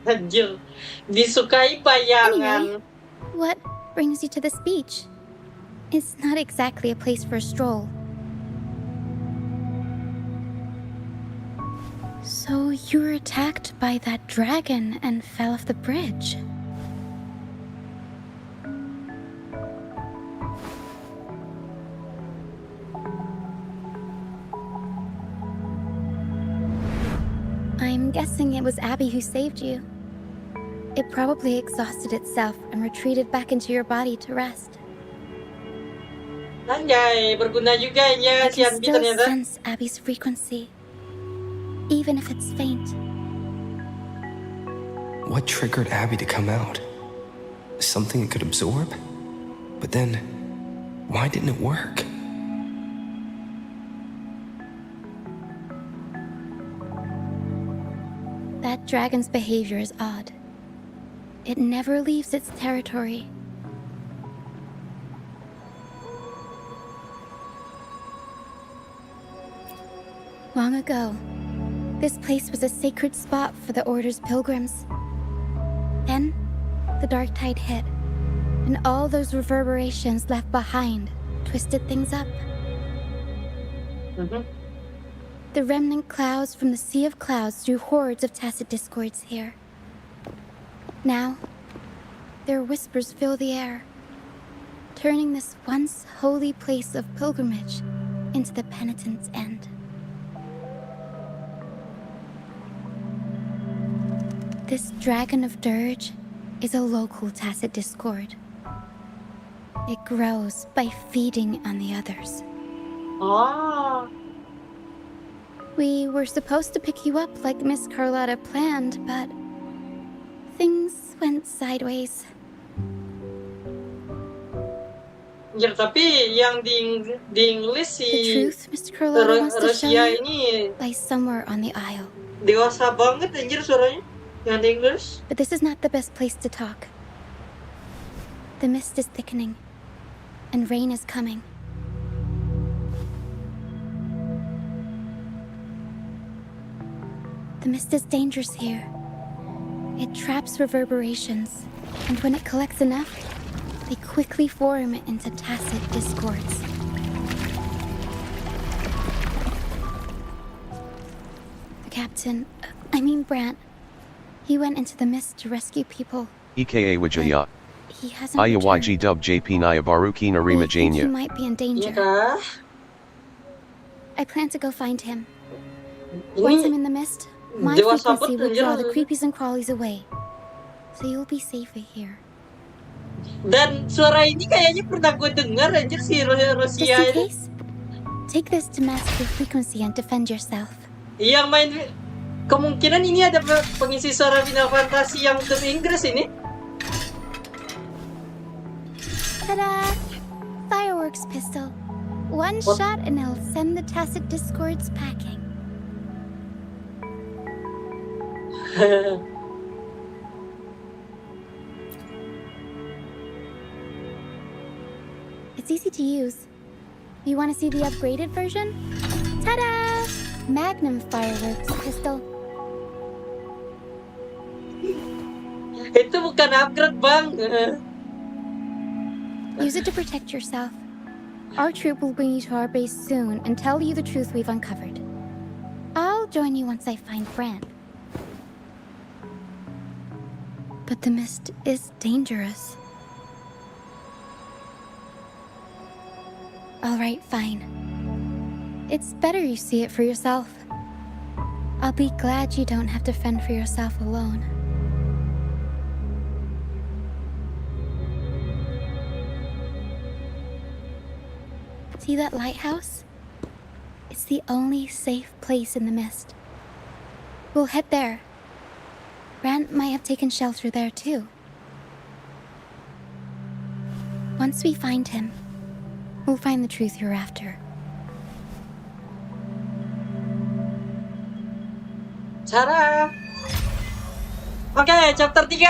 Anjir, disukai bayangan. Anyway, what brings you to this beach? It's not exactly a place for a stroll. So you were attacked by that dragon and fell off the bridge. I'm guessing it was Abby who saved you. It probably exhausted itself and retreated back into your body to rest. Anjay, berguna juga ya I si can Anbi still ternyata. sense Abby's frequency, even if it's faint. What triggered Abby to come out? Something it could absorb? But then, why didn't it work? That dragon's behavior is odd. It never leaves its territory. Long ago, this place was a sacred spot for the Order's pilgrims. Then, the dark tide hit, and all those reverberations left behind twisted things up. The remnant clouds from the Sea of Clouds drew hordes of tacit discords here. Now, their whispers fill the air, turning this once holy place of pilgrimage into the penitent's end. This dragon of dirge is a local tacit discord. It grows by feeding on the others. We were supposed to pick you up like Miss Carlotta planned, but things went sideways. Ya, tapi yang di English si The truth Mr. Carlotta wants to show Rusia you ini lies somewhere on the aisle. dewasa banget anjir suaranya yang di English. But this is not the best place to talk. The mist is thickening, and rain is coming. The mist is dangerous here. It traps reverberations, and when it collects enough, they quickly form into tacit discords. The captain, Brant, he went into the mist to rescue people. EKA Wijaya. He hasn't Ayawaji dub JP Nyabaruki Narima I think he Janya. might be in danger. I plan to go find him. Once I'm in the mist, my frequency will draw the creepies and crawlies away. So you'll be safer here. Dan suara ini kayaknya pernah gue dengar anjir si Rusia Just in ini. case, take this to mask your frequency and defend yourself. Yang main kemungkinan ini ada pengisi suara Final Fantasy yang ke Inggris ini. Ta-da! Fireworks pistol. One shot and it'll send the tacit discords packing. It's easy to use. You want to see the upgraded version? Ta-da! Magnum fireworks pistol. Itu bukan upgrade, Bang. Use it to protect yourself. Our troop will bring you to our base soon and tell you the truth we've uncovered. I'll join you once I find Brant. But the mist is dangerous. Alright, fine. It's better you see it for yourself. I'll be glad you don't have to fend for yourself alone. See that lighthouse? It's the only safe place in the mist. We'll head there. Brant might have taken shelter there too. Once we find him, we'll find the truth you're after. Cara. Oke, chapter 3.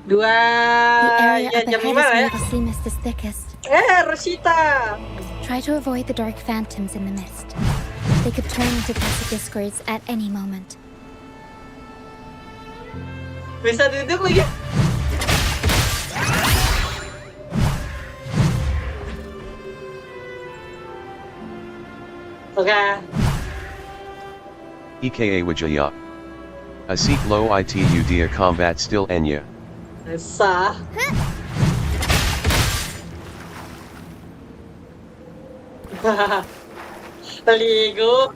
The area Ya, up jam 5 ahead is ya. where the sea mist is thickest. Rosita. Try to avoid the dark phantoms in the mist. They could turn into tacit discords at any moment. Bisa duduk lagi. Oke. EKA Wijaya. A seek low itu dia combat still enya. Bisa. Ligo.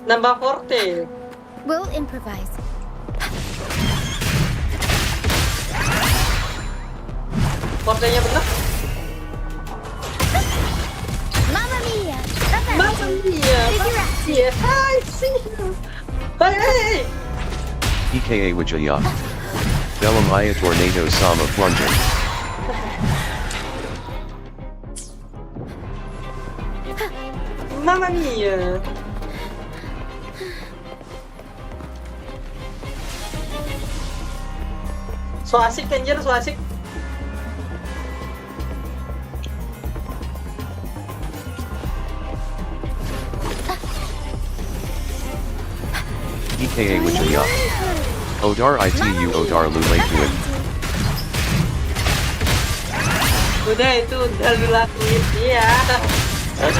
Nambah forte. We'll improvise. Fortenya bener? Mamma mia! Mamma mia! Yeah, I see you. Hey! EKA Wijaya. Belamaya tornado sama plunging. Mamma mia! So asik anjir, so asik. EKA Wijaya. Odar itu Odar Lulekuin. Udah itu udah lu lakuin. Iya. Let's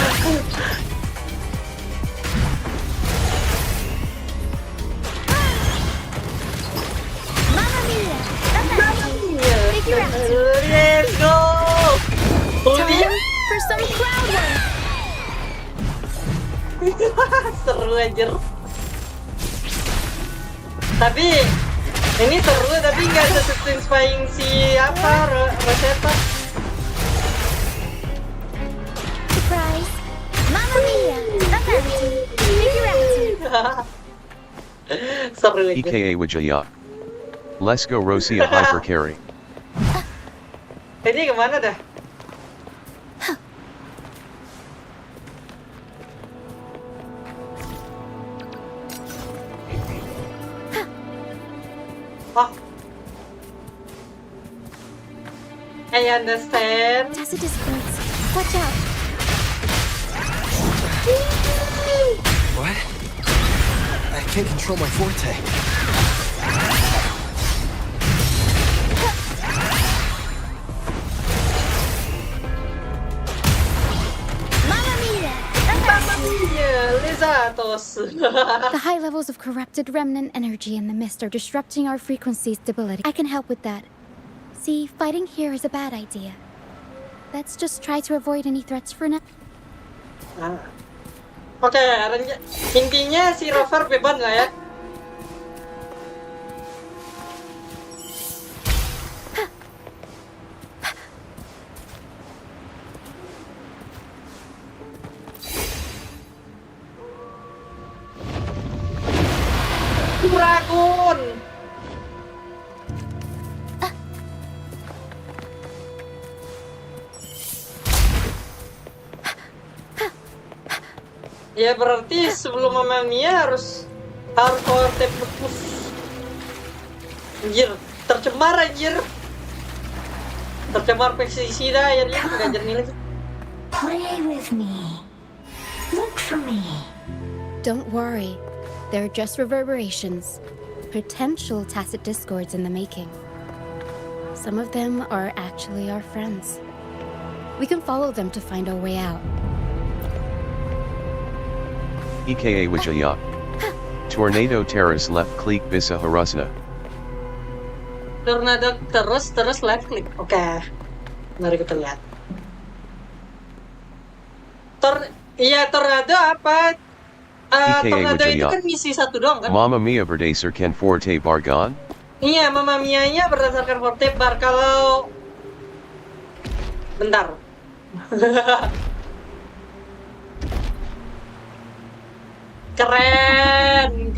go. Time for some crowd work. Seru aja. Tapi ini seru tapi nggak satisfying si apa Rosetta. Surprise! Mamma mia! Seru aja. EKA Wijaya. Let's go Rosia hyper carry. Ini kemana dah? Oh. I understand. Tacit discords. Watch out. What? I can't control my forte. The high levels of corrupted remnant energy in the mist are disrupting our frequency stability. I can help with that. See, fighting here is a bad idea. Let's just try to avoid any threats for now. Oke, intinya si Rover beban lah ya. Dragon. Ya berarti sebelum Mamma Mia harus forte plus. Anjir, tercemar anjir. Tercemar pestisida ya dia enggak jernih lagi. Play with me. Look for me. Don't worry. They're just reverberations. Potential tacit discords in the making. Some of them are actually our friends. We can follow them to find our way out. EKA Wijaya. Tornado terrace left click bisa harusna. Tornado terus left click. Oke. Mari kita lihat. Tornado apa? Tornado itu kan misi satu doang kan? Mamma Mia berdasarkan forte bargan? Iya, Mamma Mia-nya berdasarkan forte bar. Kalau bentar. Keren.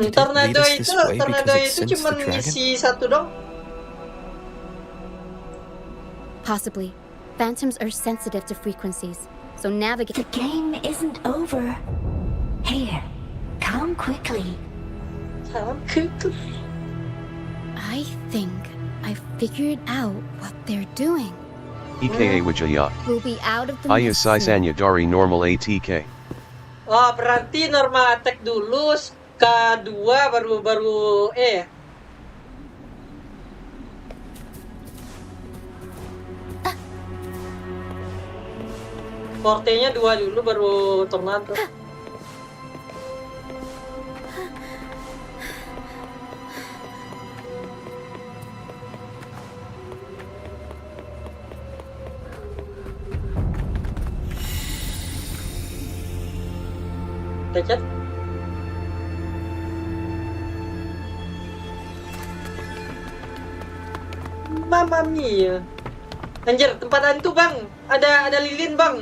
Tornado itu cuma misi satu dong. Possibly. Phantoms are sensitive to frequencies, so navigate. The game isn't over. Here, come quickly. I think I figured out what they're doing. EKA Wijaya. We'll be out of the Aya Saisanya dari normal ATK. Oh, berarti normal attack dulu, kedua baru ya. Forte-nya 2 dulu baru tornado. Dekat. Mamma Mia. Anjir, tempat hantu bang. Ada lilin bang.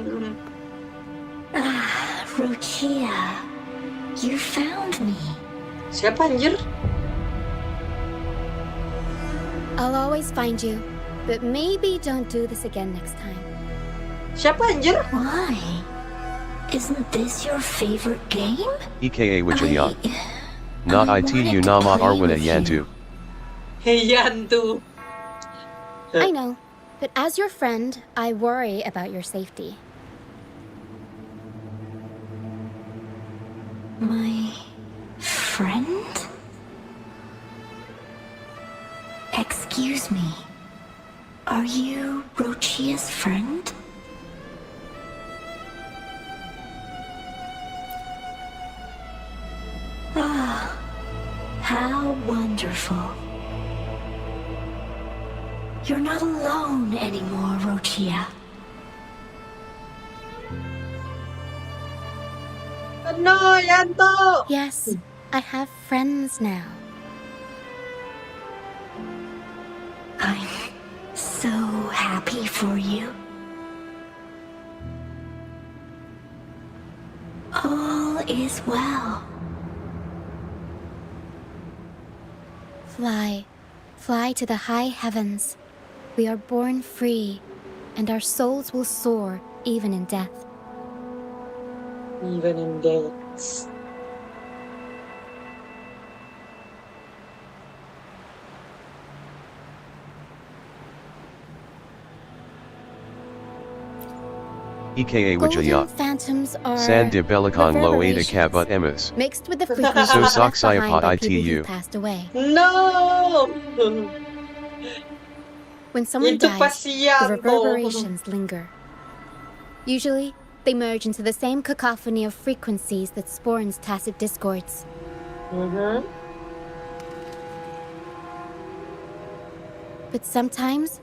Ruchia, you found me. Siapa anjir? I'll always find you, but maybe don't do this again next time. Siapa anjir? Why? Isn't this your favorite game? EKA Wijaya. Na itu nama arwana yantu. Yantu. I know, but as your friend, I worry about your safety. My friend? Excuse me. Are you Rochia's friend? Ah, how wonderful. You're not alone anymore, Rochia. No, Yanto! Yes, I have friends now. I'm so happy for you. All is well. Fly to the high heavens. We are born free, and our souls will soar even in death. Even in death. EKA Golden Wijaya. phantoms are San de Belicon lo ada reverberations kabat emis. mixed with the frequencies So left soksaya behind by pa people who itu. passed away. No! When someone Itu dies, the Pasianto. reverberations linger. Usually, they merge into the same cacophony of frequencies that spawns tacit discords. But sometimes,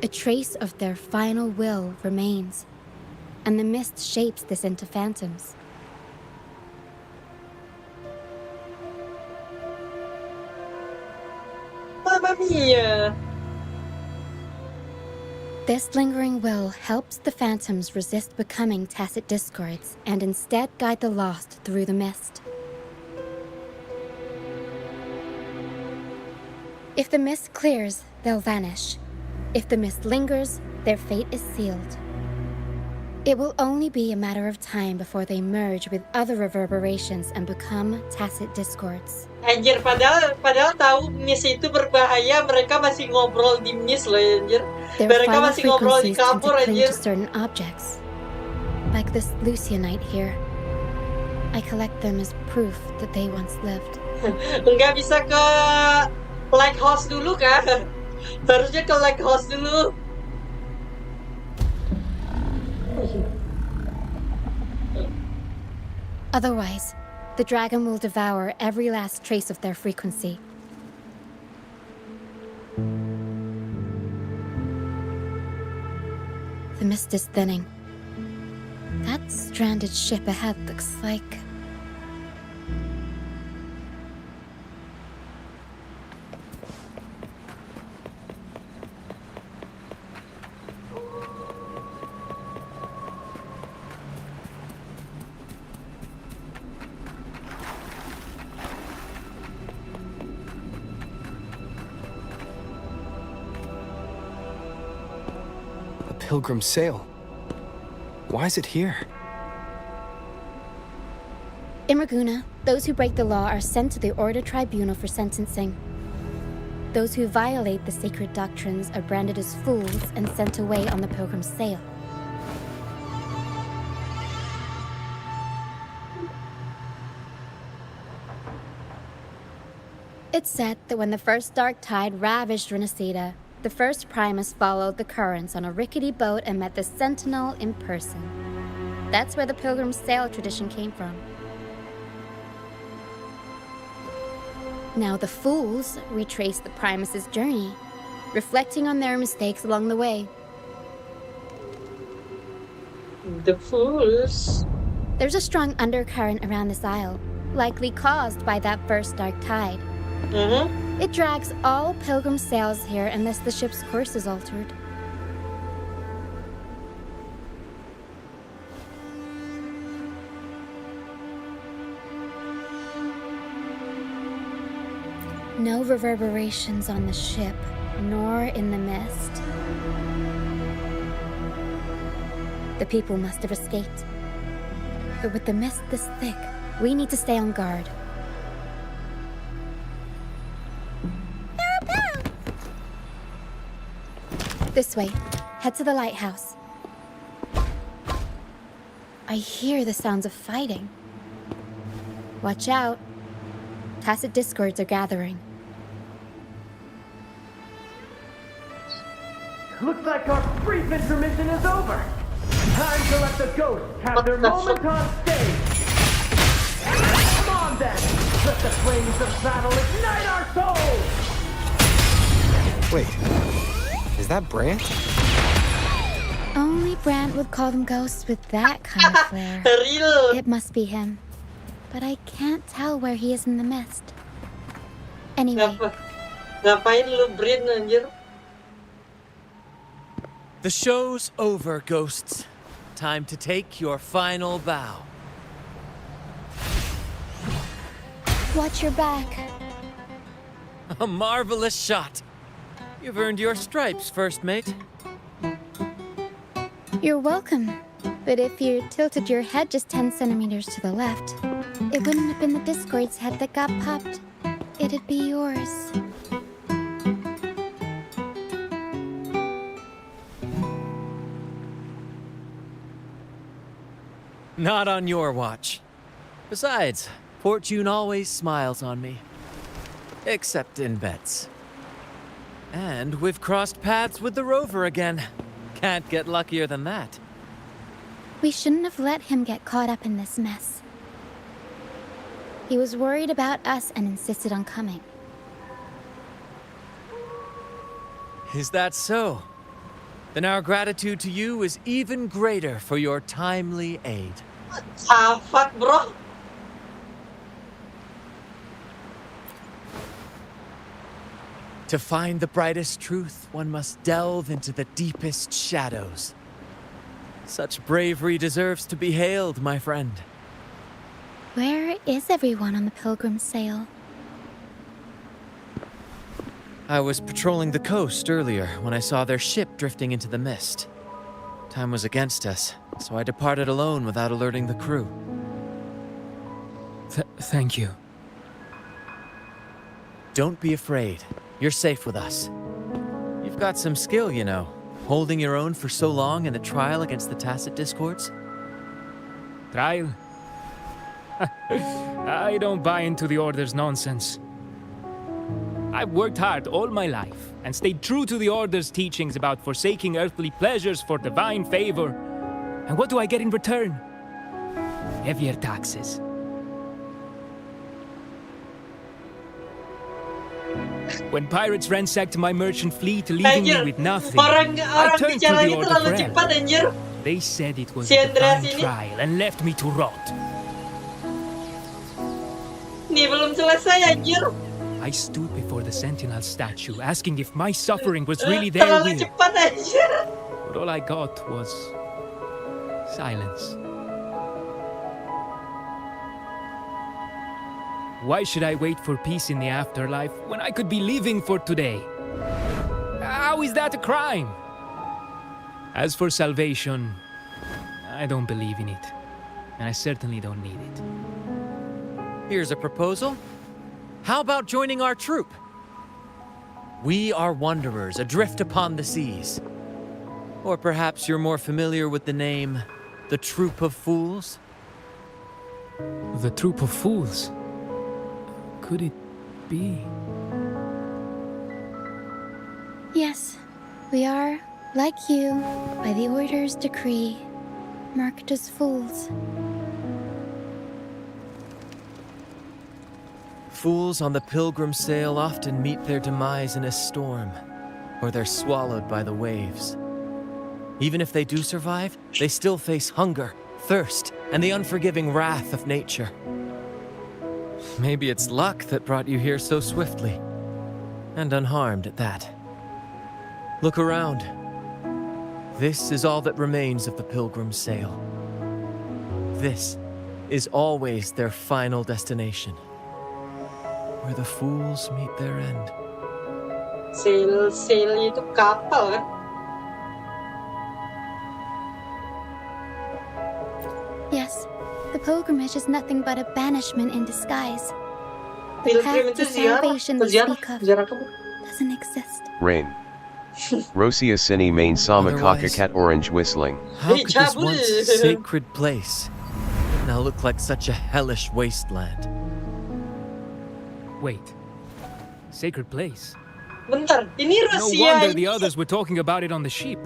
a trace of their final will remains, and the mist shapes this into phantoms. Mamma mia! This lingering will helps the phantoms resist becoming tacit discords and instead guide the lost through the mist. If the mist clears, they'll vanish. If the mist lingers, their fate is sealed. It will only be a matter of time before they merge with other reverberations and become tacit discords. Anjir, padahal tahu miss itu berbahaya, mereka masih ngobrol di miss loh, anjir. Their Mereka final masih ngobrol di frequencies tend to kapur, cling anjir. to certain objects, like this Lucianite here. I collect them as proof that they once lived. Nggak bisa ke like house dulu kan? Harusnya ke like house dulu. Otherwise, the dragon will devour every last trace of their frequency. The mist is thinning. That stranded ship ahead looks like... Pilgrim sail. Why is it here? In Raguna, those who break the law are sent to the Order Tribunal for sentencing. Those who violate the sacred doctrines are branded as fools and sent away on the pilgrim's sail. It's said that when the first dark tide ravaged Renacida, the first Primus followed the currents on a rickety boat and met the Sentinel in person. That's where the pilgrim's sail tradition came from. Now the fools retrace the Primus's journey, reflecting on their mistakes along the way. The fools? There's a strong undercurrent around this isle, likely caused by that first dark tide. It drags all pilgrim sails here unless the ship's course is altered. No reverberations on the ship, nor in the mist. The people must have escaped. But with the mist this thick, we need to stay on guard. This way. Head to the lighthouse. I hear the sounds of fighting. Watch out. Tacit discords are gathering. Looks like our brief intermission is over. Time to let the ghosts have their moment on stage. Come on then! Let the flames of battle ignite our souls! Wait, is that Brant? Only Brant would call them ghosts with that kind of flair. It must be him. But I can't tell where he is in the mist. Anyway. Ngapain lu Brant anjir? The show's over, ghosts. Time to take your final bow. Watch your back. A marvelous shot. You've earned your stripes, first mate. You're welcome. But if you tilted your head just 10 centimeters to the left, it wouldn't have been the Discord's head that got popped. It'd be yours. Not on your watch. Besides, fortune always smiles on me. Except in bets. And we've crossed paths with the rover again. Can't get luckier than that. We shouldn't have let him get caught up in this mess. He was worried about us and insisted on coming. Is that so? Then our gratitude to you is even greater for your timely aid. Ah, fuck, bro. To find the brightest truth, one must delve into the deepest shadows. Such bravery deserves to be hailed, my friend. Where is everyone on the Pilgrim's sail? I was patrolling the coast earlier when I saw their ship drifting into the mist. Time was against us, so I departed alone without alerting the crew. Thank you. Don't be afraid. You're safe with us. You've got some skill, you know, holding your own for so long in the trial against the Tacit Discords. Trial? I don't buy into the Order's nonsense. I've worked hard all my life and stayed true to the Order's teachings about forsaking earthly pleasures for divine favor. And what do I get in return? Heavier taxes. When pirates ransacked my merchant fleet, leaving me with nothing, I turned to the Order for help. They said it was a divine trial and left me to rot. Nih belum selesai anjir. I stood before the Sentinel statue, asking if my suffering was really their will. Terlalu cepat anjir. But all I got was silence. Why should I wait for peace in the afterlife when I could be living for today? How is that a crime? As for salvation, I don't believe in it. And I certainly don't need it. Here's a proposal. How about joining our troop? We are wanderers adrift upon the seas. Or perhaps you're more familiar with the name, the Troop of Fools? The Troop of Fools? Could it be? Yes, we are, like you, by the Order's decree, marked as fools. Fools on the pilgrim sail often meet their demise in a storm, or they're swallowed by the waves. Even if they do survive, they still face hunger, thirst, and the unforgiving wrath of nature. Maybe it's luck that brought you here so swiftly, and unharmed at that. Look around. This is all that remains of the pilgrim's sail. This is always their final destination, where the fools meet their end. Sail itu kapal kan? Yes, the pilgrimage is nothing but a banishment in disguise. The Pilgrim path itu to salvation we speak of ziarah doesn't exist. Rain. Rosia Sini main sama cat orange whistling. How could this once sacred place now look like such a hellish wasteland? Wait. Sacred place? Bentar, ini No Rusia. wonder the others were talking about it on the ship.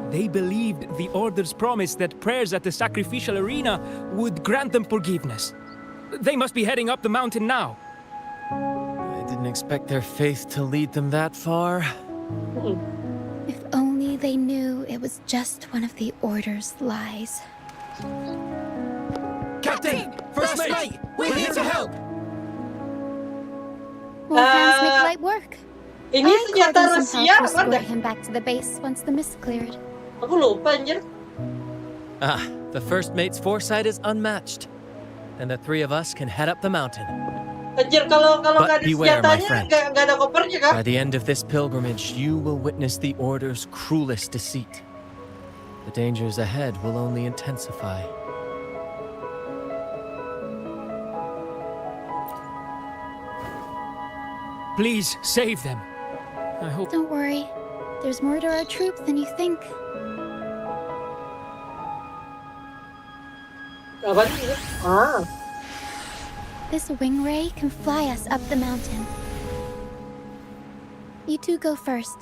They believed the Order's promise that prayers at the sacrificial arena would grant them forgiveness. They must be heading up the mountain now. I didn't expect their faith to lead them that far. If only they knew it was just one of the Order's lies. Captain! First mate! We're here to help! More hands make light work. Ini I senjata called in some Rusia help to apa escort enggak? him back to the base once the mist cleared. Aku lupa anjir. The first mate's foresight is unmatched. And the three of us can head up the mountain. Anjir kalau But nggak ada beware, my senjatanya friend. nggak ada kopernya kah? By the end of this pilgrimage, you will witness the Order's cruelest deceit. The dangers ahead will only intensify. Please, save them. I hope... Don't worry. There's more to our troop than you think. Apa ini? Ah. This wing ray can fly us up the mountain. You two go first.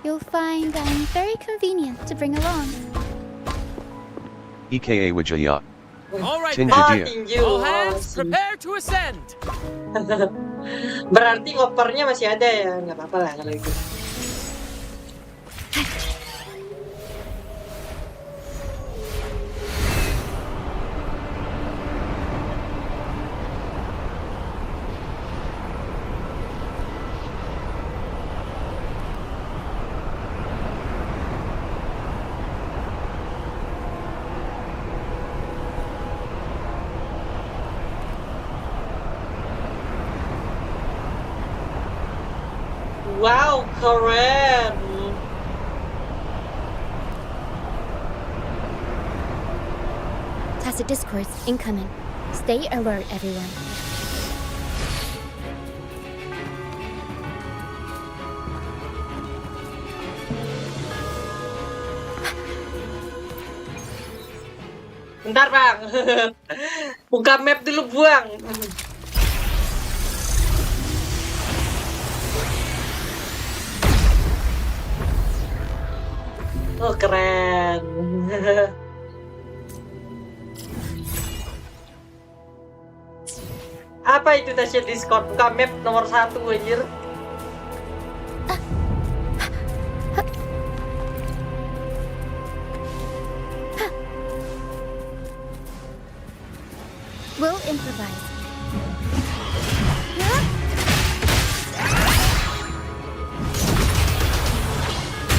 You'll find I'm very convenient to bring along. EKA Wijaya. All right, Tinja dia. all hands prepare to ascend. Berarti kopernya masih ada ya, nggak apa-apa lah kalau itu. Wow, keren. Tacit discourse incoming. Stay alert, everyone. Bentar bang, buka map dulu buang. Oh keren. Apa itu Tasya Discord? Buka map nomor 1 anjir. We'll improvise.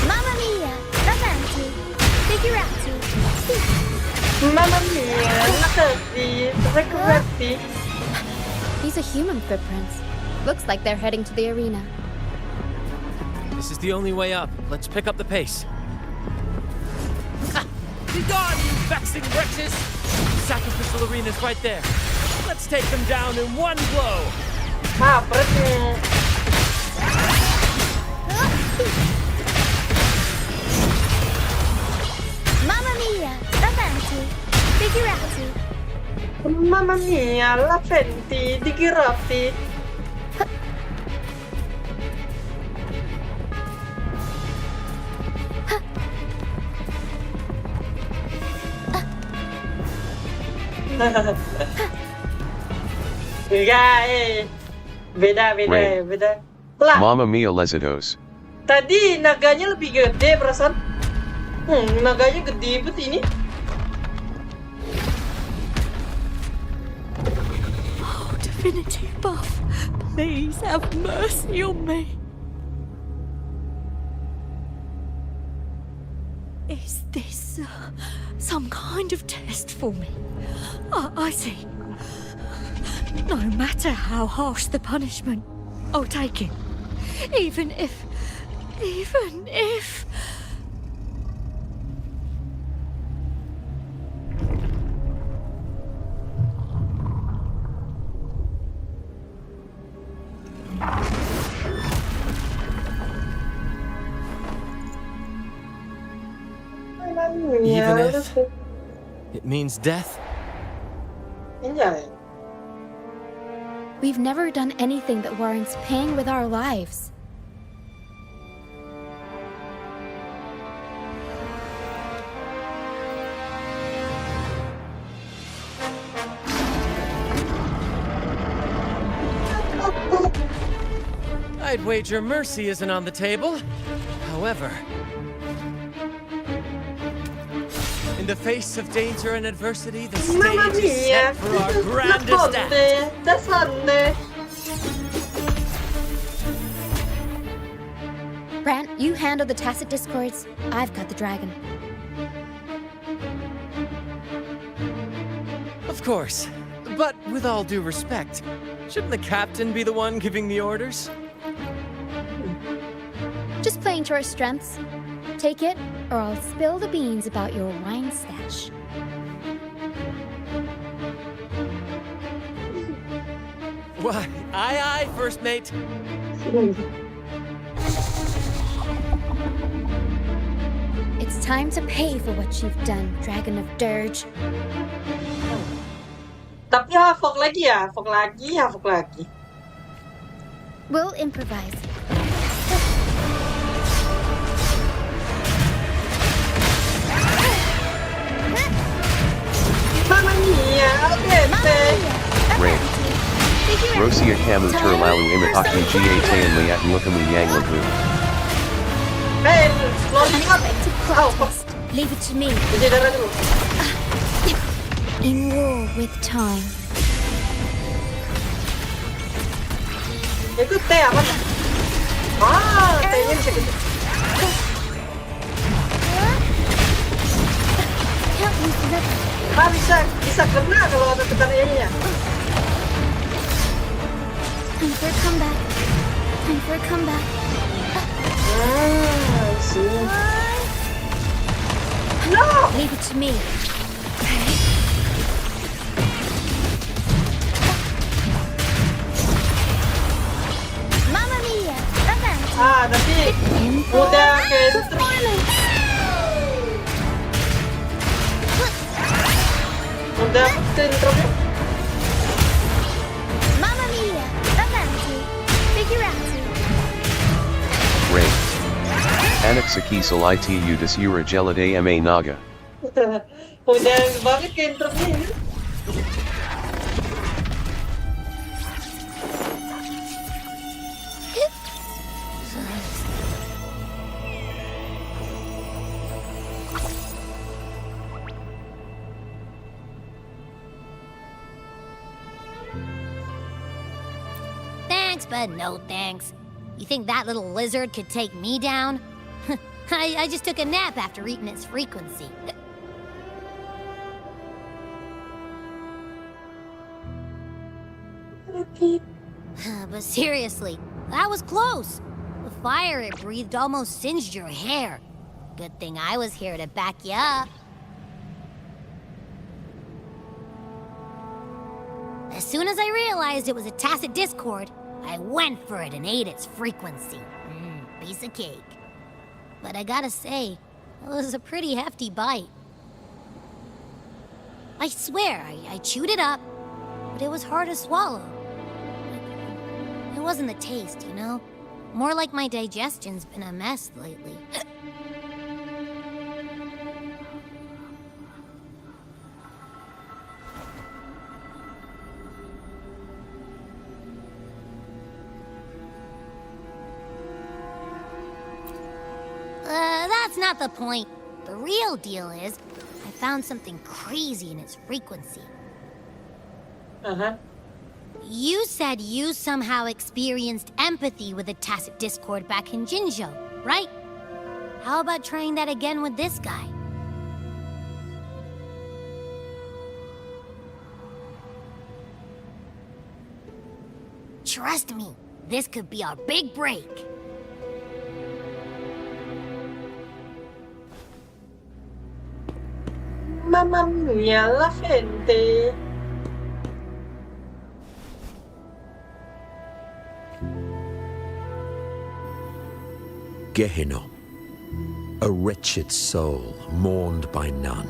Mamma mia! Avanti! Figurati! Mamma mia! Ngerti. These are human footprints. Looks like they're heading to the arena. This is the only way up. Let's pick up the pace. Be gone, you vexing wretches! Sacrificial arena's right there. Let's take them down in one blow. Ah, perutnya. Mamma mia! Avanti! Figurati! Mamma mia, la fenti di Giraffi. Enggak, beda. Lah, Mamma Mia Lezidos. tadi naganya lebih gede perasaan. Naganya gede banget ini. Oh, Divinity Buff, please have mercy on me. Is this some kind of test for me? I see. No matter how harsh the punishment, I'll take it. Even if... Myth. It means death. Iya. We've never done anything that warrants paying with our lives. I'd wager mercy isn't on the table. However, in the face of danger and adversity, the stage is set for our grandest act. That's Sunday. Brant, you handle the tacit discords. I've got the dragon. Of course. But with all due respect, shouldn't the captain be the one giving the orders? Just playing to our strengths. Take it, or I'll spill the beans about your wine stash. Why, aye, first mate. It's time to pay for what you've done, Dragon of Dirge. Tapi hafok lagi ya, hafok lagi. We'll improvise. Mamma mia, Alvete! Rain. Rosia kamu terlalu imit aki gata and liat mukamu yang lagu. Hey, lollipop! Leave it to me. Jadi darah dulu. In war with time. Ikut teh apa? Tehnya bisa gitu. Bisa kena kalau ada tekan E-nya. Time for a comeback. Time for a comeback. No! Leave it to me. Mamma mia! Nanti udah kayak udah intro-nya. Mamma mia! Avanti! Figurati! Rain. Anak saki saliti udasura gelade ma naga. Udah banget kayak intro-nya. Thanks, but no thanks. You think that little lizard could take me down? I just took a nap after eating its frequency. But seriously, that was close. The fire it breathed almost singed your hair. Good thing I was here to back you up. As soon as I realized it was a tacit discord, I went for it and ate its frequency. Piece of cake. But I gotta say, it was a pretty hefty bite. I swear, I chewed it up, but it was hard to swallow. It wasn't the taste, you know? More like my digestion's been a mess lately. That's not the point. The real deal is, I found something crazy in its frequency. Uh-huh. You said you somehow experienced empathy with the tacit discord back in Jinzhou, right? How about trying that again with this guy? Trust me, this could be our big break. Mamma mia, la gente. Gehenna. a wretched soul mourned by none.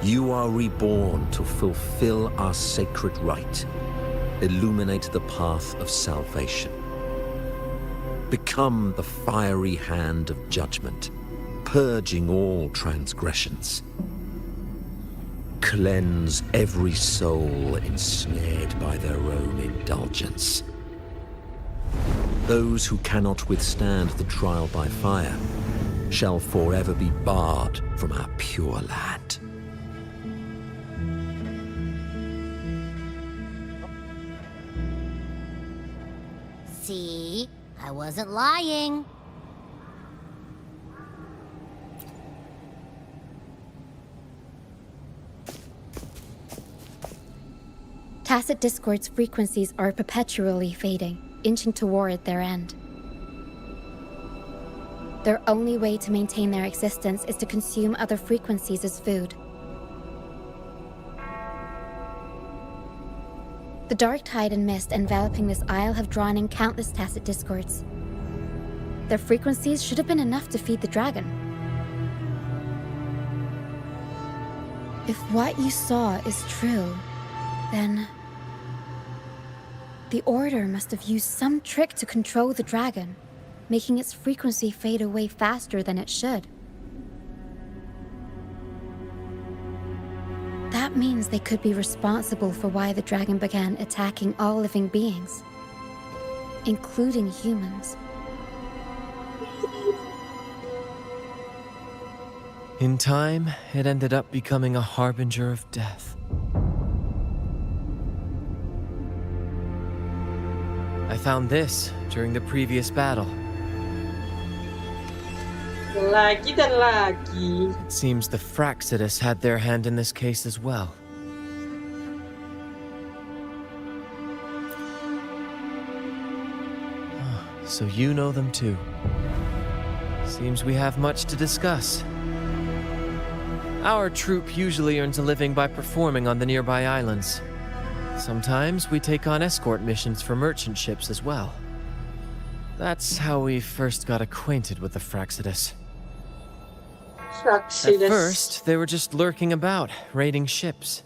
You are reborn to fulfill our sacred rite, illuminate the path of salvation. Become the fiery hand of judgment, purging all transgressions. Cleanse every soul ensnared by their own indulgence. Those who cannot withstand the trial by fire shall forever be barred from our pure land. See? I wasn't lying. Tacit Discord's frequencies are perpetually fading, inching toward their end. Their only way to maintain their existence is to consume other frequencies as food. The dark tide and mist enveloping this isle have drawn in countless Tacit Discords. Their frequencies should have been enough to feed the dragon. If what you saw is true, then the Order must have used some trick to control the dragon, making its frequency fade away faster than it should. That means they could be responsible for why the dragon began attacking all living beings, including humans. In time, it ended up becoming a harbinger of death. I found this during the previous battle. Lagi dan lagi. It seems the Fraxidus had their hand in this case as well. So you know them too. Seems we have much to discuss. Our troop usually earns a living by performing on the nearby islands. Sometimes we take on escort missions for merchant ships as well. That's how we first got acquainted with the Fraxidus. At first, they were just lurking about, raiding ships.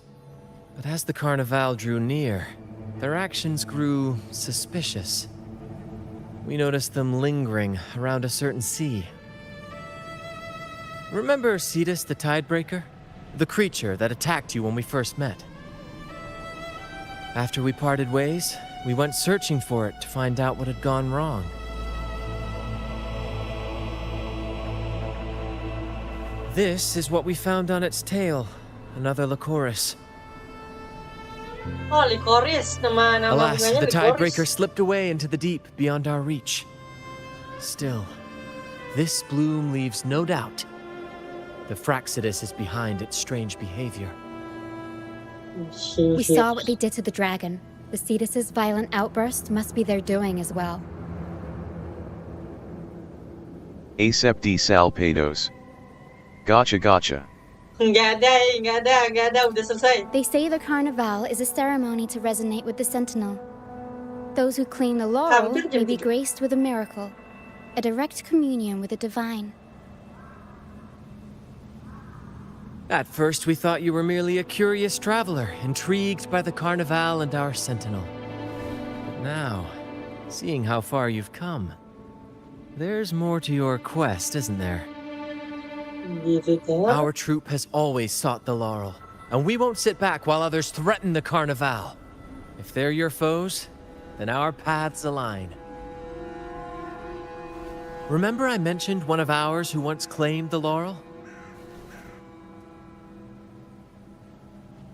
But as the Carnival drew near, their actions grew suspicious. We noticed them lingering around a certain sea. Remember Cetus the Tidebreaker? The creature that attacked you when we first met? After we parted ways, we went searching for it to find out what had gone wrong. This is what we found on its tail, another Lycoris. Oh, Lycoris, nama Alas, bunganya the Lycoris. Tidebreaker slipped away into the deep beyond our reach. Still, this bloom leaves no doubt. The Fraxidus is behind its strange behavior. We saw what they did to the dragon. The Cetus's violent outburst must be their doing as well. Acepti salpados. Gotcha gotcha. Nggak ada, udah selesai. They say the Carnival is a ceremony to resonate with the Sentinel. Those who claim the laurel may be graced with a miracle, a direct communion with the divine. At first, we thought you were merely a curious traveler, intrigued by the Carnival and our Sentinel. But now, seeing how far you've come, there's more to your quest, isn't there? Our troop has always sought the laurel, and we won't sit back while others threaten the Carnival. If they're your foes, then our paths align. Remember I mentioned one of ours who once claimed the laurel?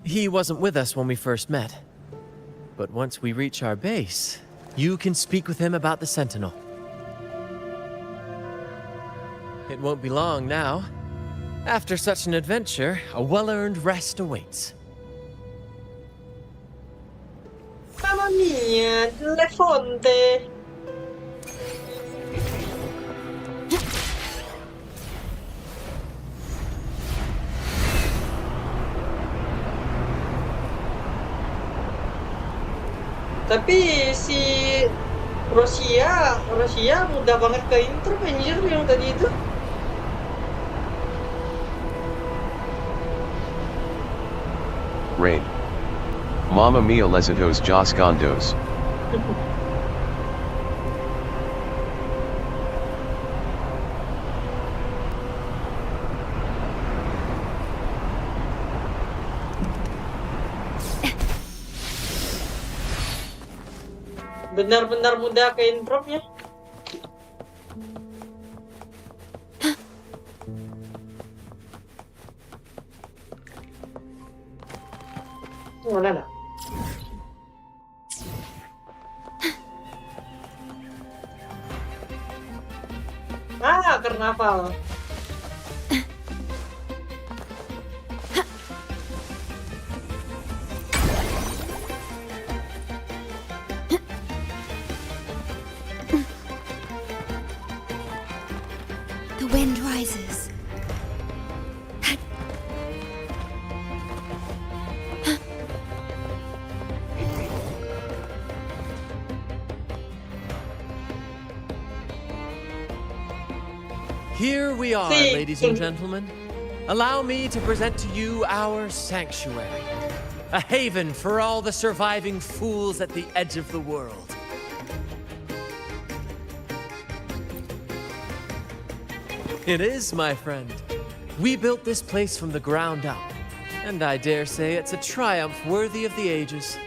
He wasn't with us when we first met. But once we reach our base, you can speak with him about the Sentinel. It won't be long now. After such an adventure, a well-earned rest awaits. Mamma mia, le fonte. Tapi si Rusia mudah banget ke intro anjir yang tadi itu. Rain. Mamma mia lezitos jos gondos. Benar-benar mudah ke intro-nya. Mana? Karnaval. The wind rises. Here we are, ladies and gentlemen. Allow me to present to you our sanctuary. A haven for all the surviving fools at the edge of the world. It is, my friend. We built this place from the ground up, and I dare say it's a triumph worthy of the ages.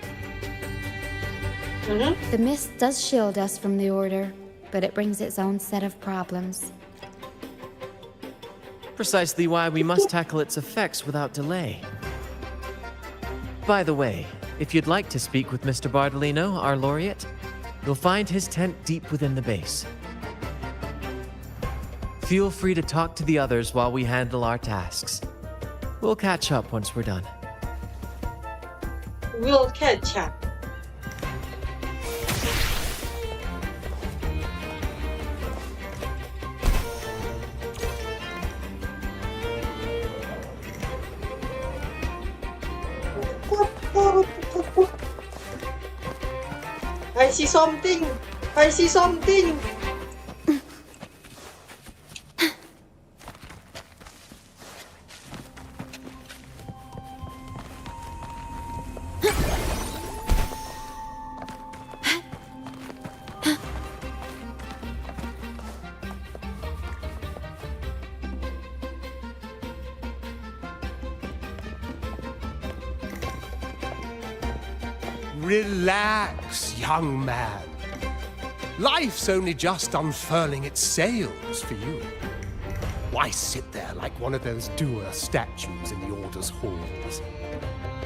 The mist does shield us from the Order, but it brings its own set of problems. Precisely why we must tackle its effects without delay. By the way, if you'd like to speak with Mr. Bardolino, our laureate, you'll find his tent deep within the base. Feel free to talk to the others while we handle our tasks. We'll catch up once we're done. We'll catch up. I see something. I see something. Relax, young man. Life's only just unfurling its sails for you. Why sit there like one of those dour statues in the Order's halls?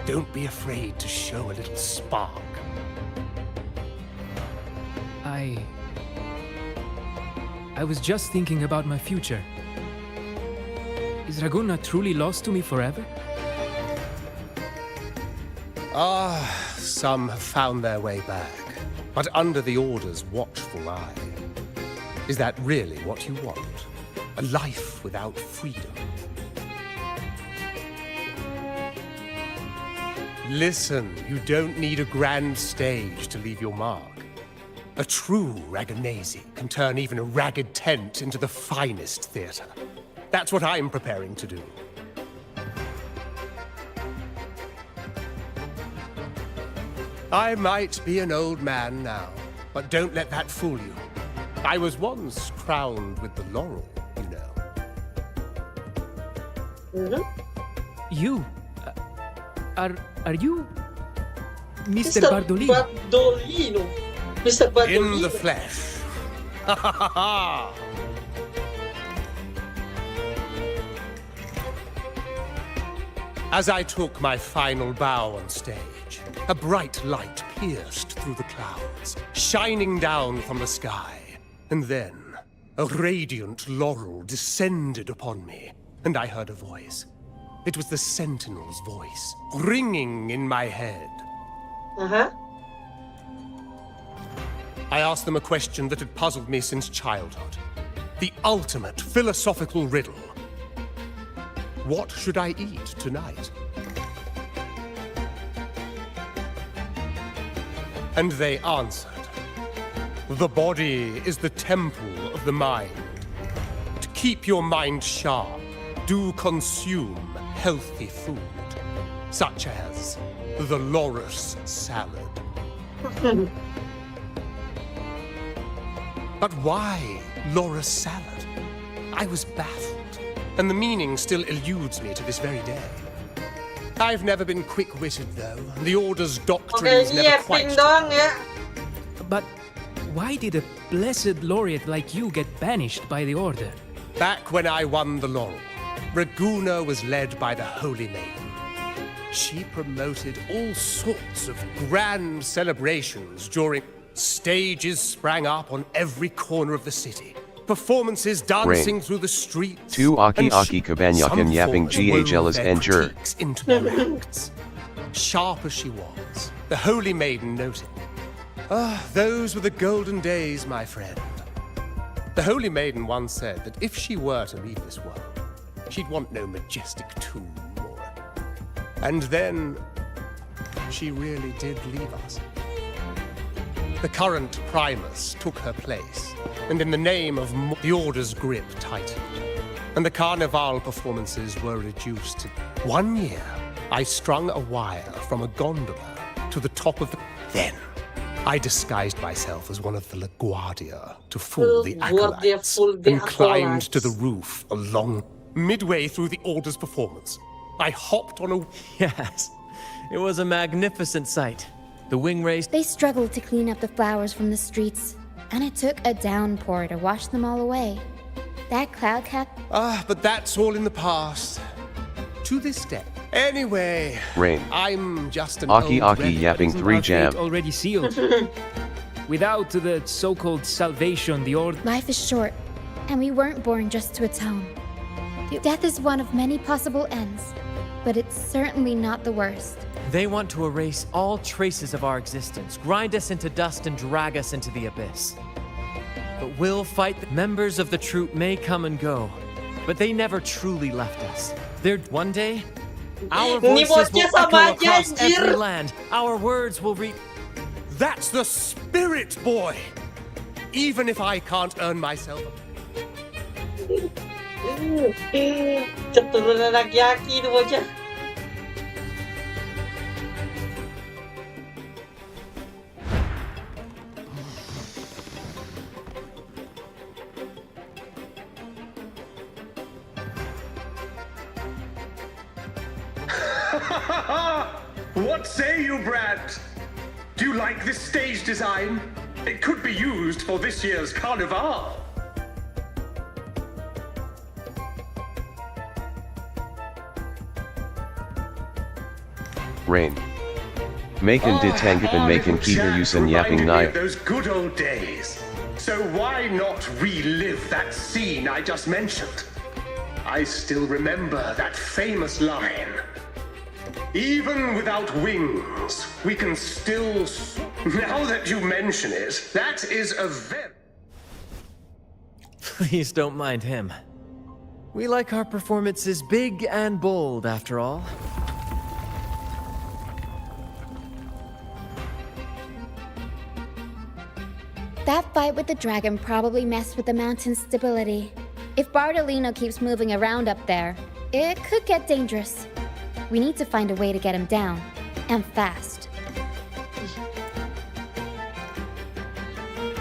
Don't be afraid to show a little spark. I was just thinking about my future. Is Raguna truly lost to me forever? Some have found their way back, but under the Order's watchful eye. Is that really what you want? A life without freedom? Listen, you don't need a grand stage to leave your mark. A true Raganese can turn even a ragged tent into the finest theatre. That's what I'm preparing to do. I might be an old man now, but don't let that fool you. I was once crowned with the laurel, you know. You? Are you Mr. Bardolino? Mr. Bardolino. In the flesh. Ha ha ha ha! As I took my final bow on stage, a bright light pierced through the clouds, shining down from the sky. And then, a radiant laurel descended upon me, and I heard a voice. It was the Sentinel's voice, ringing in my head. I asked them a question that had puzzled me since childhood. The ultimate philosophical riddle. What should I eat tonight? And they answered, The body is the temple of the mind. To keep your mind sharp, do consume healthy food, such as the loris salad. But why loris salad? I was baffled, and the meaning still eludes me to this very day. I've never been quick-witted, though. The Order's doctrines never quite... But why did a blessed laureate like you get banished by the Order? Back when I won the laurel, Raguna was led by the Holy Maiden. She promoted all sorts of grand celebrations during... Stages sprang up on every corner of the city. Performances dancing through the streets. Tu aki kabanyakan yapping GHLs and jur. Into their acts. Sharp as she was, the Holy Maiden noted. Those were the golden days, my friend. The Holy Maiden once said that if she were to leave this world, she'd want no majestic tomb or... And then, she really did leave us. The current Primus took her place, and in the name of the Order's grip tightened, and the Carnival performances were reduced to... One year, I strung a wire from a gondola to the top of the... Then, I disguised myself as one of the LaGuardia to fool the acolytes, and climbed to the roof along... Midway through the Order's performance, I hopped on a... Yes, it was a magnificent sight. The wing race... They struggled to clean up the flowers from the streets, and it took a downpour to wash them all away. That cloud cap... but that's all in the past. To this day. Anyway, Rain. I'm just an Aki old yapping 3 jam. Already sealed. Without the so-called salvation, the Order... Life is short, and we weren't born just to atone. Death is one of many possible ends, but it's certainly not the worst. They want to erase all traces of our existence, grind us into dust and drag us into the abyss. But we'll fight. Members of the troop may come and go, but they never truly left us. One day, our voices will echo across every land. Our words will reach... That's the spirit, boy! Even if I can't earn myself... Keturunan laki-laki itu bocah. What say you, Brad? Do you like this stage design? It could be used for this year's Carnival. Rain. Maken did tangipan maken keeper yusen yapping naya. Those good old days. So why not relive that scene I just mentioned? I still remember that famous line. Even without wings, we can still... Now that you mention it, that is a very... Please don't mind him. We like our performances big and bold, after all. That fight with the dragon probably messed with the mountain's stability. If Bardolino keeps moving around up there, it could get dangerous. We need to find a way to get him down, and fast.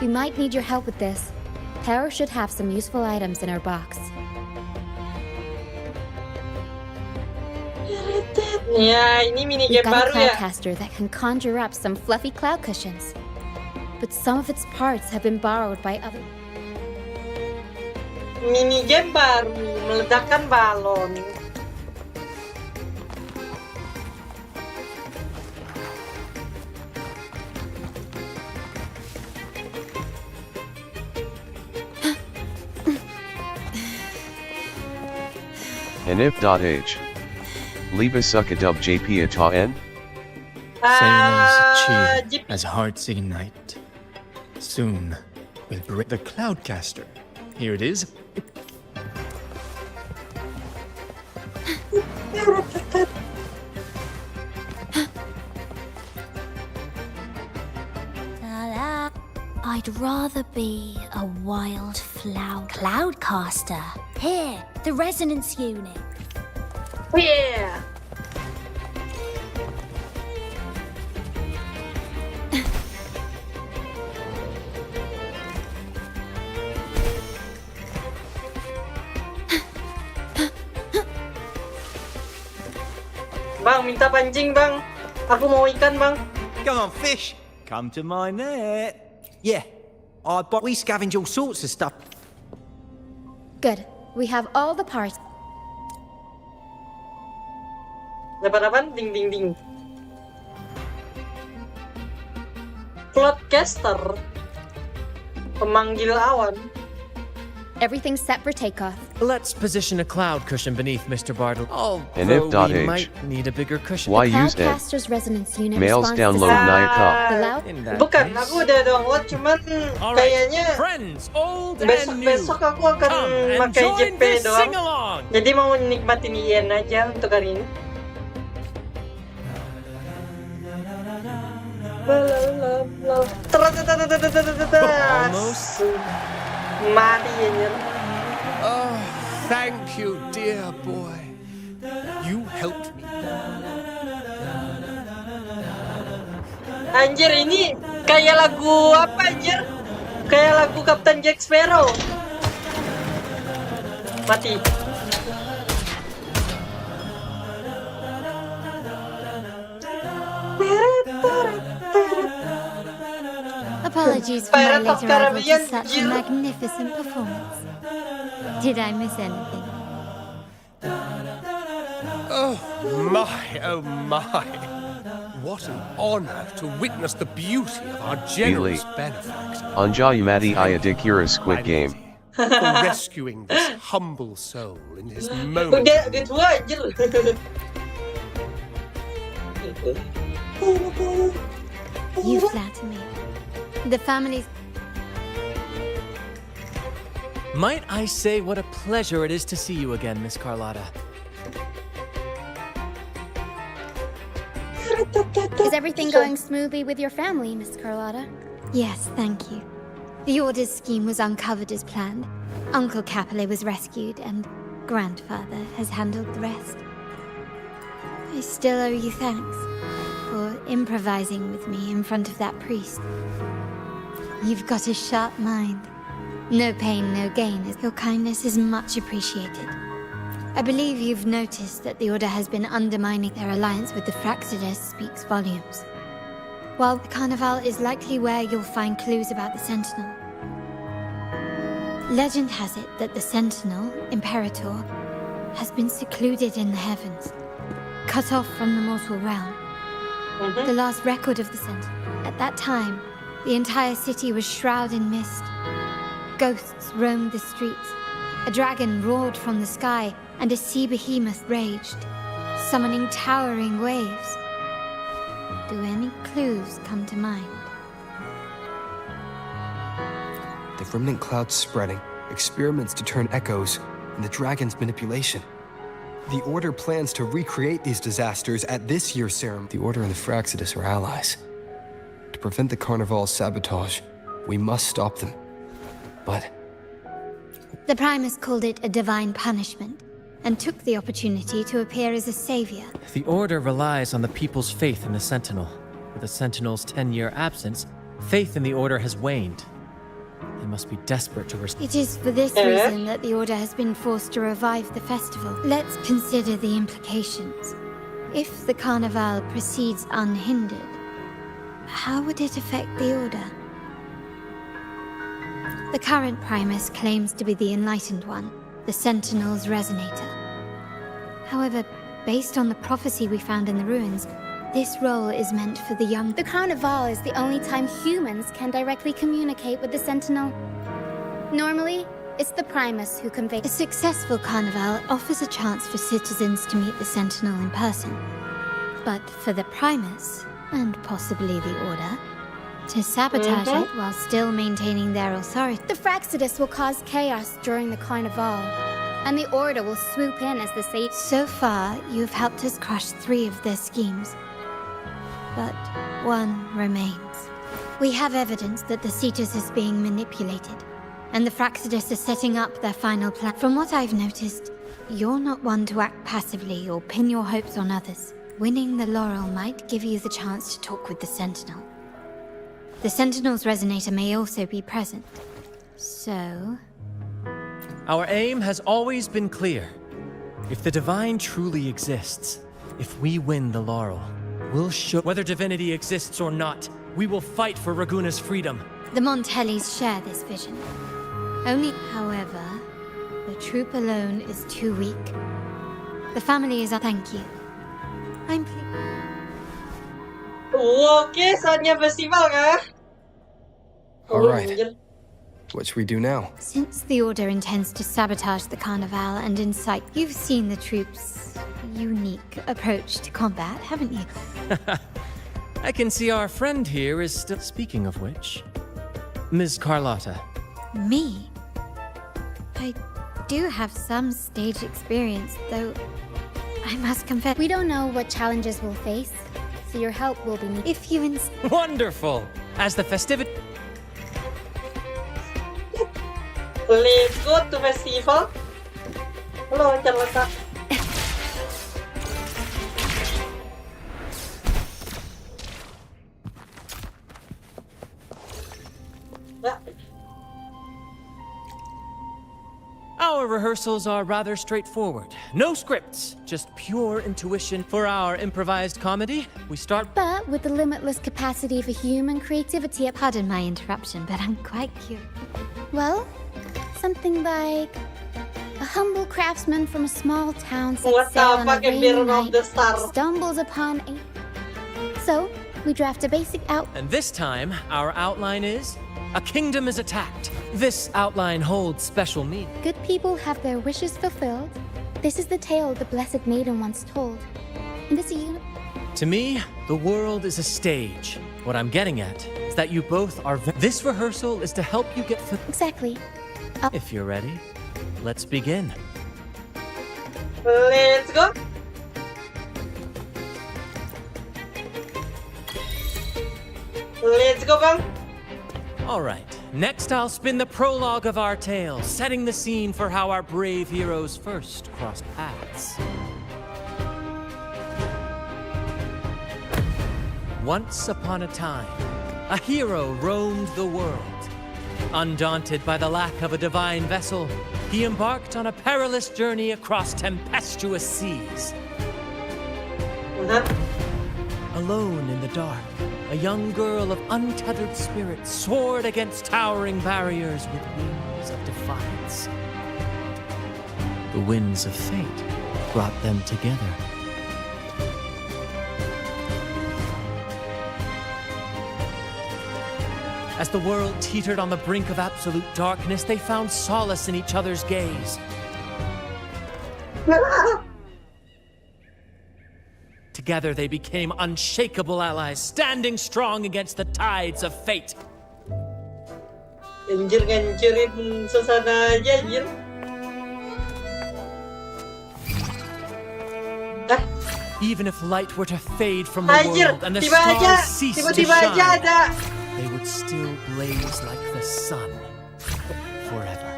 We might need your help with this. Taro should have some useful items in her box. Ya, ini mini game We've got a baru ya. cloudcaster that can conjure up some fluffy cloud cushions. But some of its parts have been borrowed by other... Mini game baru, meledakkan balon. And if.h. Liba sucka dub JP ata n? Same as cheer, as hearts ignite. Soon, we'll break the Cloudcaster. Here it is. I'd rather be a wild flower. Cloudcaster. Here, the resonance unit. Yeah. Bang, minta pancing bang. Aku mau ikan bang. Come on, fish. Come to my net. Yeah, we scavenge all sorts of stuff. Good. We have all the parts. Dapat apaan? Ding ding ding. Cloudcaster. Pemanggil awan. Everything's set for takeoff. Let's position a cloud cushion beneath Mr. Bartle. And if Although we .h. might need a bigger cushion. Why use it? Cloudcaster's resonance unit Males responds to download sound. Naya In that Bukan, case- aku udah download cuman kayaknya Friends, old and new. besok aku akan Come and pakai join JP this doang. sing-along. Jadi mau nikmatin IN aja untuk hari ini. Almost. Mati anjir. Oh, thank you, dear boy. You helped me. Anjir, ini kayak lagu apa anjir? Kayak lagu Captain Jack Sparrow. Mati. Apologies for my Pirate of late arrival to Caribbean, such a Jill. magnificent performance. Did I miss anything? Oh my. What an honor to witness the beauty of our generous benefactor Anja Yamati Ayadikura Squid Game. for rescuing this humble soul in his moment. Udah tua anjir. You flatter me. The family's... Might I say what a pleasure it is to see you again, Miss Carlotta. Is everything going smoothly with your family, Miss Carlotta? Yes, thank you. The Order's scheme was uncovered as planned. Uncle Capilet was rescued, and Grandfather has handled the rest. I still owe you thanks for improvising with me in front of that priest. You've got a sharp mind. No pain, no gain. Your kindness is much appreciated. I believe you've noticed that the Order has been undermining their alliance with the Fraxides speaks volumes. While the Carnival is likely where you'll find clues about the Sentinel. Legend has it that the Sentinel, Imperator, has been secluded in the heavens, cut off from the mortal realm. The last record of the Sentinel. At that time, the entire city was shrouded in mist. Ghosts roamed the streets. A dragon roared from the sky, and a sea behemoth raged, summoning towering waves. Do any clues come to mind? The remnant clouds spreading, experiments to turn echoes, and the dragon's manipulation. The Order plans to recreate these disasters at this year's ceremony. The Order and the Fraxides are allies. To prevent the Carnival's sabotage, we must stop them. But The Primus called it a divine punishment, and took the opportunity to appear as a savior. The Order relies on the people's faith in the Sentinel. With the Sentinel's 10-year absence, faith in the Order has waned. They must be desperate to restore. It is for this reason that the Order has been forced to revive the festival. Let's consider the implications. If the Carnival proceeds unhindered, how would it affect the Order? The current Primus claims to be the Enlightened One, the Sentinel's Resonator. However, based on the prophecy we found in the ruins, this role is meant for the young. The Carnival is the only time humans can directly communicate with the Sentinel. Normally, it's the Primus who conveys. A successful Carnival offers a chance for citizens to meet the Sentinel in person. But for the Primus, and possibly the Order, to sabotage it while still maintaining their authority. The Fraxides will cause chaos during the Carnival, and the Order will swoop in as the savior. So far, you've helped us crush 3 of their schemes. But one remains. We have evidence that the Cetus is being manipulated, and the Fraxidus are setting up their final plan. From what I've noticed, you're not one to act passively or pin your hopes on others. Winning the laurel might give you the chance to talk with the Sentinel. The Sentinel's resonator may also be present. So... Our aim has always been clear. If the Divine truly exists, if we win the laurel, we'll show... Whether divinity exists or not, we will fight for Raguna's freedom. The Montellis share this vision. Only, however, the troop alone is too weak. The family is... Thank you. I'm pleased. Oke, saatnya festival kah? All right. What should we do now? Since the Order intends to sabotage the Carnival and incite, you've seen the troops' unique approach to combat, haven't you? I can see our friend here is still... Speaking of which, Ms. Carlotta. Me? I do have some stage experience, though I must confess... We don't know what challenges we'll face, so your help will be needed. If you Wonderful! As the festivity... Let's go to festival. Halo, Carlotta. Our rehearsals are rather straightforward. No scripts, just pure intuition. For our improvised comedy, we start... But with the limitless capacity for human creativity... Pardon my interruption, but I'm quite curious. Well, something like... A humble craftsman from a small town sets sail on a rainy night, stumbles upon a... So, we draft a basic out... And this time, our outline is... A kingdom is attacked. This outline holds special meaning. Good people have their wishes fulfilled. This is the tale the Blessed Maiden once told. And this is... To me, the world is a stage. What I'm getting at is that you both are... This rehearsal is to help you get... Exactly. If you're ready, let's begin. Let's go. Let's go, Bang. All right, next I'll spin the prologue of our tale, setting the scene for how our brave heroes first crossed paths. Once upon a time, a hero roamed the world. Undaunted by the lack of a divine vessel, he embarked on a perilous journey across tempestuous seas. Alone in the dark, a young girl of untethered spirit soared against towering barriers with wings of defiance. The winds of fate brought them together. As the world teetered on the brink of absolute darkness, they found solace in each other's gaze. Together they became unshakable allies, standing strong against the tides of fate. Ngancurin suasana aja, anjir. Even if light were to fade from the world and the tiba aja, stars cease to tiba-tiba aja shine, ada. they would still blaze like the sun forever.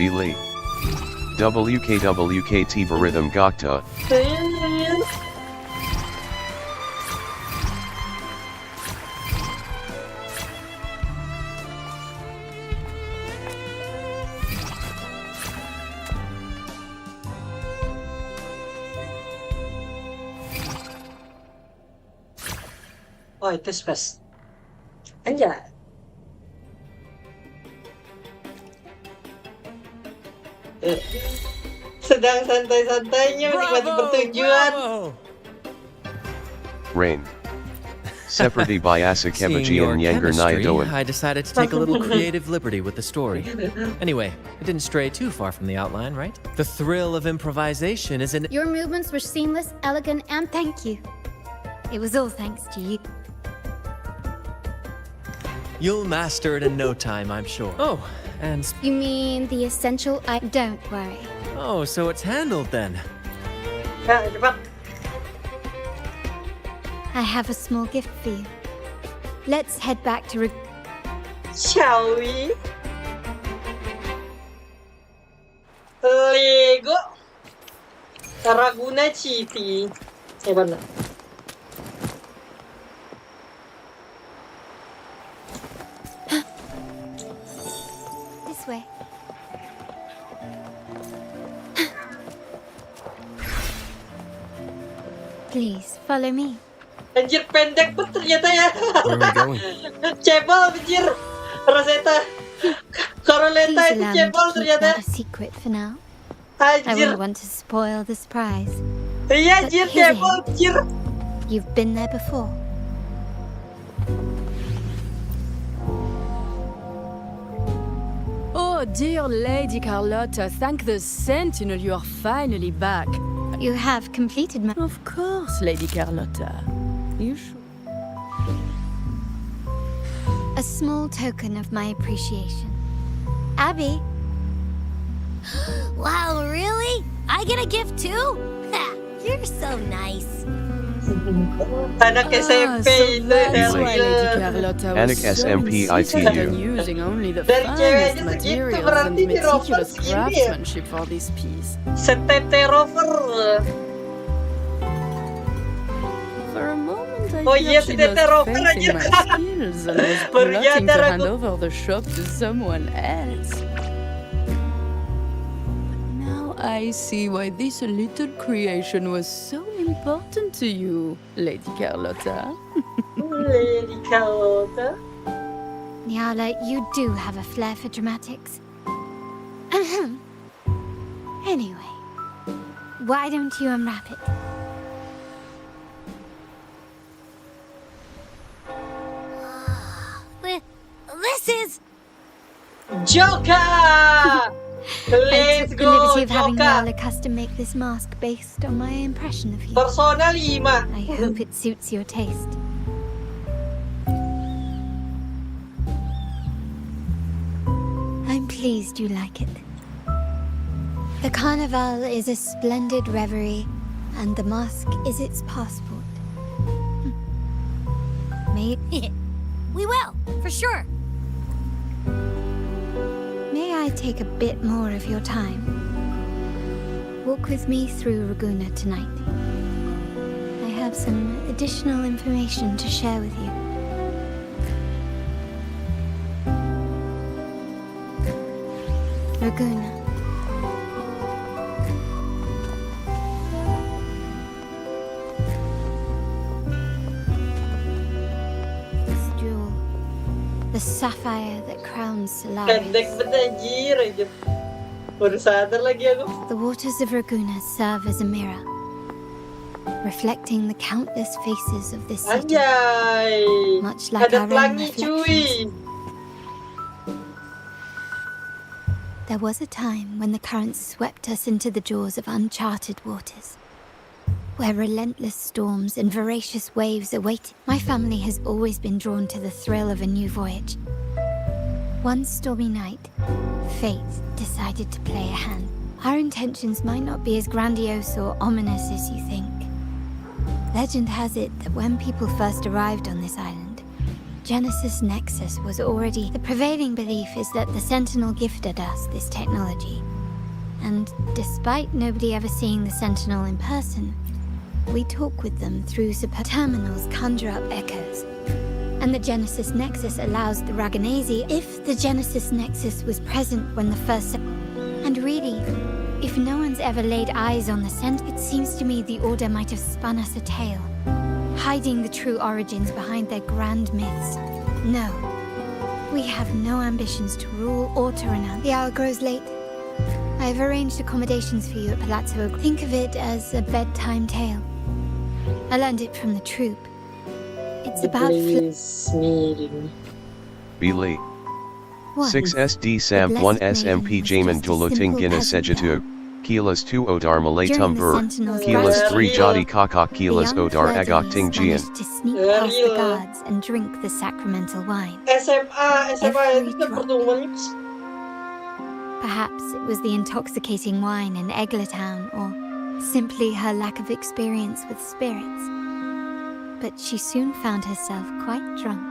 Bili. WKWKT Baritham Ghaca. Oh, itu space. Anjay. Sedang santai-santainya menikmati pertunjukan. Rain. Separati biasa Seeing kebajian your younger chemistry, Nyadoan. I decided to take a little creative liberty with the story. Anyway, it didn't stray too far from the outline, right? The thrill of improvisation is in... Your movements were seamless, elegant, and thank you. It was all thanks to you. You'll master it in no time, I'm sure. Oh, and... You mean the essential don't worry. Oh, so it's handled then. I have a small gift for you. Let's head back to Shall we? Lego Raguna City. Mana? This way. Please follow me. Anjir pendek pun ternyata ya. Where are we going? Cebol anjir. Rosetta. Carlotta itu Allow me cebol to keep ternyata. that a secret for now. I Anjir. wouldn't want to spoil the surprise. Iya But anjir here's a cebol hint. anjir. You've been there before. Oh, dear Lady Carlotta, thank the Sentinel you are finally back. You have completed my... Of course, Lady Carlotta. You should. A small token of my appreciation. Abby? Wow, really? I get a gift too? Ha, you're so nice. Anak SMP itu That's why Lady Helga. Carlotta Anak was so SMP insistent on ITU. using only the Dari finest ceweknya segitu materials and berarti di rover meticulous segini ya? craftsmanship for this piece. Setete rover. For a moment, I Oh thought iya she si Tete lost rover faith anjir. in my skills and was Baru plotting nyadar to aku. hand over the shop to someone else. Now I see why this little creation was so important to you, Lady Carlotta. Lady Carlotta. Nyala, you do have a flair for dramatics. Anyway, why don't you unwrap it? This is... Joker! I Let's took the go, liberty of having Joker! Nyala custom make this mask based on my impression of you. Persona 5. I hope it suits your taste. I'm pleased you like it. The carnival is a splendid reverie, and the mask is its passport. May We will, for sure. May I take a bit more of your time? Walk with me through Raguna tonight. I have some additional information to share with you. Raguna. This jewel, the sapphire that crowns Solaris. Pendek banget anjir anjir. Baru sadar lagi aku. The waters of Raguna serve as a mirror, reflecting the countless faces of this city. Anjay. Much like Ada our own pelangi reflections. cuy. There was a time when the currents swept us into the jaws of uncharted waters, where relentless storms and voracious waves awaited. My family has always been drawn to the thrill of a new voyage. One stormy night, fate decided to play a hand. Our intentions might not be as grandiose or ominous as you think. Legend has it that when people first arrived on this island, Genesis Nexus was already... The prevailing belief is that the Sentinel gifted us this technology. And despite nobody ever seeing the Sentinel in person, we talk with them through terminals conjure up echoes. And the Genesis Nexus allows the Raganese... If the Genesis Nexus was present when the first... And really, if no one's ever laid eyes on the Sentinel, it seems to me the Order might have spun us a tale, hiding the true origins behind their grand myths. No, we have no ambitions to rule or to renounce. The hour grows late. I have arranged accommodations for you at Palazzo. Think of it as a bedtime tale. I learned it from the troop. It's about Bili. Once, 6SD Samp 1 SMP Jamin Duluting Guinness Sejatu. Kilas 2 Odar Malatum Bur. Kilas 3 Jati Kakak Kilas Odar Agok Ting Jian. managed to sneak past the guards and drink the sacramental wine. SMA Every itu drop. pertemuan Perhaps it was the intoxicating wine in Eglatown, or simply her lack of experience with spirits. But she soon found herself quite drunk.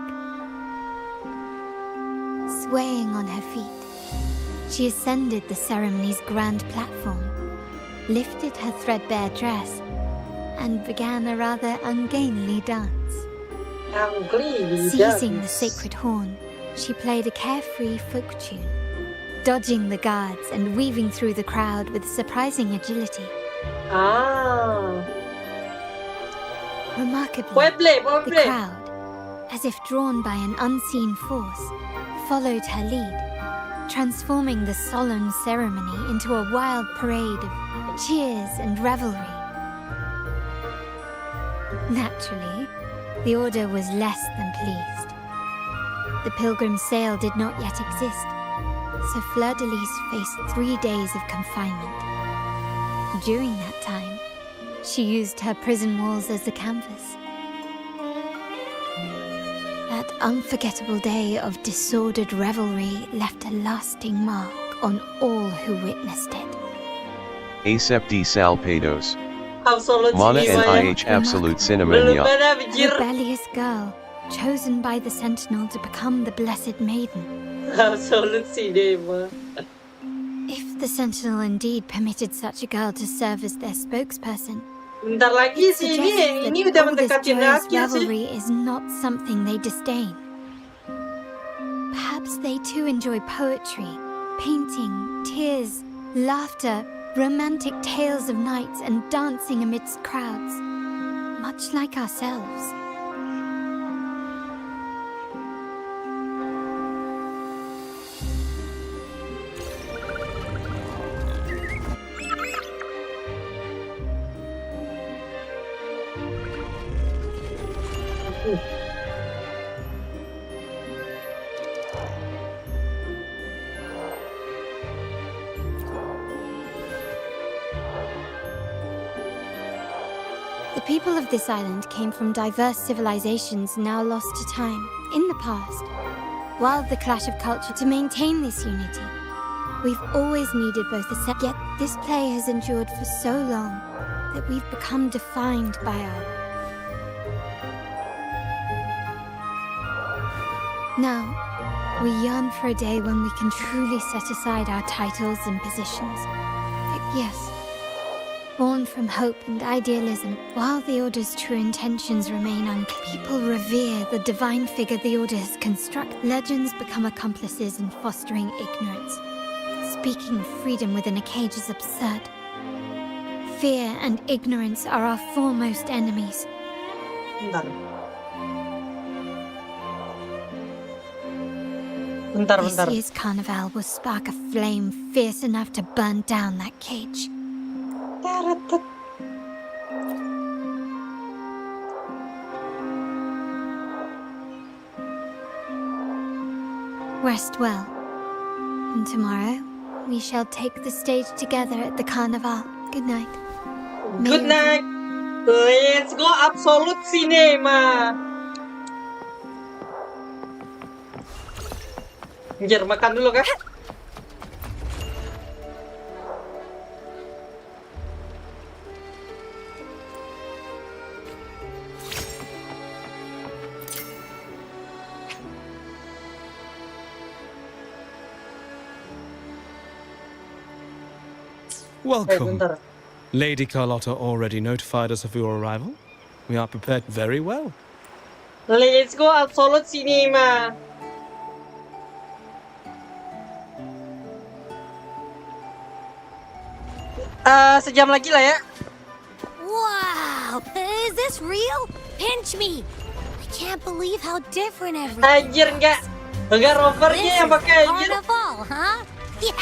Swaying on her feet, she ascended the ceremony's grand platform, lifted her threadbare dress, and began a rather ungainly dance. Seizing the sacred horn, she played a carefree folk tune, dodging the guards and weaving through the crowd with surprising agility. Remarkably, the crowd, as if drawn by an unseen force, followed her lead, transforming the solemn ceremony into a wild parade of cheers and revelry. Naturally, the Order was less than pleased. The pilgrim's sale did not yet exist, so Fleur-de-Lis faced 3 days of confinement. During that time, she used her prison walls as a canvas. That unforgettable day of disordered revelry left a lasting mark on all who witnessed it. Asepti Salpados. Mana NIH Absolute Cinnamania. Rebellious girl, chosen by the Sentinel to become the Blessed Maiden. Absolute cinema. If the Sentinel indeed permitted such a girl to serve as their spokesperson, Bentar lagi sih ini udah mendekati akhir sih. revelry is not something they disdain. Perhaps they too enjoy poetry, painting, tears, laughter, romantic tales of nights, and dancing amidst crowds, much like ourselves. The people of this island came from diverse civilizations now lost to time. In the past, while the clash of culture to maintain this unity, we've always needed both a set. Yet this play has endured for so long that we've become defined by our. Now, we yearn for a day when we can truly set aside our titles and positions. Yes. Born from hope and idealism, while the Order's true intentions remain unclear. People revere the divine figure the Order has constructed. Legends become accomplices in fostering ignorance. Speaking of freedom within a cage is absurd. Fear and ignorance are our foremost enemies. This year's carnival will spark a flame fierce enough to burn down that cage. Rest well, and tomorrow we shall take the stage together at the carnival. Good night. Good night. Let's go Absolute Cinema. Njar makan dulu kan? Welcome. Lady Carlotta already notified us of your arrival. We are prepared very well. Let's go Absolute Cinema. Sejam lagi lah ya. Wow! Is this real? Pinch me! I can't believe how different everything Anjir, enggak rovernya yang pakai anjir. Carnival, huh? Yeah!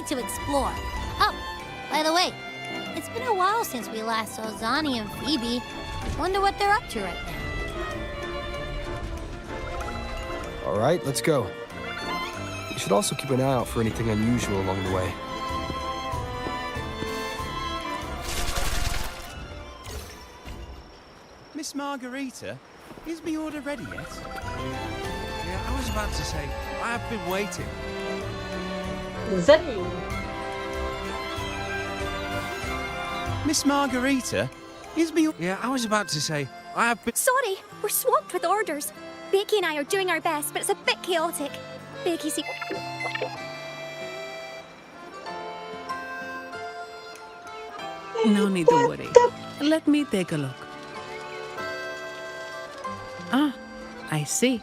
to explore. Oh, by the way, it's been a while since we last saw Zani and Phoebe. Wonder what they're up to right now. All right, let's go. You should also keep an eye out for anything unusual along the way. Miss Margarita, is my order ready yet? Yeah, I was about to say, I have been waiting. Zenny. Miss Margarita, is my... Yeah, I was about to say, I have been... Sorry, we're swamped with orders. Becky and I are doing our best, but it's a bit chaotic. Becky, see... No need to worry. Let me take a look. Ah, I see.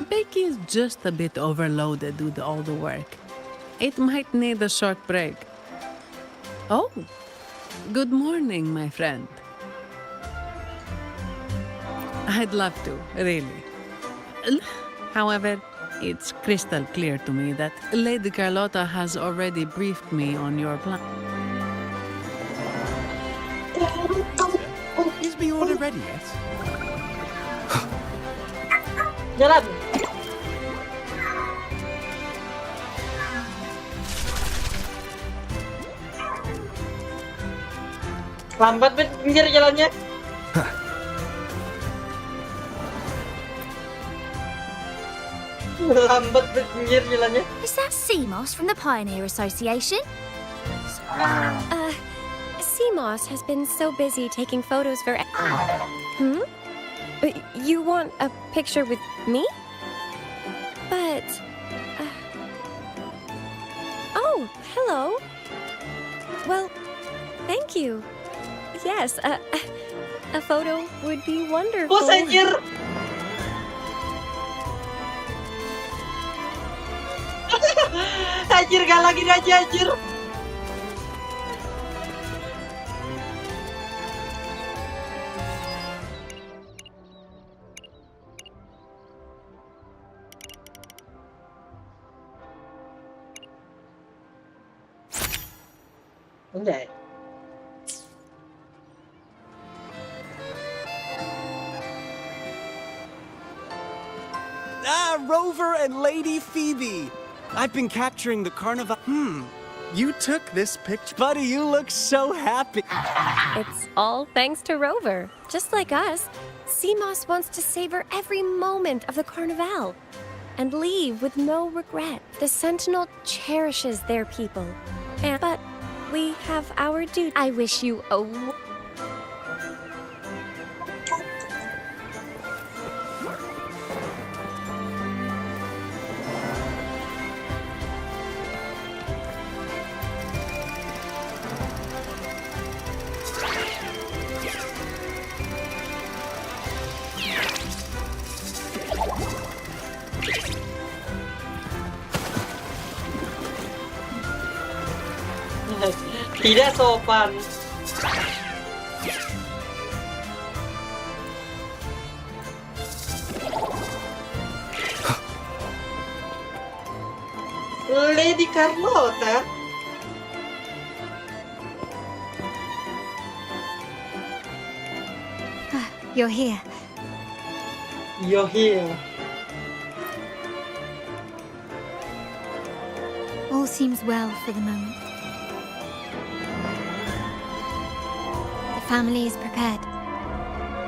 Becky is just a bit overloaded with all the work. It might need a short break. Oh, good morning, my friend. I'd love to, really. However, it's crystal clear to me that Lady Carlotta has already briefed me on your plan. Is my order ready yet? Jalan. Lambat bet pinggir jalannya. Lambat bet pinggir jalannya. Is that Seamoss from the Pioneer Association? Seamoss has been so busy taking photos for... You want a picture with me? But... Oh, hello. Well, thank you. Yes, a photo would be wonderful. Bos anjir. Anjir, galangin aja anjir. Enggak. Rover and Lady Phoebe. I've been capturing the carnival. You took this picture. Buddy, you look so happy. It's all thanks to Rover. Just like us, Seamoss wants to savor every moment of the Carnival and leave with no regret. The Sentinel cherishes their people. But we have our duty. I wish you a... Tidak sopan. Lady Carlotta. You're here. You're here. All seems well for the moment. The family is prepared.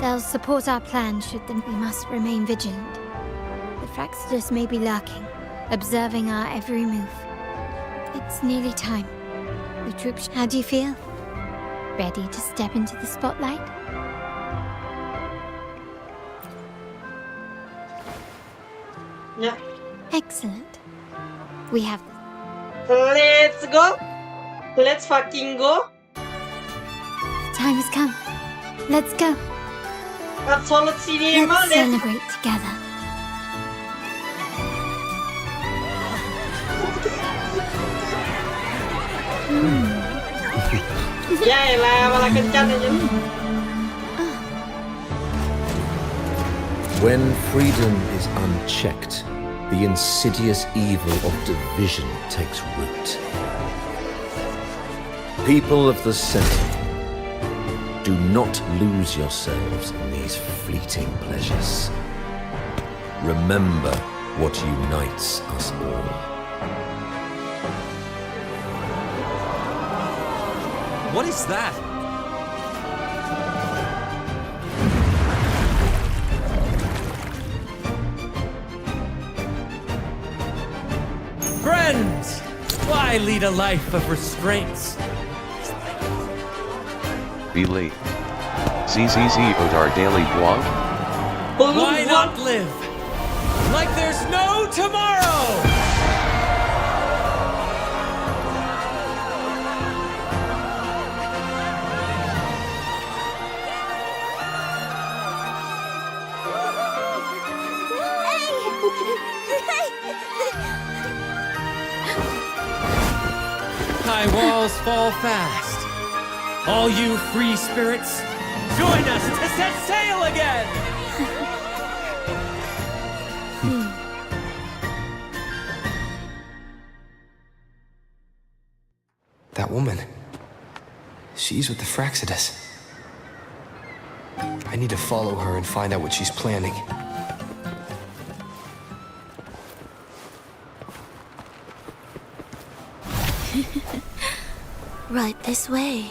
They'll support our plan should then we must remain vigilant. The Fraxidus may be lurking, observing our every move. It's nearly time. The troops, how do you feel? Ready to step into the spotlight? Yeah. Excellent. We have... Let's go. Let's fucking go. The time has come. Let's go. Absolute cinema. Let's celebrate together. Ya elah, malah kencan aja. When freedom is unchecked, the insidious evil of division takes root. People of the Sentinel, do not lose yourselves in these fleeting pleasures. Remember what unites us all. What is that? Friends! Why lead a life of restraints? Be late. ZZZ Odar Daily Blog? Why not live like there's no tomorrow? High walls fall fast. All you free spirits, join us to set sail again! That woman. She's with the Fraxidus. I need to follow her and find out what she's planning. Right this way.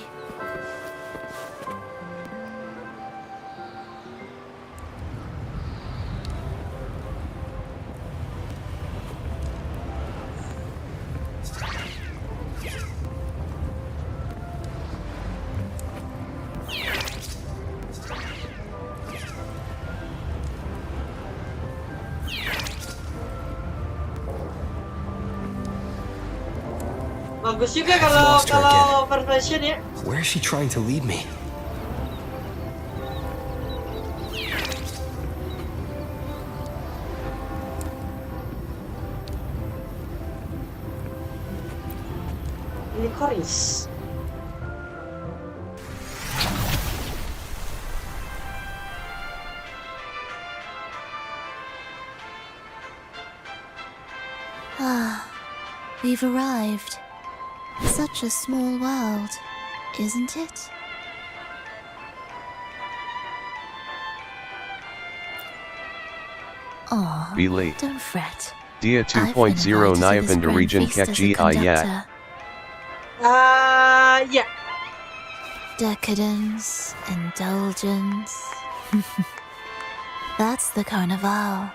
Bagus juga kalau perfection ya. Where is she trying to lead me? Licorice. Ah, we've arrived. Such a small world, isn't it? Aw, Be late. don't fret. Dia 2.0 Nyapan de region Kek Yat. Yeah. Decadence, indulgence. That's the Carnival.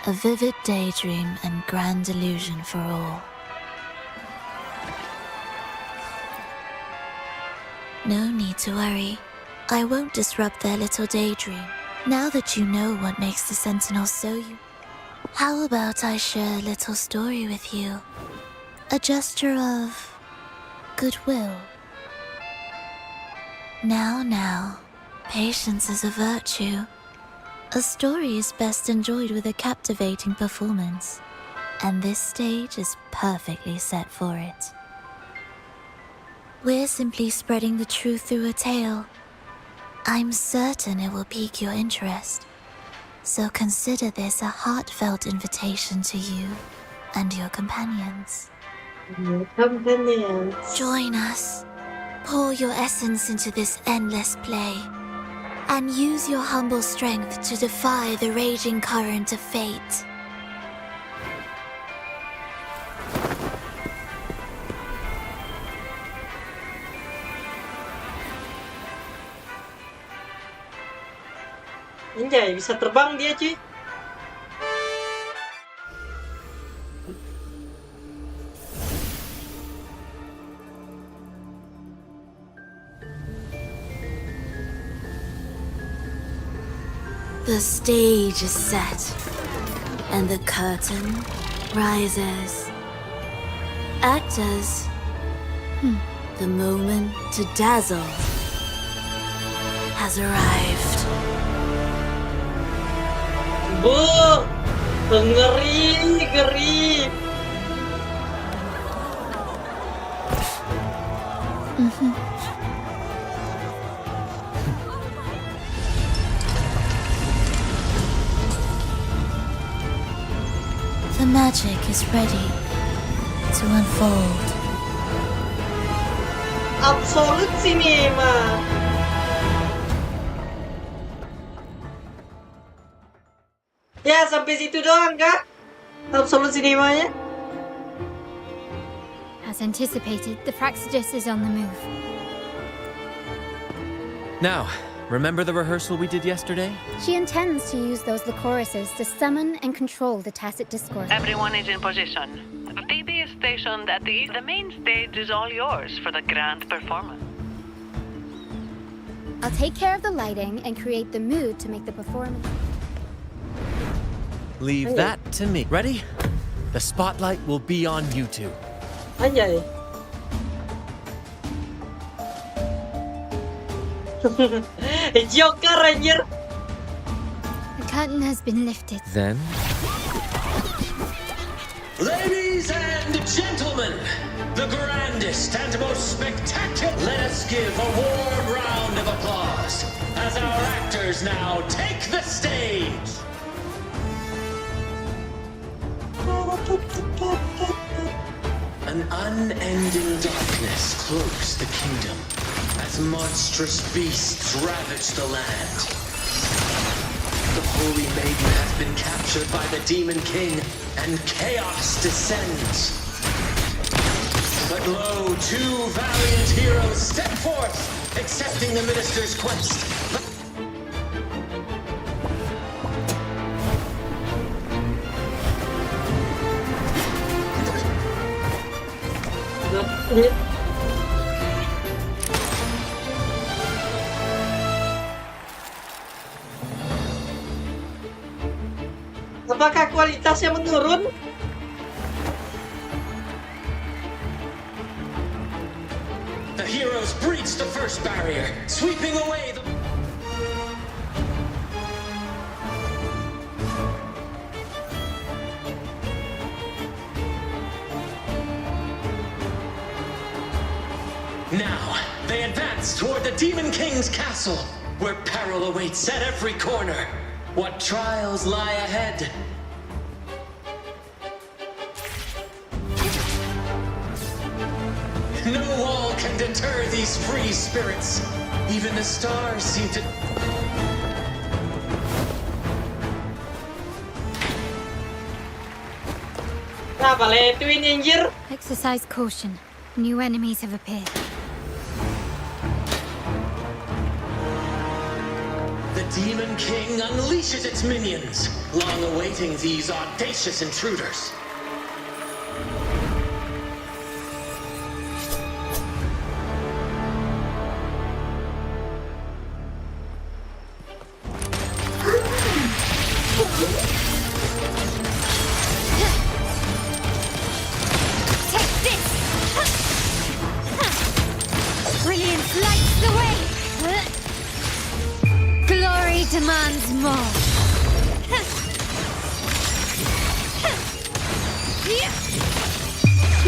A vivid daydream and grand illusion for all. No need to worry. I won't disrupt their little daydream. Now that you know what makes the Sentinels so you... How about I share a little story with you? A gesture of... goodwill. Now, patience is a virtue. A story is best enjoyed with a captivating performance, and this stage is perfectly set for it. We're simply spreading the truth through a tale. I'm certain it will pique your interest, so consider this a heartfelt invitation to you and your companions. Join us. Pour your essence into this endless play, and use your humble strength to defy the raging current of fate. Anjay, bisa terbang dia cuy. The stage is set, and the curtain rises. Actors, the moment to dazzle has arrived. Ngeri. The magic is ready to unfold. Absolute Cinema. Ya, sampai situ doang kah? Absolute Cinemanya? As anticipated, the Fraxidus is on the move. Now, remember the rehearsal we did yesterday? She intends to use those lichorises to summon and control the tacit discourse. Everyone is in position. Phoebe is stationed at the main stage is all yours for the grand performance. I'll take care of the lighting and create the mood to make the performance. Leave that to me. Ready? The spotlight will be on you two. Anjay. Joker anjir. The curtain has been lifted. Then? Ladies and gentlemen, the grandest and most spectacular. Let us give a warm round of applause as our actors now take the stage. An unending darkness cloaks the kingdom as monstrous beasts ravage the land. The Holy Maiden has been captured by the Demon King, and chaos descends. But lo, two valiant heroes step forth, accepting the minister's quest. Apakah kualitasnya menurun? The heroes breach the first barrier, sweeping away the... Now, they advance toward the Demon King's castle, where peril awaits at every corner. What trials lie ahead? No wall can deter these free spirits. Even the stars seem to... Apa letuin anjir? Exercise caution. New enemies have appeared. The Demon King unleashes its minions, long awaiting these audacious intruders. Brilliance lights the way! Glory demands more.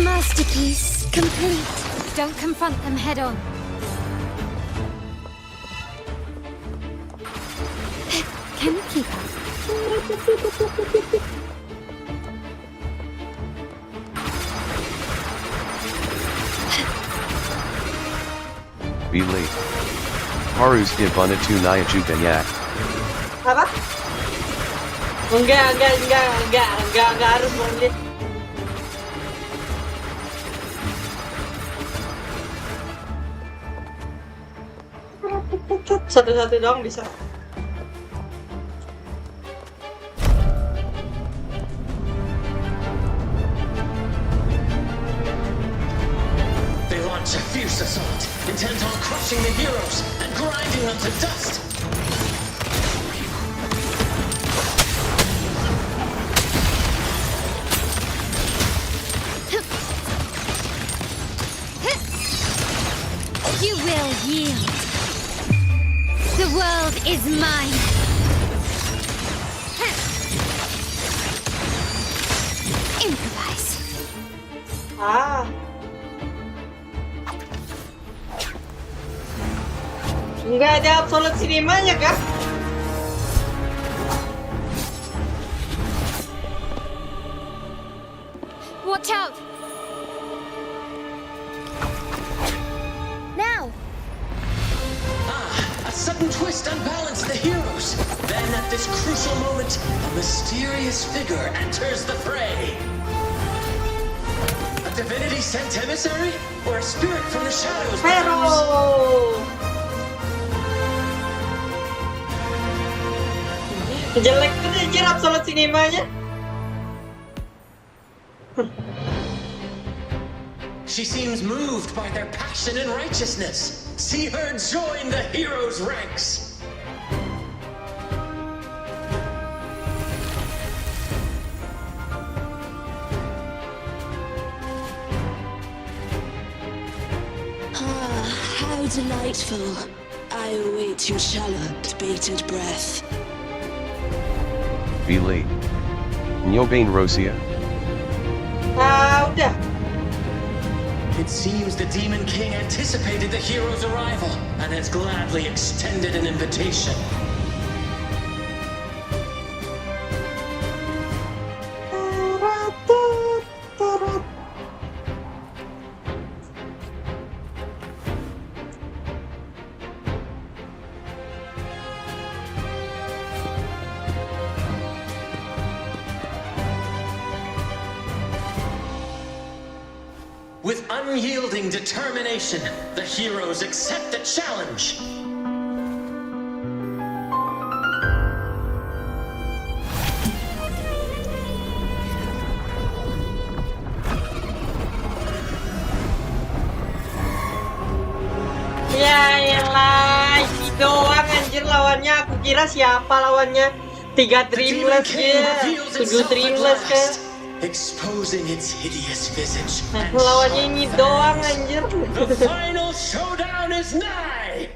Masterpiece complete. Don't confront them head on. Can you keep up? Be late. Haru's Ibunatu Nyajubanyak. Apa? Enggak harus lanjut. Satu-satu doang bisa. They launch a fierce assault, intent on crushing the heroes and grinding them to dust. You will yield. The world is mine. Improvise. Ah. Nggak ada absolute cinemanya kah? Watch out! sudden twist unbalanced the heroes. Then at this crucial moment, a mysterious figure enters the fray. A divinity sent emissary? Or a spirit from the shadows? Jelek tuh anjir absolut sinemanya. She seems moved by their passion and righteousness. See her join the heroes' ranks. Ah, how delightful. I await your shallow, bated breath. Vile. Nyobain Rosia. Udah. It seems the Demon King anticipated the hero's arrival and has gladly extended an invitation. With unyielding determination, the heroes accept the challenge. Ya elah, ini doang anjir lawannya. Aku kira siapa lawannya? 3 Dreamless ya, 7 Dreamless kan. Exposing its hideous visage. Lawannya ini doang anjir. The final showdown is nigh.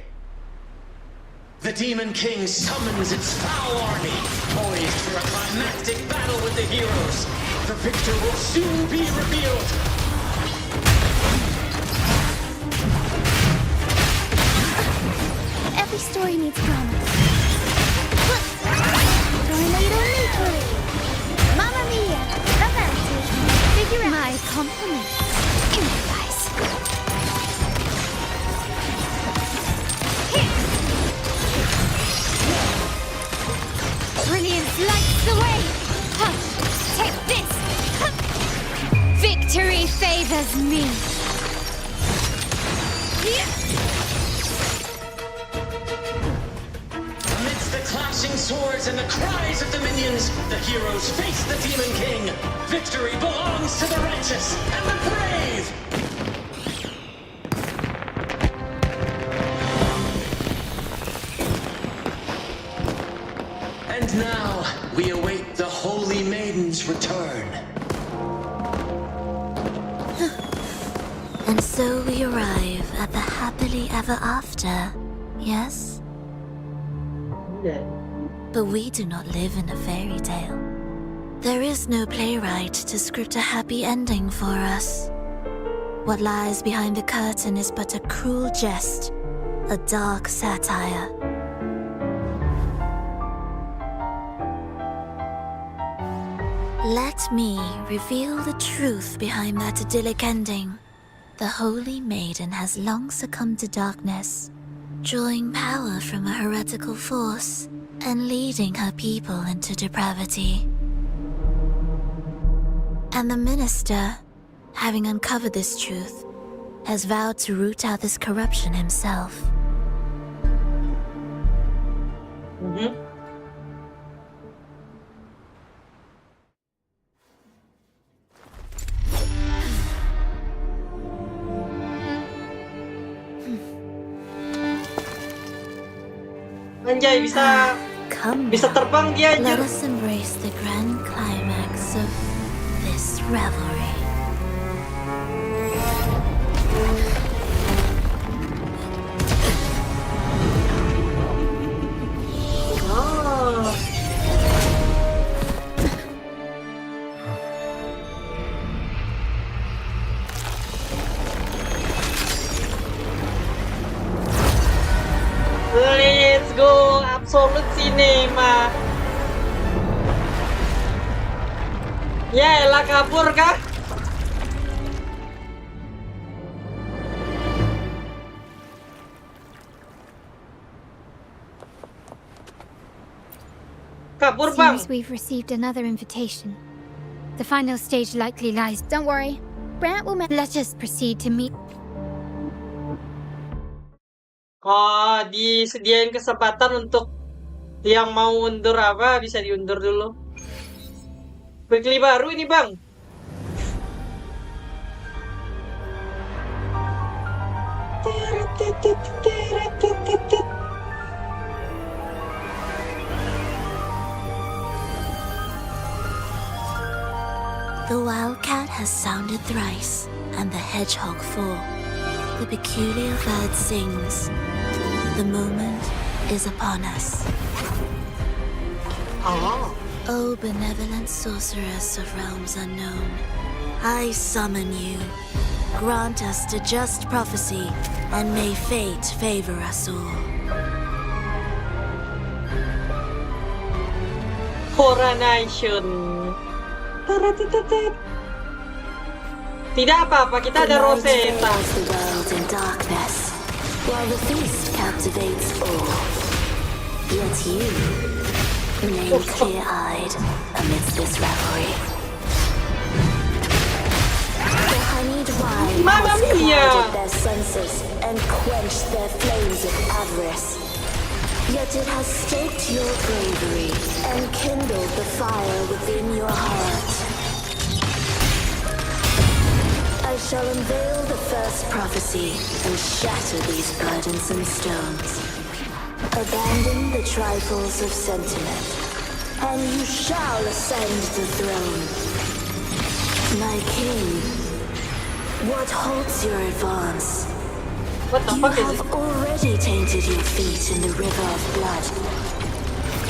The Demon King summons its foul army, poised for a climactic battle with the heroes. The victor will soon be revealed. Every story needs drama. Tornado. Mamma mia! Romantic. Figure out. My compliment. Improvise. Brilliance lights the way. Take this. Victory favors me. Amidst the clashing swords and the cries of the minions, the heroes face the Demon King. Victory belongs to the righteous and the brave! And now, we await the Holy Maiden's return. And so we arrive at the happily ever after, yes? But we do not live in a fairy tale. There is no playwright to script a happy ending for us. What lies behind the curtain is but a cruel jest, a dark satire. Let me reveal the truth behind that idyllic ending. The Holy Maiden has long succumbed to darkness, drawing power from a heretical force and leading her people into depravity. And the minister, having uncovered this truth, has vowed to root out this corruption himself. Anjay, bisa terbang dia anjir. Let us embrace the grand climax of this revelry. Let's go, absolute cinema. Ya elah, kabur kah? Kabur, Bang. Seems we've received another invitation. The final stage likely lies. Don't worry. Brant will let us proceed to meet. Disediain kesempatan untuk yang mau undur apa bisa diundur dulu. Weekly baru ini, Bang. The wildcat has sounded thrice, and the hedgehog four. The peculiar bird sings. The moment is upon us. O benevolent sorceress of realms unknown, I summon you. Grant us a just prophecy, and may fate favor us all. Coronation. Tidak apa-apa, kita ada Rosetta. The world in darkness, while the feast captivates all. Yet you remain clear-eyed amidst this revelry. The honeyed wine has clouded their senses and quenched their flames of avarice. Yet it has stoked your bravery and kindled the fire within your heart. I shall unveil the first prophecy and shatter these burdensome stones. Abandon the trifles of sentiment, and you shall ascend the throne. My king, what halts your advance? You have already tainted your feet in the river of blood.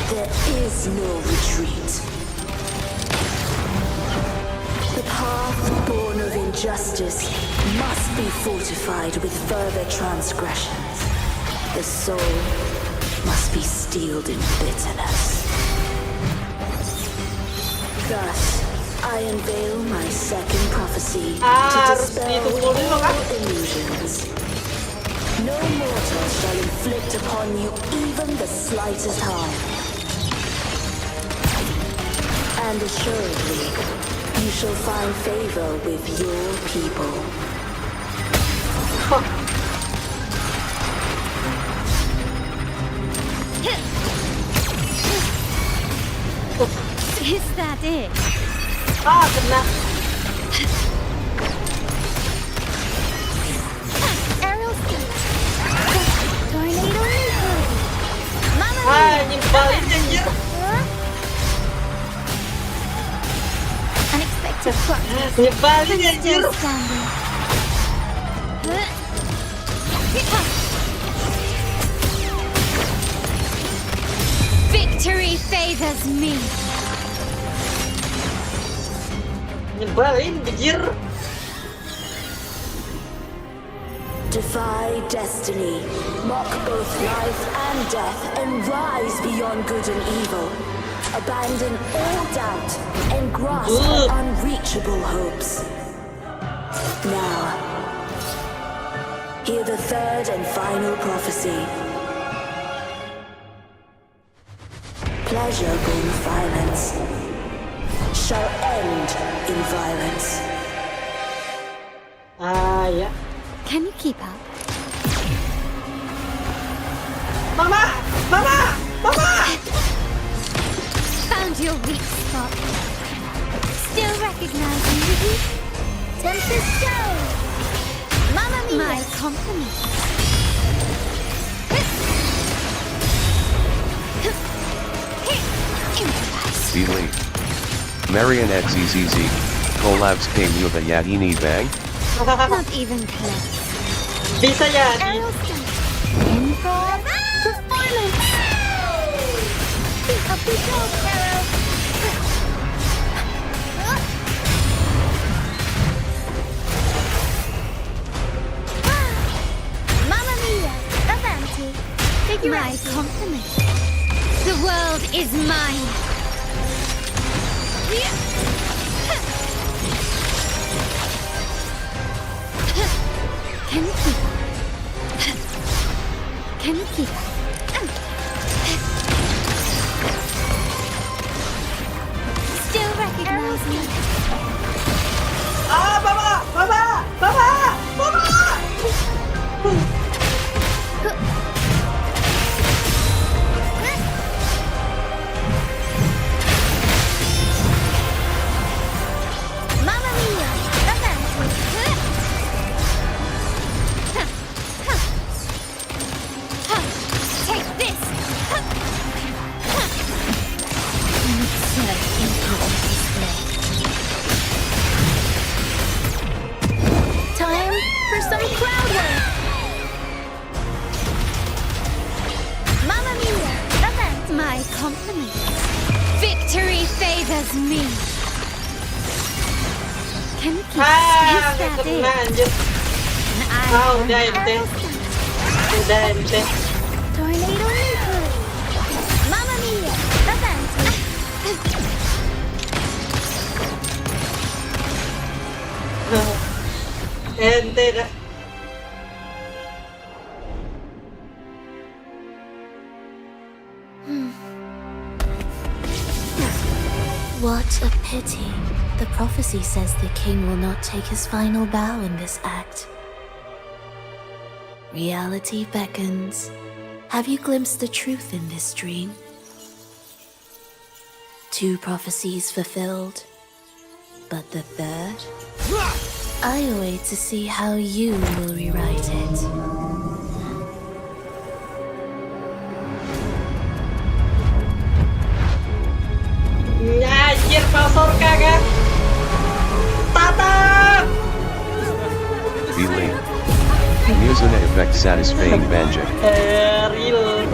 There is no retreat. The path born of injustice must be fortified with further transgressions. The soul must be steeled in bitterness. Thus, I unveil my second prophecy to dispel all illusions. No mortal shall inflict upon you even the slightest harm. And assuredly, you shall find favor with your people. Is that it? Kena. Nyebalin anjir. Unexpected plot. Nyebalin anjir. Victory favors me. Nyebalin anjir. Defy destiny, mock both life and death, and rise beyond good and evil. Abandon all doubt and grasp unreachable hopes. Now, hear the third and final prophecy. Pleasure born violence shall end in violence. Ya. Can you keep up? Mama! Mama! Mama! Found your weak spot. Still recognizing you? Tempest show! Mamma mia! My compliment. Lee. Marionette ZZZ. Collabs came you the Yadini bang? Not even close. Bisa jadi. Improv performance. Pick up the dog, Arrow. Mamma mia, Avanti. Figure my compliment. The world is mine. Can you keep up? Can you keep up? my compliments. Victory favors me. Can you squeeze that in? Udah ente. Tornado nuclear. Mamma mia, the phantom. Ente dah. What a pity. The prophecy says the king will not take his final bow in this act. Reality beckons. Have you glimpsed the truth in this dream? 2 prophecies fulfilled, but the third? I await to see how you will rewrite it. Anjir, pasor kagak. Tatap! Delay. Music effect satisfying banjo. Real.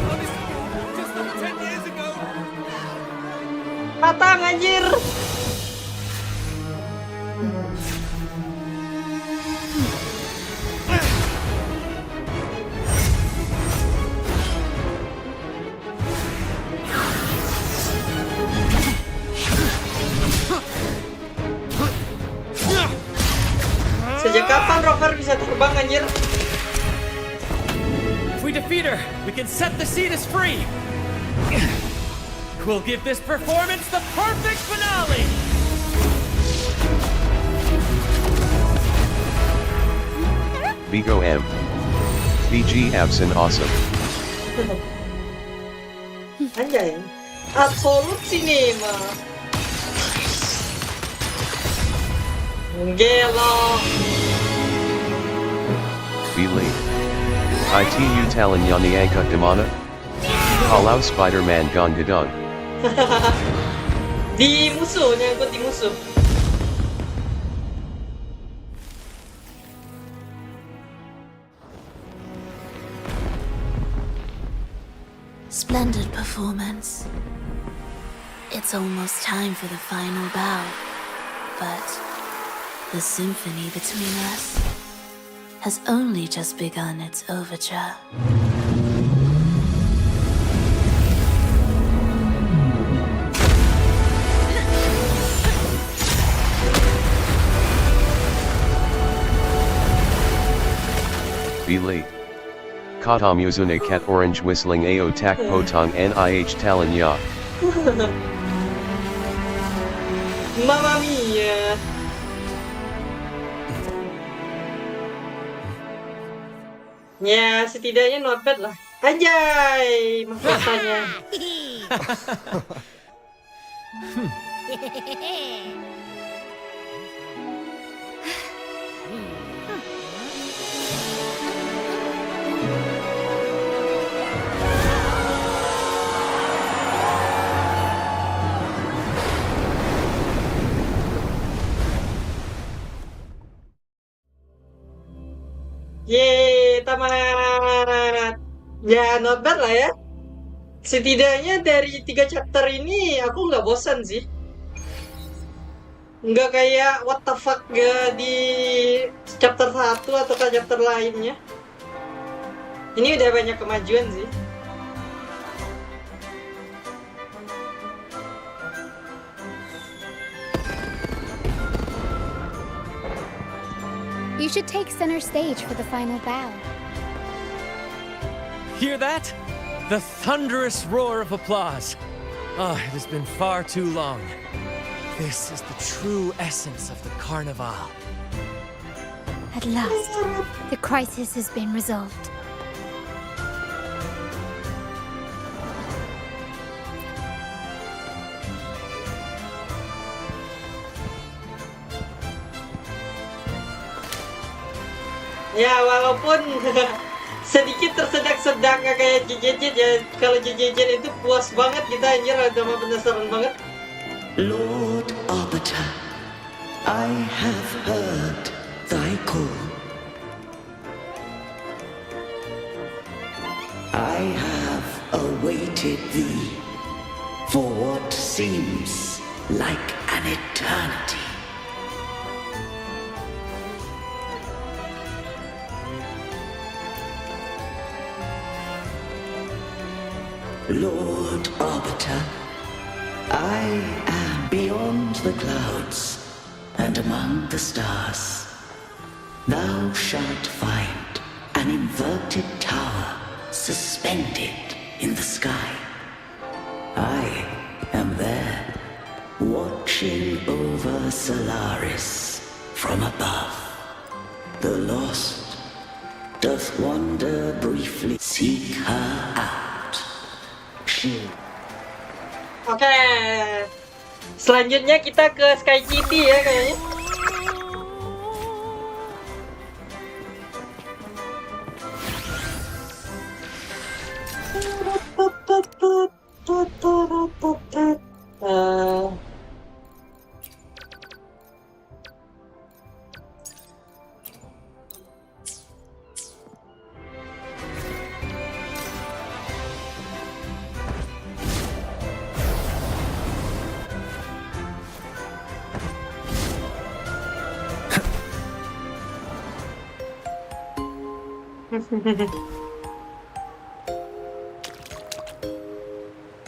Matang anjir. Sejak kapan Rover bisa terbang anjir? If we defeat her, we can set the Cetus free. We'll give this performance the perfect finale. Vigo M. BG absent awesome. Anjay. Absolut cinema. Gelo. Delay. ITU Talon Yani Angkut Dimana? Kalau Spider-Man Gong Gadong. Di musuh, nyangkut di musuh. Splendid performance. It's almost time for the final bow, but the symphony between us has only just begun its overture. Delay. Kata Muzune Cat Orange Whistling Ao Tak Potong Nih Talon Ya. Mamma mia. Ya, setidaknya not bad lah. Anjay, makasanya. Yeay, tamat. Ya, not bad lah ya. Setidaknya dari 3 chapter ini aku nggak bosan sih. Nggak kayak what the fuck gak di chapter 1 atau chapter lainnya. Ini udah banyak kemajuan sih. You should take center stage for the final bow. Hear that? The thunderous roar of applause. Ah, it has been far too long. This is the true essence of the Carnival. At last, the crisis has been resolved. Ya, walaupun sedikit tersedak-sedak nggak kayak JJJ ya. Kalau JJJ itu puas banget kita anjir, sama penasaran banget. Lord Arbiter, I have heard thy call. I have awaited thee for what seems like an eternity. Lord Arbiter, I am beyond the clouds and among the stars. Thou shalt find an inverted tower suspended in the sky. I am there, watching over Solaris from above. The lost doth wander briefly, seek her out. Oke. Selanjutnya kita ke Sky City ya kayaknya.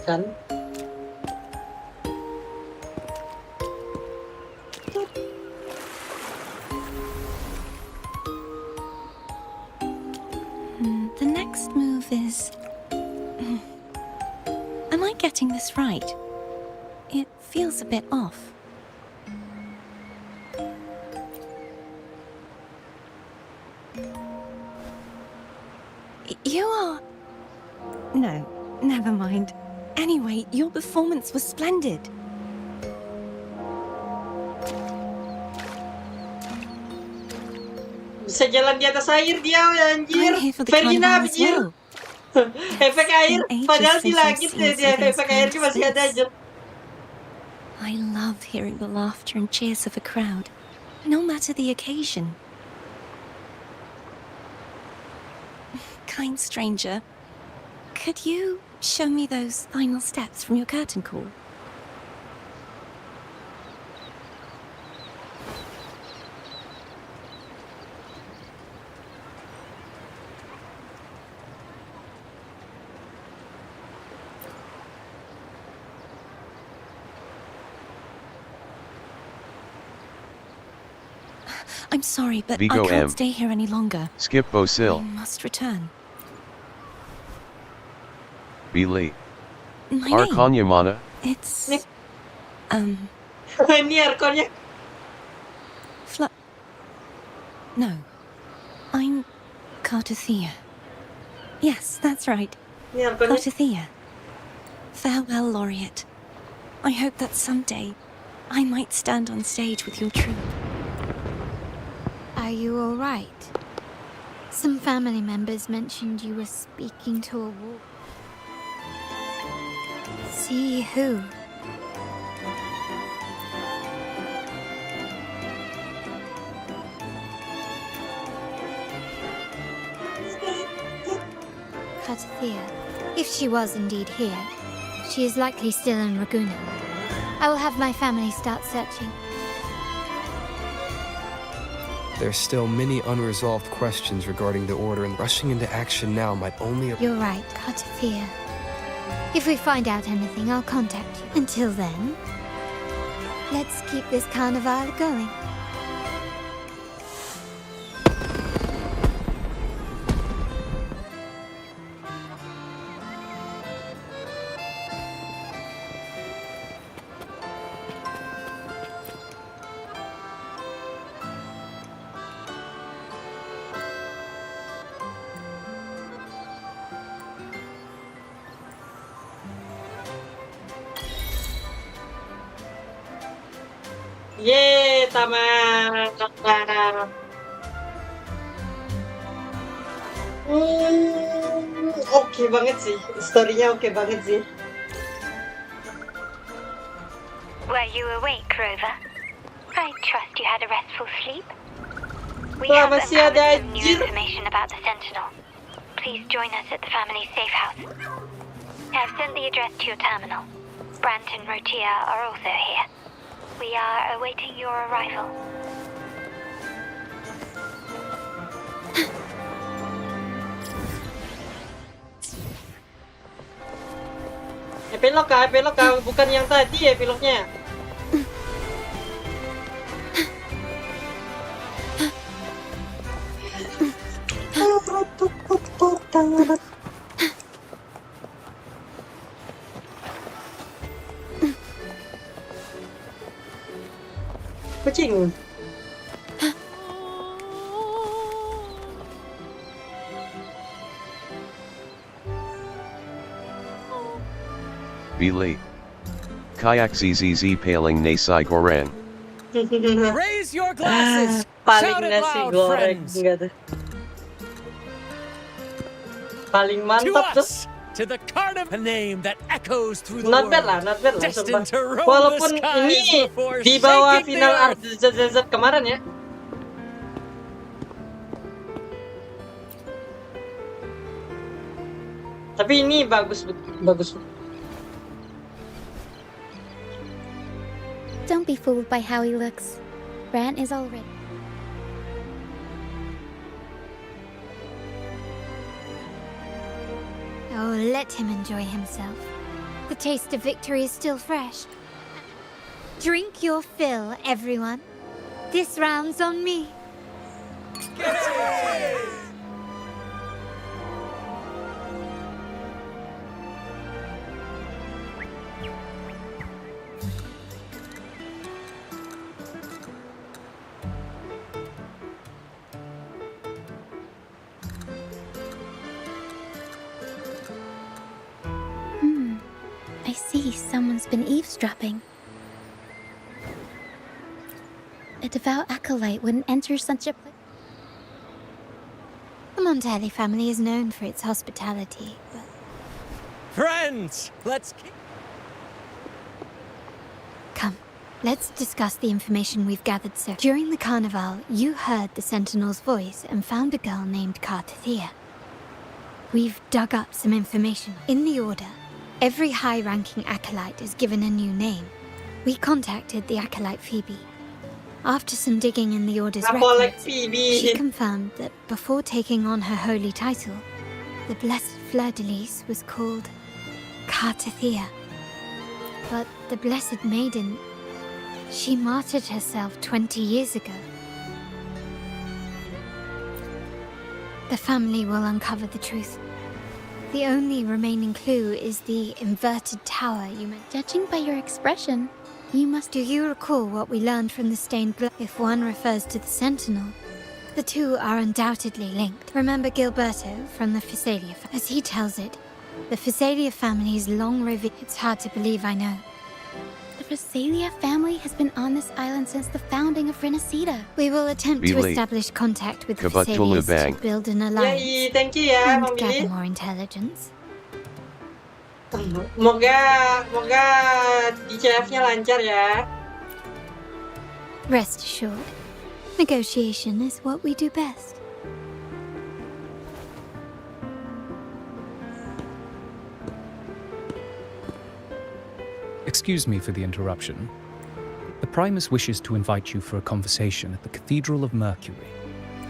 Kan? The next move is... Am I getting this right? It feels a bit off. You are... No, never mind. Anyway, your performance was splendid. Bisa jalan di atas air dia, anjir. Verina, anjir. Efek air, padahal di langit dia efek airnya masih ada aja. I love hearing the laughter and cheers of a crowd, no matter the occasion. Kind stranger, could you show me those final steps from your curtain call? I'm sorry, but Vigo I can't M. stay here any longer. Skip I Bosil. must return. Bili. My name? Arconia Mana. It's... Ini Arconia. No. I'm Cartothea. Yes, that's right. Cartothea. Farewell, Laureate. I hope that someday I might stand on stage with your troupe. Are you all right? Some family members mentioned you were speaking to a wall. See who? Cartothea. If she was indeed here, she is likely still in Ragusa. I will have my family start searching. There's still many unresolved questions regarding the Order, and rushing into action now might only... You're right, Cartothea. If we find out anything, I'll contact you. Until then, let's keep this carnival going. Yeay, tamat. Oke banget sih. Story-nya oke banget sih. Were you awake, Rover? I trust you had a restful sleep. We Wah, have masih ada uncovered some new anjir. information about the Sentinel. Please join us at the family safe house. I have sent the address to your terminal. Brant and Rotia are also here. We are awaiting your arrival. Epilog kah, bukan yang tadi epilognya. Kucing. Bili. Kayak ZZZ paling nasi goreng. Raise your glasses! Paling Shout it nasi loud, goreng. friends! Enggak tuh. Paling To mantap tuh. us! To the carnival, a name that echoes through the Not bad world. lah, Destined to roam Walaupun the skies ini before di bawah shaking the final art earth. ZZZ kemarin ya. Tapi ini bagus. Don't be fooled by how he looks. Brant is already. Oh, let him enjoy himself. The taste of victory is still fresh. Drink your fill, everyone. This round's on me. I see someone's been eavesdropping. A devout acolyte wouldn't enter such a place. The Montelli family is known for its hospitality, but... Friends, let's keep... Come, let's discuss the information we've gathered so... During the carnival, you heard the Sentinel's voice and found a girl named Carlotta. We've dug up some information. In the Order, every high-ranking acolyte is given a new name. We contacted the acolyte Phoebe. After some digging in the Order's records, she confirmed that before taking on her holy title, the Blessed Fleur-de-Lis was called Carlotta. But the Blessed Maiden, she martyred herself 20 years ago. The family will uncover the truth. The only remaining clue is the inverted tower you mentioned. Judging by your expression, you must... Do you recall what we learned from the stained blood? If one refers to the Sentinel, the two are undoubtedly linked. Remember Gilberto from the Physalia family? As he tells it, the Physalia family's long revered... It's hard to believe, I know. The Physalia family has been on this island since the founding of Renacida. We will attempt to establish contact with the Kebetulan Physalias to build an alliance Yay, thank you ya, and Bang gather Billy. more intelligence. Moga di CF-nya lancar ya. Rest assured, negotiation is what we do best. Excuse me for the interruption. The Primus wishes to invite you for a conversation at the Cathedral of Mercury.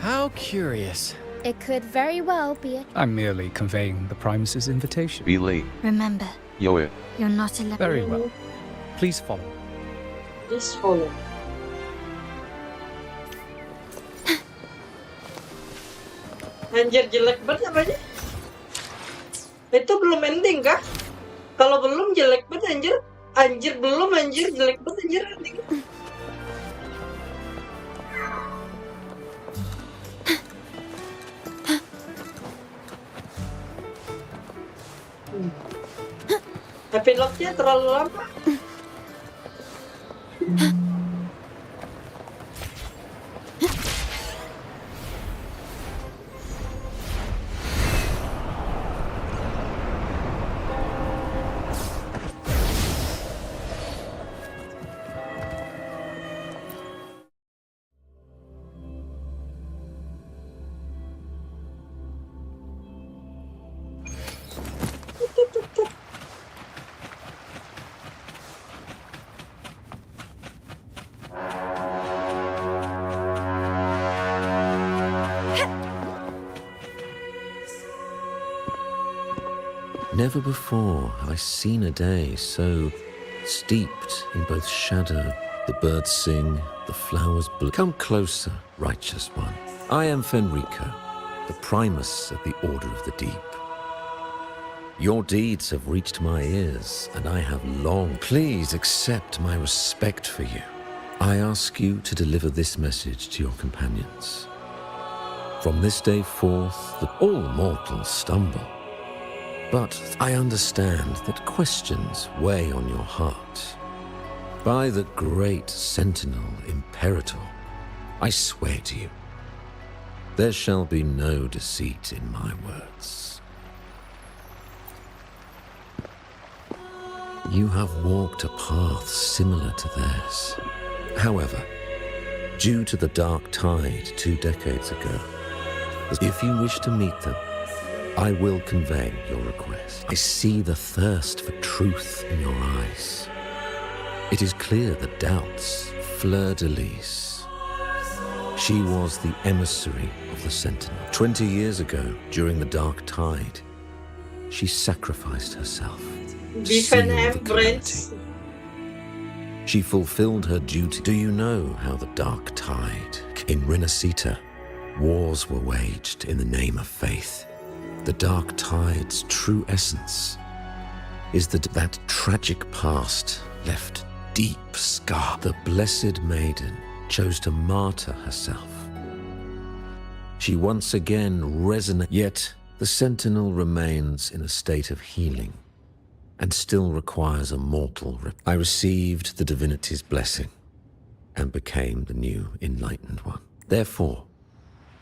How curious. It could very well be a... I'm merely conveying the Primus's invitation. Bili. Remember, Yoe. you're not alone. Very well. Please follow. Please follow. Anjir, jelek banget namanya. Itu belum ending kah? Kalau belum jelek banget anjir. Anjir belum anjir, jelek banget anjir ending. Epilognya terlalu lama. Never before have I seen a day so steeped in both shadow. The birds sing, the flowers bloom. Come closer, righteous one. I am Fenrico, the primus of the Order of the Deep. Your deeds have reached my ears, and I have longed. Please accept my respect for you. I ask you to deliver this message to your companions. From this day forth, that all mortals stumble. But I understand that questions weigh on your heart. By the great Sentinel Imperator, I swear to you, there shall be no deceit in my words. You have walked a path similar to theirs. However, due to the dark tide 2 decades ago, if you wish to meet them, I will convey your request. I see the thirst for truth in your eyes. It is clear that doubts Fleur-de-Lis. She was the emissary of the Sentinel. 20 years ago, during the dark tide, she sacrificed herself to seal the calamity. She fulfilled her duty. Do you know how the dark tide in Rinascita, wars were waged in the name of faith? The dark tide's true essence is that tragic past left deep scar. The blessed maiden chose to martyr herself. She once again resonates, yet the Sentinel remains in a state of healing and still requires a mortal I received the divinity's blessing and became the new enlightened one. Therefore,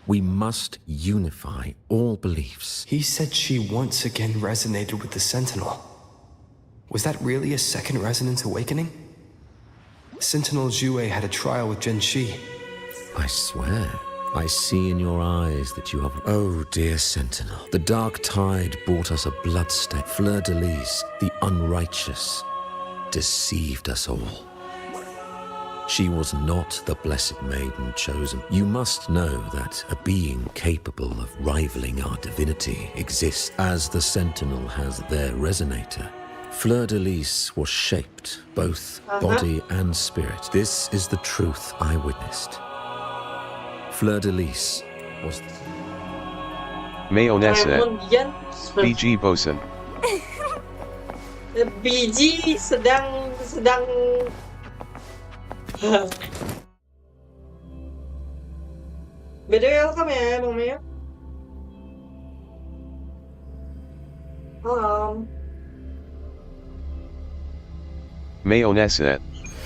we must unify all beliefs. He said she once again resonated with the Sentinel. Was that really a second resonance awakening? Sentinel Jue had a trial with Genshi. I swear, I see in your eyes that you have... Oh, dear Sentinel, the dark tide brought us a bloodstain. Fleur-de-Lis, the unrighteous, deceived us all. She was not the blessed maiden chosen. You must know that a being capable of rivaling our divinity exists, as the Sentinel has their resonator. Fleur-de-Lis was shaped, both body and spirit. This is the truth I witnessed. Fleur-de-Lis was... Mayonnaise. BG Bosun. BG sedang BTW welcome ya Bang Mio. Halo. Mayonnaise.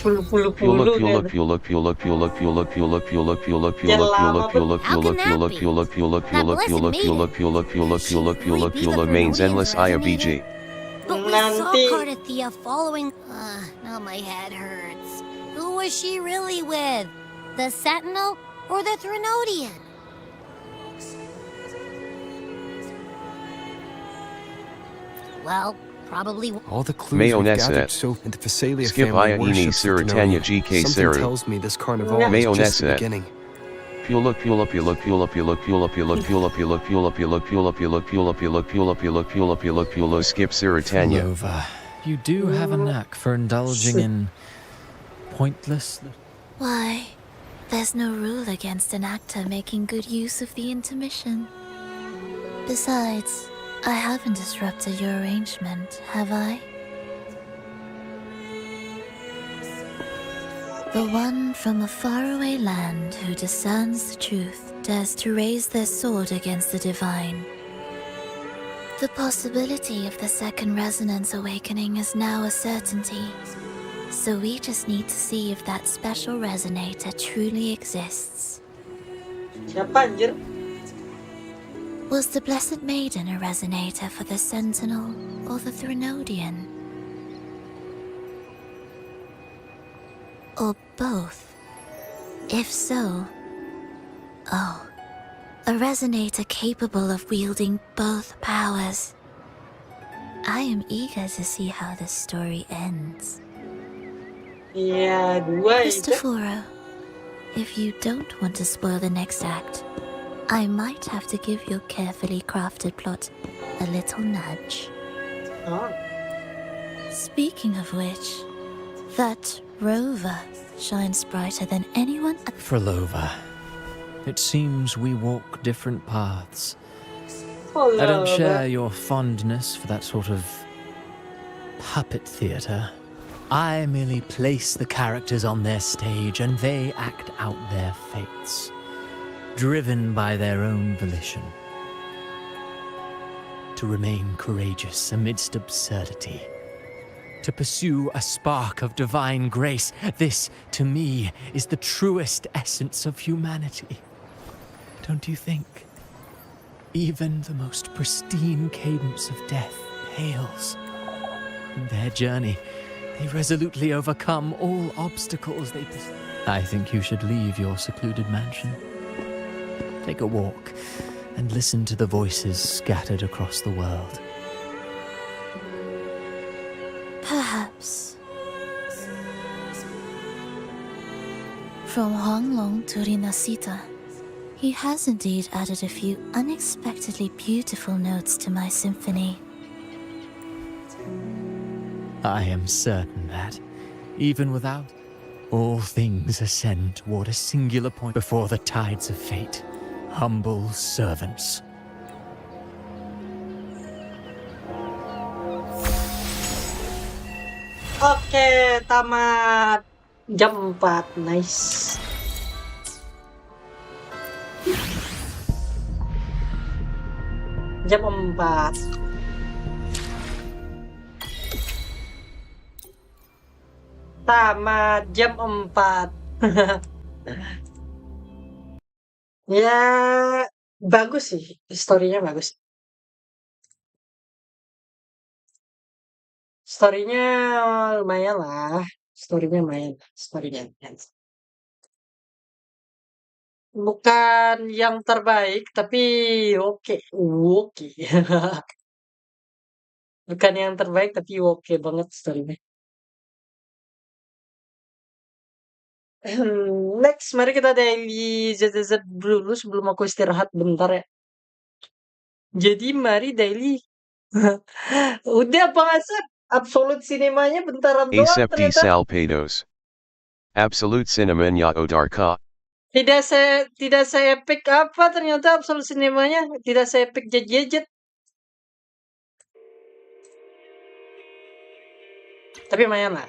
Main Zenless IOBG. But we saw Carlotta following... now my head hurts. Who was she really with? The Sentinel or the Threnodian? Well, probably... All the clues we've gathered so in the Phasalia family worship something tells me this carnival is just the beginning. Skip Siritania. Rova, you do have a knack for indulging in pointless... Why, there's no rule against an actor making good use of the intermission. Besides, I haven't disrupted your arrangement, have I? The one from a faraway land who discerns the truth dares to raise their sword against the divine. The possibility of the second resonance awakening is now a certainty, so we just need to see if that special resonator truly exists. Siapa anjir? Was the Blessed Maiden a resonator for the Sentinel or the Threnodian? Or both? If so... Oh, a resonator capable of wielding both powers. I am eager to see how this story ends. Yeah, dua itu. Cristoforo, if you don't want to spoil the next act, I might have to give your carefully crafted plot a little nudge. Oh. Speaking of which, that rover shines brighter than anyone. Frolova, it seems we walk different paths. Oh, I don't share love. your fondness for that sort of puppet theatre. I merely place the characters on their stage and they act out their fates, driven by their own volition. To remain courageous amidst absurdity. To pursue a spark of divine grace. This, to me, is the truest essence of humanity. Don't you think? Even the most pristine cadence of death pales. In their journey, they resolutely overcome all obstacles they possess. I think you should leave your secluded mansion. Take a walk and listen to the voices scattered across the world. Perhaps. From Honglong to Rinasita, he has indeed added a few unexpectedly beautiful notes to my symphony. I am certain that, even without, all things ascend toward a singular point before the tides of fate. Humble servants. Oke, tamat. Jam 4, nice. Jam 4. Tamat jam 4. Ya, bagus sih, story-nya bagus. Story-nya lumayan lah, story-nya lumayan, story-nya. Bukan yang terbaik, tapi oke, oke. Bukan yang terbaik, tapi oke banget story-nya. Next, mari kita daily ZZZ dulu sebelum aku istirahat bentar ya. Jadi mari daily. Udah apa nggak sih? Absolute cinemanya bentaran doang Asepti ternyata. Salpados. Absolute Cinemanya Odarka. Tidak se-epic apa ternyata Absolute cinemanya. Tidak se-epic Jet. Tapi lumayan lah.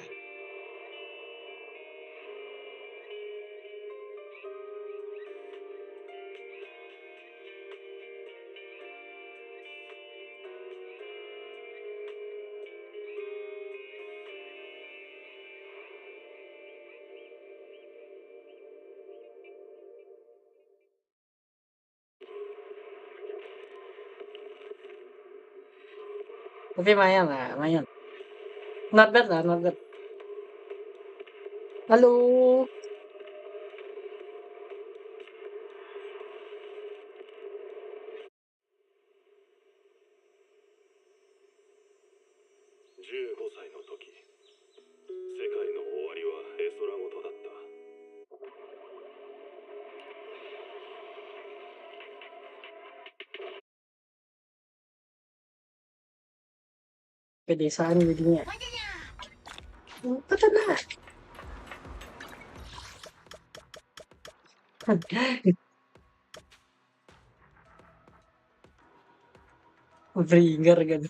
Tapi lumayan lah, lumayan. Not bad lah, not bad. Halo. Pedesaan jadinya. Betul. Bringer gitu.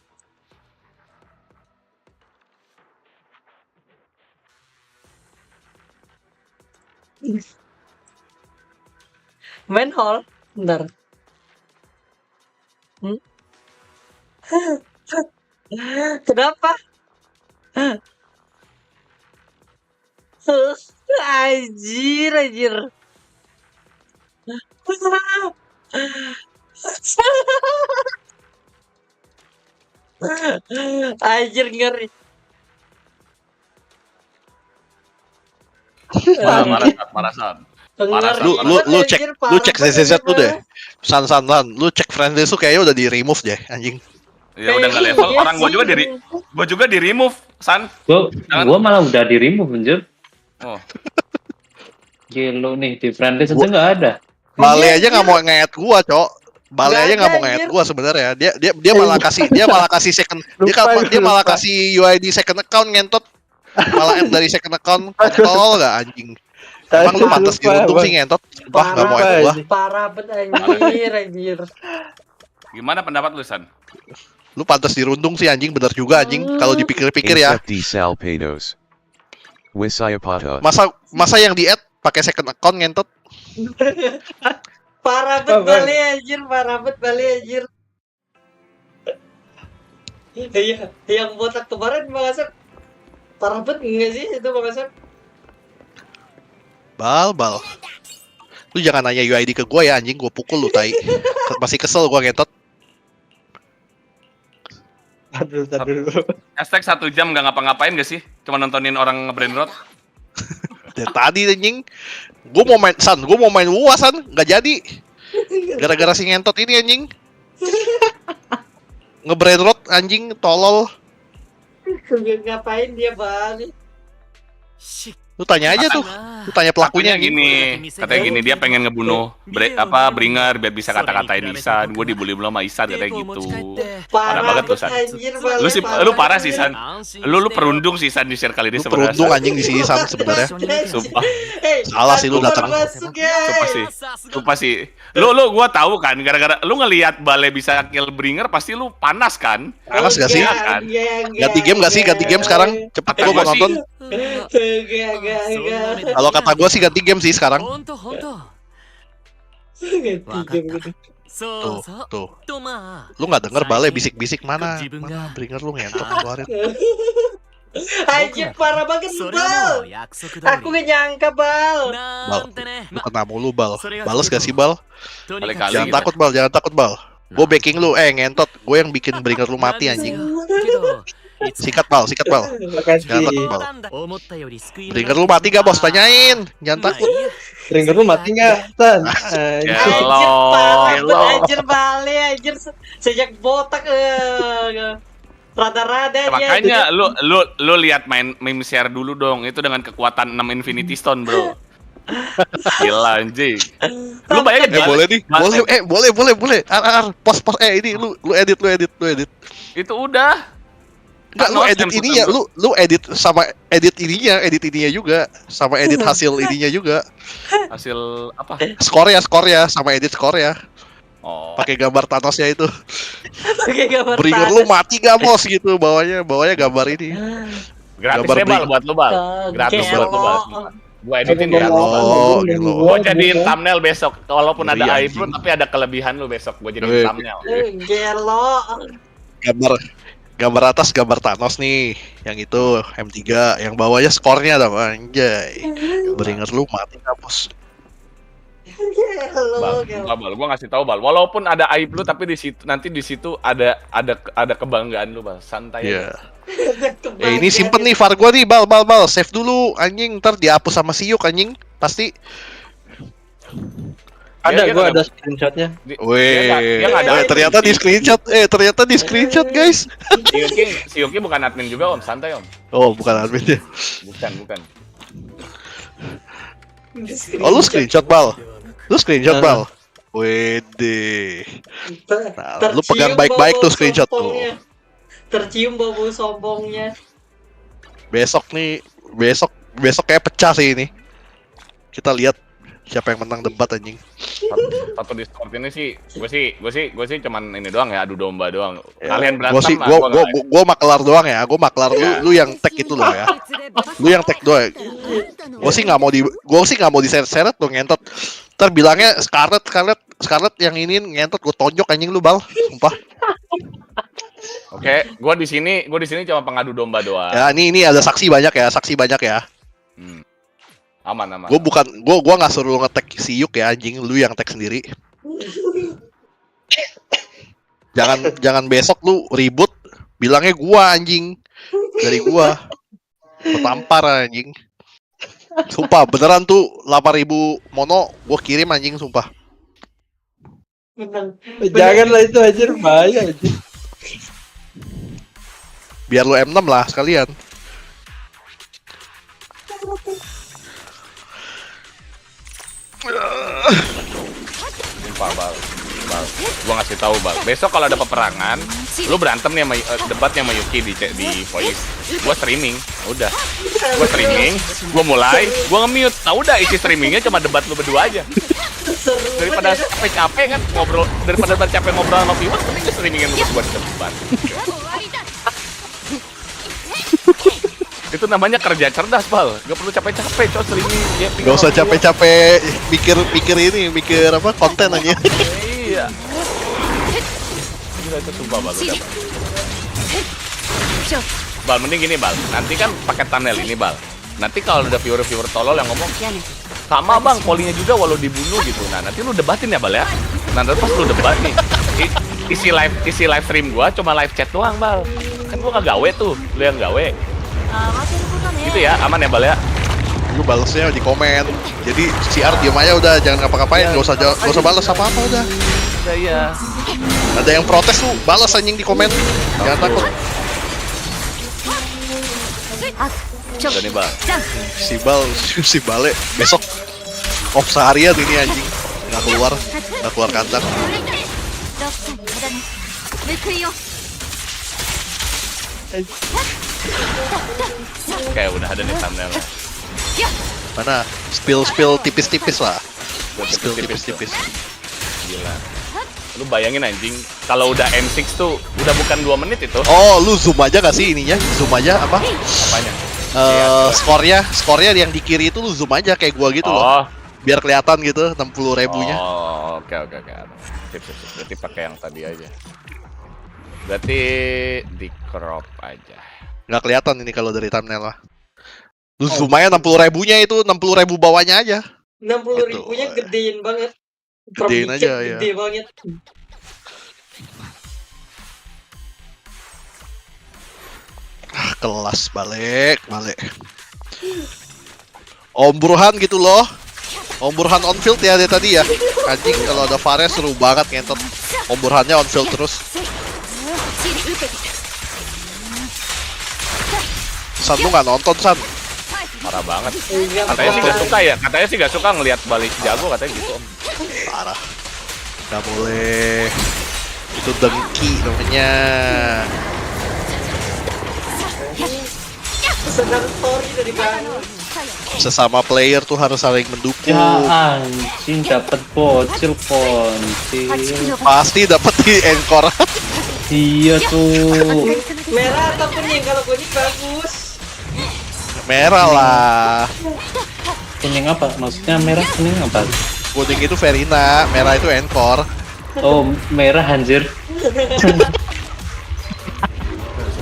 Main hall, bentar. Kenapa? Anjir. Anjir ngeri. Marah. Lu cek ZZZ lu deh. San, lu cek friendlist tuh kayaknya udah di remove deh, anjing. Ya udah nggak level. Orang gua juga di remove, San. Gua malah udah di remove anjir. Oh. Gelo nih di friendlist aja nggak ada. Male aja nggak mau nge-add gua, Cok. Balnya aja nggak mau nge-add gua sebenarnya. Dia malah kasih second dia malah kasih UID second account ngentot. Malah add dari second account kontol nggak anjing. Emang lu pantas dirundung sih ngentot. Wah nggak mau add gua. Parah banget anjir. Gimana pendapat lu, San? Lu pantas dirundung sih anjing, bener juga anjing. Kalau dipikir-pikir ya. Masa yang di-add pakai second account ngentot. Parah banget Bali anjir. Iya, yang botak kemarin Bang Asep. Parah banget enggak sih itu Bang Asep? Bal. Lu jangan nanya UID ke gua ya anjing, gua pukul lu tai. Masih kesel gua ngentot. Aduh. Hashtag 1 jam nggak ngapa-ngapain gak sih? Cuma nontonin orang nge-brain rot. Dari tadi anjing. Gua mau main Wuwa San, nggak jadi. Gara-gara si ngentot ini anjing. Nge-brain rot anjing tolol. Ngapain dia Bang? Lu tanya aja tuh. Lu tanya pelakunya Katanya gini, dia pengen ngebunuh Bringer biar bisa kata-katain Isan. Gue dibully belum sama Isan katanya gitu. Parah banget lu San. Lu parah sih San. Lu perundung sih San di share kali ini sebenarnya. Perundung anjing di sini San sebenarnya. Sumpah. Salah sih lu datang. Sumpah sih. Lu gua tahu kan gara-gara lu ngelihat Bale bisa kill Bringer pasti lu panas kan? Panas gak sih? Ganti game sekarang. Cepet gua mau nonton. Kalau kata gue sih ganti game sih sekarang. Tuh. Lu nggak denger Bale bisik-bisik mana Bringer lu ngentot keluarin. Anjir parah banget Bal. Aku gak nyangka Bal. Lu kena mulu Bal. Bales gak sih Bal? Jangan takut Bal. Gue backing lu, ngentot. Gue yang bikin Bringer lu mati anjing. Sikat bal. Jangan takut Bal. Bringer lu mati gak bos? Tanyain. Jangan takut. Bringer lu mati gak? San. Anjir Bale anjir. Sejak botak rada-rada dia. Makanya lu lihat main meme share dulu dong. Itu dengan kekuatan 6 Infinity Stone, bro. Gila anjing. Lu bayangin boleh nih. Boleh. Pos ini lu edit. Itu udah. Enggak, lu edit ini ya, lu edit sama edit ininya juga, sama edit hasil ininya juga. Hasil apa? Skor ya, sama edit skor ya. Oh. Pakai gambar Thanosnya itu. Pakai gambar Bringer lu mati gak bos gitu, bawahnya gambar ini. Gratis Bal buat lu Bal. Gratis buat lu Bal. Gua editin ya. Gua jadiin thumbnail besok. Walaupun ada aib lu tapi ada kelebihan lu besok. Gua jadiin thumbnail. Gelo. Gambar atas gambar Thanos nih, yang itu M3, yang bawahnya skornya dong anjay. Bringer lu mati gak bos? Bal, gua ngasih tahu Bal. Walaupun ada aib lu tapi di situ ada kebanggaan lu Bal. Santai aja. Ini simpen nih VAR gua nih, Bal. Save dulu anjing, ntar dihapus sama Siyuk anjing, pasti. Ada screenshotnya. Ternyata di screenshot guys. Si Yuki bukan admin juga Om, santai Om. Oh, bukan admin ya? Bukan. Oh, lu screenshot Bal. Wede. Nah, lu pegang baik-baik tuh screenshot tuh. Tercium bau sombongnya. Besok kayak pecah sih ini. Kita lihat siapa yang menang debat anjing. Satu Discord ini sih, gue sih cuman ini doang ya, adu domba doang. Kalian berantem Gue maklar doang ya, lu yang tag itu loh ya. Lu yang tag doang. Gue sih nggak mau diseret-seret tuh ngentot. Ntar bilangnya Scarlet yang ini ngentot, gue tonjok anjing lu Bal, sumpah. Oke, gue di sini cuma pengadu domba doang. Ya, ini ada saksi banyak ya. Aman. Gua nggak suruh nge-tag si Yuk ya anjing, lu yang tag sendiri. Jangan besok lu ribut bilangnya gua anjing. Dari gua. Ketampar anjing. Sumpah beneran tuh 8.000 mono gua kirim anjing sumpah. Janganlah itu anjir, bahaya anjir. Biar lu M6 lah sekalian. Sumpah Bal. gua ngasih tahu Bal. Besok kalau ada peperangan, lu berantem nih sama debatnya sama Yuki di voice. Gua streaming, udah. Gua streaming, gua mulai, gua nge-mute. Nah udah isi streamingnya cuma debat lu berdua aja. Daripada capek-capek kan ngobrol, daripada capek ngobrol sama viewers, mending streamingin lu berdua debat. Itu namanya kerja cerdas, Bal. Gak perlu capek-capek, coy, streaming. Ya, gak usah capek-capek mikir apa konten aja. Iya. Gila itu sumpah, Bal. Udah, Bal, mending gini, Bal. Nanti kan pakai thumbnail ini, Bal. Nanti kalau ada viewer-viewer tolol yang ngomong, sama Bang, polinya juga walau dibunuh gitu. Nah, nanti lu debatin ya, Bal ya. Nanti pas lu debat nih, isi live stream gua cuma live chat doang, Bal. Kan gua kagak gawe tuh, lu yang gawe. Gitu ya, aman ya Bal ya? Gue balesnya di komen. Jadi CR diem aja udah, jangan ngapa-ngapain, gak usah balas apa-apa udah. Iya. Ada yang protes tuh, balas anjing di komen. Jangan takut. Udah nih Bal. Si Bale besok off seharian ini anjing. Nggak keluar kandang. Oke, udah ada nih thumbnailnya. Mana? Spill tipis-tipis lah. Spill tipis-tipis. Gila. Lu bayangin anjing, kalau udah M6 tuh udah bukan 2 menit itu. Oh, lu zoom aja gak sih ininya? Zoom aja apa? Apanya? Skornya yang di kiri itu lu zoom aja kayak gua gitu loh. Biar kelihatan gitu 60.000-nya. Oh, oke. Sip. Berarti pakai yang tadi aja. Berarti di crop aja. Nggak kelihatan ini kalau dari thumbnail lah. Lu zoom aja 60.000-nya itu 60.000 bawahnya aja. 60.000-nya gedein banget. Gedein aja ya. Gede banget. Kelas balik. Om Burhan gitu loh. Om Burhan on field ya dia tadi ya. Anjing kalau ada Fares seru banget ngentot. Om Burhannya on field terus. San lu nggak nonton San? Parah banget. Katanya sih gak suka ya. Katanya sih gak suka ngelihat balik jago katanya gitu Om. Parah. Gak boleh. Itu dengki namanya. Sedang story dari belakang. Sesama player tuh harus saling mendukung. Ya anjing dapat bocil ponci. Pasti dapat di encore. Iya tuh. Merah atau kuning? Kalau kuning bagus. Merah lah. Kuning apa? Maksudnya merah kuning apa? Kuning itu Verina, merah itu encore. Oh, merah anjir.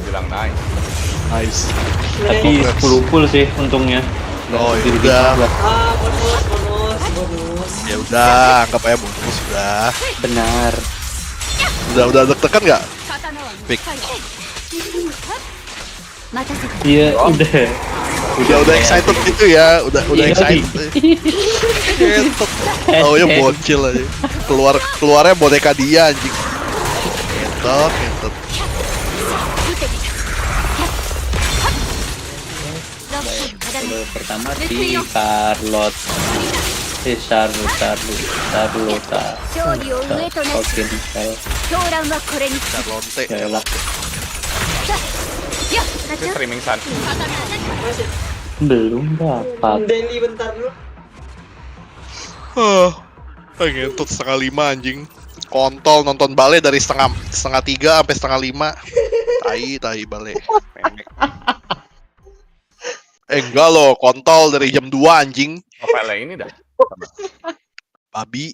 Bilang nice. Tapi 10 full sih untungnya. Oh ya udah. Bonus. Ya udah, anggap aja bonus udah. Benar. Udah deg-degan nggak? Pick. Iya, udah excited gitu ya, udah excited. Oh ya bocil aja. Keluarnya boneka dia anjing. Ngentot. Pertama di Carlotta. Carlotta. Oke, Carlotta. Itu streaming San. Belum dapat. Daily bentar dulu. Ngentot 4:30 anjing. Kontol nonton bale dari setengah 3 sampai 4:30. Tai bale. Enggak loh, kontol dari jam 2 anjing. Novelnya ini dah. Babi.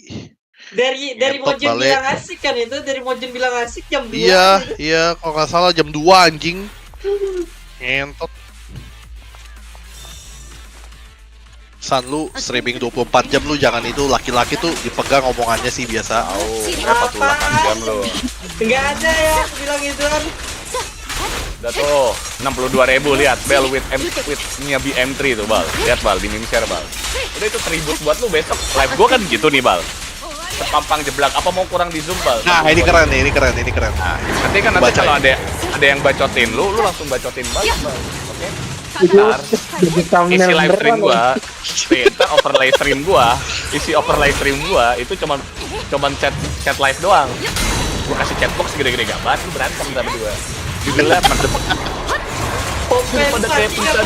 Dari Mojun bilang asik kan itu, dari Mojun bilang asik jam 2. Iya, kalau nggak salah jam 2 anjing. Ngentot. San lu streaming 24 jam lu jangan itu laki-laki tuh dipegang omongannya sih biasa. Oh, 48 jam lu. Enggak ada ya, aku bilang gitu kan. Udah tuh, 62.000 lihat Bell with Miyabi M3 tuh Bal. Lihat Bal, di meme share Bal. Udah itu tribut buat lu besok. Live gua kan gitu nih Bal. Sepampang jeblak, apa mau kurang di zoom Bal? Nah, ini keren. Nah, nanti kalau ada yang bacotin lu langsung bacotin balik Bal. Oke? Ntar, isi live stream gua, overlay stream gua, isi overlay stream gua itu cuman chat live doang. Gua kasih chatbox gede-gede gambar, lu berantem sama berdua. Di gelap mantep. Pada kayak pisan.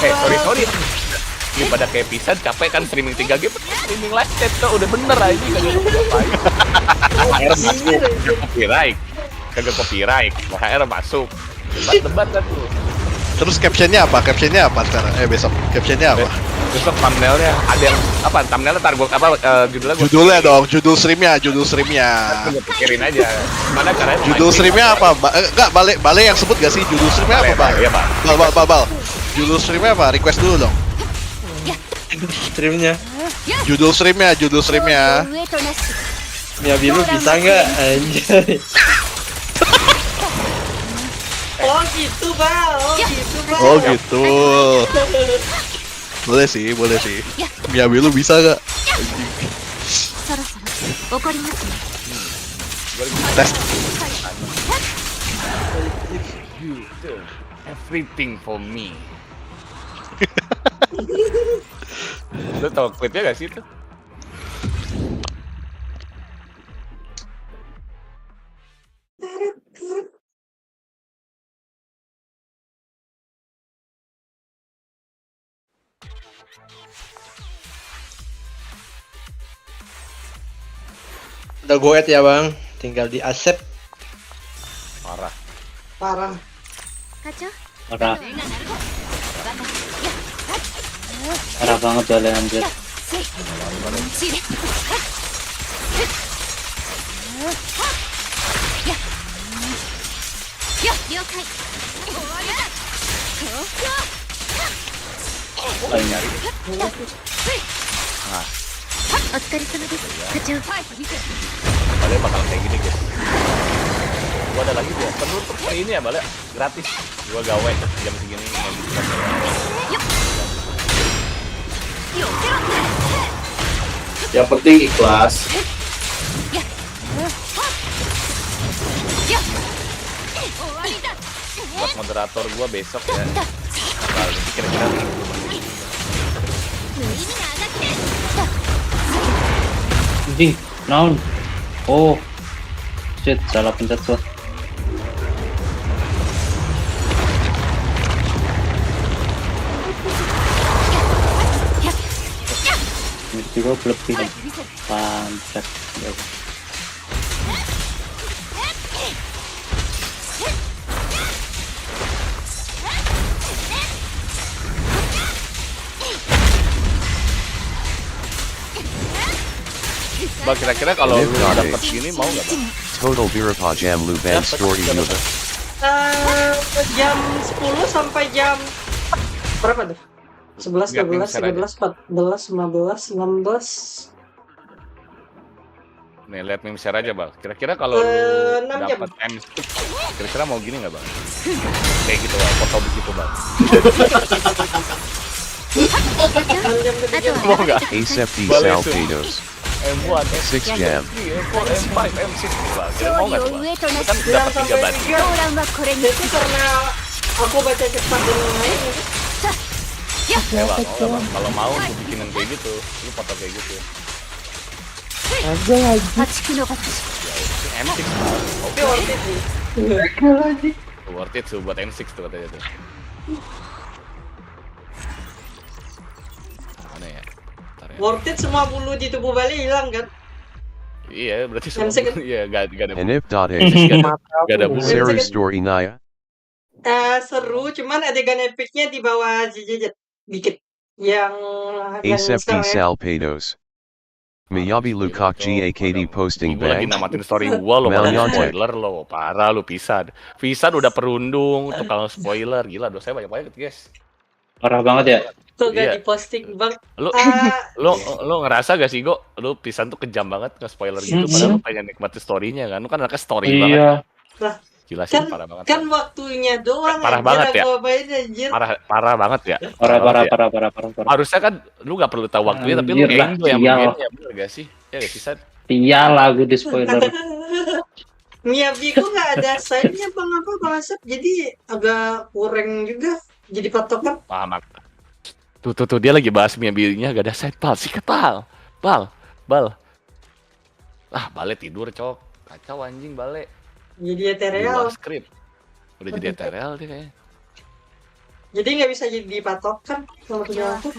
Sorry. Ini pada kayak pisan, capek kan streaming 3 game, streaming live chat tuh udah bener aja kagak ngapain. Kagak copyright, HR masuk. Debat kan tuh. Terus captionnya apa sekarang? Besok captionnya apa? Besok thumbnailnya ada yang apa? Thumbnailnya ntar gua apa judulnya dong, judul streamnya. Pikirin aja. Mana caranya? Judul streamnya apa? Enggak, balik yang sebut gak sih judul streamnya apa, Bal? Iya, Bal. Bal. Judul streamnya apa? Request dulu dong. Streamnya. Judul streamnya. Miyabiru bisa nggak? Anjay. Oh gitu, Bal. Oh gitu. Boleh sih. Miyabiru bisa nggak? Tes. You do everything for me. Lu tau klipnya gak sih itu? Udah goet ya bang, tinggal di accept. Parah. Parah. Parah banget soalnya anjir. Nyari. Nah. Bale bakal kayak gini guys. Gua ada lagi gua penutup ini ya Bale gratis. Gua gawe jam segini Yang penting ikhlas. Buat moderator gua besok ya. Bakal kira-kira Anjing, naon? Oh. Shit, salah pencet gua. Juga lebih pancat. Bang, kira-kira kalau lu dapet gini mau nggak bang? Total Birapa Jam Lu Band Story Yuba. Jam 10 sampai jam berapa tuh? 11, 12, 13, 14, 15, 16. Nih lihat meme share aja bang. Kira-kira kalau lu dapet M6, kira-kira mau gini nggak bang? Kayak gitu bang, foto begitu bang. Mau nggak? Asepti Salvados. M1, 6 jam. M4, M5, M6 bang. Kira mau nggak tuh bang? Lu kan dapet 3 baju. Itu karena aku baca cepat dan lain. Ya bang, kalau mau aku bikinin kayak gitu, lu foto kayak gitu. Ada lagi. M6 Oke, worth it sih. Worth it tuh buat M6 tuh katanya tuh. Mana ya? Worth it semua bulu di tubuh Bali hilang kan? Iya, berarti semua iya gak ada. Gak ada bulu. Seru story Naya. Seru, cuman adegan epicnya di bawah ZZZ dikit. Yang Asepti Salvados. Miyabi Lukak GAKD posting Gue lagi bang. namatin story gua lo, spoiler lo, parah lo Fihsan. Fihsan udah perundung, tukang spoiler, gila dosanya banyak guys. Parah banget ya. Tuh gak diposting bang. Lo ngerasa gak sih Go? Lo Fihsan tuh kejam banget nge-spoiler gitu, padahal lo pengen nikmati story-nya kan, lo kan anaknya story banget. Lah, gila sih, parah banget. Kan waktunya doang. Parah banget ya. Parah banget ya. Parah. Harusnya kan lu gak perlu tahu waktunya, tapi lu enjoy yang begini ya, bener gak sih? Ya gak Fihsan? Iyalah gue di spoiler. Miyabi kok gak ada sign-nya bang Asep, jadi agak kurang juga jadi patokan. Paham. Tuh dia lagi bahas Miyabi-nya gak ada sign, Pal, sikat Pal. Ah, balik tidur cok. Kacau anjing balik. Jadi Di ethereal. luar skrip. Udah jadi ethereal dia kayaknya. Jadi nggak bisa jadi dipatokan kalau punya aku.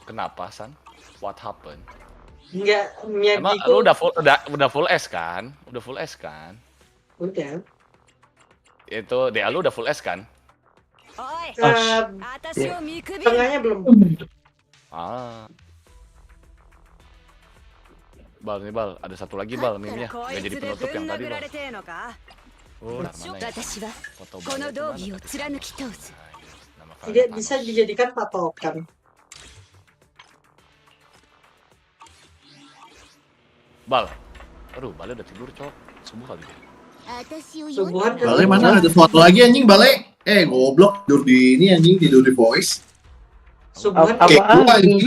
Kenapa San? What happened? Enggak, Emang Miyabiku. lu udah full S kan? Udah full S kan? Udah. Itu DA lu udah full S kan? Tengahnya belum. Bal nih Bal, ada satu lagi Bal meme-nya. Nggak jadi penutup yang tadi Bal. Oh, mana ya? Foto Bal Tidak bisa dijadikan patokan. Bal, aduh Bal udah tidur cok. Subuh kali ya. Subuhan Bale mana ada sesuatu lagi anjing Bale? Goblok tidur di ini anjing, tidur di voice. Subuhan apa anjing?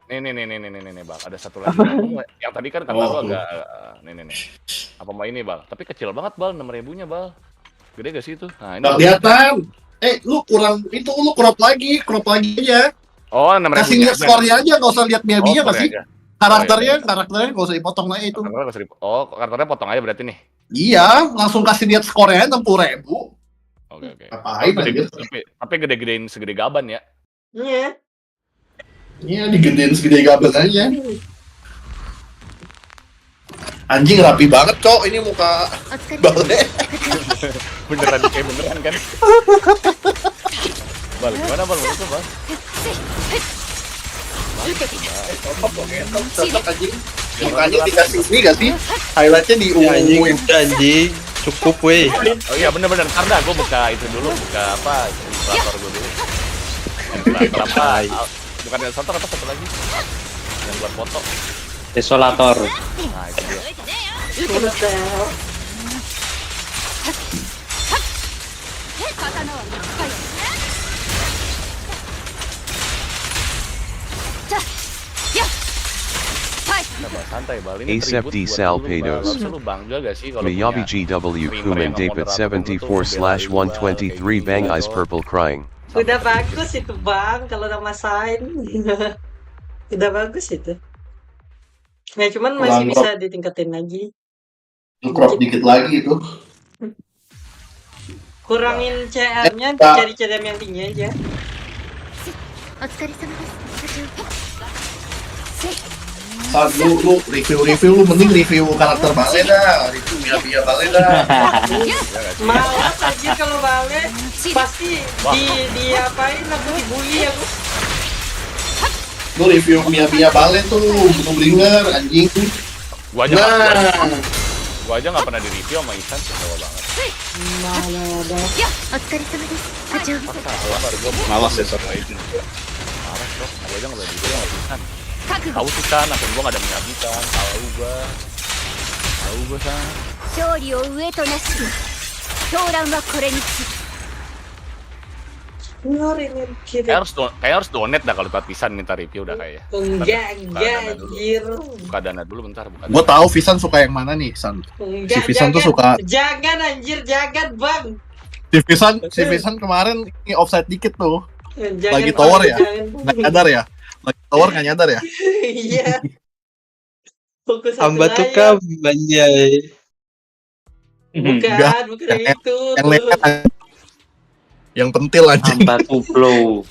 Nih Bal, ada satu lagi. Yang tadi kan kata lu agak nih. Apa mau ini Bal? Tapi kecil banget Bal, 6.000-nya Bal. Gede gak sih itu? Nah, ini kelihatan. Lu crop lagi aja. Oh, 6.000. Kasih lihat skornya aja, nggak usah lihat Miyabinya nggak sih? Karakternya nggak usah dipotong aja itu. Karakternya potong aja berarti nih. Iya, langsung kasih lihat skornya 60.000. Oke. Apain aja? Tapi gede-gedein segede gaban ya. Iya. Iya, digedein segede gaban aja. Anjing rapi banget, Cok. Ini muka Bale. beneran kan? Bal, gimana Bal? Menurut lu, Bal? Cocok anjing. Mukanya dikasih ini gak sih? Highlightnya di anjing. Cukup weh. Oh iya bener. Ntar dah gue buka itu dulu. Buka apa? Ilustrator gue dulu. Ilustrator apa? Bukan ilustrator apa satu lagi? Yang buat foto. Desolator. Nah itu dia. Santai Bal, ini ASEPD Salpados. Miyabi GW Kuman Dapat 74/123 Bang Eyes Purple Crying. Udah bagus itu Bang, kalau nama sign. Udah bagus itu. Nah cuman masih bisa ditingkatin lagi. Crop dikit lagi itu. Kurangin CR-nya, cari CR yang tinggi aja. Saat lu review lu mending review karakter Bale dah, review Miyabi Bale dah. Malas aja kalau Bale pasti diapain aku dibully aku. Lu review Miyabi Bale tuh belum bringer anjing. Gua aja nggak pernah di review sama Isan, kecewa banget. Malas ya sama itu. Malas kok, gua aja nggak pernah di review sama Isan. Tahu sih kan, akun gua nggak ada Miyabi kan, tahu gua San. Kayak harus donate dah kalau buat Pisan minta review dah kayak. Enggak anjir. Buka dana dulu bentar, buka. Gua tahu Pisan suka yang mana nih, San. Si Pisan tuh suka. Jangan anjir, jangan Bang. Si Pisan kemarin ini offside dikit tuh. Jangan, lagi tower ya? Nggak nyadar ya? Lagi tower nggak nyadar ya? Iya. Fokus Hamba tuh kan banjai. Bukan itu. Yang pentil anjing. Hamba tuh blow.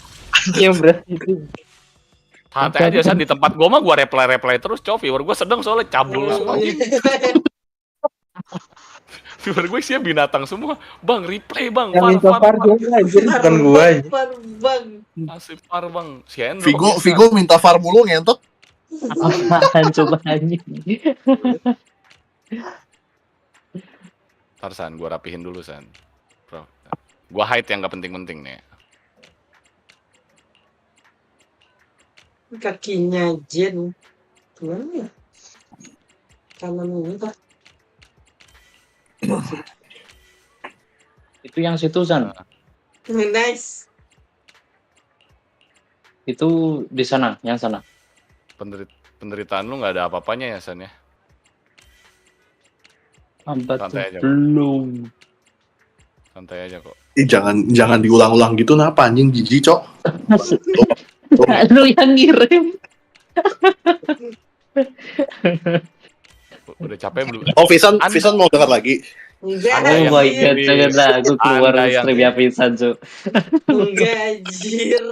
Yang berarti itu. Santai aja San, di tempat gua mah gua reply terus, viewer gua sedang soalnya cabul semua. Viewer gue isinya binatang semua. Bang, replay Bang. Yang minta far juga anjir, bukan gua. Bang. Asli far Bang. Si Endo. Vigo minta far mulu ngentot. Apaan coba anjing. Ntar San, gua rapihin dulu San. Bro. Gua hide yang gak penting-penting nih. Kakinya Jen. Gimana ya? Kanan ini Pak. Itu yang situ San. Nice. Itu di sana, yang sana. Penderitaan lu nggak ada apa-apanya ya San ya? Santai aja. Belum. Santai aja kok. Jangan diulang-ulang gitu, kenapa anjing jijik Cok. Lu yang ngirim. Udah capek belum? Oh, Fihsan mau dengar lagi? Enggak, Oh my god, janganlah aku keluar streamnya Fihsan, Cuk. Enggak, anjir.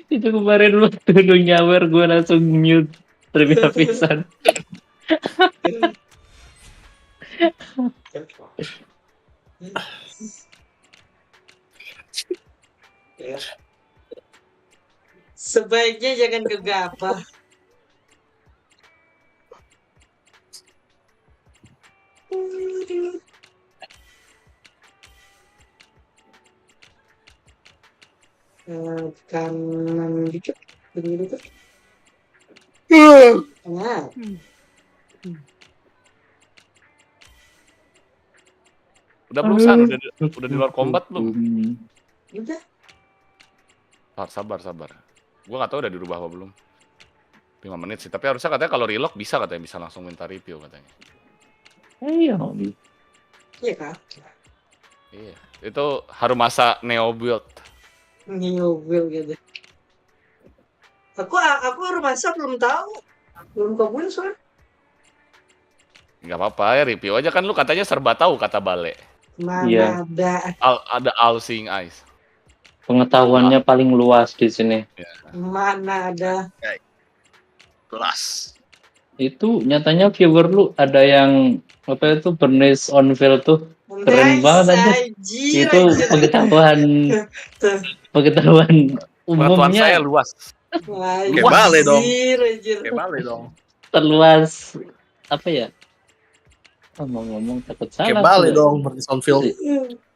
Itu kemarin waktu lu nyawer gue langsung mute streamnya Fihsan. Sebaiknya jangan ke Ghaca. Kanan dikit, begini tuh. Nah. Udah belum San? Udah di luar combat belum? Udah. Sabar. Gua nggak tahu udah dirubah apa belum. 5 menit sih, tapi harusnya katanya kalau relock bisa katanya, bisa langsung minta review katanya. Iya. Iya kah? Iya, itu Harumasa Neo Build. Neo Build gitu. Aku HARUMASA belum tahu. Belum kebunuh soalnya. Nggak apa-apa ya, review aja kan lu katanya serba tahu kata Bale. Mana ada. Ada all seeing eyes. Pengetahuannya paling luas di sini. Mana ada. Kelas. Itu nyatanya viewer lu ada yang apa itu Bernice on Veil tuh keren banget aja. Itu pengetahuan umumnya saya luas. Kayak Bale dong. Kayak Bale dong. Terluas apa ya? Ngomong takut salah. Kayak Bale dong, Bernice on Veil.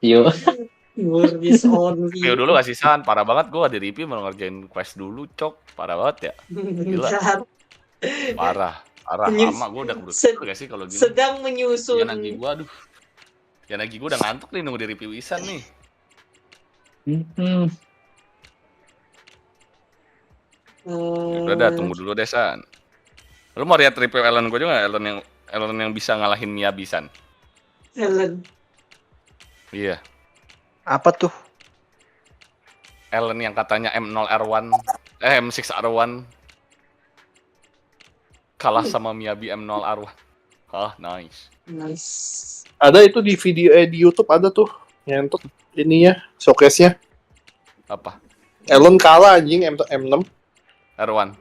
Yo. Bernice on Veil. Review dulu kasih San, parah banget gua di review mau ngerjain quest dulu, cok. Parah banget ya. Gila. Parah lama gue udah berusaha gak sih kalau gini. Sedang menyusun. Yanagi gue udah ngantuk nih nunggu di review Isan nih. Udah tunggu dulu deh San. Lu mau lihat review Ellen gue juga gak? Ellen yang bisa ngalahin Miyabi San. Ellen. Iya. Apa tuh? Ellen yang katanya M0R1 M6R1 kalah sama Miyabi M0R1. Nice. Ada itu di video di YouTube ada tuh nyentot ininya, showcase-nya. Apa? Ellen kalah anjing M6 R1.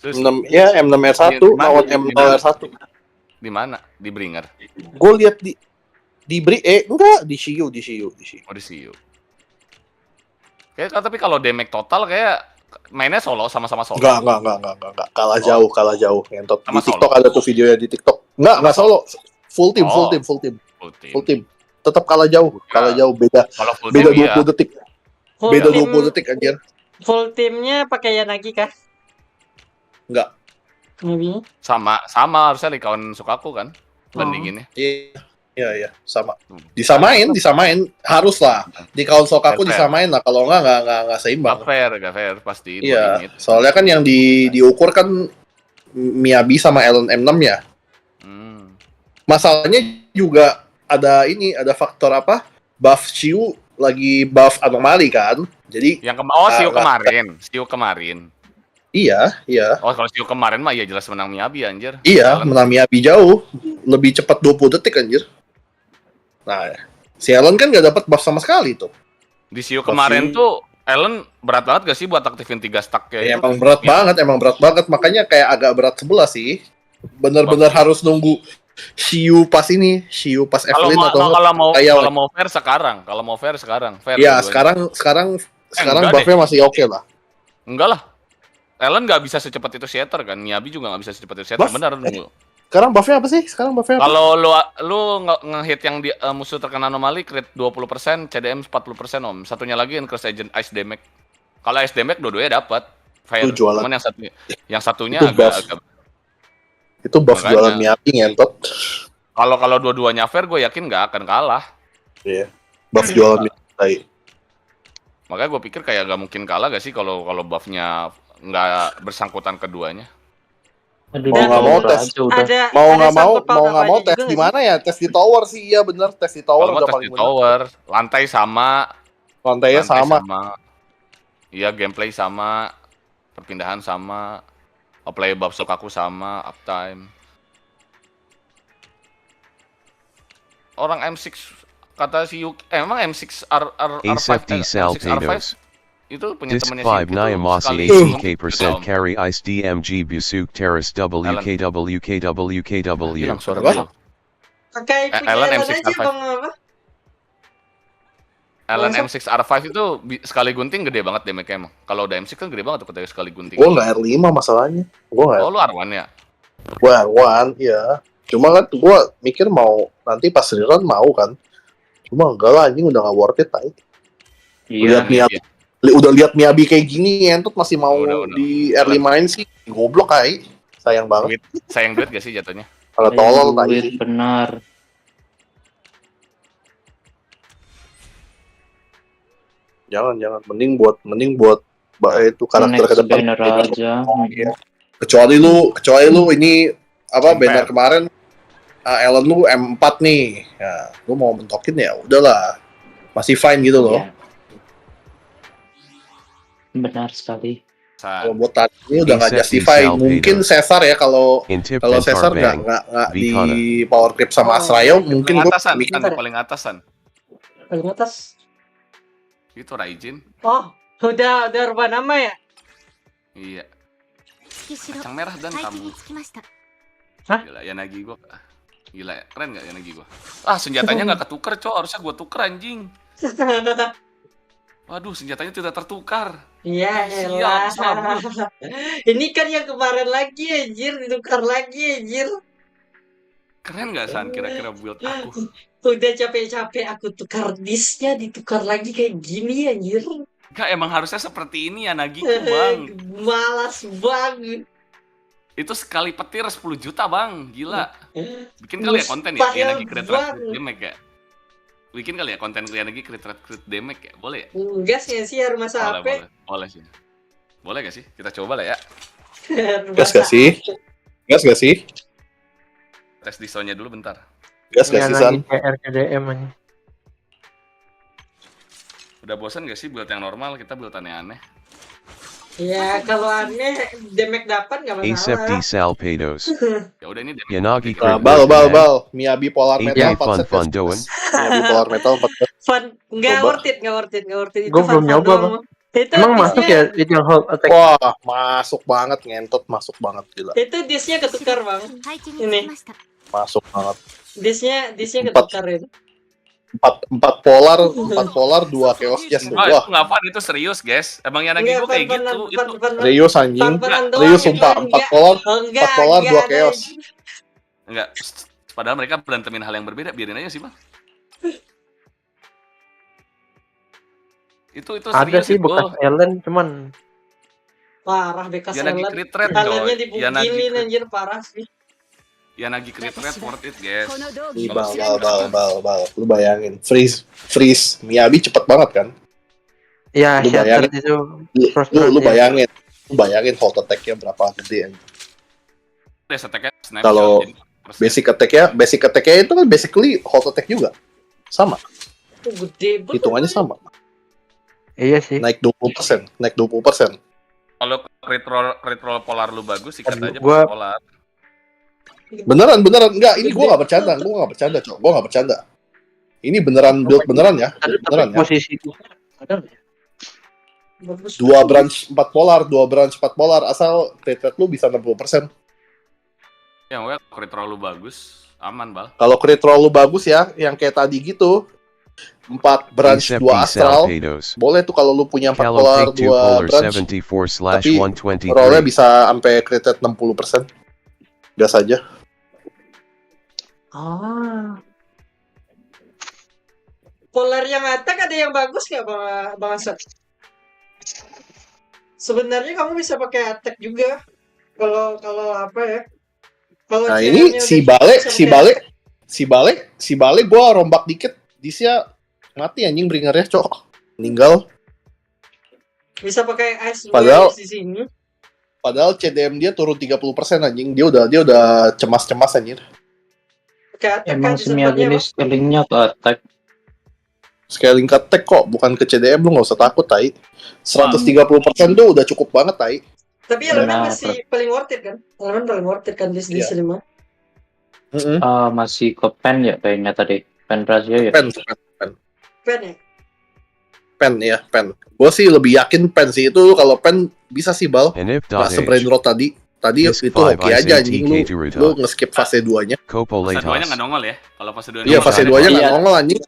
M6 ya M6R1 lawan M0R1. Di mana? Di Bringer. Gue lihat di enggak di Shiyu. Oh, di Shiyu. Kayak tapi kalau damage total kayak mainnya sama-sama solo. Enggak. Kalah jauh ngentot. Di TikTok ada tuh videonya di TikTok. Enggak solo. Full team. Tetap kalah jauh. Beda 20 detik. Beda 20 detik anjir. Full timnya pakai Yanagi kah? Enggak. Sama harusnya Likawan Sukaku kan bandinginnya. Iya, sama. Disamain, harus lah. Di kawan Sokaku disamain lah, kalau enggak seimbang. Gak fair pasti. Iya, soalnya kan yang diukur kan Miyabi sama Ellen M6 ya. Masalahnya juga ada faktor apa? Buff Shiyu lagi buff anomali kan. Jadi yang Shiyu kemarin. Iya. Oh, kalau Shiyu kemarin mah ya jelas menang Miyabi anjir. Iya, menang Miyabi jauh. Lebih cepat 20 detik anjir. Nah, si Ellen kan gak dapat buff sama sekali tuh. Di Shiyu kemarin tuh Ellen berat banget gak sih buat aktifin 3 stack kayak itu? Emang berat banget. Makanya kayak agak berat sebelah sih. Bener-bener harus nunggu Shiyu pas Evelyn atau kalau mau fair sekarang. Iya, sekarang buffnya masih oke lah. Enggak lah. Ellen gak bisa secepat itu shatter kan. Miyabi juga gak bisa secepat itu shatter. Benar nunggu. Sekarang buffnya apa sih? Kalau lu nge-hit yang musuh terkena anomali crit 20%, CDM 40% om. Satunya lagi increase agent ice damage. Kalau ice damage dua-duanya dapat. Fair. Cuman yang satunya agak itu buff jualan Miyabi ngentot. Kalau dua-duanya fair gue yakin nggak akan kalah. Iya. Buff jualan Miyabi. Makanya gue pikir kayak nggak mungkin kalah gak sih kalau buffnya nggak bersangkutan keduanya. Mau nggak mau tes di mana ya? Tes di tower sih, iya bener, tes di tower udah paling bener. Lantainya sama. Iya, gameplay sama, perpindahan sama. Apply bab Sokaku sama uptime. Orang M6 kata si Yuki, emang M6 ASFD M6 R5 Salpados. itu punya Disc temennya si 5 Yuki tuh Nyamasi sekali 80k% carry ice DMG Busuk Terrace WKWKWKW. hilang suara gue. Pakai punya Alan Alan M6 aja R5. bang apa? Alan M6 R5 itu sekali gunting gede banget damage-nya emang. Kalau udah M6 kan gede banget tuh ketika sekali gunting. Gue nggak R5 masalahnya. Gue nggak. Oh lu R1 ya? Gue R1, iya. Cuma kan gue mikir mau nanti pas rerun mau kan. Cuma enggak lah, anjing udah nggak worth it tay. Iya. Udah lihat Miyabi kayak gini, entot masih mau di R5-in sih. Goblok kai. Sayang banget. Sayang duit gak sih jatuhnya? Kalau tolol tay. Benar. Jangan mending buat itu karakter ke depan aja. Kecuali lu ini apa banner kemarin Ellen lu M4 nih. Ya, lu mau mentokin ya udahlah. Masih fine gitu loh. Benar sekali. Kalau buat tadi ini udah nggak justify. Mungkin Caesar ya kalau Caesar nggak di power creep sama Asrayo mungkin gue paling atasan. Paling atas. Itu Raijin. Oh, udah rubah nama ya? Iya. Kacang merah dan kamu. Hah? Gila, Yanagi gua. Gila, keren gak Yanagi gua? Senjatanya gak ketuker, harusnya gua tuker anjing. Waduh, senjatanya tidak tertukar. Iya, elah. Ini kan yang kemarin lagi anjir, ditukar lagi anjir. Keren gak San kira-kira build aku? Udah capek-capek aku tukar disknya, ditukar lagi kayak gini anjir. Gak, emang harusnya seperti ini ya Nagiku bang. Malas banget. Itu sekali petir 10 juta bang, gila. Bikin kali ya konten ya, Yanagi crit damage ya. Bikin kali ya konten Yanagi crit damage ya, boleh ya? Gas ya sih HARUMASAFREE. Boleh sih. Boleh gak sih? Kita coba lah ya. Gas gak sih? Tes disonya dulu bentar. Gas gak sih San? RKDM aja. Udah bosan gak sih build yang normal, kita build aneh-aneh? Ya kalau aneh damage dapat gak masalah. ASFD Salpados. Ya udah ini Yanagi Bal Miyabi Polar Metal 4 fun doing. Miyabi Polar Metal 4 Fun, nggak worth it. Gue belum nyoba bang. Emang masuk ya Little Hold Attack? Wah, masuk banget, ngentot masuk banget gila. Itu disknya ketukar bang. Ini. Masuk banget. Disknya ketukar itu. 4 polar 2 chaos jazz. Wah, itu nggak fun, itu serius guys. Emang Yanagi gue kayak gitu. Serius anjing. Serius sumpah 4 polar 2 chaos. Enggak. Padahal mereka berantemin hal yang berbeda, biarin aja sih bang. Itu ada serius sih bekas Ellen cuman parah bekas Yanagi Ellen. crit rate Kaliannya dipukilin anjir parah sih. Yanagi crit rate worth it guys. Bal. Lu bayangin freeze Miyabi cepet banget kan? Ya, shattered itu. Lu bayangin hold attack-nya berapa gede anjing. Kalau basic attack-nya itu kan basically hold attack juga. Sama. Gede banget. Hitungannya sama. Iya sih. Naik 20%. Kalau crit roll polar lu bagus, sikat aja polar. Beneran enggak, ini gua enggak bercanda, Cok. Gua enggak bercanda. Ini beneran build beneran ya. Beneran ya. Posisi itu ada. 2 branch 4 polar asal crit rate lu bisa 60%. Yang gue crit roll lu bagus, aman, Bal. Kalau crit roll lu bagus ya, yang kayak tadi gitu. 4 branch 2 astral. Boleh tuh kalau lu punya 4 polar 2 branch. Tapi rollnya bisa sampai crit rate 60%. Gas aja. Polar yang attack ada yang bagus nggak Bang Asad? Sebenarnya kamu bisa pakai attack juga. Kalau apa ya? Kalau nah ini si Bale gua rombak dikit, disnya mati anjing bringernya, Cok. Meninggal. Bisa pakai ice di sini. Padahal CDM dia turun 30% anjing. Dia udah cemas-cemas anjir. Emang si Miyabi ini scalingnya ke attack. Scaling ke attack kok, bukan ke CDM. Lu gak usah takut, tai. 130% tuh udah cukup banget, tai. Tapi elemen masih paling worth it kan? Elemen paling worth it kan di sini mah. Masih ke pen ya kayaknya tadi. Pen rasio ya? Pen ya? Pen ya, pen. Gue sih lebih yakin pen sih itu. Kalau pen bisa sih Bal. Nggak se-brain rot tadi. Tadi itu hoki aja anjing lu nge-skip fase 2-nya. Fase 2-nya nggak nongol ya? Kalau fase 2-nya iya, fase 2-nya nggak nongol anjing.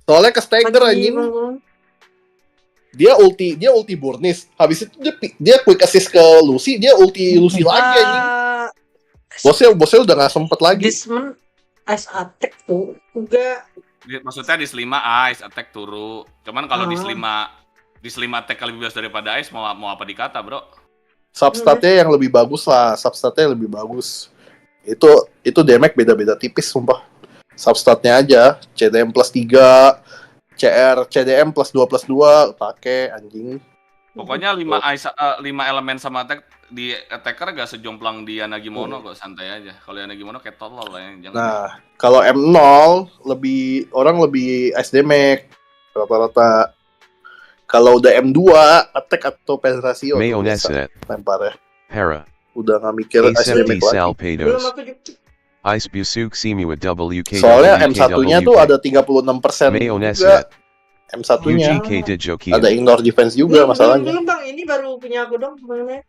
Soalnya ke stagger anjing. Dia ulti Burnis. Habis itu dia quick assist ke Lucy, dia ulti Lucy lagi anjing. Bosnya udah nggak sempet lagi. Disman Ice Attack tuh enggak. Maksudnya di Selima Ice Attack turu. Cuman kalau di Selima Attack lebih bagus daripada Ice mau apa dikata, Bro? Substatnya yang lebih bagus lah, substatnya lebih bagus. Itu damage beda-beda tipis sumpah. Substatnya aja, CDM plus 3, CDM plus 2 pakai anjing. Pokoknya 5 elemen sama attack di attacker gak sejomplang di Yanagimono kok, santai aja. Kalau Yanagimono kayak tolol lah ya. Nah, kalau M0 orang lebih ice damage rata-rata. Kalau udah M2 attack atau penetrasi bisa lemparnya. Hera. Udah nggak mikir ice damage lagi. Ice Busuk Simi with WK. Soalnya M1-nya tuh ada 36% juga. M1-nya ada ignore defense juga masalahnya. Belum Bang, ini baru punya aku dong sebenarnya.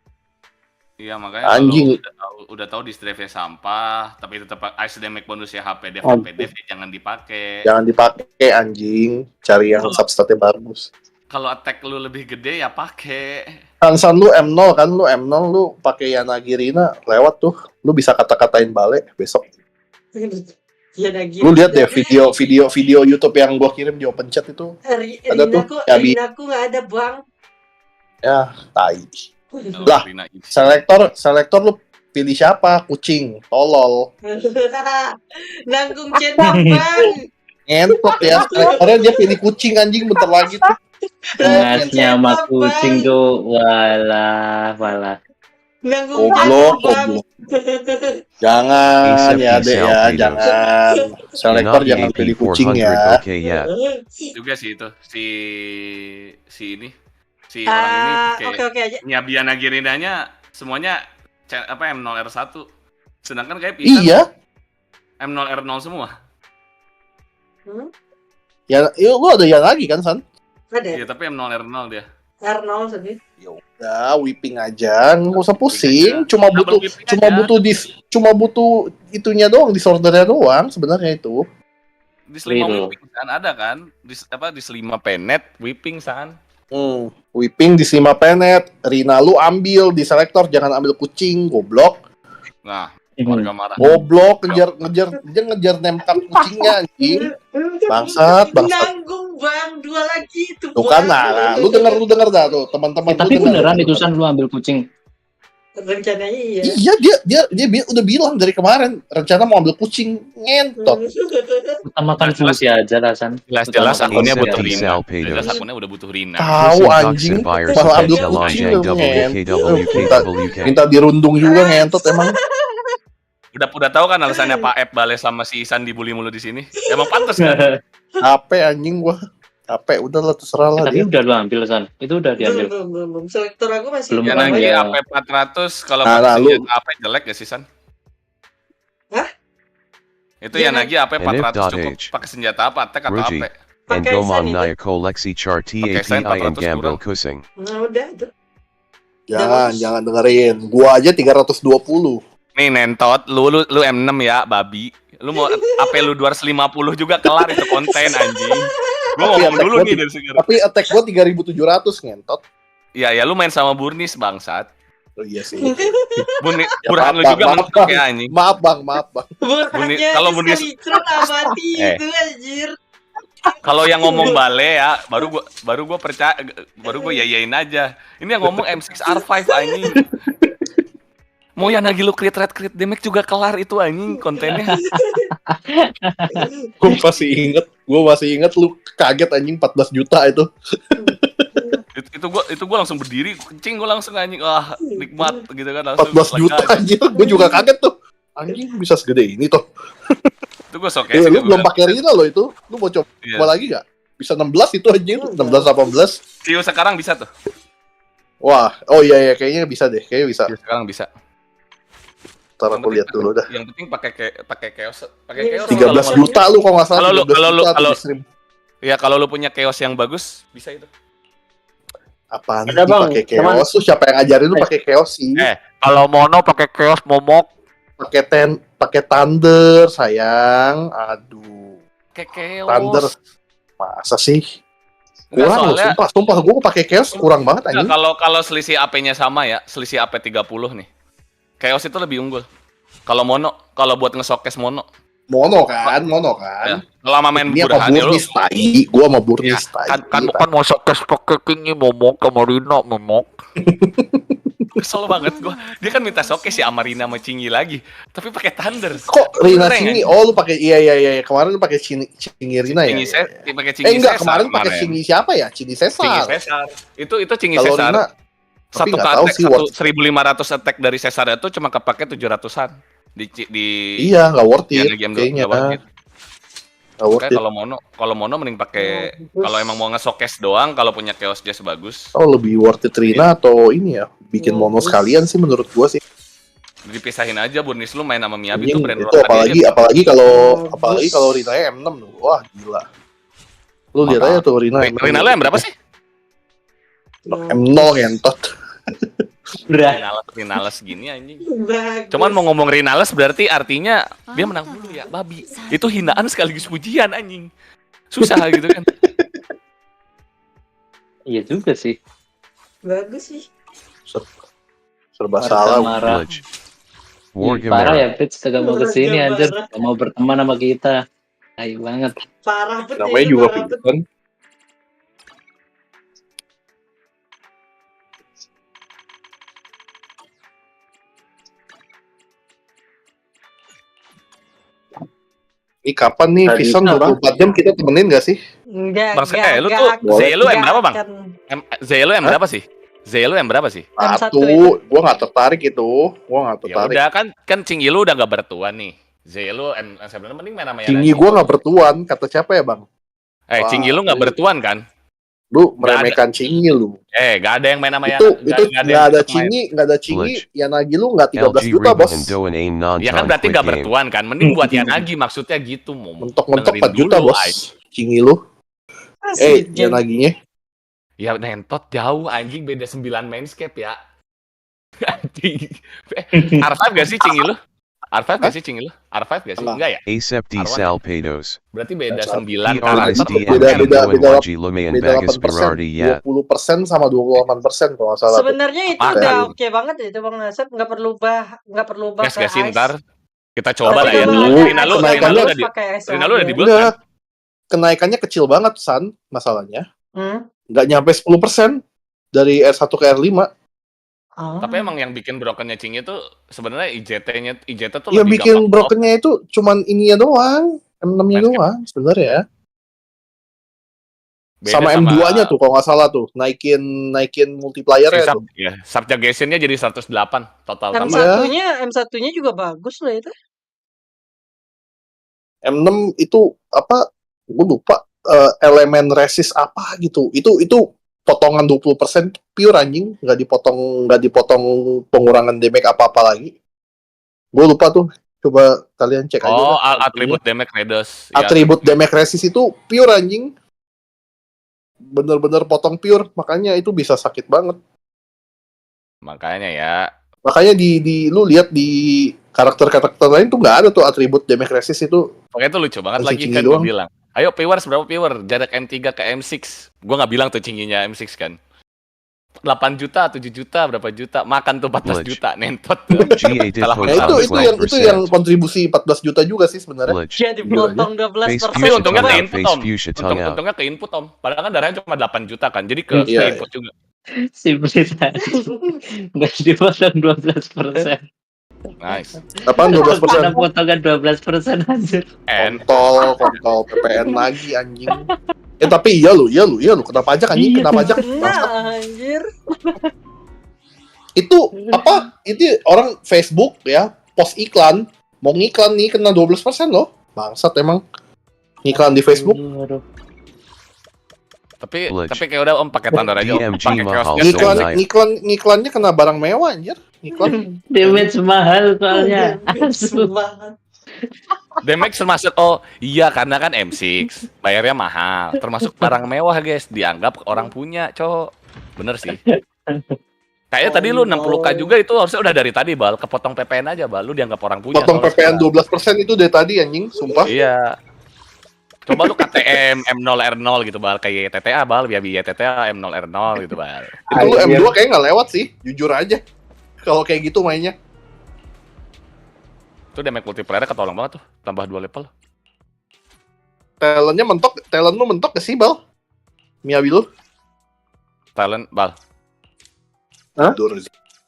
Iya makanya anjing. Udah tahu di drive sampah, tapi tetap ice damage bonus ya HP dev jangan dipakai. Jangan dipakai anjing, cari yang substatnya bagus. Kalau attack lu lebih gede ya pakai. Hansan lu M0 kan, lu M0 lu pakai Yanagirina lewat tuh. Lu bisa kata-katain balik besok. Lu lihat deh video YouTube yang gua kirim di open chat itu. Ada tuh Rinaku enggak ada, Bang. Ya, tai. Lah, selektor lu pilih siapa? Kucing, tolol. Nanggung cetak, Bang. Ngentot ya, selektornya dia pilih kucing anjing bentar lagi tuh. Ngasnya sama kucing tuh, walah. Goblok. Jangan ya deh ya, jangan. Selektor jangan pilih kucing ya. Juga sih itu, si ini. Si orang ini pakai Nyabiana Girinanya semuanya M0R1. Sedangkan kayak Pisan M0R0 semua. Ya, lu ada yang lagi kan, San? Ada. Iya, tapi M0R0 dia. R0 sedih. Ya udah, whipping aja, nggak usah pusing. Cuma butuh itunya doang, disordernya doang sebenarnya itu. Di Selima whipping San ada kan? Di Selima penet whipping San. Whipping di Selima penet, Rina lu ambil di selektor, jangan ambil kucing, goblok. Nah, warga marah. Goblok, ngejar nempel kucingnya anjing. Bangsat. Nanggung Bang, 2 lagi itu. Tuh kan, nah, lu denger dah tuh, teman-teman. Tapi beneran itu San lu ambil kucing. Rencananya iya. Iya, dia udah bilang dari kemarin rencana mau ambil kucing, ngentot. Utamakan fungsi aja lah San. Jelas akunnya butuh Rina. Jelas akunnya udah butuh Rina. Tahu anjing, malah ambil kucing minta dirundung juga ngentot emang. Udah tahu kan alasannya Pak Ep bales sama si Isan dibully mulu di sini. Emang pantas kan? Capek anjing gua. Capek, udahlah terserah lah. Tapi udah lu ambil San. Itu udah diambil. Belum. Selektor aku masih belum. Ya lagi AP 400 kalau pakai AP jelek ya sih San? Hah? Itu ya lagi AP 400 cukup pakai senjata apa? Attack atau AP? And Gomam Naya Koleksi Char TAPI and Gamble Kusing. Nah udah itu. Jangan dengerin. Gua aja 320. Nih nentot, lu M6 ya, babi. Lu mau AP lu 250 juga kelar itu konten anjing. Gua ngomong dulu nih dari sekarang. Tapi attack gua 3700 ngentot. Iya, lu main sama Burnis bangsat. Oh iya sih. Burhan lu juga mentok ya anjing. Maaf bang. Kalau Burnis mati itu anjir. Kalau yang ngomong bale ya, baru gua percaya, baru gua yayain aja. Ini yang ngomong M6R5 anjing. Mau yang lagi lu crit damage juga kelar itu anjing kontennya. Gue masih inget lu kaget anjing 14 juta itu. itu gua langsung berdiri kencing, gua langsung anjing nikmat gitu kan langsung 14 juta anjing. Gue juga kaget tuh. Anjing bisa segede ini tuh. Itu gua showcase. Lu belum pakai Rina loh itu. Lu mau coba lagi enggak? Bisa 16 itu anjing, 16 18. Siu sekarang bisa tuh. Wah, oh iya kayaknya bisa deh, kayaknya bisa. Ya, sekarang bisa. Ntar aku lihat dulu dah. Yang penting pakai chaos, 13 juta lu kalau nggak salah. Ya kalau lu punya chaos yang bagus bisa itu. Apaan sih pakai chaos? Lu siapa yang ngajarin lu pakai chaos sih? Kalau mono pakai chaos momok. Pakai thunder sayang. Aduh. Pakai chaos. Thunder. Masa sih? Kurang loh, sumpah gue pakai chaos kurang banget anjing. Kalau selisih AP-nya sama ya, selisih AP 30 nih. Chaos itu lebih unggul. Kalau mono, kalau buat nge-showcase mono. Mono kan. Ya. Lama main Burhan ya lu. Gua sama Burnis tai. Kan bukan mau showcase pakai King momok sama Rina momok. Kesel banget gua. Dia kan minta showcase si Amarina sama Cingi lagi, tapi pakai Thunder. Kok Rina Cingi? Oh, lu pakai iya. Kemarin lu pakai Cingi Rina ya? Pakai Cingi enggak, kemarin pakai Cingi siapa ya? Cingi Cesar. Itu Cingi Cesar. Satu attack, 1.500 attack dari Cesar itu cuma kepake 700-an. Iya, nggak worth it kayaknya. Kalau mono mending pakai, kalau emang mau nge-showcase doang, kalau punya chaos Jazz bagus. Oh, lebih worth it Rina atau ini ya? Bikin mono sekalian sih menurut gua sih. Dipisahin aja Burnis lu main sama Miyabi itu brand apalagi kalau Rina M6 tuh. Wah, gila. Lu lihat aja tuh Rina M6. Rina lu yang berapa sih? M0 ngentot. Rinales gini anjing. Cuman mau ngomong Rinales berarti artinya dia menang dulu ya, babi. Itu hinaan sekaligus pujian anjing. Susah gitu kan. Iya juga sih. Bagus sih. Serba salah. Parah ya, Fitz kagak mau kesini anjir. Gak mau berteman sama kita. Ayo banget. Parah betul. Namanya juga Fitz. Ini kapan nih Fihsan 24 jam kita temenin gak sih? Enggak. Lu tuh ZELU M berapa bang? ZELU M berapa sih? ZELU M berapa sih? Satu, gua nggak tertarik itu. Ya udah kan Cingi lu udah nggak bertuan nih. ZELU M sebenarnya mending main sama yang Cingi gua nggak bertuan, kata siapa ya bang? Cingi lu nggak bertuan kan? Lu meremehkan Cingi lu. Gak ada yang main sama itu nggak ada Cingi, Yanagi lu nggak 13 juta bos. Ya kan berarti nggak bertuan kan, mending buat Yanagi maksudnya gitu. Mentok-mentok 4 juta bos, Cingi lu. Yanaginya. Ya nentot jauh anjing, beda 9 mainscape ya. Anjing. R5 gak sih Cingi lu? R5 gak sih Cingi lu? R5 gak sih? Enggak ya? Asepti Salpedos. Berarti beda 9. Beda 8%. 20% sama 28% kalau nggak salah. Sebenarnya itu udah oke banget ya itu Bang Nasab, nggak perlu bah gas sih ntar kita coba lah ya. Rina lu udah di build kan? Kenaikannya kecil banget San, masalahnya. Nggak nyampe 10% dari R1 ke R5. Tapi emang yang bikin brokennya Cing itu sebenarnya IJT tuh yang bikin brokennya itu cuman ininya doang, M6-nya doang sebenarnya. Sama M2-nya tuh kalau nggak salah tuh, naikin multiplier-nya tuh. Ya, subjugation-nya jadi 108 total. M1-nya juga bagus lah itu. M6 itu apa? Gue lupa elemen resist apa gitu. Itu potongan 20% pure anjing, nggak dipotong pengurangan damage apa-apa lagi. Gue lupa tuh, coba kalian cek aja. Oh, atribut damage reduce. Atribut damage resist itu pure anjing. Bener-bener potong pure, makanya itu bisa sakit banget. Makanya ya. Makanya lu lihat di karakter-karakter lain tuh nggak ada tuh atribut damage resist itu. Makanya itu lucu banget lagi kan gue bilang. Ayo Viewers berapa viewer? Jarak M3 ke M6. Gue nggak bilang tuh Cinginya M6 kan. 8 juta, 7 juta, berapa juta? Makan tuh 14 juta, nentot. Itu yang kontribusi 14 juta juga sih sebenarnya. Jadi dipotong 12%. Tapi untungnya ke input Om. Untungnya ke input Om. Padahal kan darahnya cuma 8 juta kan. Jadi ke input juga. Simplisan. Nggak dipotong 12%. Nice. Apaan 12%? Ada potongan 12% anjir. Kontol PPN lagi anjing. Tapi iya lu, kena pajak anjing, kena pajak. Anjir. Itu apa? Itu orang Facebook ya, post iklan, mau ngiklan nih kena 12% loh. Bangsat emang. Ngiklan di Facebook. Tapi kayak udah Om pakai standar aja Om. Pakai chaos Ngiklannya kena barang mewah anjir. Ngiklan. Damage mahal soalnya. Damage termasuk iya karena kan M6 bayarnya mahal. Termasuk barang mewah guys, dianggap orang punya, Cok. Bener sih. Kayaknya tadi lu 60k juga itu harusnya udah dari tadi, Bal. Kepotong PPN aja, Bal. Lu dianggap orang punya. Potong PPN 12% itu dari tadi anjing, sumpah. Iya. Coba lu KTM M0R0 gitu, Bal. Kayak TTA, Bal. Biar TTA M0R0 gitu, Bal. Itu lu M2 kayaknya nggak lewat sih, jujur aja. Kalau kayak gitu mainnya. Itu damage multiplayer ketolong banget tuh. Tambah 2 level. Talent lu mentok gak sih, Bal? Miyabi lu? Talent, Bal. Hah?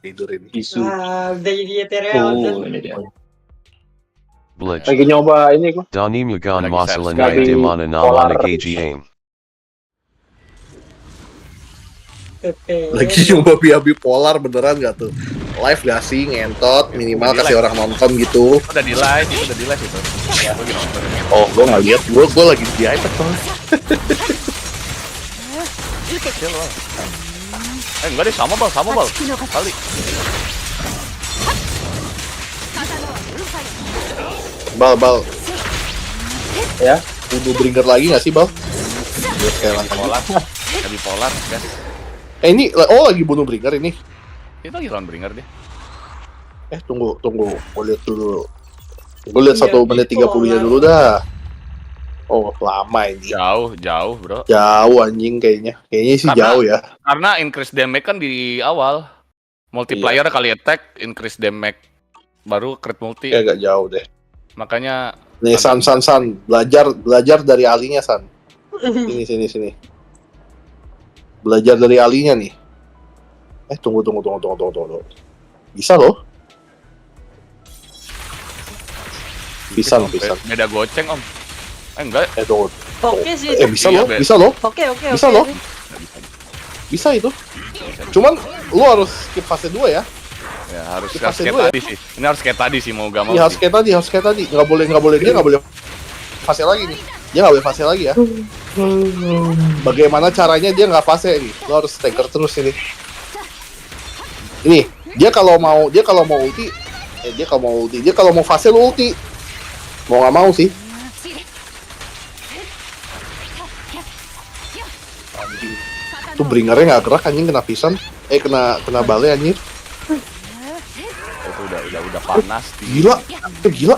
Tidur ini. Isu. Udah jadi ethereal. Ini dia. Lagi nyoba ini kok. Danim Yugan Masalanaya Dimana Namana KGAIM. Lagi nyoba Miyabi polar beneran gak tuh? Live gak sih? Ngentot, minimal kasih orang nonton gitu. Udah di live itu. Oh, gue gak liat. Gue lagi di iPad soalnya. Kecil Bal. Enggak deh, sama Bal. Kali. Bal. Ya? Bunuh bringer lagi gak sih, Bal? Dia kayak polar. Jadi polar, guys. Ini lagi bunuh bringer ini. Itu lagi lawan bringer dia. Tunggu. Gue lihat dulu. Gue lihat 1 menit 30-nya dulu dah. Oh, lama ini. Jauh, Bro. Jauh anjing kayaknya. Kayaknya sih jauh ya. Karena increase damage kan di awal. Multiplier kali attack, increase damage. Baru crit multi. Kayak agak jauh deh. Makanya nih San. Belajar dari ahlinya, San. Sini. Belajar dari ahlinya nih. Tunggu. Bisa loh. Bisa. Beda goceng, Om. Enggak. Tunggu. Oke sih. Bisa loh. Oke. Bisa loh. Bisa itu. Cuman lu harus skip fase 2 ya. Ya harus kayak tadi sih. Ini harus kayak tadi sih mau gak mau. Iya harus kayak tadi. Nggak boleh dia nggak boleh fase lagi nih. Dia nggak boleh fase lagi ya. Bagaimana caranya dia nggak fase nih? Lo harus stagger terus ini. Ini dia kalau mau ulti, dia kalau mau fase lo ulti. Mau nggak mau sih. Tuh bringernya nggak gerak anjing, kena pisan. Kena bale anjing. Itu udah panas. Gila.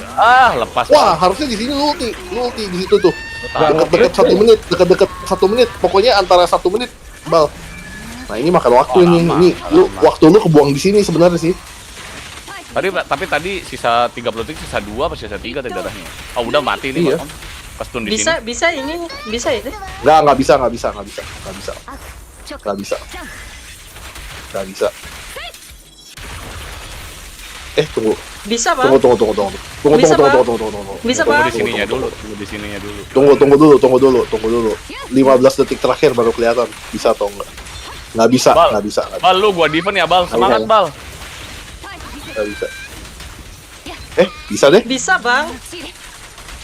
Lepas. Wah, harusnya di sini lu ulti di situ tuh. Dekat 1 menit. Pokoknya antara 1 menit, Bal. Nah, ini makan waktu ini. Waktu lu kebuang di sini sebenarnya sih. Tapi tadi sisa 30 detik, sisa 2 apa sisa 3 tadi darahnya. Oh, udah mati nih, iya. Om. Pas tun di sini. Bisa itu? Nggak bisa. Tunggu. Bisa, Bang. Tunggu. Bisa, Bang. Tunggu dulu. Tunggu dulu. 15 detik terakhir baru kelihatan bisa atau enggak. Nggak bisa. Bal, lu gua defend ya, Bal. Semangat, Bal. Nggak bisa. Bisa deh. Bisa, Bang.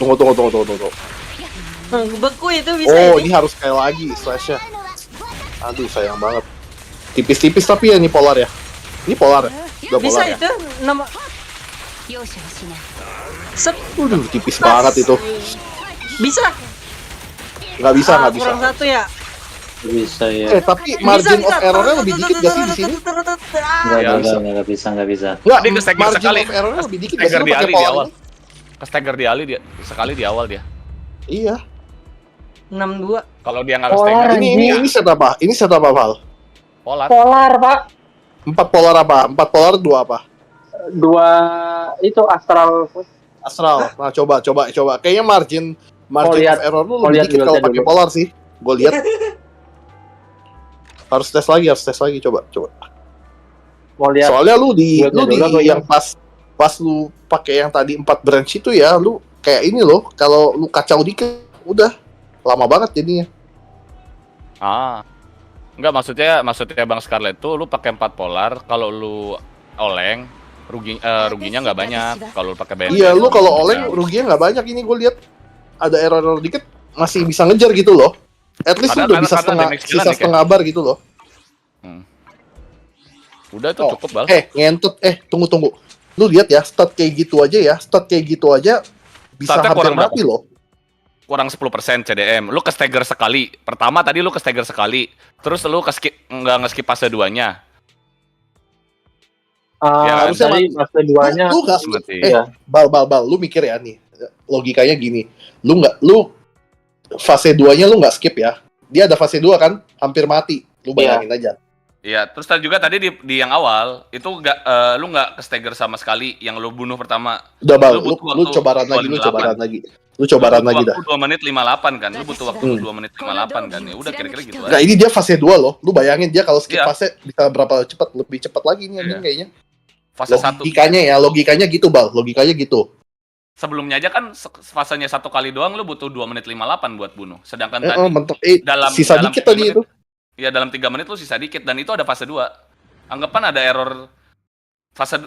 Tunggu. Beku itu bisa. Oh, ini harus kayak lagi slash-nya. Aduh, sayang banget. Tipis-tipis tapi ya ini polar ya. Ini polar ya. Udah bisa polar itu nama. Tipis banget itu. Bisa. Nggak bisa. Kurang 1 ya. Bisa ya. Tapi margin of error-nya lebih dikit gak sih di sini? Nggak bisa. Nggak, margin of error-nya lebih dikit gak sih lu pakai polar ini? Ke-stagger di Ali dia sekali di awal dia. Iya. 62. Kalau dia nggak ke-stagger ini set apa? Ini set apa, Val? Polar, Pak. 4 polar apa? 4 polar 2 apa? 2 itu astral. Nah, coba. Kayaknya margin of error lu lebih dikit kalau pakai polar sih. Gue lihat. Harus tes lagi, coba. Soalnya lu di yang pas lu pakai yang tadi 4 branch itu ya, lu kayak ini loh, kalau lu kacau dikit udah lama banget jadinya. Enggak, maksudnya Bang Scarlet tuh lu pakai 4 polar, kalau lu oleng ruginya nggak banyak kalau lu pakai BND. Iya, lu kalau oleng ruginya nggak banyak. Ini gue lihat ada error dikit masih bisa ngejar gitu loh. At least lu udah bisa setengah bar gitu loh. Udah itu cukup bal. Ngentut. Tunggu. Lu lihat ya, stat kayak gitu aja bisa hampir mati loh. Kurang 10% CDM. Lu ke stagger sekali. Pertama tadi lu ke stagger sekali. Terus lu nggak nge-skip fase 2-nya. Harusnya tadi fase 2-nya lu nggak skip. Bal, lu mikir ya nih. Logikanya gini. Lu fase 2-nya lu nggak skip ya. Dia ada fase 2 kan, hampir mati. Lu bayangin aja. Iya, terus juga tadi di yang awal itu lu nggak ke stagger sama sekali yang lu bunuh pertama. Udah Bal, lu cobaran lagi. Lu cobaran lagi dah. 2 menit 58 kan. Lu butuh waktu 2 menit 58 kan. Ya udah kira-kira gitu aja. Nah, ini dia fase 2 loh. Lu bayangin dia kalau skip fase bisa berapa cepat, lebih cepat lagi nih anjing kayaknya. Fase 1. Logikanya gitu, Bal. Logikanya gitu. Sebelumnya aja kan fasenya 1 kali doang lu butuh 2 menit 58 buat bunuh. Sedangkan tadi sisa dikit tadi itu. Iya, dalam 3 menit lu sisa dikit dan itu ada fase 2. Anggapan ada error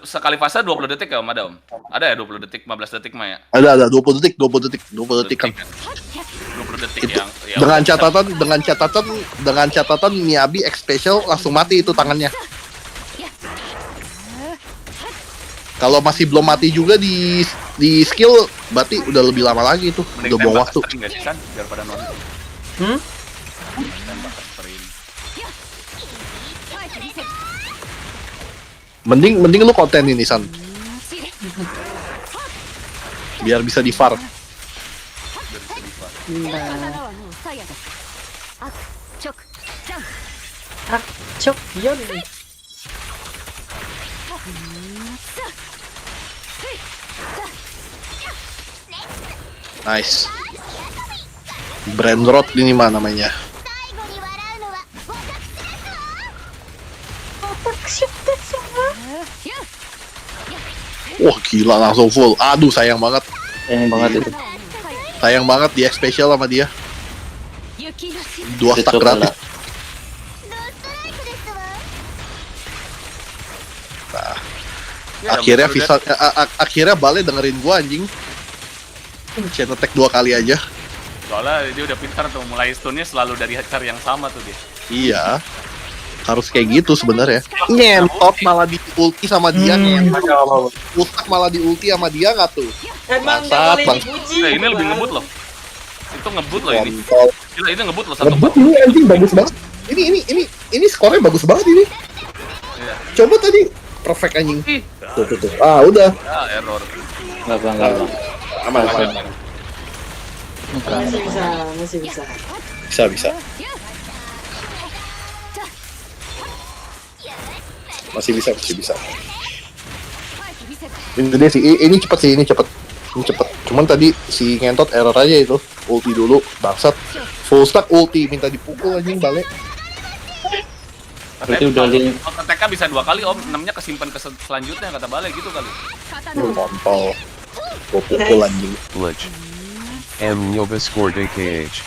sekali fase 20 detik ya Om, ada Om? Ada ya 20 detik, 15 detik mah ya? Ada 20 detik kan. 20 detik itu, yang dengan catatan Miyabi X special langsung mati itu tangannya. Kalau masih belum mati juga di skill, berarti udah lebih lama lagi itu. Udah buang waktu. Daripada nonton. Mending lu konten ini San. Biar bisa di far. Nice. Brand Rot ini mana namanya? Wah gila langsung full. Aduh sayang banget. Sayang banget dia special sama dia. 2 stack gratis. Nah, akhirnya Bale dengerin gua anjing. Chain attack 2 kali aja. Soalnya dia udah pintar tuh, mulai stunnya selalu dari cara yang sama tuh dia. Iya. Harus kayak gitu sebenarnya. Ngentot malah di ulti sama dia Ustak malah di ulti sama dia nggak tuh? Emang nggak boleh dipuji. Ini lebih ngebut loh. Itu ngebut loh ini. Gila, ini ngebut loh satu. Ngebut ini anjing bagus banget. Ini skornya bagus banget ini. Iya. Coba tadi perfect anjing. Tuh. Udah. Error. Enggak. Aman. Masih bisa. Bisa. Masih bisa. Ini sih, ini cepet. Cuman tadi si ngentot error aja itu. Ulti dulu, bangsat. Full stack ulti, minta dipukul anjing balik. Berarti udah TK bisa 2 kali Om, 6-nya kesimpan ke selanjutnya kata Bale gitu kali. Kontol. Gua pukul anjing. Ledge. Nyoba score DKH.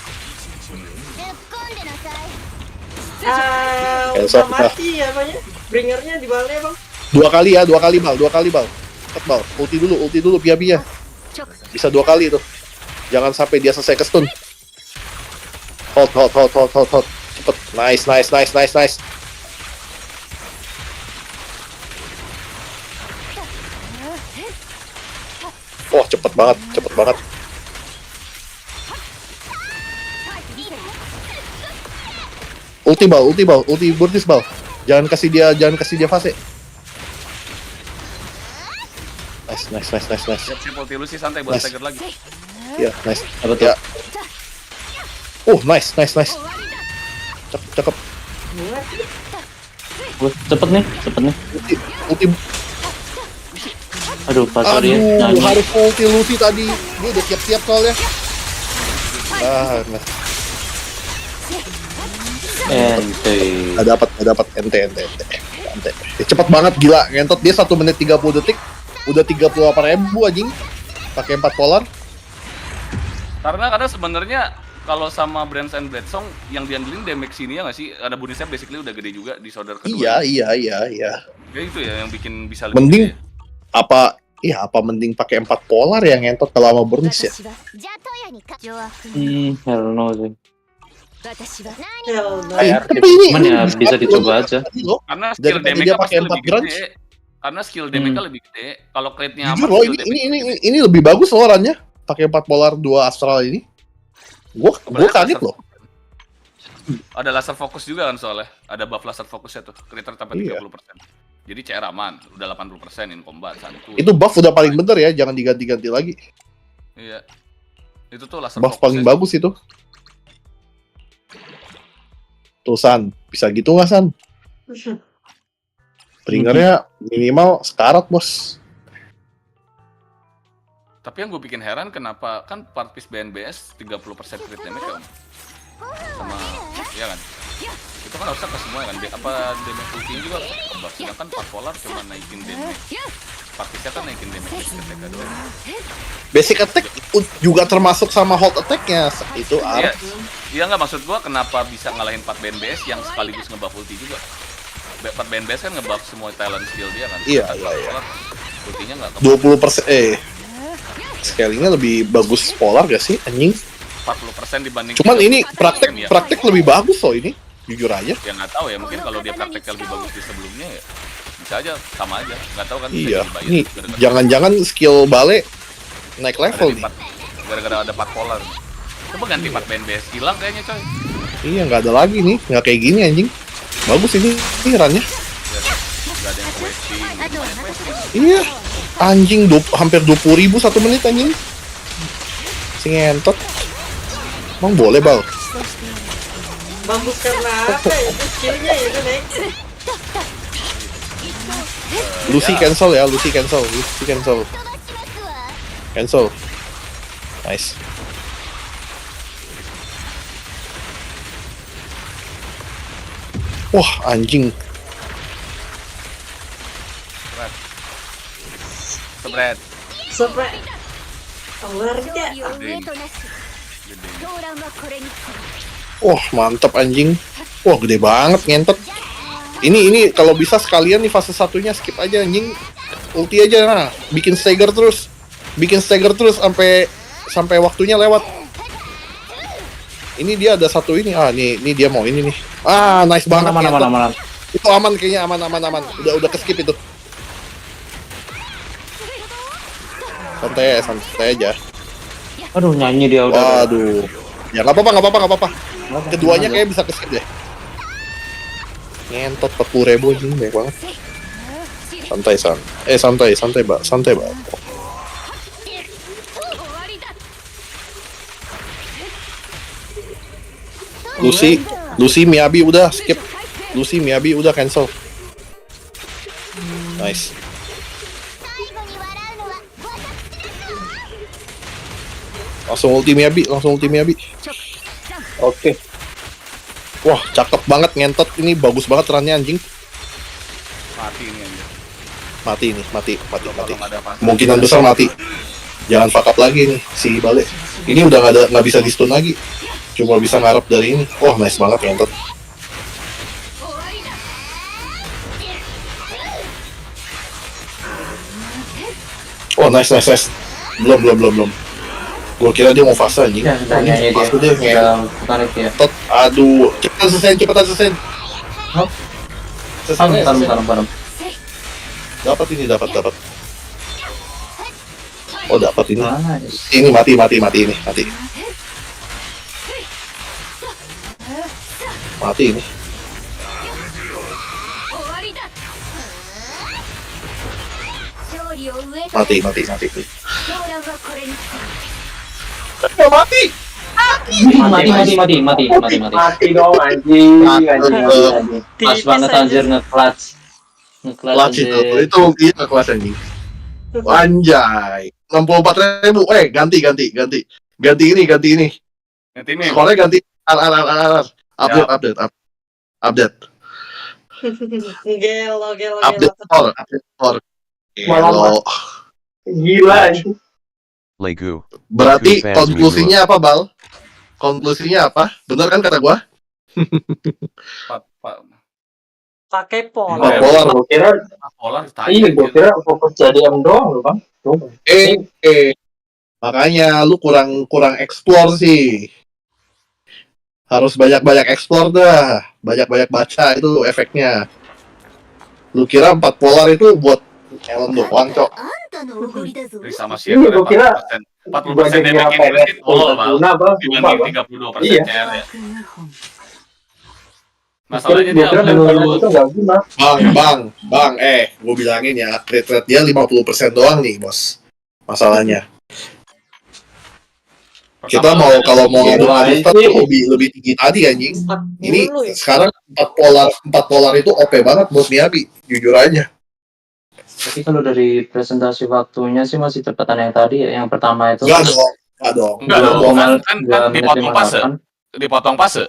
Udah mati ya Bang ya? Bringernya di Bale Bang? 2 kali Bal. Cepet Bal, ulti dulu Miyabi-nya. Bisa 2 kali tuh. Jangan sampai dia selesai ke stun. Hold. Cepet. Nice. Wah, cepet banget. Ulti burtis Bal. Jangan kasih dia fase. Nice. Siap ulti lu sih santai buat stagger lagi. Iya, nice. Ya. Nice. Cakep. Cepet nih. Ulti. Aduh, nyanyi. Harus ulti Lucy tadi. Dia udah siap-siap soalnya. Nice. Dapat ente. Cepet banget gila, ngentot dia 1 menit 30 detik udah 38.000 anjing. Pakai 4 polar. Karena sebenarnya kalau sama Brands and Blade Song yang diandelin damage sini ya nggak sih? Ada bonusnya basically udah gede juga di solder kedua. Iya. Ya itu ya yang bikin bisa lebih mending gede. apa mending pakai 4 polar yang ngentot kalau sama bonus ya. Hell no sih. Tapi ini Cuman ya bisa dicoba aja. Karena skill damage-nya pasti lebih gede. Karena skill damage-nya lebih gede. Kalau crit-nya jujur aman, loh, skill damage ini lebih bagus loh rannya. Pakai 4 polar 2 astral ini. Gua kaget loh. Ada laser fokus juga kan soalnya. Ada buff laser fokusnya tuh. Crit rate sampai 30%. Jadi CR aman. Udah 80% in combat. Santuy. Itu buff udah paling bener ya. Jangan diganti-ganti lagi. Iya. Itu tuh laser buff fokus paling bagus itu. Tuh San. Bisa gitu nggak San? Bringernya minimal sekarat bos. Tapi yang gue bikin heran kenapa kan part piece BNBS 30% crit damage ya, sama ya kan itu kan harusnya ke semua kan apa damage ultinya juga ke buff, sedangkan part polar cuma naikin damage, part piece-nya kan naikin damage attack doang. Basic attack juga termasuk sama hold attack-nya itu iya nggak, maksud gue kenapa bisa ngalahin part BNBS yang sekaligus ngebuff ulti juga. Part BNBS kan ngebuff semua talent skill dia kan, iya. Ultinya nggak 20% scalingnya lebih bagus polar gak sih anjing? 40% dibanding. Cuman ini praktek lebih bagus loh ini, jujur aja. Ya nggak tahu ya, mungkin kalau dia prakteknya lebih bagus di sebelumnya ya bisa aja sama aja, nggak tahu kan. Iya, ini jangan-jangan skill bale naik level nih. Gara-gara ada part polar. Coba ganti part BNBS, hilang kayaknya coy. Iya nggak ada lagi nih, nggak kayak gini anjing. Bagus ini rannya. Nggak ada yang wasting. Iya. Anjing hampir 20.000 1 menit anjing. Si ngentot. Emang boleh bal? Bagus karena apa itu skillnya itu nih. Lucy cancel ya, Lucy cancel. Cancel. Nice. Wah anjing. Spread. Keluarga. Wah mantap anjing. Wah gede banget ngentot. Ini kalau bisa sekalian nih fase satunya skip aja anjing. Ulti aja nah. Bikin stagger terus sampai waktunya lewat. Ini dia ada satu ini. Ini dia mau ini nih. Nice banget. Aman. Itu aman kayaknya, aman. Udah ke-skip itu. Santai aja. Aduh, nyanyi dia udah. Waduh. Ya nggak apa-apa. Keduanya kayak bisa ke-skip deh. Ngentot 40.000 ini banyak banget. Santai, Mbak. Lucy Miyabi udah skip. Lucy Miyabi udah cancel. Nice. Langsung ulti Miyabi. Oke. Wah, cakep banget ngentot. Ini bagus banget runnya anjing. Mati ini anjir. Mati. Kemungkinan besar mati. Jangan fuck up lagi nih si Bale. Ini udah nggak bisa di stun lagi. Cuma bisa ngarep dari ini. Wah, nice banget ngentot. Oh, nice. Belum. Gua kira dia mau fase anjing. Ya, fase dia tarik ya. Aduh, cepetan selesai. Taruh. Dapat. Oh, dapat ini. Ini mati. Mati ini. Mati. Mati dong anjing. Pas banget anjir nge-clutch. Clutch itu kelas anjing. Anjay. 64.000. Ganti ini. Skornya ganti. Update. Gelo. Update core. Gila anjing. Legu. Berarti konklusinya apa, Bal? Konklusinya apa? Bener kan kata gua? Pakai polar. Gua kira fokus jadi M doang loh, Bang. Makanya lu kurang explore sih. Harus banyak-banyak explore dah, banyak-banyak baca itu efeknya. Lu kira 4 polar itu buat Elon doang, Cok? Sama sih, ya, 40% damage ini sih tolol, Bal. Dibanding 32% Iya. CR ya. Masalahnya dia Bang, gue bilangin ya, crit rate dia 50% doang nih, bos. Masalahnya. Kita mau kalau mau ngadu lebih tinggi tadi anjing. Ini sekarang 4 polar itu OP banget buat Miyabi, jujur aja. Tapi kalau dari presentasi waktunya sih masih cepatan yang tadi ya, yang pertama itu. Enggak dong. Kan dipotong fase.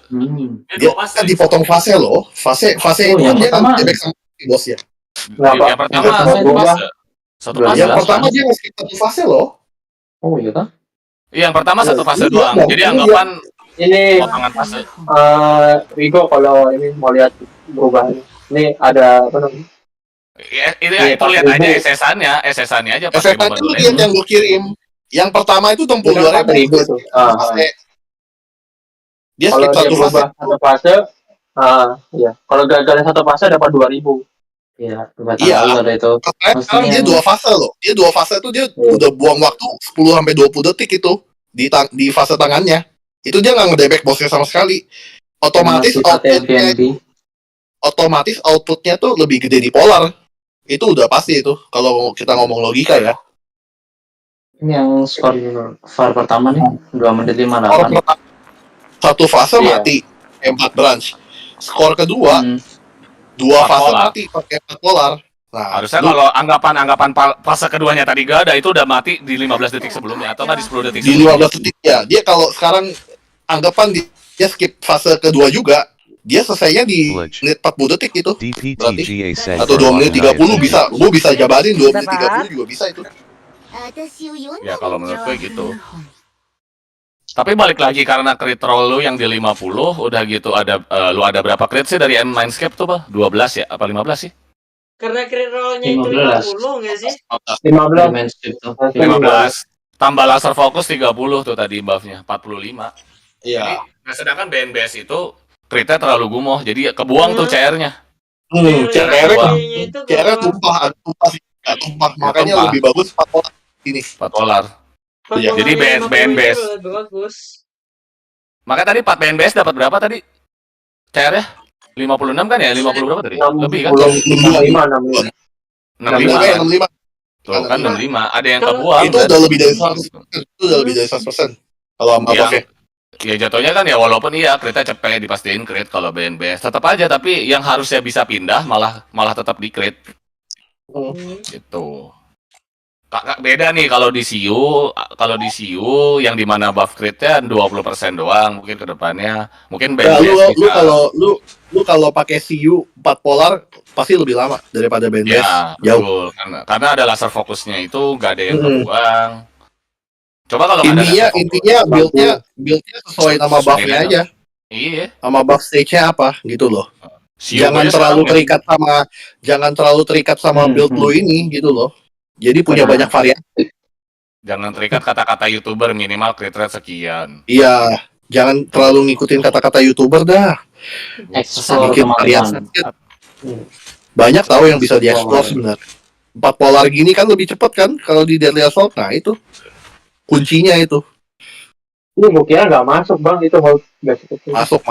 Dia kan dipotong fase loh. Fase itu kan dia kan debek sama bos ya. Yang pertama satu fase. Yang pertama dia nge-skip satu fase loh. Oh iya kan? Yang pertama satu fase doang. Jadi anggapan ini potongan fase. Wigo kalau ini mau lihat perubahan. Ini ada apa namanya? Ya, itu lihat aja SSan-nya aja pas SSan-nya lu lihat yang gue kirim. Yang pertama itu 62.000 tuh. Dia skip satu fase. Satu fase, ya. Kalau gagal satu fase dapat 2.000. Iya, ada itu. Sekarang dia 2 fase loh. Dia 2 fase itu dia udah buang waktu 10 sampai 20 detik itu di fase tangannya. Itu dia nggak ngedebek bosnya sama sekali. Otomatis outputnya tuh lebih gede di polar. Itu udah pasti itu kalau kita ngomong logika ya. Ini yang skor far pertama nih 2 menit 58. Satu fase mati 4 branch. Skor kedua 2 fase mati pakai 4 polar. Nah, harusnya kalau anggapan fase keduanya tadi gak ada, itu udah mati di 15 detik sebelumnya atau nggak di 10 detik sebelumnya. Di 15 detik ya. Dia kalau sekarang anggapan dia skip fase kedua juga, dia selesainya di menit 40 detik itu. Berarti atau 2 menit 30 bisa. Gue bisa jabarin 2 menit 30 juga bisa itu. Ya kalau menurut gue gitu. Tapi balik lagi karena crit roll lu yang di 50 udah gitu ada lu ada berapa crit sih dari Mindscape tuh, Pak? 12 ya? Apa 15 sih? Karena crit roll-nya itu 50 nggak sih? 15 Mindscape tuh. 15. Tambah laser fokus 30 tuh tadi buff-nya, 45. Iya. Nah, sedangkan BNBS itu crit-nya terlalu gumoh, jadi kebuang tuh CR-nya. CR-nya tumpah. Makanya lebih bagus 4 polar ini. 4 polar. Ya, jadi BNBS. Makanya tadi 4 BNBS dapat berapa tadi? CR-nya? 56 kan ya? 50 berapa tadi? Lebih kan? 65. Tuh kan 65. Ada yang kebuang. Itu udah lebih dari 100%. Kalau sama buff-nya. Ya jatuhnya kan ya walaupun iya crit-nya cepet dipastiin crit kalau BNBS. Tetap aja tapi yang harusnya bisa pindah malah tetap di crit. Gitu. Beda nih kalau di CU yang dimana buff critnya 20% doang mungkin ke depannya mungkin BNBS lu kalau pakai CU 4 polar pasti lebih lama daripada BNBS ya, jauh karena ada laser fokusnya itu nggak ada yang kebuang. Coba kalau intinya build-nya sesuai nama buff-nya aja. Iya. Sama buff stage-nya apa gitu loh. Jangan terlalu terikat sama build lu ini gitu loh. Jadi punya banyak variasi. Jangan terikat kata-kata YouTuber minimal crit rate sekian. Iya, jangan terlalu ngikutin kata-kata YouTuber dah. Bikin variasi. Banyak tahu yang bisa dieksplor sebenarnya. 4 polar gini kan lebih cepat kan kalau di Deadly Assault. Nah, itu kuncinya itu. Ini gue kira nggak masuk bang itu hold masuk.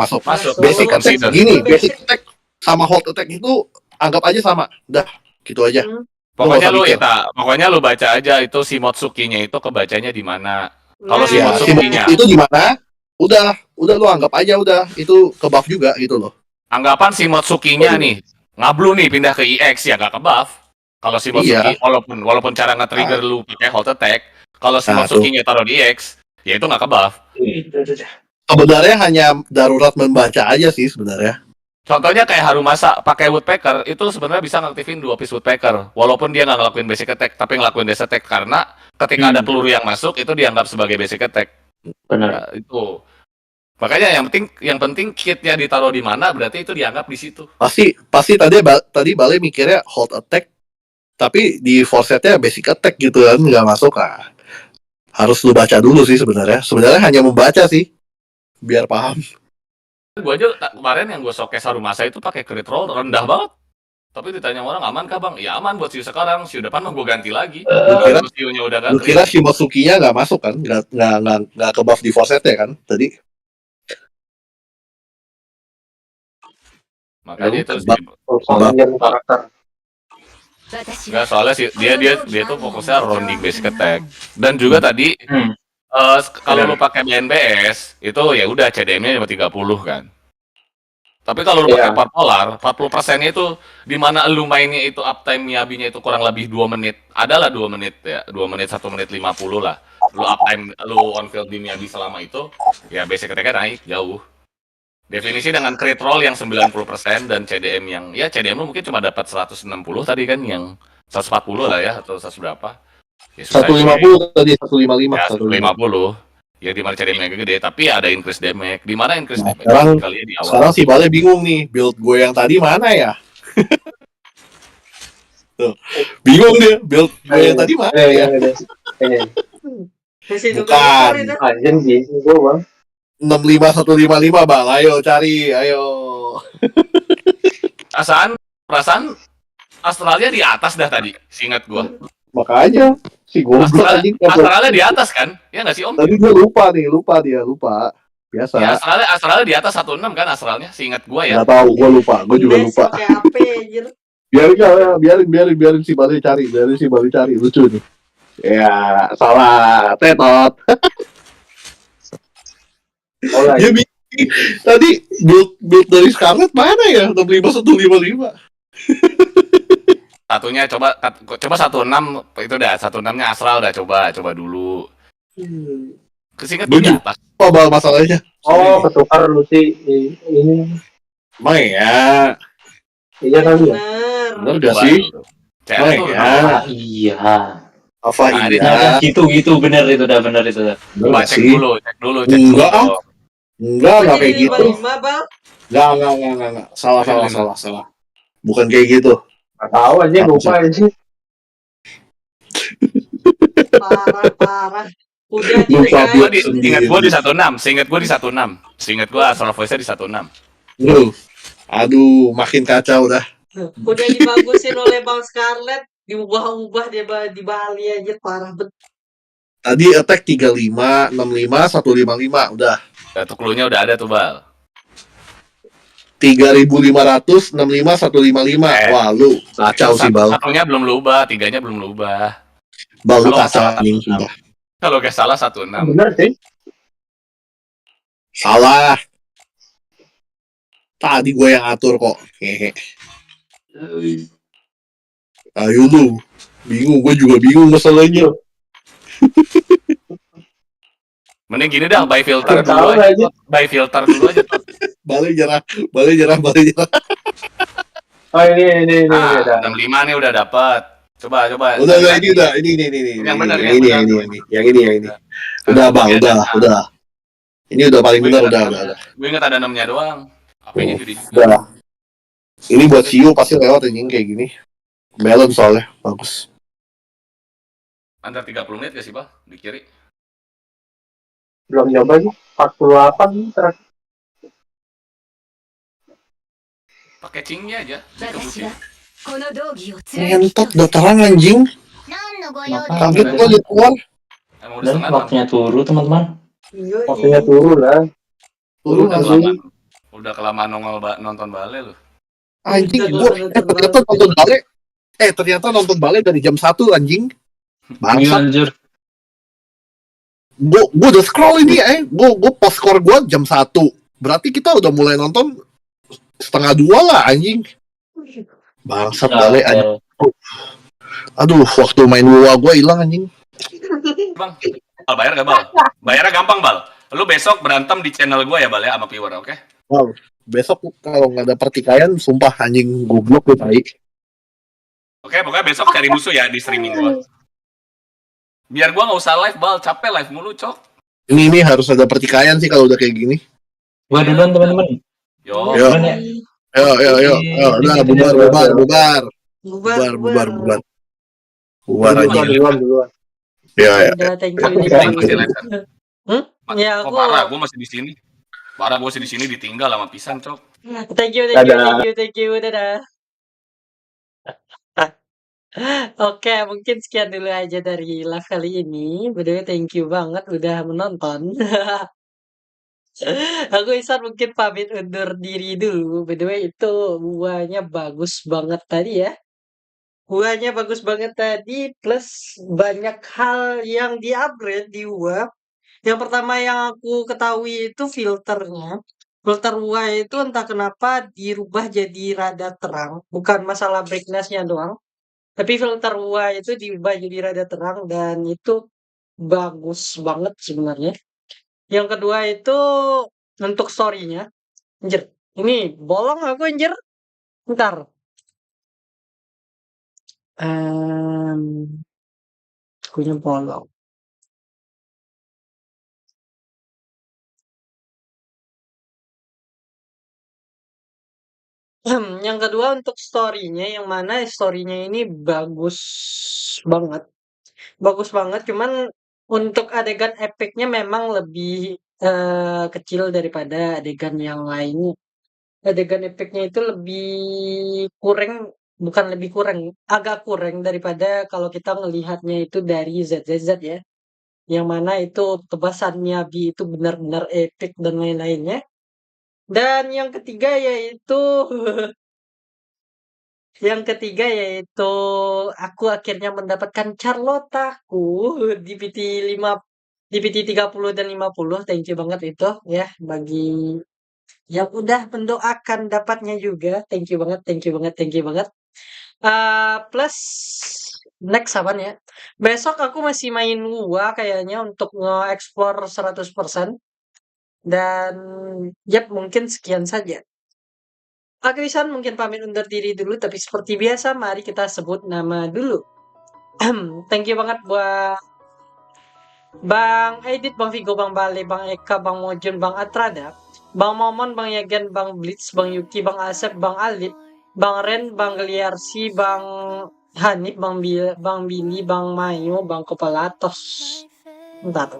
Basic attack gini, basic attack sama hold attack itu anggap aja sama. Dah, gitu aja. Pokoknya lu baca aja itu si Motsuki-nya itu kebacanya di mana. Kalau si Motsuki-nya itu di mana? Udah lu anggap aja udah itu ke buff juga gitu loh. Anggapan si Motsuki-nya nih ngablu nih pindah ke EX ya gak ke buff. Kalau si Motsuki walaupun cara nge-trigger lu pakai hold attack, kalau si Motsuki-nya taruh di EX, ya itu gak ke buff. Sebenarnya hanya darurat membaca aja sih sebenarnya. Contohnya kayak Harumasa pakai Woodpecker itu sebenarnya bisa ngaktifin 2 piece Woodpecker walaupun dia nggak ngelakuin basic attack tapi ngelakuin dash attack karena ketika ada peluru yang masuk itu dianggap sebagai basic attack. Benar. Ya, itu. Makanya yang penting kitnya ditaruh di mana berarti itu dianggap di situ. Pasti tadi Bale mikirnya hold attack tapi di force setnya basic attack gitu kan nggak masuk lah. Harus lu baca dulu sih sebenarnya. Sebenarnya hanya membaca sih biar paham. Gue aja kemarin yang gue showcase Harumasa itu pakai crit roll rendah banget. Tapi ditanya orang aman kah bang? Ya aman buat siu sekarang. Siu depan mah gue ganti lagi. Kalau siunya udah gak lu kira Shimotsuki-nya nggak masuk kan? Nggak ke buff di Fawcett ya kan? Tadi. Makanya itu sih. Nggak, soalnya sih dia tuh fokusnya rounding basic attack. Dan juga tadi kalau lu pakai BNBS itu ya udah CDM-nya cuma 30 kan. Tapi kalau lu pakai Polar, 40%-nya itu di mana lu mainnya itu uptime Miyabi-nya itu kurang lebih 2 menit. Adalah 2 menit ya, 2 menit 1 menit 50 lah. Lu uptime lu on field di Miyabi selama itu, ya basic attack-nya naik jauh. Definisi dengan crit roll yang 90% dan CDM yang ya CDM lu mungkin cuma dapat 160 tadi kan, yang 140 lah ya atau 100 berapa. Ya, 150 tadi 155. Ya, 150. Ya di mana CDM-nya gede, tapi ada increase damage. Di mana increase damage? Sekarang si Bale bingung nih, build gue yang tadi mana ya? Tuh, bingung dia, build gue yang tadi mana ya? Bukan. Anjing bingung gue bang. 65155 bang, ayo cari, ayo. Perasaan Australia di atas dah tadi, seingat gue. Makanya si goblok anjing Australia di atas kan? Ya nggak sih Om? Tadi gue lupa. Biasa. Ya Australia di atas 16 kan Australianya, seingat gue ya. Nggak tahu, gue lupa. Gue juga lupa. Biarin si Bale cari, lucu nih. Ya, salah, tetot. Ya, tadi build dari Scarlet mana ya? 65155. Satunya coba 16 itu dah, 16-nya Astral dah coba dulu. Kesingkat di atas. Apa masalahnya? Oh, ketukar lu sih ini. Maya. Iya kan ya? Bener gak sih? Maya. Iya. Apa iya? Gitu bener itu dah. Coba cek dulu. Enggak kayak gitu. Enggak. Salah. Bukan kayak gitu. Nggak tahu aja, lupa aja. Parah. Udah Seingat gue di 16. Seingat gue Astral Voice-nya di 16. Aduh, makin kacau dah. Udah dibagusin oleh Bang Scarlet, diubah dia di Bali aja, parah bet. Tadi attack 35, 65, 155, udah. Tuh clue-nya udah ada tuh, Bal. 3.500, 65, 155. Wah, lu kacau sih, Bal. Satunya belum lu ubah, tiganya belum lu ubah. Bal, lu kacau anjing, sumpah. Kalau gak salah 16. Bener sih. Salah. Tadi gue yang atur kok. Hehe. Ayo lu. Bingung, gue juga bingung masalahnya. Mending gini dah, buy filter dulu aja. Balik jarah. Oh ini. 65 nih udah dapat. Coba. Udah ini. Yang benar. Yang ini. Udah bang, udah. Ini udah paling benar, udah. Gue ingat ada 6-nya doang. HP-nya gede. Udah. Ini buat Siu pasti lewat anjing kayak gini. Balance soalnya, bagus. Antar 30 menit gak sih, Bang? Di kiri. Belum nyoba sih, 48 terakhir. Pakai cingnya aja. Ngentot udah terang anjing. Kaget gua liat keluar. Dan waktunya turu teman-teman. Waktunya turu lah. Turu anjing. Udah kelamaan nonton bale lu. Anjing gua ternyata nonton bale dari jam 1 anjing. Bangsat. Gue udah scroll ini gue post score gue jam 1. Berarti kita udah mulai nonton 1:30 lah anjing. Bangsat balik anjing. Aduh, waktu main Wuwa gue hilang anjing. Bang, bayar gak Bal? Bayarnya gampang Bal. Lu besok berantem di channel gue ya Bal ya sama viewer, oke? Wow, besok kalau nggak ada pertikaian sumpah anjing goblok lu tai. Oke, pokoknya besok cari musuh ya di streaming gue. Biar gua nggak usah live Bal, capek live mulu cok. Ini harus ada pertikaian sih kalau udah kayak gini. Gua duluan teman-teman. Yo. Udah bubar aja. Duluan. Ya. Ya aku Parah, gua masih di sini. Parah gue sih di sini ditinggal sama pisan, Cok. Thank you, dadah. Oke, mungkin sekian dulu aja dari live kali ini. By the way, thank you banget udah menonton. Aku Isan mungkin pamit undur diri dulu. By the way, itu buahnya bagus banget tadi ya. Buahnya bagus banget tadi, plus banyak hal yang di-upgrade di Wuwa. Yang pertama yang aku ketahui itu filternya. Filter Wuwa itu entah kenapa dirubah jadi rada terang. Bukan masalah brightness-nya doang. Tapi filter Wuwa itu diubah jadi rada terang dan itu bagus banget sebenarnya. Yang kedua itu untuk story-nya. Anjir, ini bolong aku anjir. Bentar. Akunya bolong. Yang kedua untuk story-nya, yang mana story-nya ini bagus banget. Bagus banget, cuman untuk adegan epicnya memang lebih kecil daripada adegan yang lainnya. Adegan epicnya itu lebih kurang, bukan lebih kurang, agak kurang daripada kalau kita ngelihatnya itu dari ZZZ ya. Yang mana itu tebasannya Bi itu benar-benar epic dan lain-lainnya. Dan yang ketiga yaitu yang ketiga yaitu aku akhirnya mendapatkan Carlottaku di PT 30 dan 50. Thank you banget itu ya bagi yang udah mendoakan dapatnya juga. Thank you banget, thank you banget, thank you banget. Plus next apa ya? Besok aku masih main Wuwa kayaknya untuk nge-explore 100%. Dan yap mungkin sekian saja. Aku Isan mungkin pamit undur diri dulu, tapi seperti biasa mari kita sebut nama dulu. Thank you banget buat Bang Edit, Bang Vigo, Bang Bale, Bang Eka, Bang Mojun, Bang Atrada, Bang Momon, Bang Yagan, Bang Blitz, Bang Yuki, Bang Asep, Bang Alip, Bang Ren, Bang Geliarsi, Bang Hanif, Bang Billy, Bang Mayo, Bang Kopalatos. Bentar.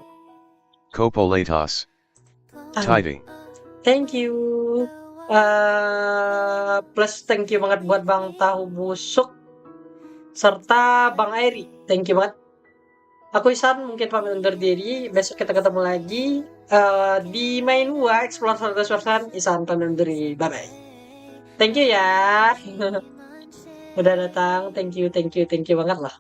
Kopolatos. Tidy. Thank you. Plus thank you banget buat Bang Tahu Busuk serta Bang Airi. Thank you banget. Aku Isan mungkin pamit undur diri. Besok kita ketemu lagi di main Wuwa Explore 100%. Isan pamit undur diri. Bye bye. Thank you ya. Udah datang. Thank you banget lah.